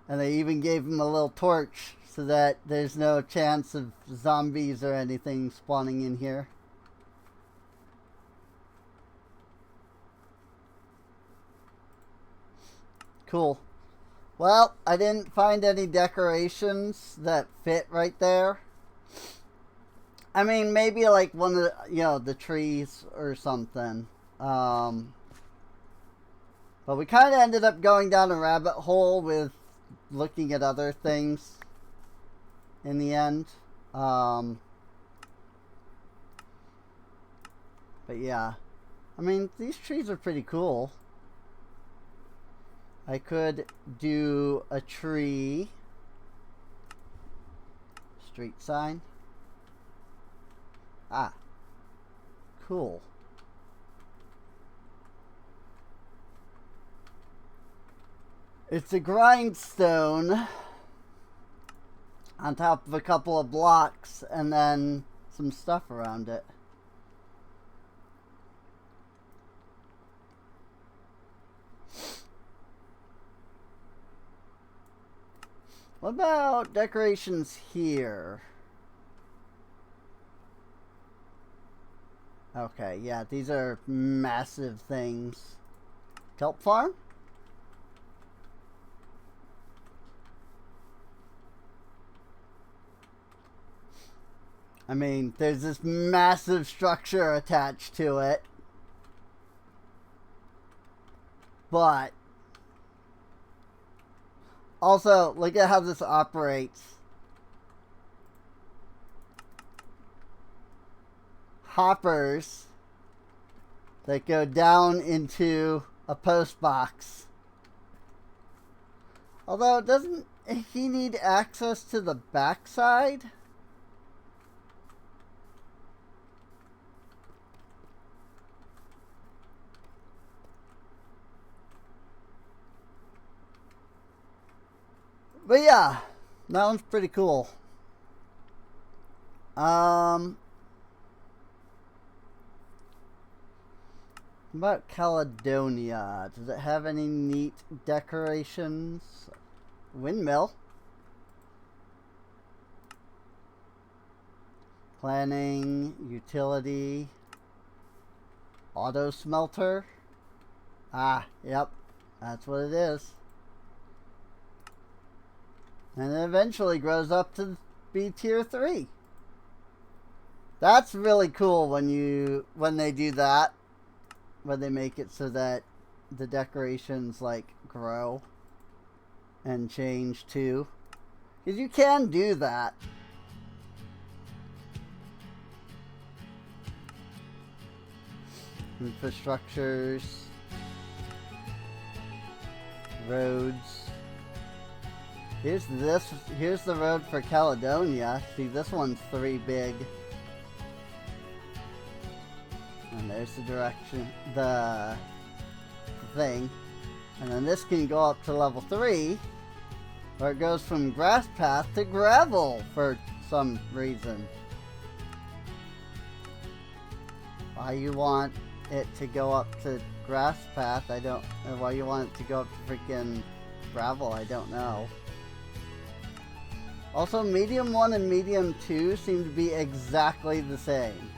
And they even gave him a little torch so that there's no chance of zombies or anything spawning in here. Cool. Well, I didn't find any decorations that fit right there. I mean, maybe like one of the, the trees or something. But we kind of ended up going down a rabbit hole with looking at other things in the end. But yeah, I mean, these trees are pretty cool. I could do a tree street sign. Ah, cool. It's a grindstone on top of a couple of blocks and then some stuff around it. What about decorations here? Okay, yeah, these are massive things. Kelp farm? I mean, there's this massive structure attached to it. But also, look at how this operates. Hoppers that go down into a post box. Although, doesn't he need access to the backside? But yeah, that one's pretty cool. About Caledonia, does it have any neat decorations? Windmill. Planning, utility, auto smelter. Ah, yep, that's what it is. And it eventually grows up to be tier 3. That's really cool when they do that. When they make it so that the decorations like grow and change too. Because you can do that. Infrastructures. Roads. Here's the road for Caledonia. See, this one's 3 big. And there's the direction, the thing. And then this can go up to level 3, where it goes from grass path to gravel for some reason. Why you want it to go up to grass path, I don't, or why you want it to go up to freaking gravel, I don't know. Also, medium 1 and medium 2 seem to be exactly the same.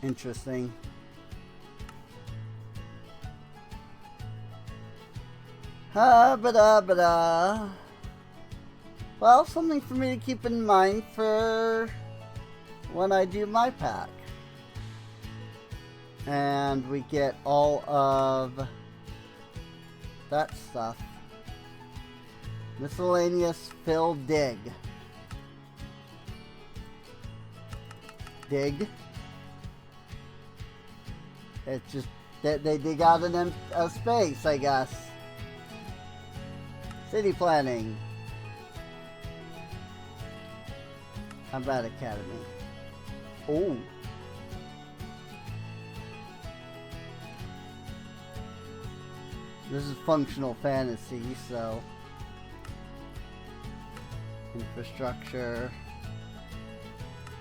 Interesting. Well, something for me to keep in mind for when I do my pack. And we get all of that stuff. Miscellaneous fill dig. Dig. It's just that they dig out a space, I guess. City planning. Combat Academy. Oh. This is functional fantasy, so. Infrastructure.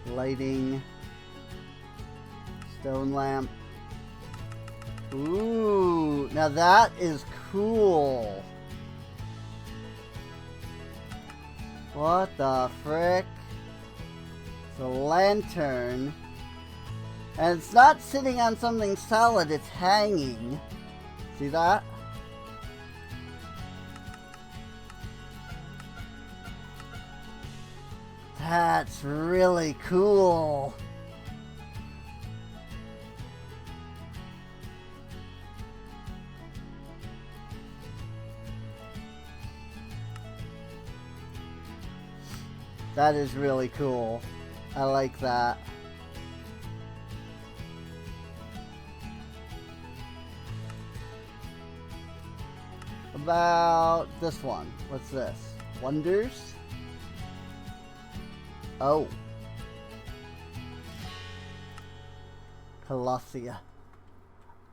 Lighting. Stone lamp. Ooh, now that is cool. What the frick? It's a lantern. And it's not sitting on something solid, it's hanging. See that? It's That's really cool. That is really cool. I like that. About this one. What's this? Wonders? Oh. Colossia.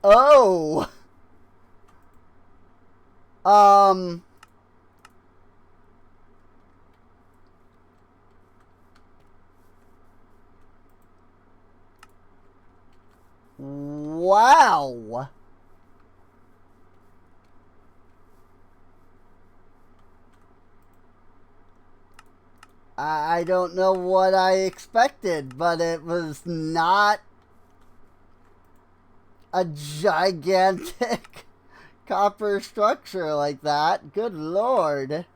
Oh! Wow! I don't know what I expected, but it was not a gigantic copper structure like that. Good lord.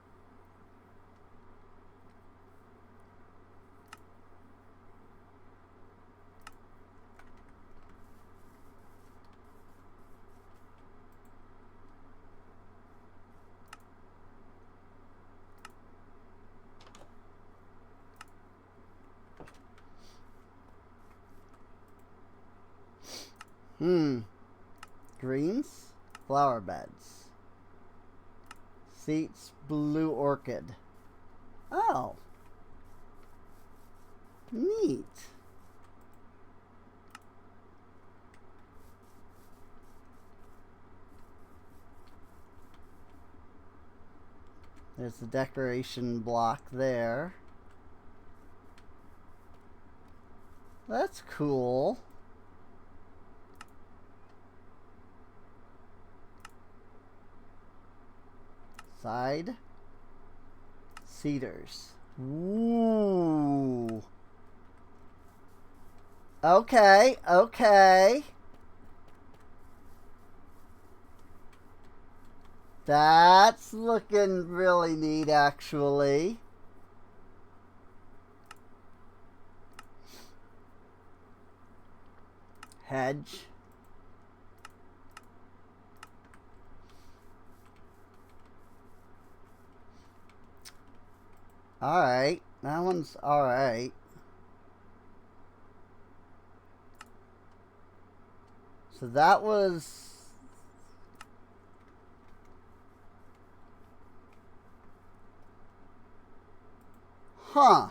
Greens, flower beds. Seats, blue orchid. Oh. Neat. There's the decoration block there. That's cool. Side. Cedars. Ooh. Okay, okay. That's looking really neat, actually. Hedge. Alright, that one's alright. So that was... Huh.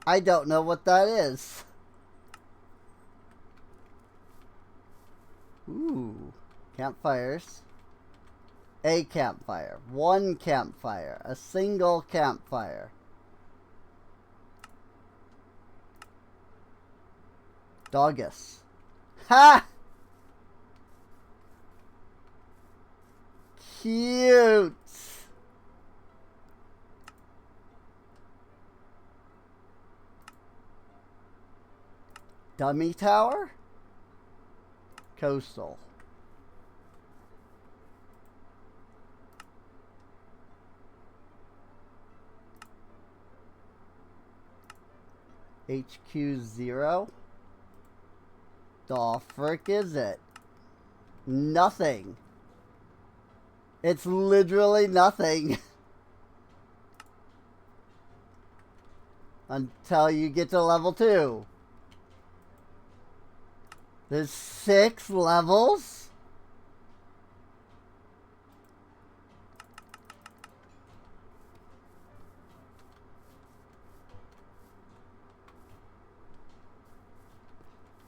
I don't know what that is. Ooh. Campfires. A campfire. One campfire. A single campfire. Doggus. Ha! Cute. Dummy tower? Coastal. HQ0? The frick is it? Nothing. It's literally nothing. Until you get to level 2. There's 6 levels?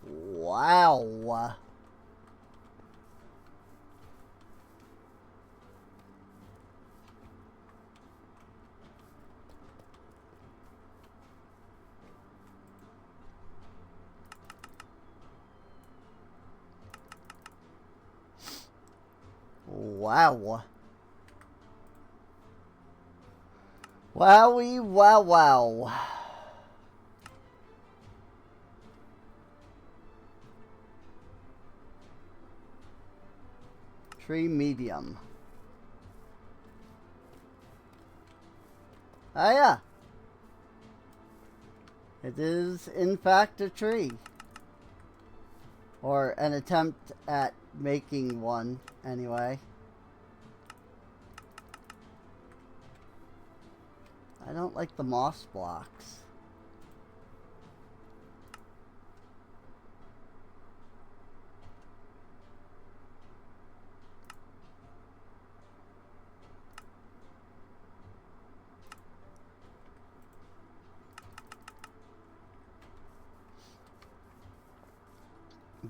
Wow. Wow. Wowie, wow, wow. Tree medium. Ah, yeah. It is, in fact, a tree. Or an attempt at making one, anyway. I don't like the moss blocks.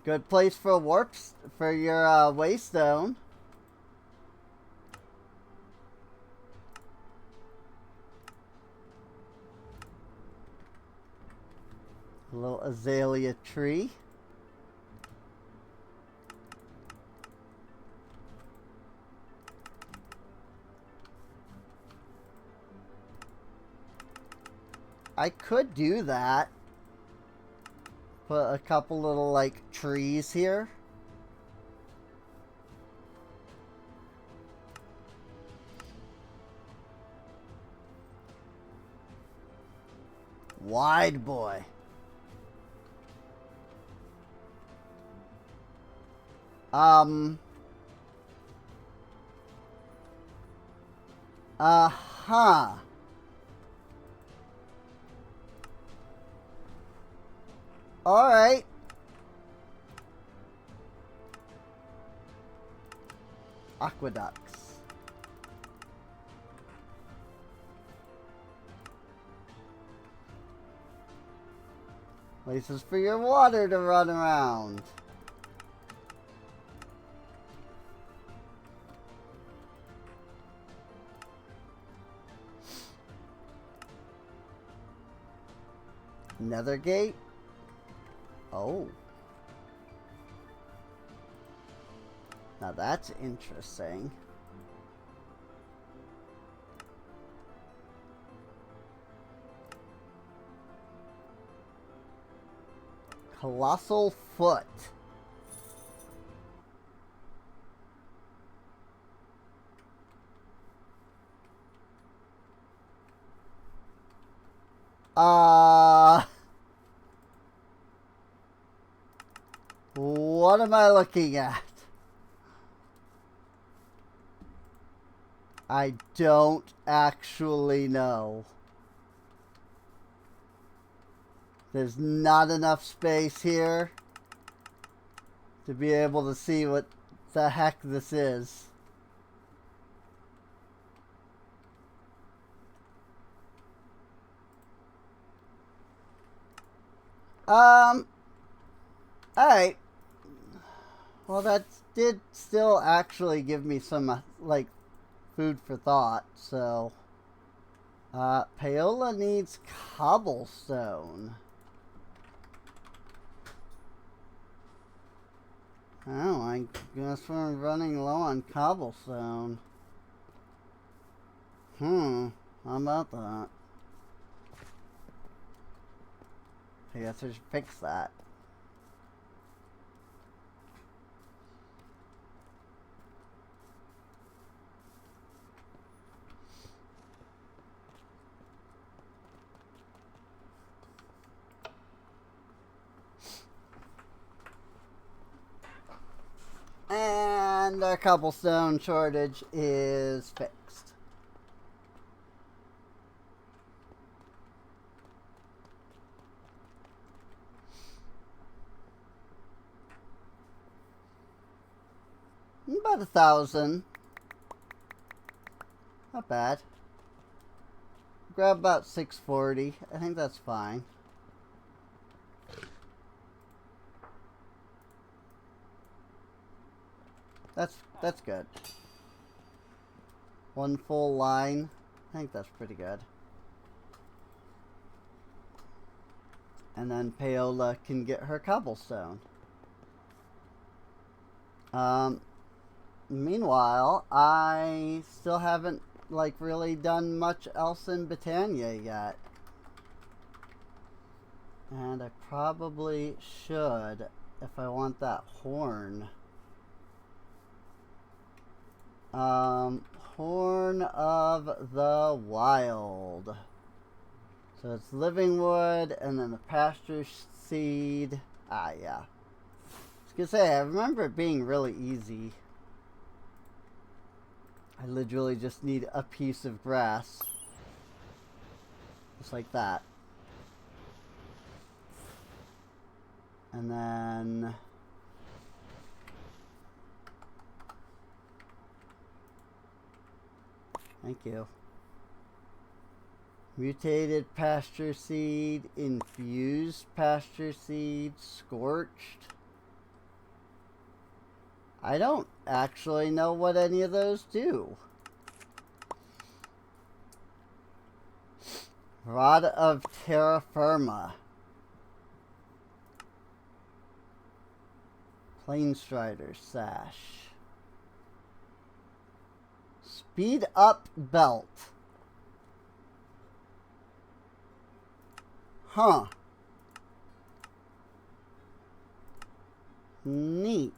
Good place for warps for your waystone. A little azalea tree. I could do that. Put a couple little, like, trees here. Wide boy. Uh-huh. Alright. Aqueducts. Places for your water to run around. Nether gate. Oh. Now that's interesting. Colossal foot. What am I looking at? I don't actually know. There's not enough space here to be able to see what the heck this is. Alright. Well, that did still actually give me some, like, food for thought, so... Paola needs cobblestone. Oh, I guess we're running low on cobblestone. How about that? I guess I should fix that. And our cobblestone shortage is fixed. About 1,000. Not bad. Grab about 640. I think that's fine. That's good. One full line. I think that's pretty good. And then Paola can get her cobblestone. Meanwhile, I still haven't, like, really done much else in Britannia yet. And I probably should if I want that horn. Horn of the Wild. So it's living wood and then the pasture seed. Ah, yeah. I was gonna say, I remember it being really easy. I literally just need a piece of grass. Just like that. And then... Thank you. Mutated pasture seed, infused pasture seed, scorched. I don't actually know what any of those do. Rod of terra firma. Planestrider sash. Speed up belt. Huh. Neat.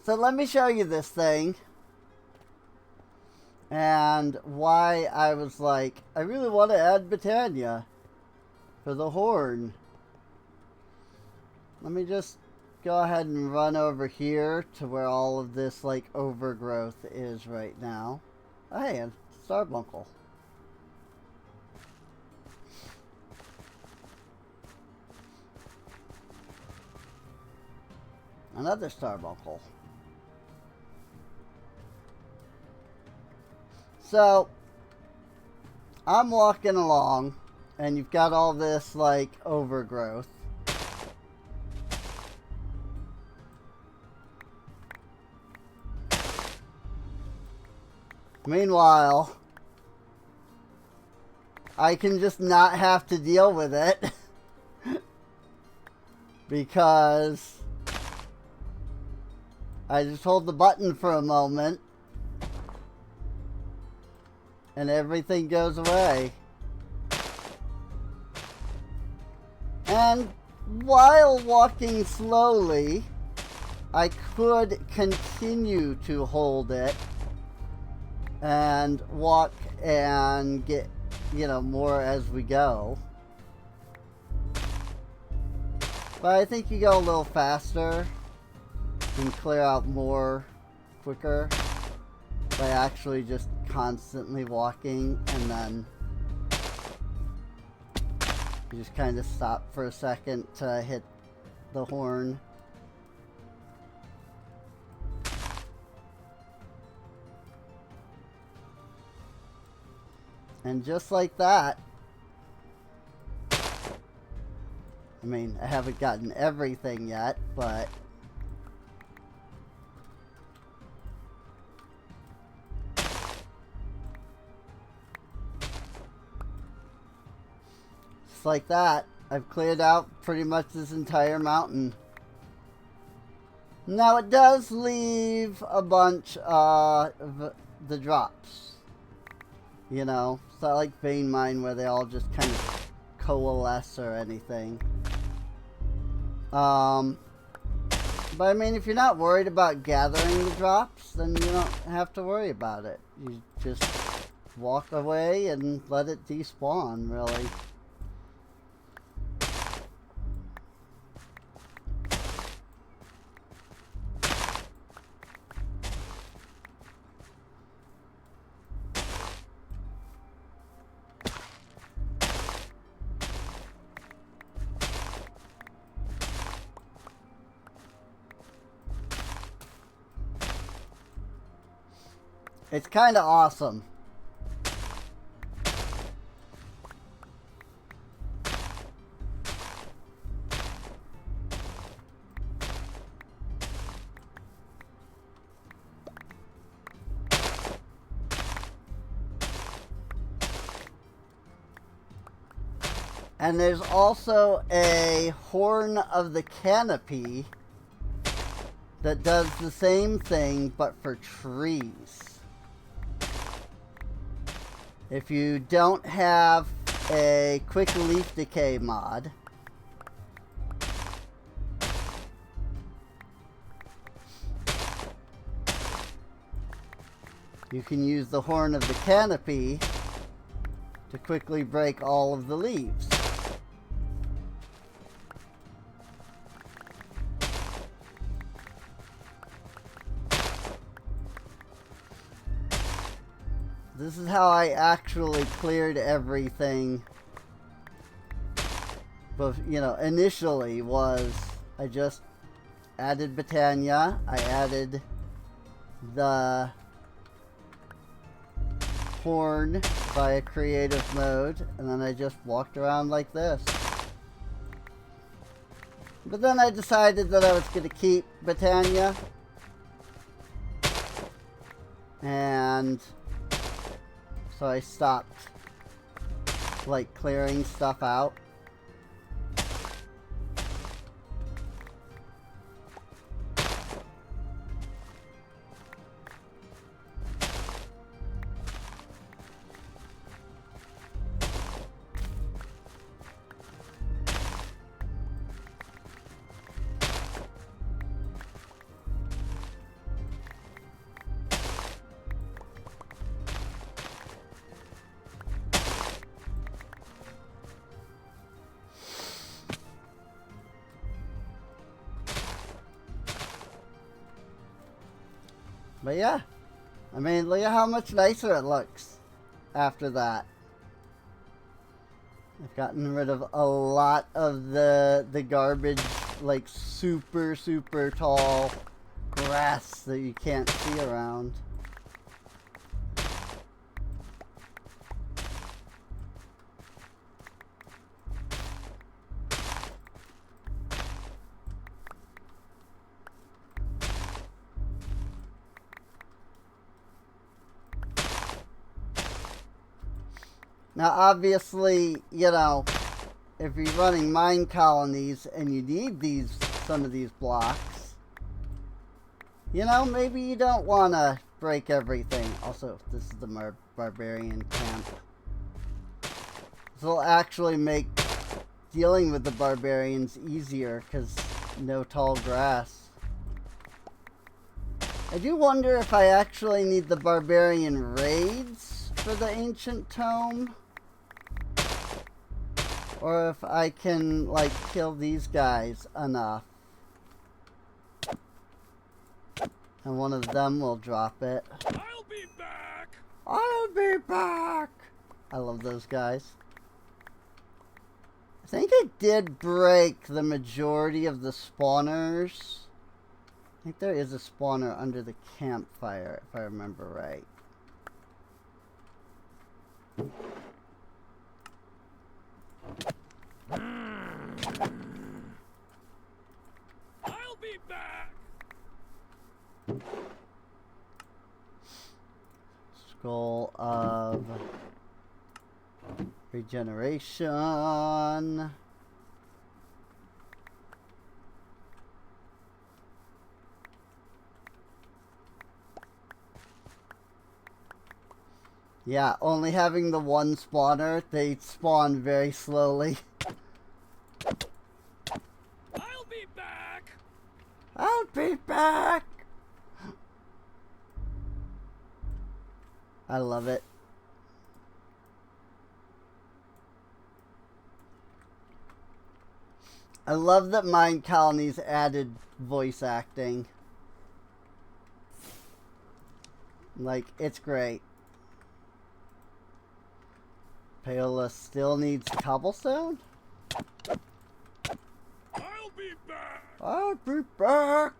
So let me show you this thing. And why I was like, I really want to add Britannia for the horn. Let me just go ahead and run over here to where all of this like overgrowth is right now. Oh, hey, a starbuncle. Another starbuncle. So, I'm walking along, and you've got all this, like, overgrowth. Meanwhile, I can just not have to deal with it. Because I just hold the button for a moment. And everything goes away. And while walking slowly, I could continue to hold it and walk and get, you know, more as we go. But I think you go a little faster and clear out more quicker by actually just constantly walking, and then you just kind of stop for a second to hit the horn. And just like that, I mean, I haven't gotten everything yet, but just like that, I've cleared out pretty much this entire mountain. Now it does leave a bunch of the drops. You know, it's not like vein mine where they all just kind of coalesce or anything. But I mean, if you're not worried about gathering the drops, then you don't have to worry about it. You just walk away and let it despawn, really. It's kind of awesome. And there's also a Horn of the Canopy that does the same thing, but for trees. If you don't have a quick leaf decay mod, you can use the horn of the canopy to quickly break all of the leaves. This is how I actually cleared everything. But, you know, initially was I just added Botania, I added the horn via creative mode, and then I just walked around like this. But then I decided that I was going to keep Botania. And so I stopped, like, clearing stuff out. But yeah, I mean, look at how much nicer it looks after that. I've gotten rid of a lot of the garbage, like super tall grass that you can't see around. Now, obviously, you know, if you're running mine colonies and you need some of these blocks, you know, maybe you don't want to break everything. Also, this is the barbarian camp. This will actually make dealing with the barbarians easier because no tall grass. I do wonder if I actually need the barbarian raids for the ancient tome. Or if I can, like, kill these guys enough. And one of them will drop it. I'll be back! I'll be back! I love those guys. I think I did break the majority of the spawners. I think there is a spawner under the campfire, if I remember right. I'll be back! Skull of regeneration. Yeah, only having the one spawner, they spawn very slowly. I'll be back! I'll be back! I love it. I love that Mine Colonies added voice acting. Like, it's great. Paola still needs cobblestone? I'll be back! I'll be back!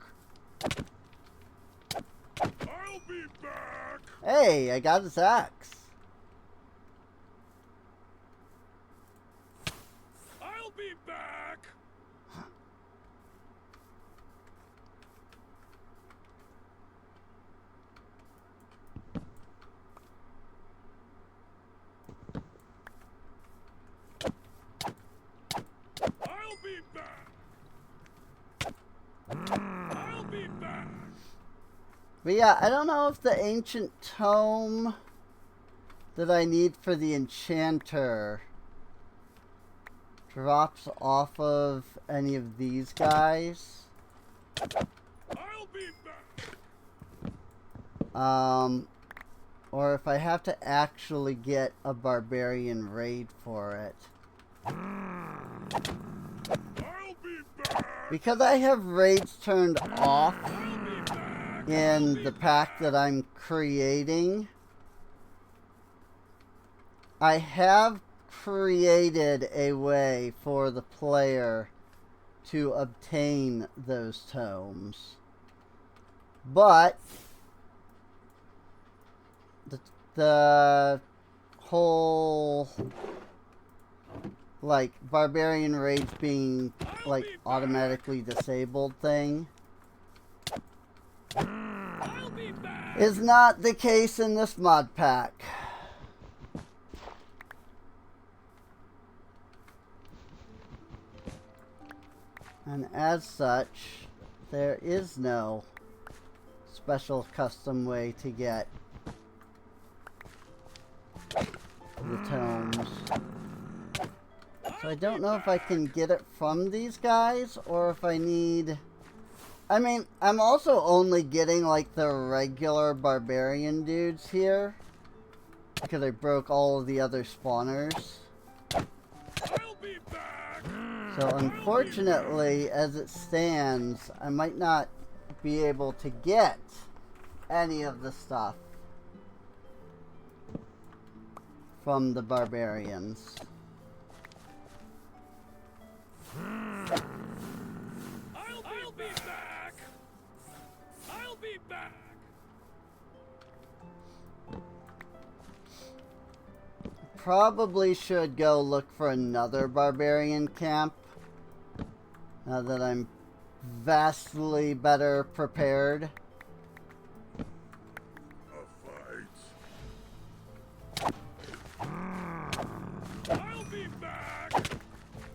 I'll be back! Hey, I got his axe. I'll be back! I'll be back! I'll be back! But yeah, I don't know if the ancient tome that I need for the enchanter drops off of any of these guys. I'll be back! or if I have to actually get a barbarian raid for it. Because I have raids turned off in the pack that I'm creating, I have created a way for the player to obtain those tomes. But the whole like barbarian raids being like automatically disabled thing is not the case in this mod pack. And as such, there is no special custom way to get the tomes. So I don't know if I can get it from these guys or if I need... I mean, I'm also only getting like the regular barbarian dudes here because I broke all of the other spawners. So unfortunately, as it stands, I might not be able to get any of the stuff from the barbarians. I'll be back. I'll be back. Probably should go look for another barbarian camp now that I'm vastly better prepared. I'll be back.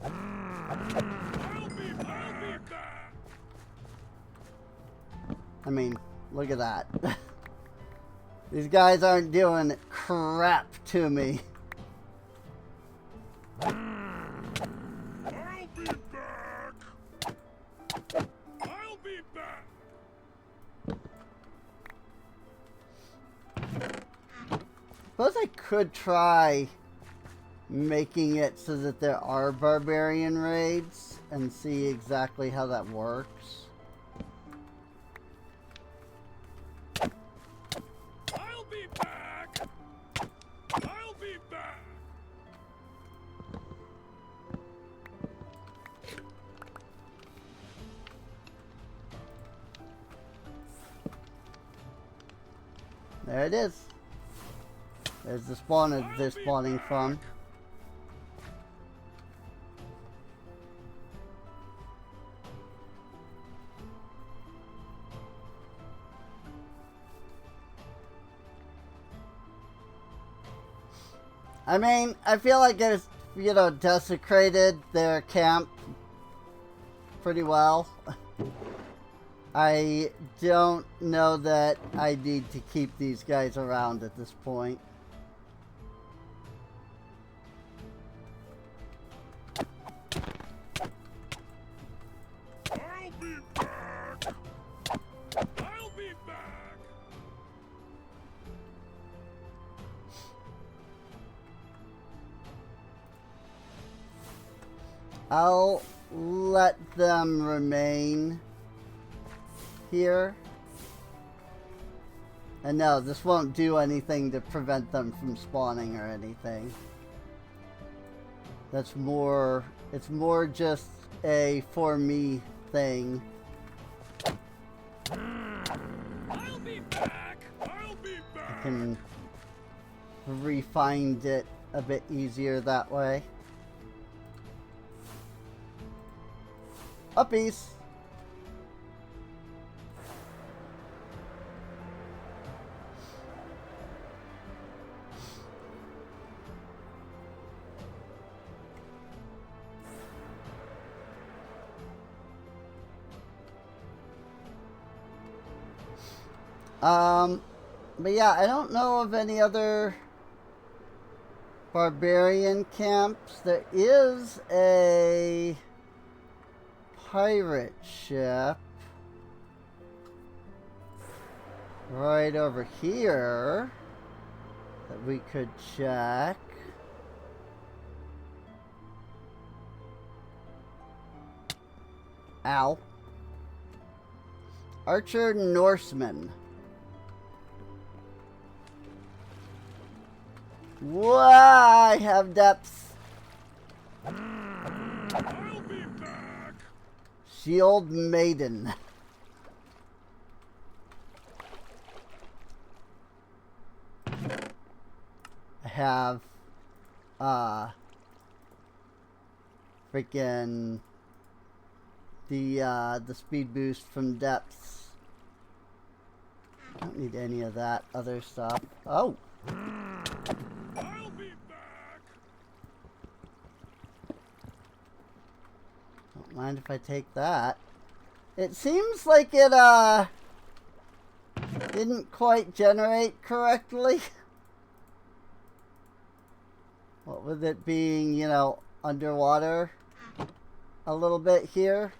I'll be back. I mean, look at that. These guys aren't doing crap to me. I'll be back. I'll be back. Suppose I could try making it so that there are barbarian raids and see exactly how that works. I'll be back. I'll be back. There it is. There's the spawner they're spawning from. I mean, I feel like it's, you know, desecrated their camp pretty well. I don't know that I need to keep these guys around at this point. I'll be back. I'll be back. I'll let them remain here. And no, this won't do anything to prevent them from spawning or anything. That's more, it's more just a for me thing. I'll be back. I'll be back. I can refine it a bit easier that way. Uppies! But yeah, I don't know of any other barbarian camps. There is a pirate ship right over here. that we could check. Ow. Archer Norseman. Why have depth? I'll be back. Shield Maiden. I have freaking the speed boost from depths. I don't need any of that other stuff. Oh. I'll be back. Don't mind if I take that. It seems like it didn't quite generate correctly. What with it being, you know, underwater a little bit here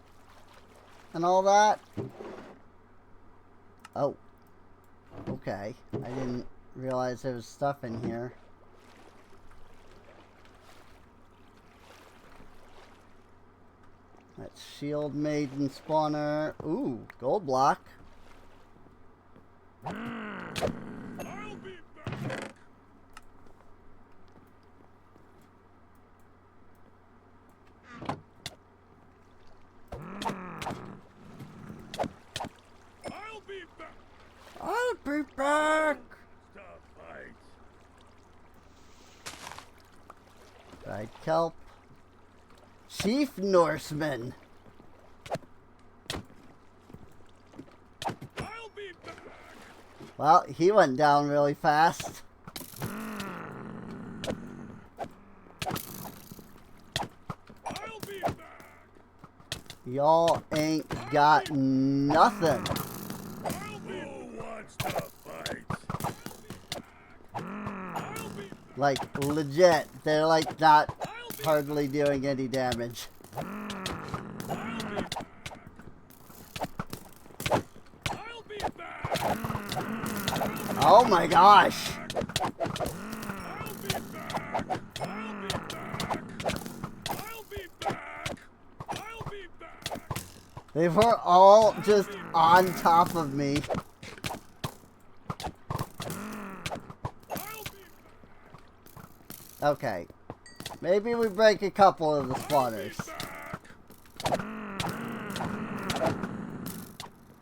and all that. Oh. Okay. I didn't realize there was stuff in here. That's Shield Maiden spawner. Ooh, gold block. I'll be back. I'll be back. I'll be back. Stop fight. Dried kelp. Chief Norseman. I'll be back. Well, he went down really fast. I'll be back. Y'all ain't got nothing. Who wants to fight? I'll be back. Like, legit. They're like not hardly doing any damage. I'll be back. Oh my gosh. I'll be back. I'll be back. I'll be back. I'll be back. They were all just on top of me. I'll be Okay. Maybe we break a couple of the spawners. back.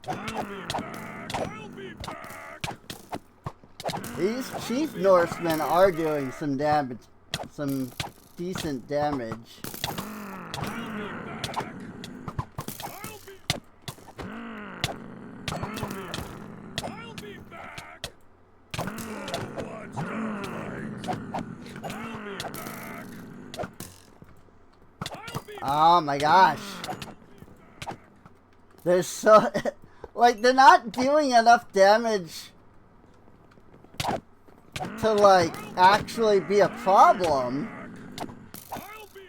I'll be back. I'll be back. These Chief Norsemen are doing some damage. Some decent damage. I'll be back. I'll be I'll be back. Who wants to fight? I'll be back. I'll be Oh my gosh. They're so... like, they're not doing enough damage to, like, actually be a problem. I'll be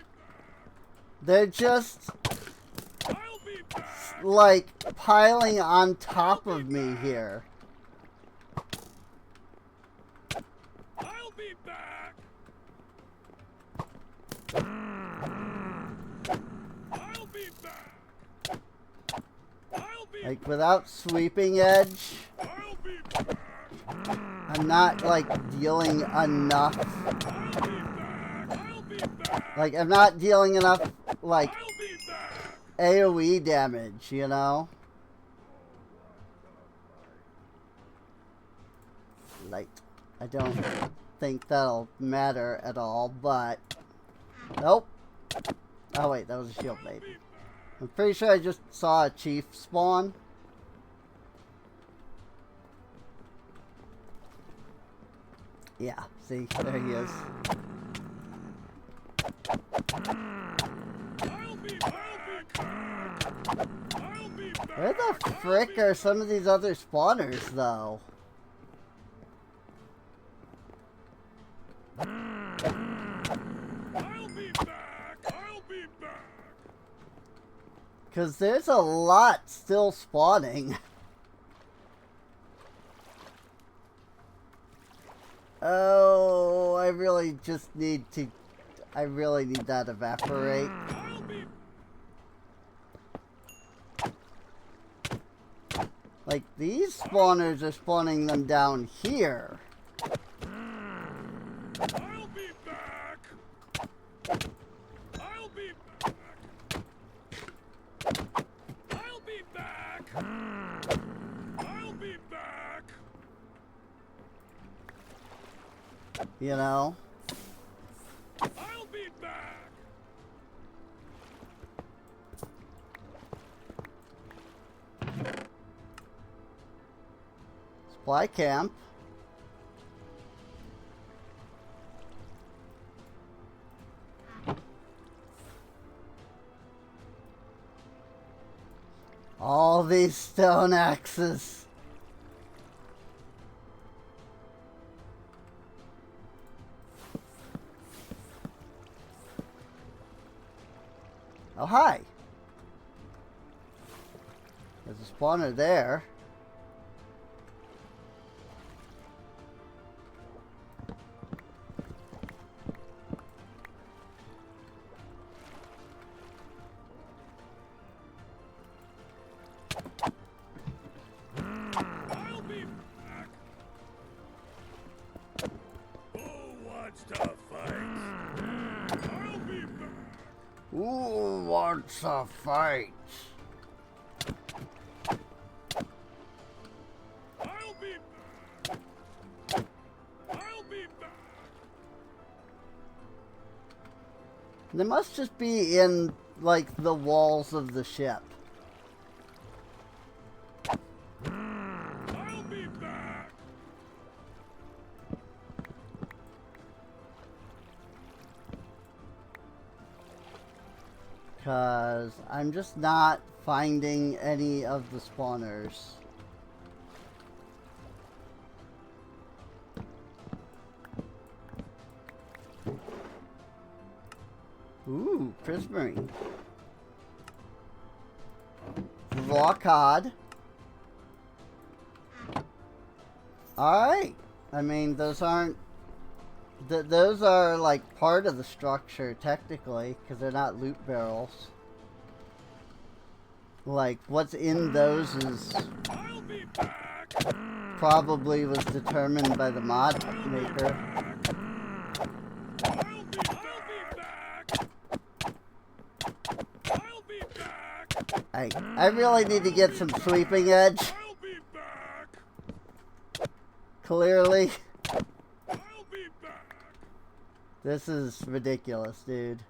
They're just, I'll be back. like, piling on top of me here. I'll be back. I'll be back. I'll be Like, without sweeping edge, I'll be back. I'm not, like, dealing enough. I'll be back. Like, I'm not dealing enough, like, I'll be back. AoE damage, you know? Light. I don't think that'll matter at all, but... Nope. Oh, wait, that was a shield bait. I'm pretty sure I just saw a chief spawn. Yeah, see, there he is. I'll be back. I'll be back. Where the frick are some of these other spawners, though? I'll be back. I'll be back. Because there's a lot still spawning. Oh I really just need to... I really need that evaporate. I'll be Like, these spawners are spawning them down here. I'll be back. I'll be back. I'll be back. I'll be back. You know? I'll be back. Supply camp. All these stone axes. Oh, hi. There's a spawner there. I'll be back. Who wants to fight? I'll be back. Who wants a fight? I'll be back. I'll be back. They must just be in, like, the walls of the ship. I'll be back. Because I'm just not finding any of the spawners. Ooh, prismarine. Blockade. Alright. I mean, those aren't... those are, like, part of the structure, technically, because they're not loot barrels. Like, what's in those is... I'll be back. probably was determined by the mod maker. I'll be back. I'll be back. I really need to get some sweeping edge. I'll be back. Clearly. I'll be back. This is ridiculous, dude.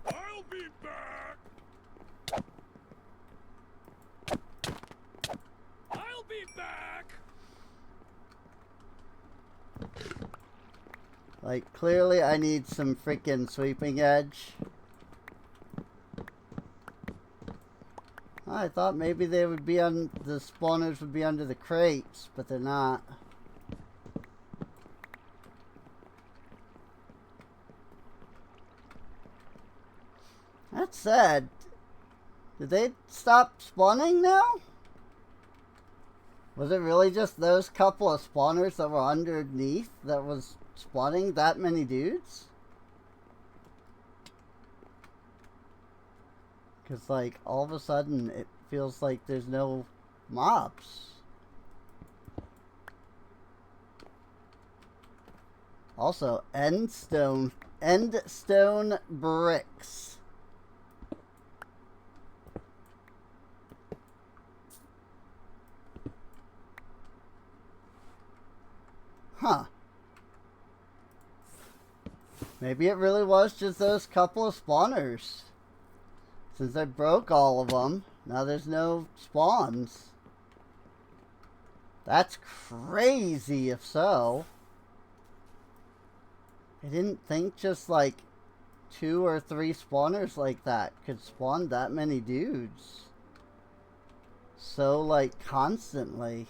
I'll be back. I'll be back. Like, clearly I need some freaking sweeping edge. I thought maybe they would be on... the spawners would be under the crates, but they're not. That said, did they stop spawning now? Was it really just those couple of spawners that were underneath that was spawning that many dudes? Because, like, all of a sudden it feels like there's no mobs. Also, end stone bricks. Huh. Maybe it really was just those couple of spawners. Since I broke all of them, now there's no spawns. That's crazy if so. I didn't think just like 2 or 3 spawners like that could spawn that many dudes. So, like, constantly.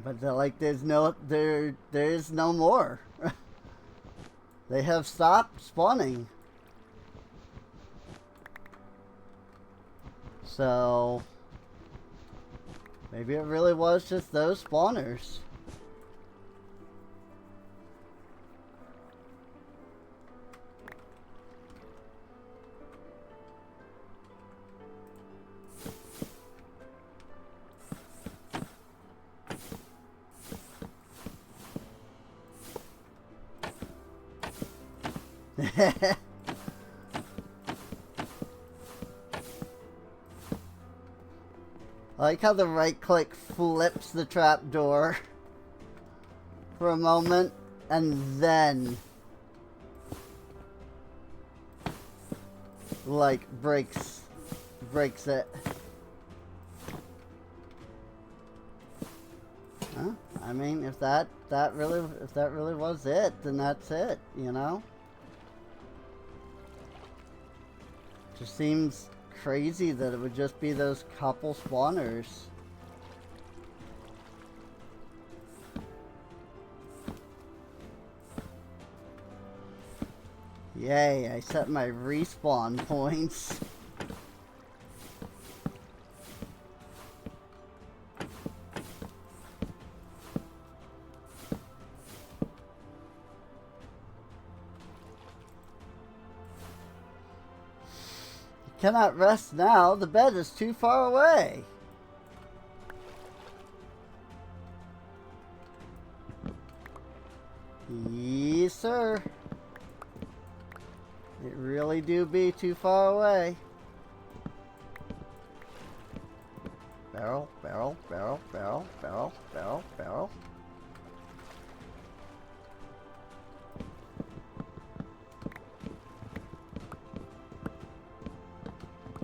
But there's no more. They have stopped spawning. So maybe it really was just those spawners. I like how the right click flips the trap door for a moment and then like breaks it. Huh? I mean, if that really was it, then that's it, you know? Just seems crazy that it would just be those couple spawners. Yay, I set my respawn points. Cannot rest now. The bed is too far away. Yes, sir. It really do be too far away. Barrel, barrel, barrel, barrel, barrel, barrel, barrel.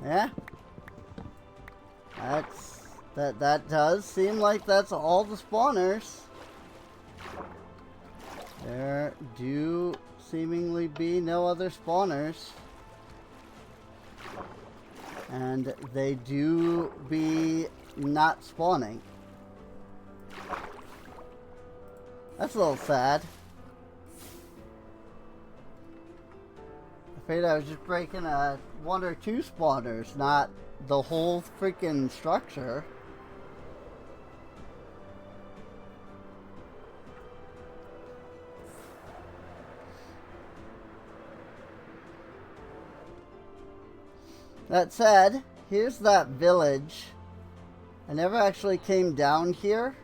Yeah. That does seem like that's all the spawners. There do seemingly be no other spawners. And they do be not spawning. That's a little sad. Afraid I was just breaking one or two spawners, not the whole freaking structure. That said, here's that village. I never actually came down here.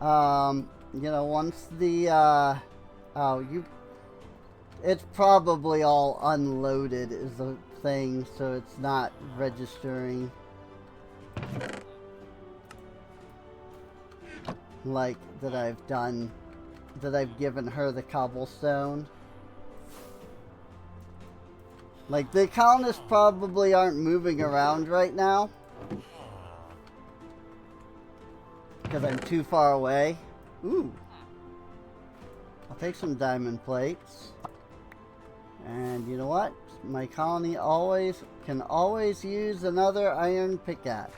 You know, once the, it's probably all unloaded is the thing, so it's not registering. Like, that I've given her the cobblestone. Like, the colonists probably aren't moving around right now. Because I'm too far away. Ooh. I'll take some diamond plates. And you know what? My colony can always use another iron pickaxe.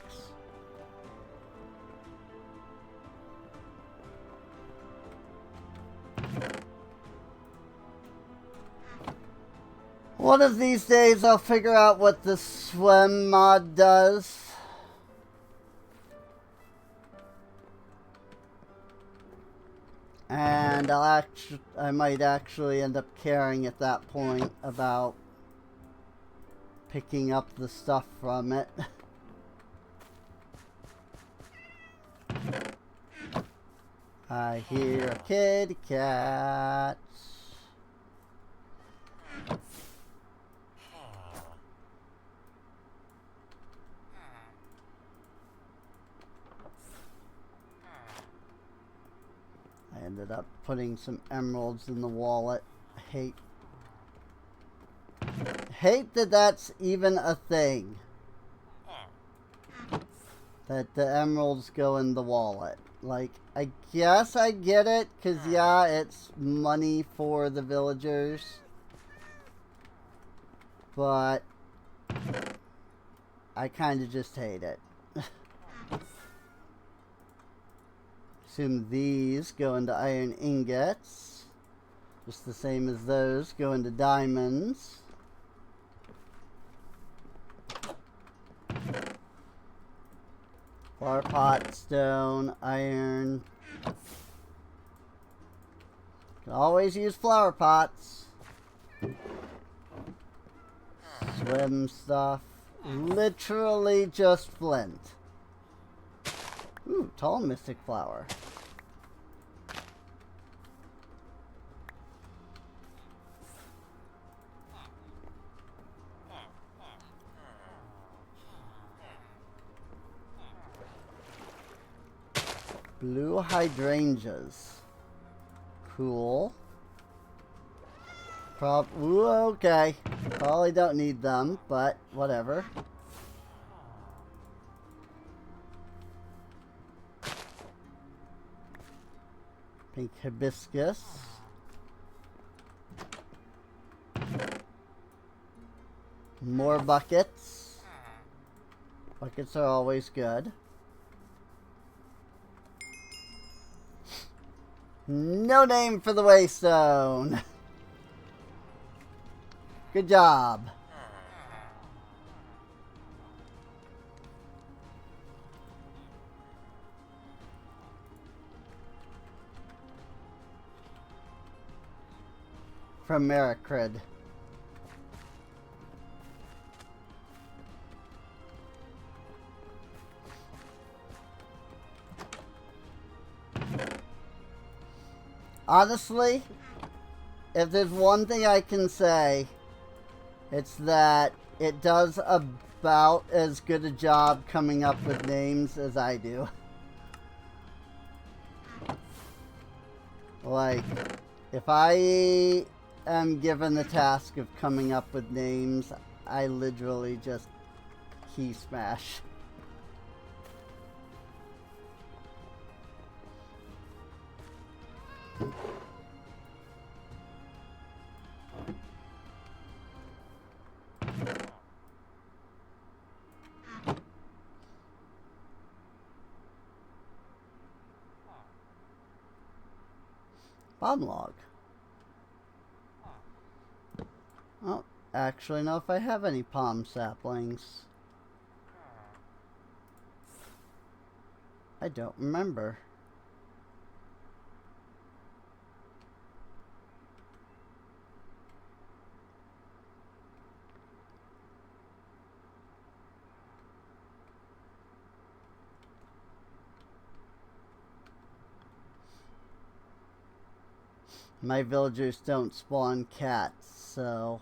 One of these days I'll figure out what the swim mod does. And I might actually end up caring at that point about picking up the stuff from it. I hear a kitty cat. I ended up putting some emeralds in the wallet. I hate that that's even a thing. That the emeralds go in the wallet. Like, I guess I get it, because yeah, it's money for the villagers. But I kind of just hate it. Assume these go into iron ingots. Just the same as those go into diamonds. Flower pot, stone, iron. Can always use flower pots. Swim stuff. Literally just flint. Ooh, tall mystic flower. Blue hydrangeas. Cool. Ooh, okay. Probably don't need them, but whatever. Pink hibiscus. More buckets. Buckets are always good. No name for the waystone. Good job. From Mericrid. Honestly, if there's one thing I can say, it's that it does about as good a job coming up with names as I do. Like, if I am given the task of coming up with names, I literally just key smash. Bomb log. Oh, actually, know if I have any palm saplings. I don't remember. My villagers don't spawn cats, so...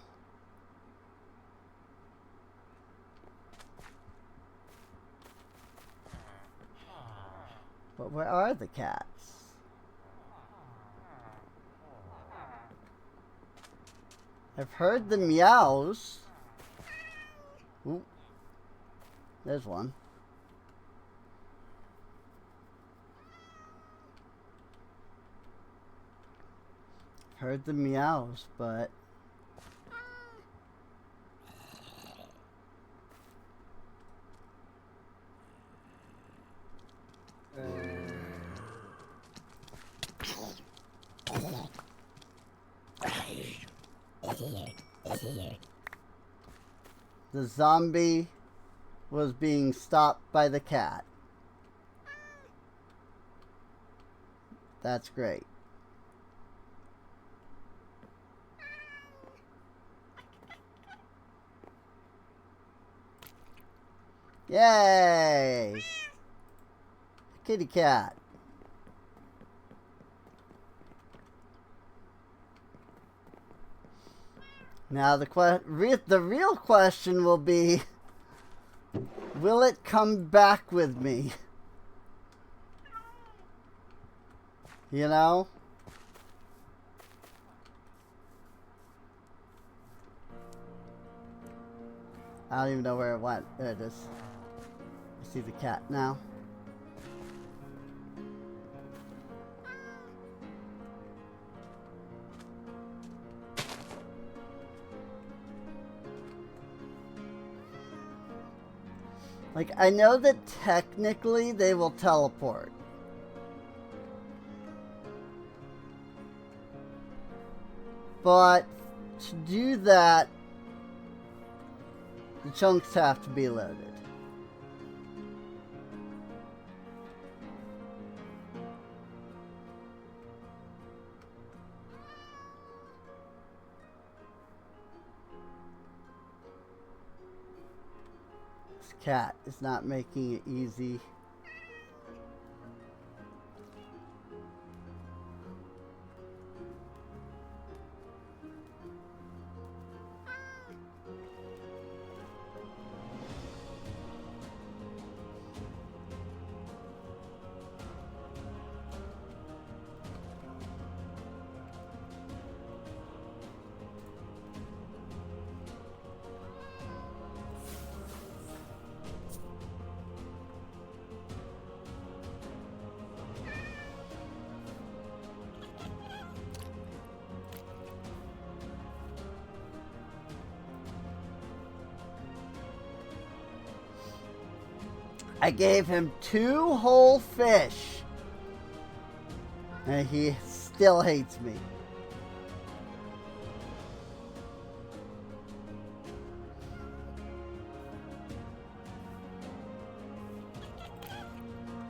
But where are the cats? I've heard the meows. Ooh. There's one. Heard the meows, but... The zombie was being stopped by the cat. That's great. Yay! Kitty cat. Now the real question will be, will it come back with me? You know? I don't even know where it went. There it is. I see the cat now. Like, I know that technically they will teleport. But to do that, the chunks have to be loaded. This cat is not making it easy. I gave him 2 whole fish. And he still hates me.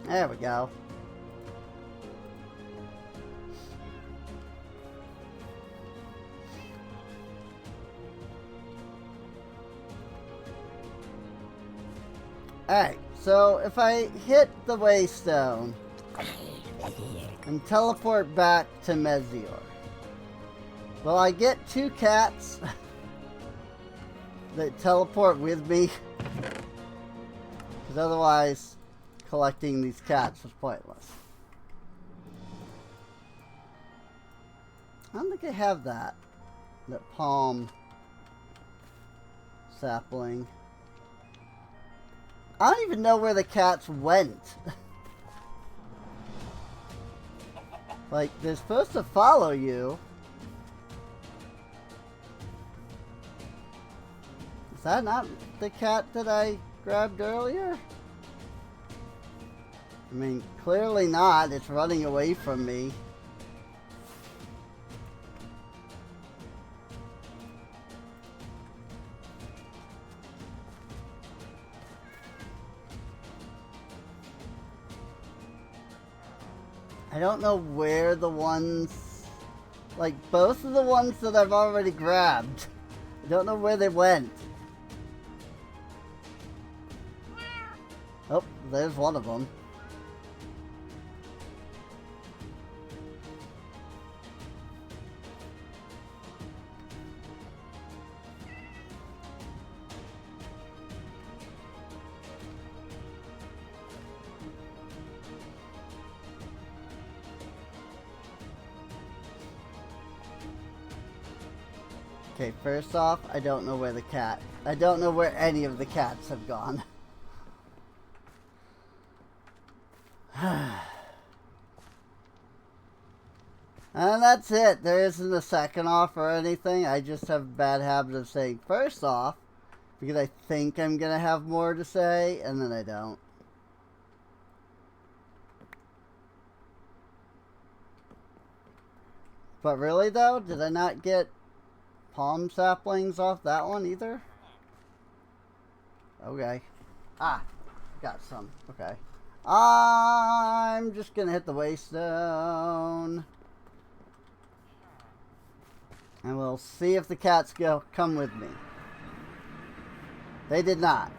There we go. Alright, so if I hit the waystone and teleport back to Mezior, will I get 2 cats that teleport with me? Because otherwise, collecting these cats was pointless. I don't think I have that. That palm sapling. I don't even know where the cats went. Like, they're supposed to follow you. Is that not the cat that I grabbed earlier? I mean, clearly not. It's running away from me. I don't know where the ones, like both of the ones that I've already grabbed, I don't know where they went. Oh, there's one of them. Okay, first off, I don't know where I don't know where any of the cats have gone. And that's it. There isn't a second off or anything. I just have a bad habit of saying first off, because I think I'm going to have more to say, and then I don't. But really though, did I not get palm saplings off that one either? Okay. Ah, got some. Okay. I'm just gonna hit the waystone. And we'll see if the cats come with me. They did not.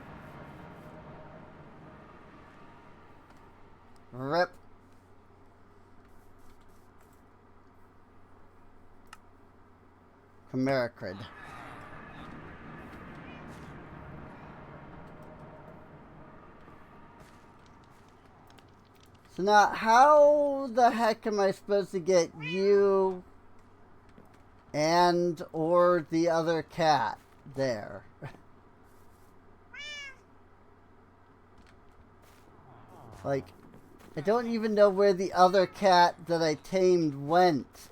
Rip. Chimericrid. So now, how the heck am I supposed to get you and or the other cat there? Like, I don't even know where the other cat that I tamed went.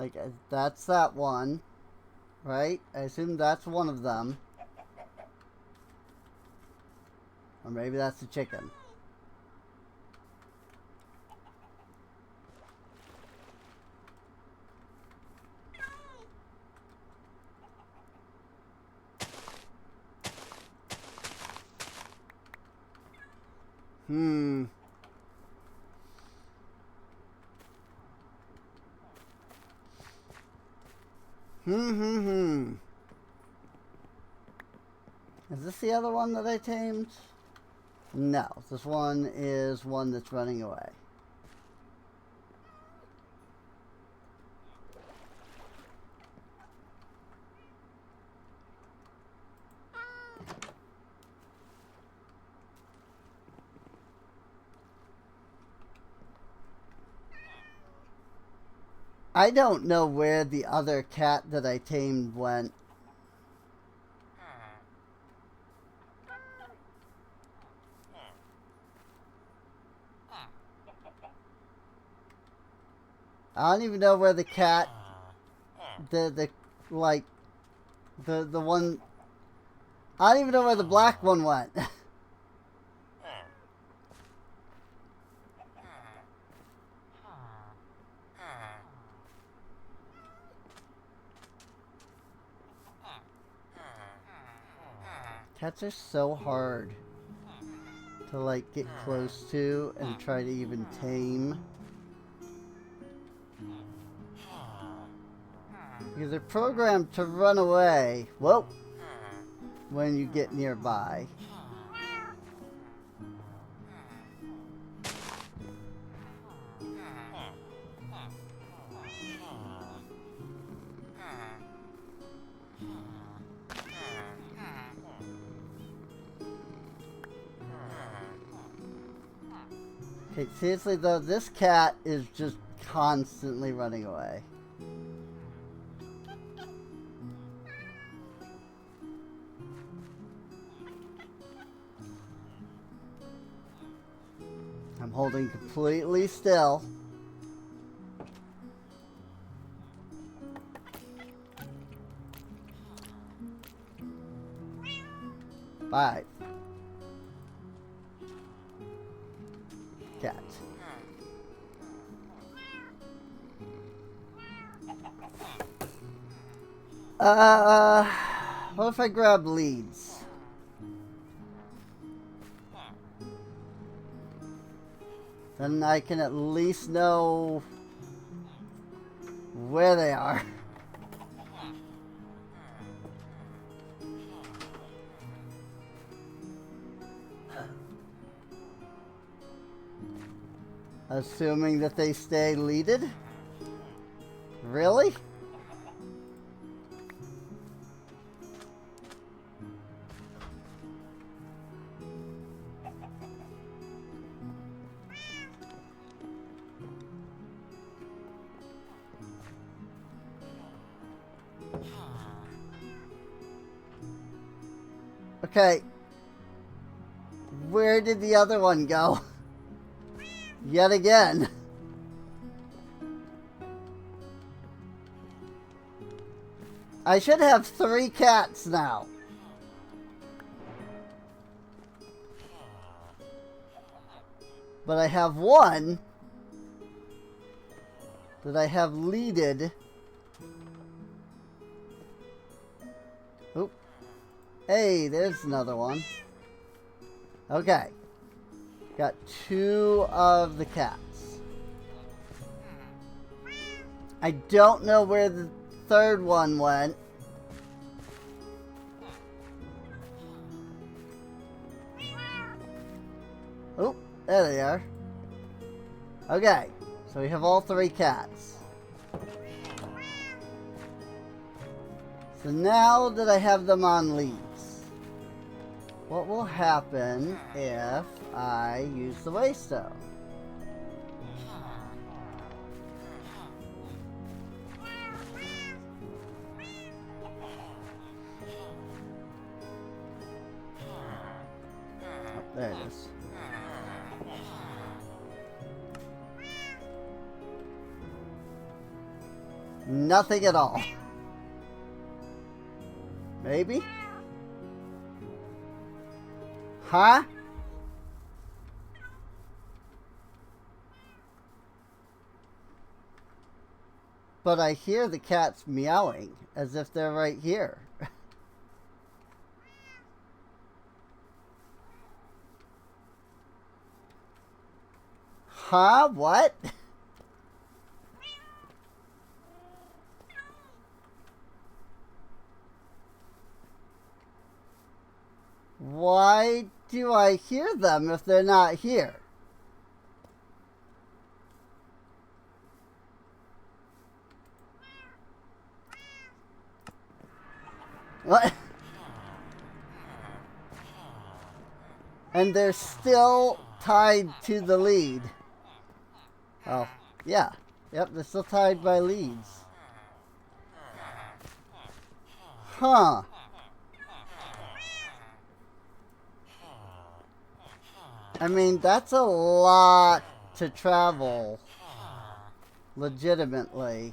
Like, that's that one. Right? I assume that's one of them. Or maybe that's the chicken. Hmm. Is this the other one that I tamed? No, this one is one that's running away. I don't know where the other cat that I tamed went. I don't even know where the cat, the one, I don't even know where the black one went. Cats are so hard to like get close to and try to even tame. Because they're programmed to run away, whoa, when you get nearby. Okay, seriously though, this cat is just constantly running away. I'm holding completely still. Five. Cat. What if I grab leads? Then I can at least know where they are. Assuming that they stay leaded? Really? Okay. Where did the other one go? Yet again. I should have 3 cats now. But I have one that I have leaded. Oop. Hey, there's another one. Okay. Got 2 of the cats. I don't know where the third one went. Oh, there they are. Okay, so we have all 3 cats. So now that I have them on leads, what will happen if I use the waystone? Oh, there it is. Nothing at all. Maybe? Huh? But I hear the cats meowing as if they're right here. Huh? What? Why do I hear them if they're not here? What? And they're still tied to the lead. Oh, yeah. Yep, they're still tied by leads. Huh. I mean, that's a lot to travel legitimately.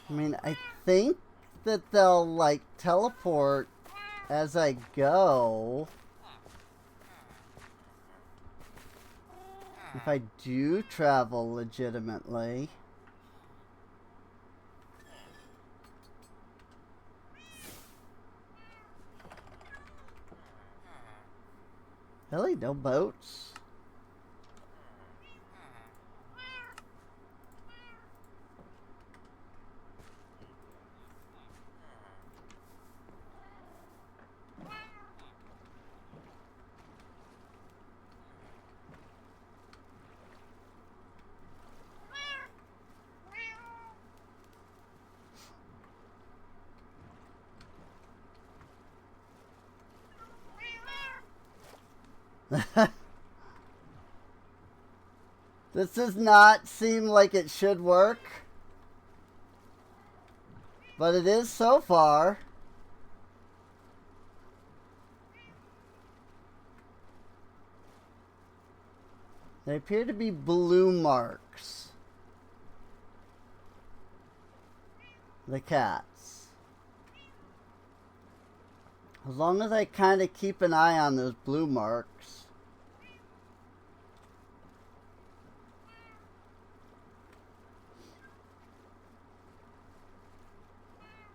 I mean, I think that they'll, like, teleport as I go. If I do travel legitimately. Really? No boats? This does not seem like it should work. But it is so far. They appear to be blue marks. The cats. As long as I kind of keep an eye on those blue marks.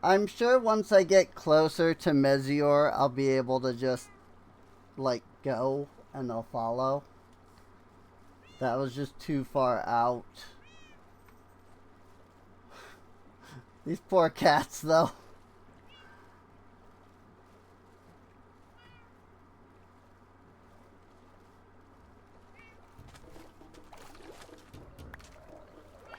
I'm sure once I get closer to Mezior, I'll be able to just, like, go and they'll follow. That was just too far out. These poor cats, though.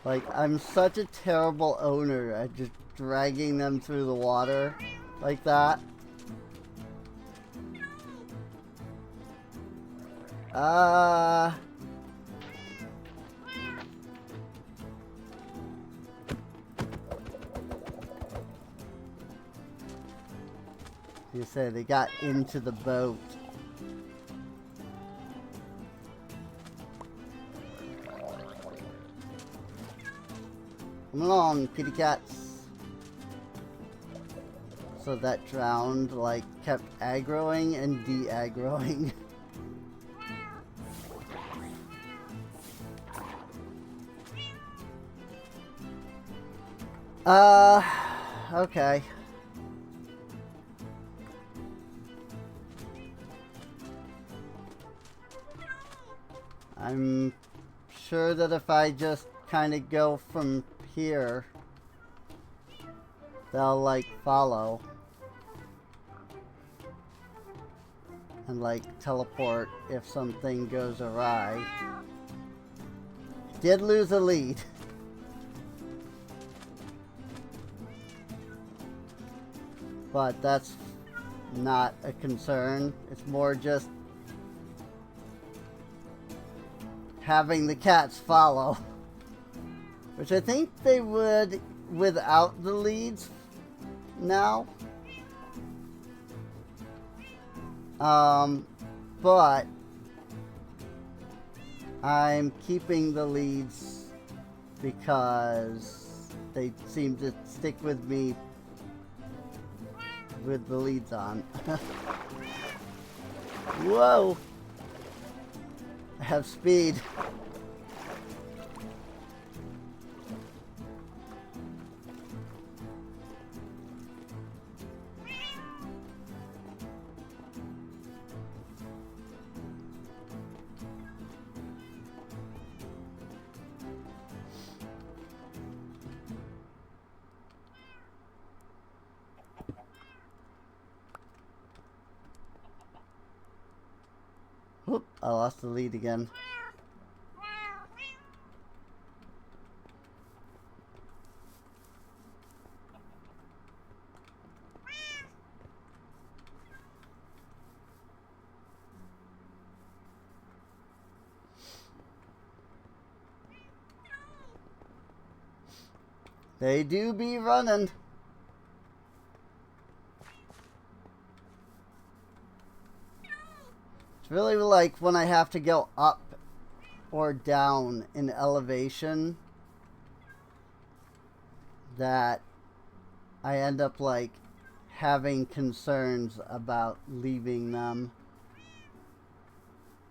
Like, I'm such a terrible owner at just dragging them through the water like that. You say they got into the boat. Come along, kitty cats. So that drowned, like, kept aggroing and de-aggroing. Okay. I'm sure that if I just kind of go from here, they'll, like, follow. And, like, teleport if something goes awry. Did lose a lead. But that's not a concern. It's more just having the cats follow. Which I think they would without the leads now. But I'm keeping the leads because they seem to stick with me with the leads on. Whoa! I have speed. Whoop, I lost the lead again. They do be running. It's really like when I have to go up or down in elevation that I end up like having concerns about leaving them.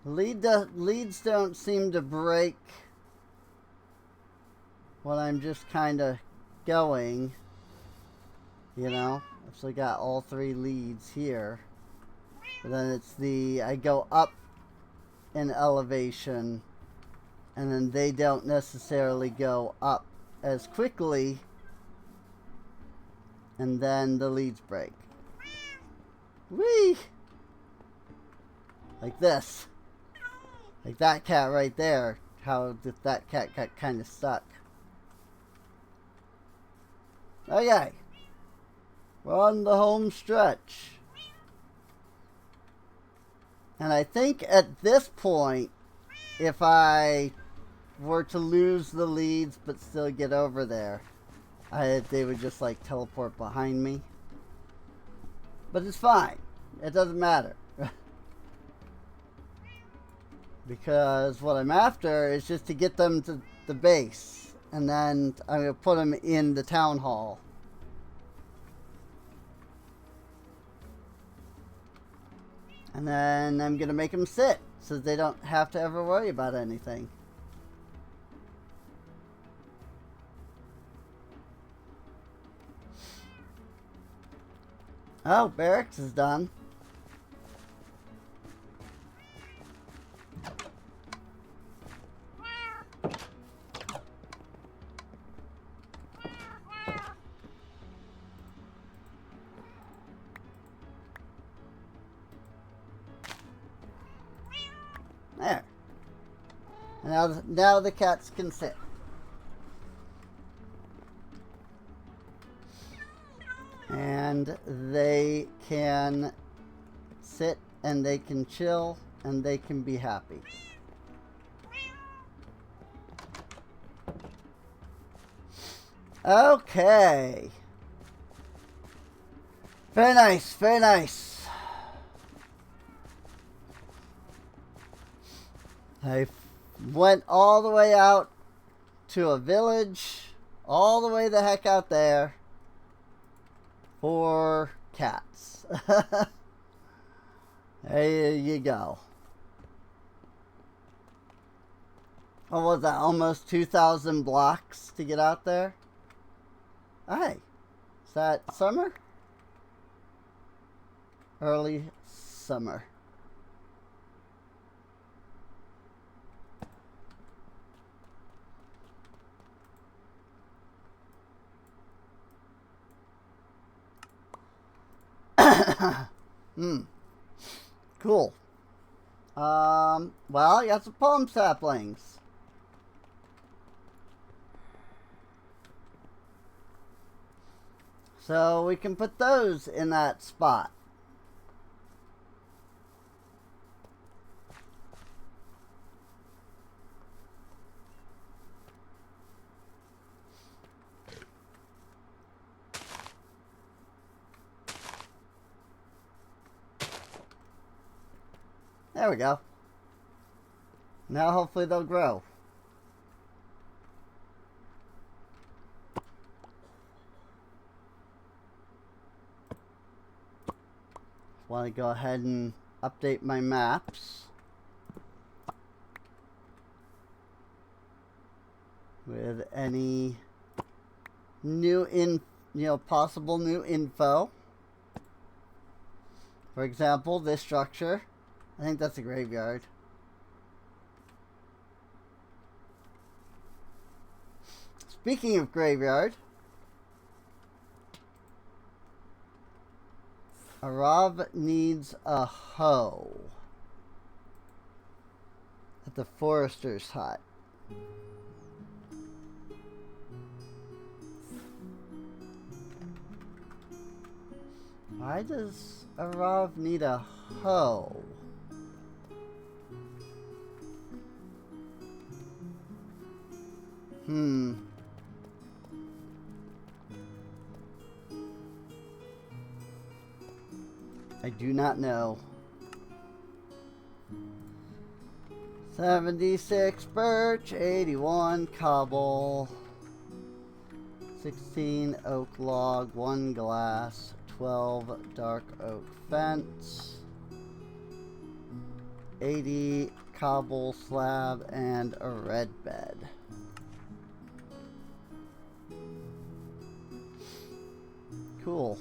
Leads don't seem to break when I'm just kind of going, you know. I've still got all 3 leads here. But then it's I go up in elevation, and then they don't necessarily go up as quickly, and then the leads break. Whee! Like this. Like that cat right there. How that cat got kind of stuck. Okay. We're on the home stretch. And I think at this point, if I were to lose the leads but still get over there, they would just like teleport behind me. But it's fine. It doesn't matter. Because what I'm after is just to get them to the base. And then I'm going to put them in the town hall. And then I'm going to make them sit so they don't have to ever worry about anything. Oh, barracks is done. There. Now the cats can sit. And they can sit and they can chill and they can be happy. Okay. Very nice, very nice. I went all the way out to a village, all the way the heck out there for cats. There you go. What was that? Almost 2,000 blocks to get out there? Hey, is that summer? Early summer. Cool. Well, I got some palm saplings. So we can put those in that spot. There we go. Now hopefully they'll grow. want to go ahead and update my maps with any new possible new info. For example, this structure, I think that's a graveyard. Speaking of graveyard, Arav needs a hoe at the forester's hut. Why does Arav need a hoe? I do not know. 76 birch, 81 cobble, 16 oak log, 1 glass, 12 dark oak fence, 80 cobble slab, and a red bed. Cool.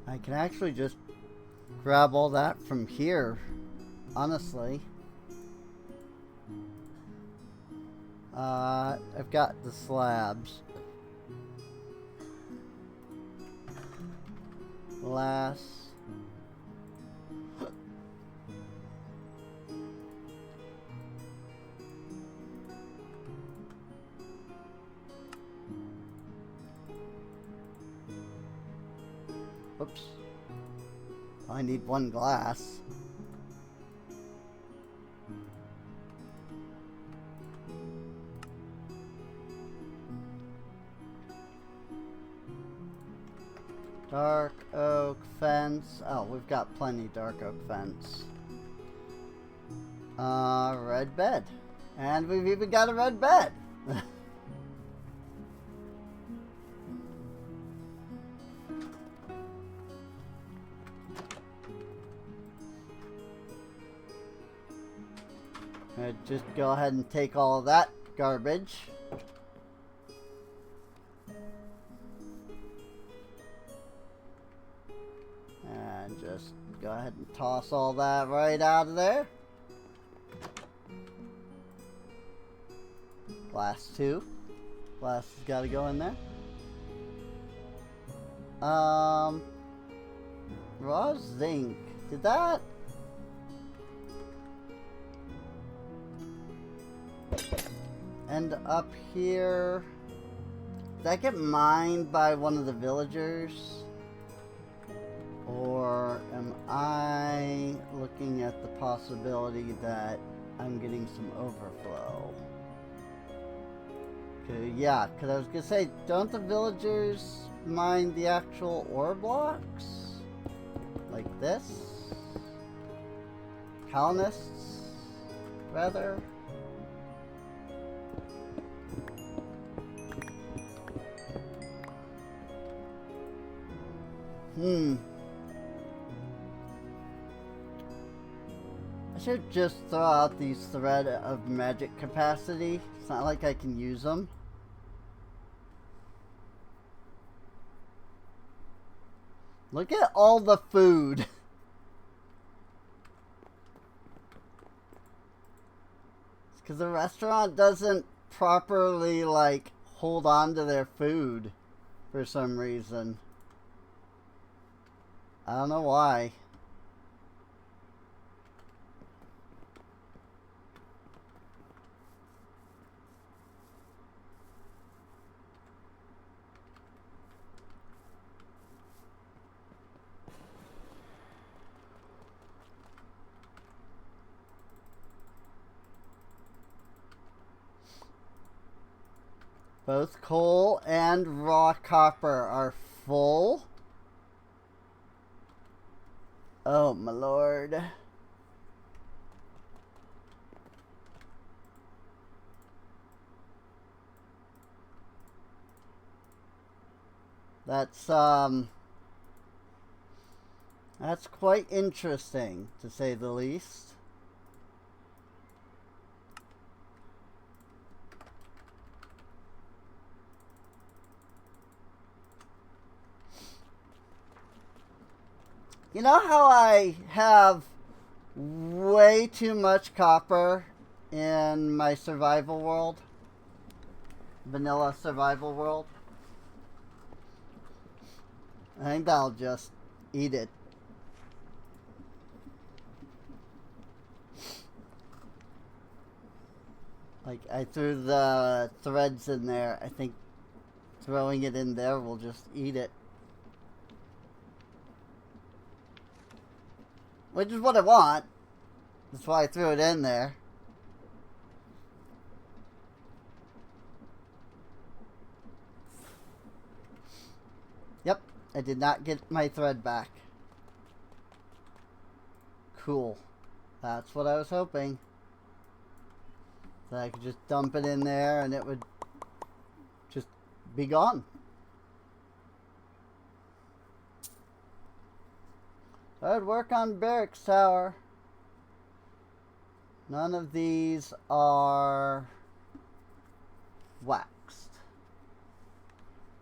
I can actually just grab all that from here, honestly. I've got the slabs. Glass. Oops. I need 1 glass. Dark oak fence. Oh, we've got plenty dark oak fence. Red bed. And we've even got a red bed. Just go ahead and take all of that garbage. And just go ahead and toss all that right out of there. Glass 2. Glass has got to go in there. Raw zinc. Did that? End up here? Did that get mined by one of the villagers? Or am I looking at the possibility that I'm getting some overflow? Yeah, because I was going to say, don't the villagers mine the actual ore blocks? Like this? Colonists, rather? I should just throw out these thread of magic capacity. It's not like I can use them. Look at all the food. It's because the restaurant doesn't properly, like, hold on to their food for some reason. I don't know why. Both coal and raw copper are full. Oh, my lord. That's quite interesting, to say the least. You know how I have way too much copper in my survival world? Vanilla survival world? I think that'll just eat it. Like, I threw the threads in there. I think throwing it in there will just eat it. Which is what I want. That's why I threw it in there. Yep, I did not get my thread back. Cool. That's what I was hoping. That I could just dump it in there and it would just be gone. I would work on Barracks Tower. None of these are waxed,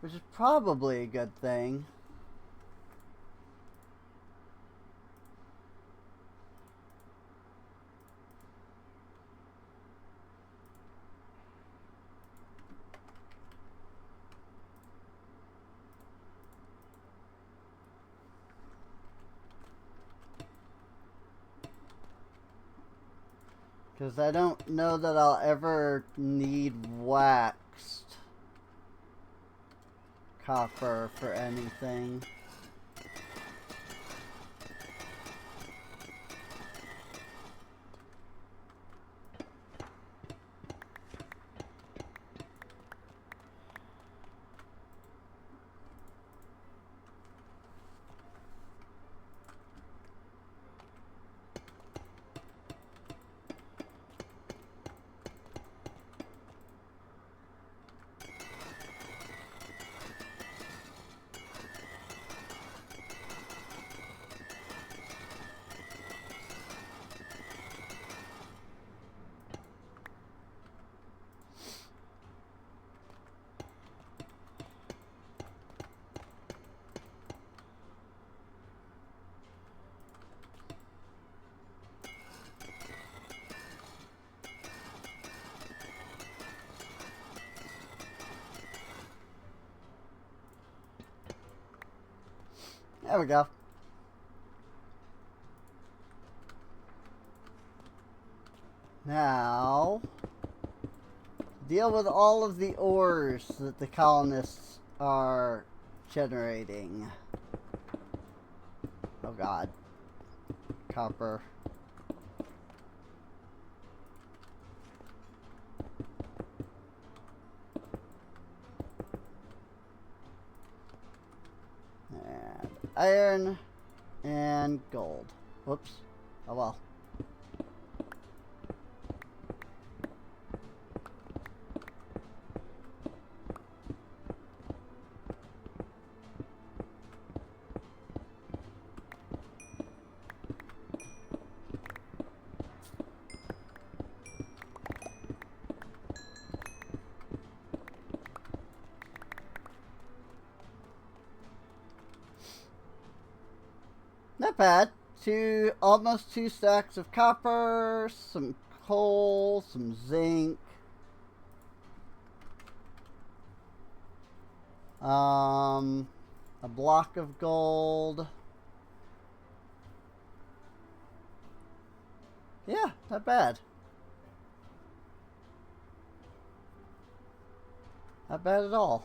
which is probably a good thing. Because I don't know that I'll ever need waxed copper for anything. There we go. Now, deal with all of the ores that the colonists are generating. Oh god. Copper. And iron and gold. Whoops. Oh well. Not bad. Almost 2 stacks of copper, some coal, some zinc. A block of gold. Yeah, not bad. Not bad at all.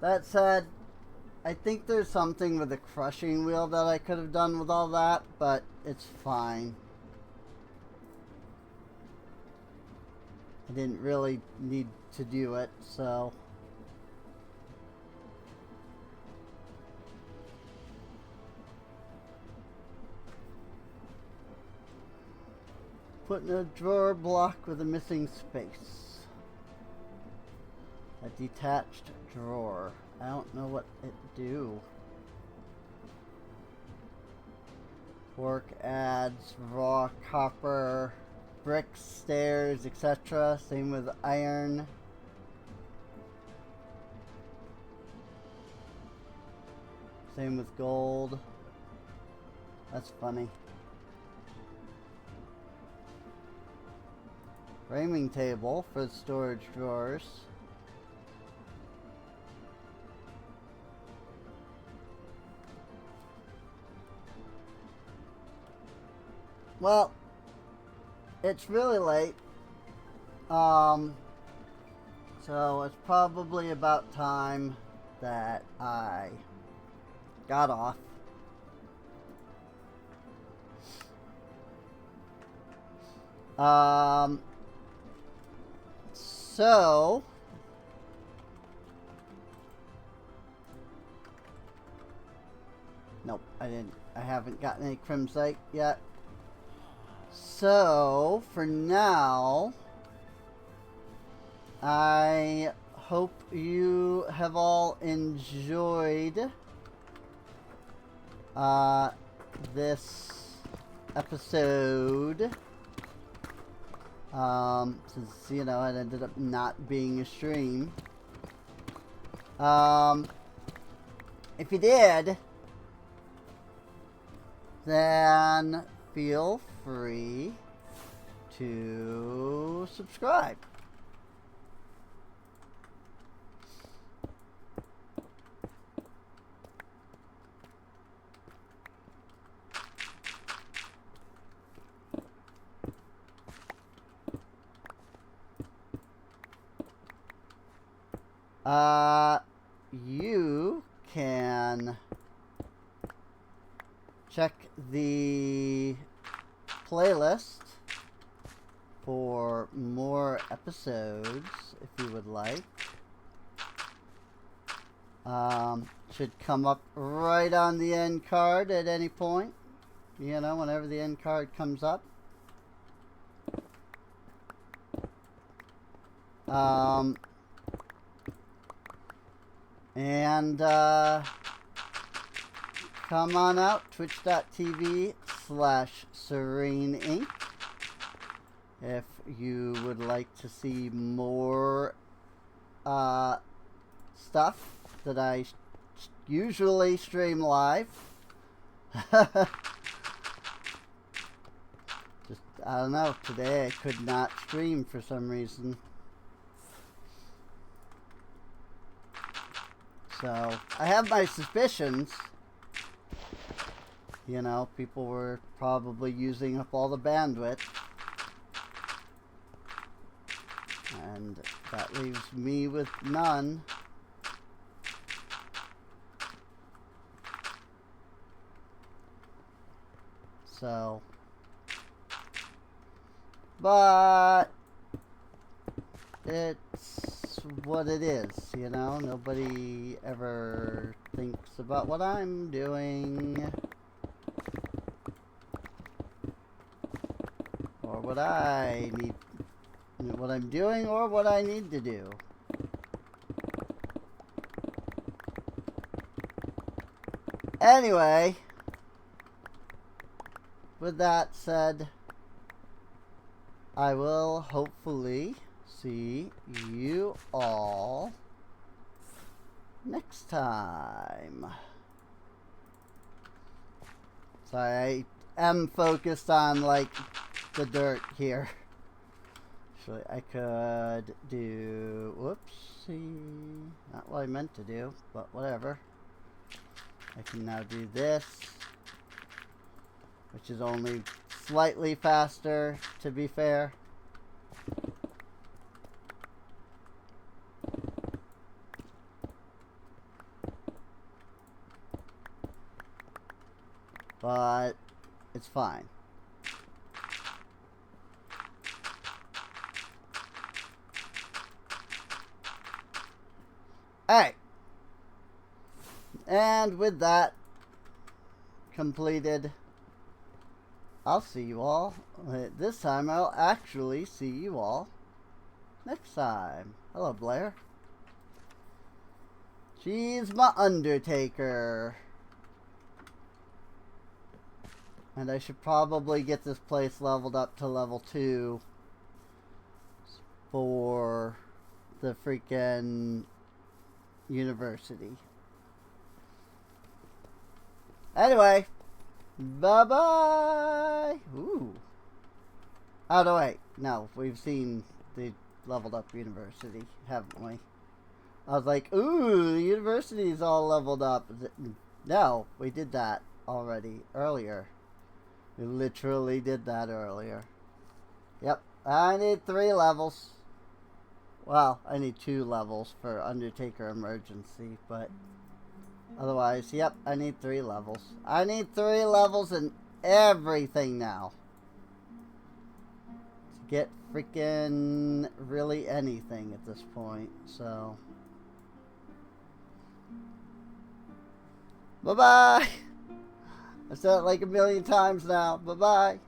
That said, I think there's something with the crushing wheel that I could have done with all that, but it's fine. I didn't really need to do it, so. Put in a drawer block with a missing space. A detached drawer. I don't know what it do. Work adds raw copper, bricks, stairs, etc. Same with iron. Same with gold. That's funny. Framing table for storage drawers. Well, it's really late. So it's probably about time that I got off. So nope, I haven't gotten any crimsite yet. So for now, I hope you have all enjoyed this episode. Since, you know, it ended up not being a stream. If you did, then feel free to subscribe. You can check the playlist for more episodes if you would like. Should come up right on the end card at any point. You know, whenever the end card comes up. And come on out, twitch.tv/SereneInc. If you would like to see more stuff that I usually stream live. Just, I don't know, today I could not stream for some reason. So, I have my suspicions. You know, people were probably using up all the bandwidth. And that leaves me with none. So, but it's what it is, you know? Nobody ever thinks about what I'm doing. Or what I need, what I'm doing, or what I need to do. Anyway, with that said, I will hopefully see you all next time. Sorry, I am focused on, like, the dirt here. Actually, I could do... Whoopsie. Not what I meant to do, but whatever. I can now do this, which is only slightly faster, to be fair. But it's fine. Alright. And with that completed, I'll see you all. This time I'll actually see you all next time. Hello, Blair. She's my Undertaker. And I should probably get this place leveled up to level 2 for the freaking university. Anyway, bye-bye. Ooh. Oh, no, wait. No, we've seen the leveled up university, haven't we? I was like, ooh, the university's all leveled up. No, we did that already earlier. We literally did that earlier. Yep, I need 3 levels. Well, I need 2 levels for Undertaker Emergency, but otherwise, yep, I need 3 levels. I need 3 levels in everything now. To get freaking really anything at this point, so. Bye-bye. I've said it like a million times now. Bye-bye.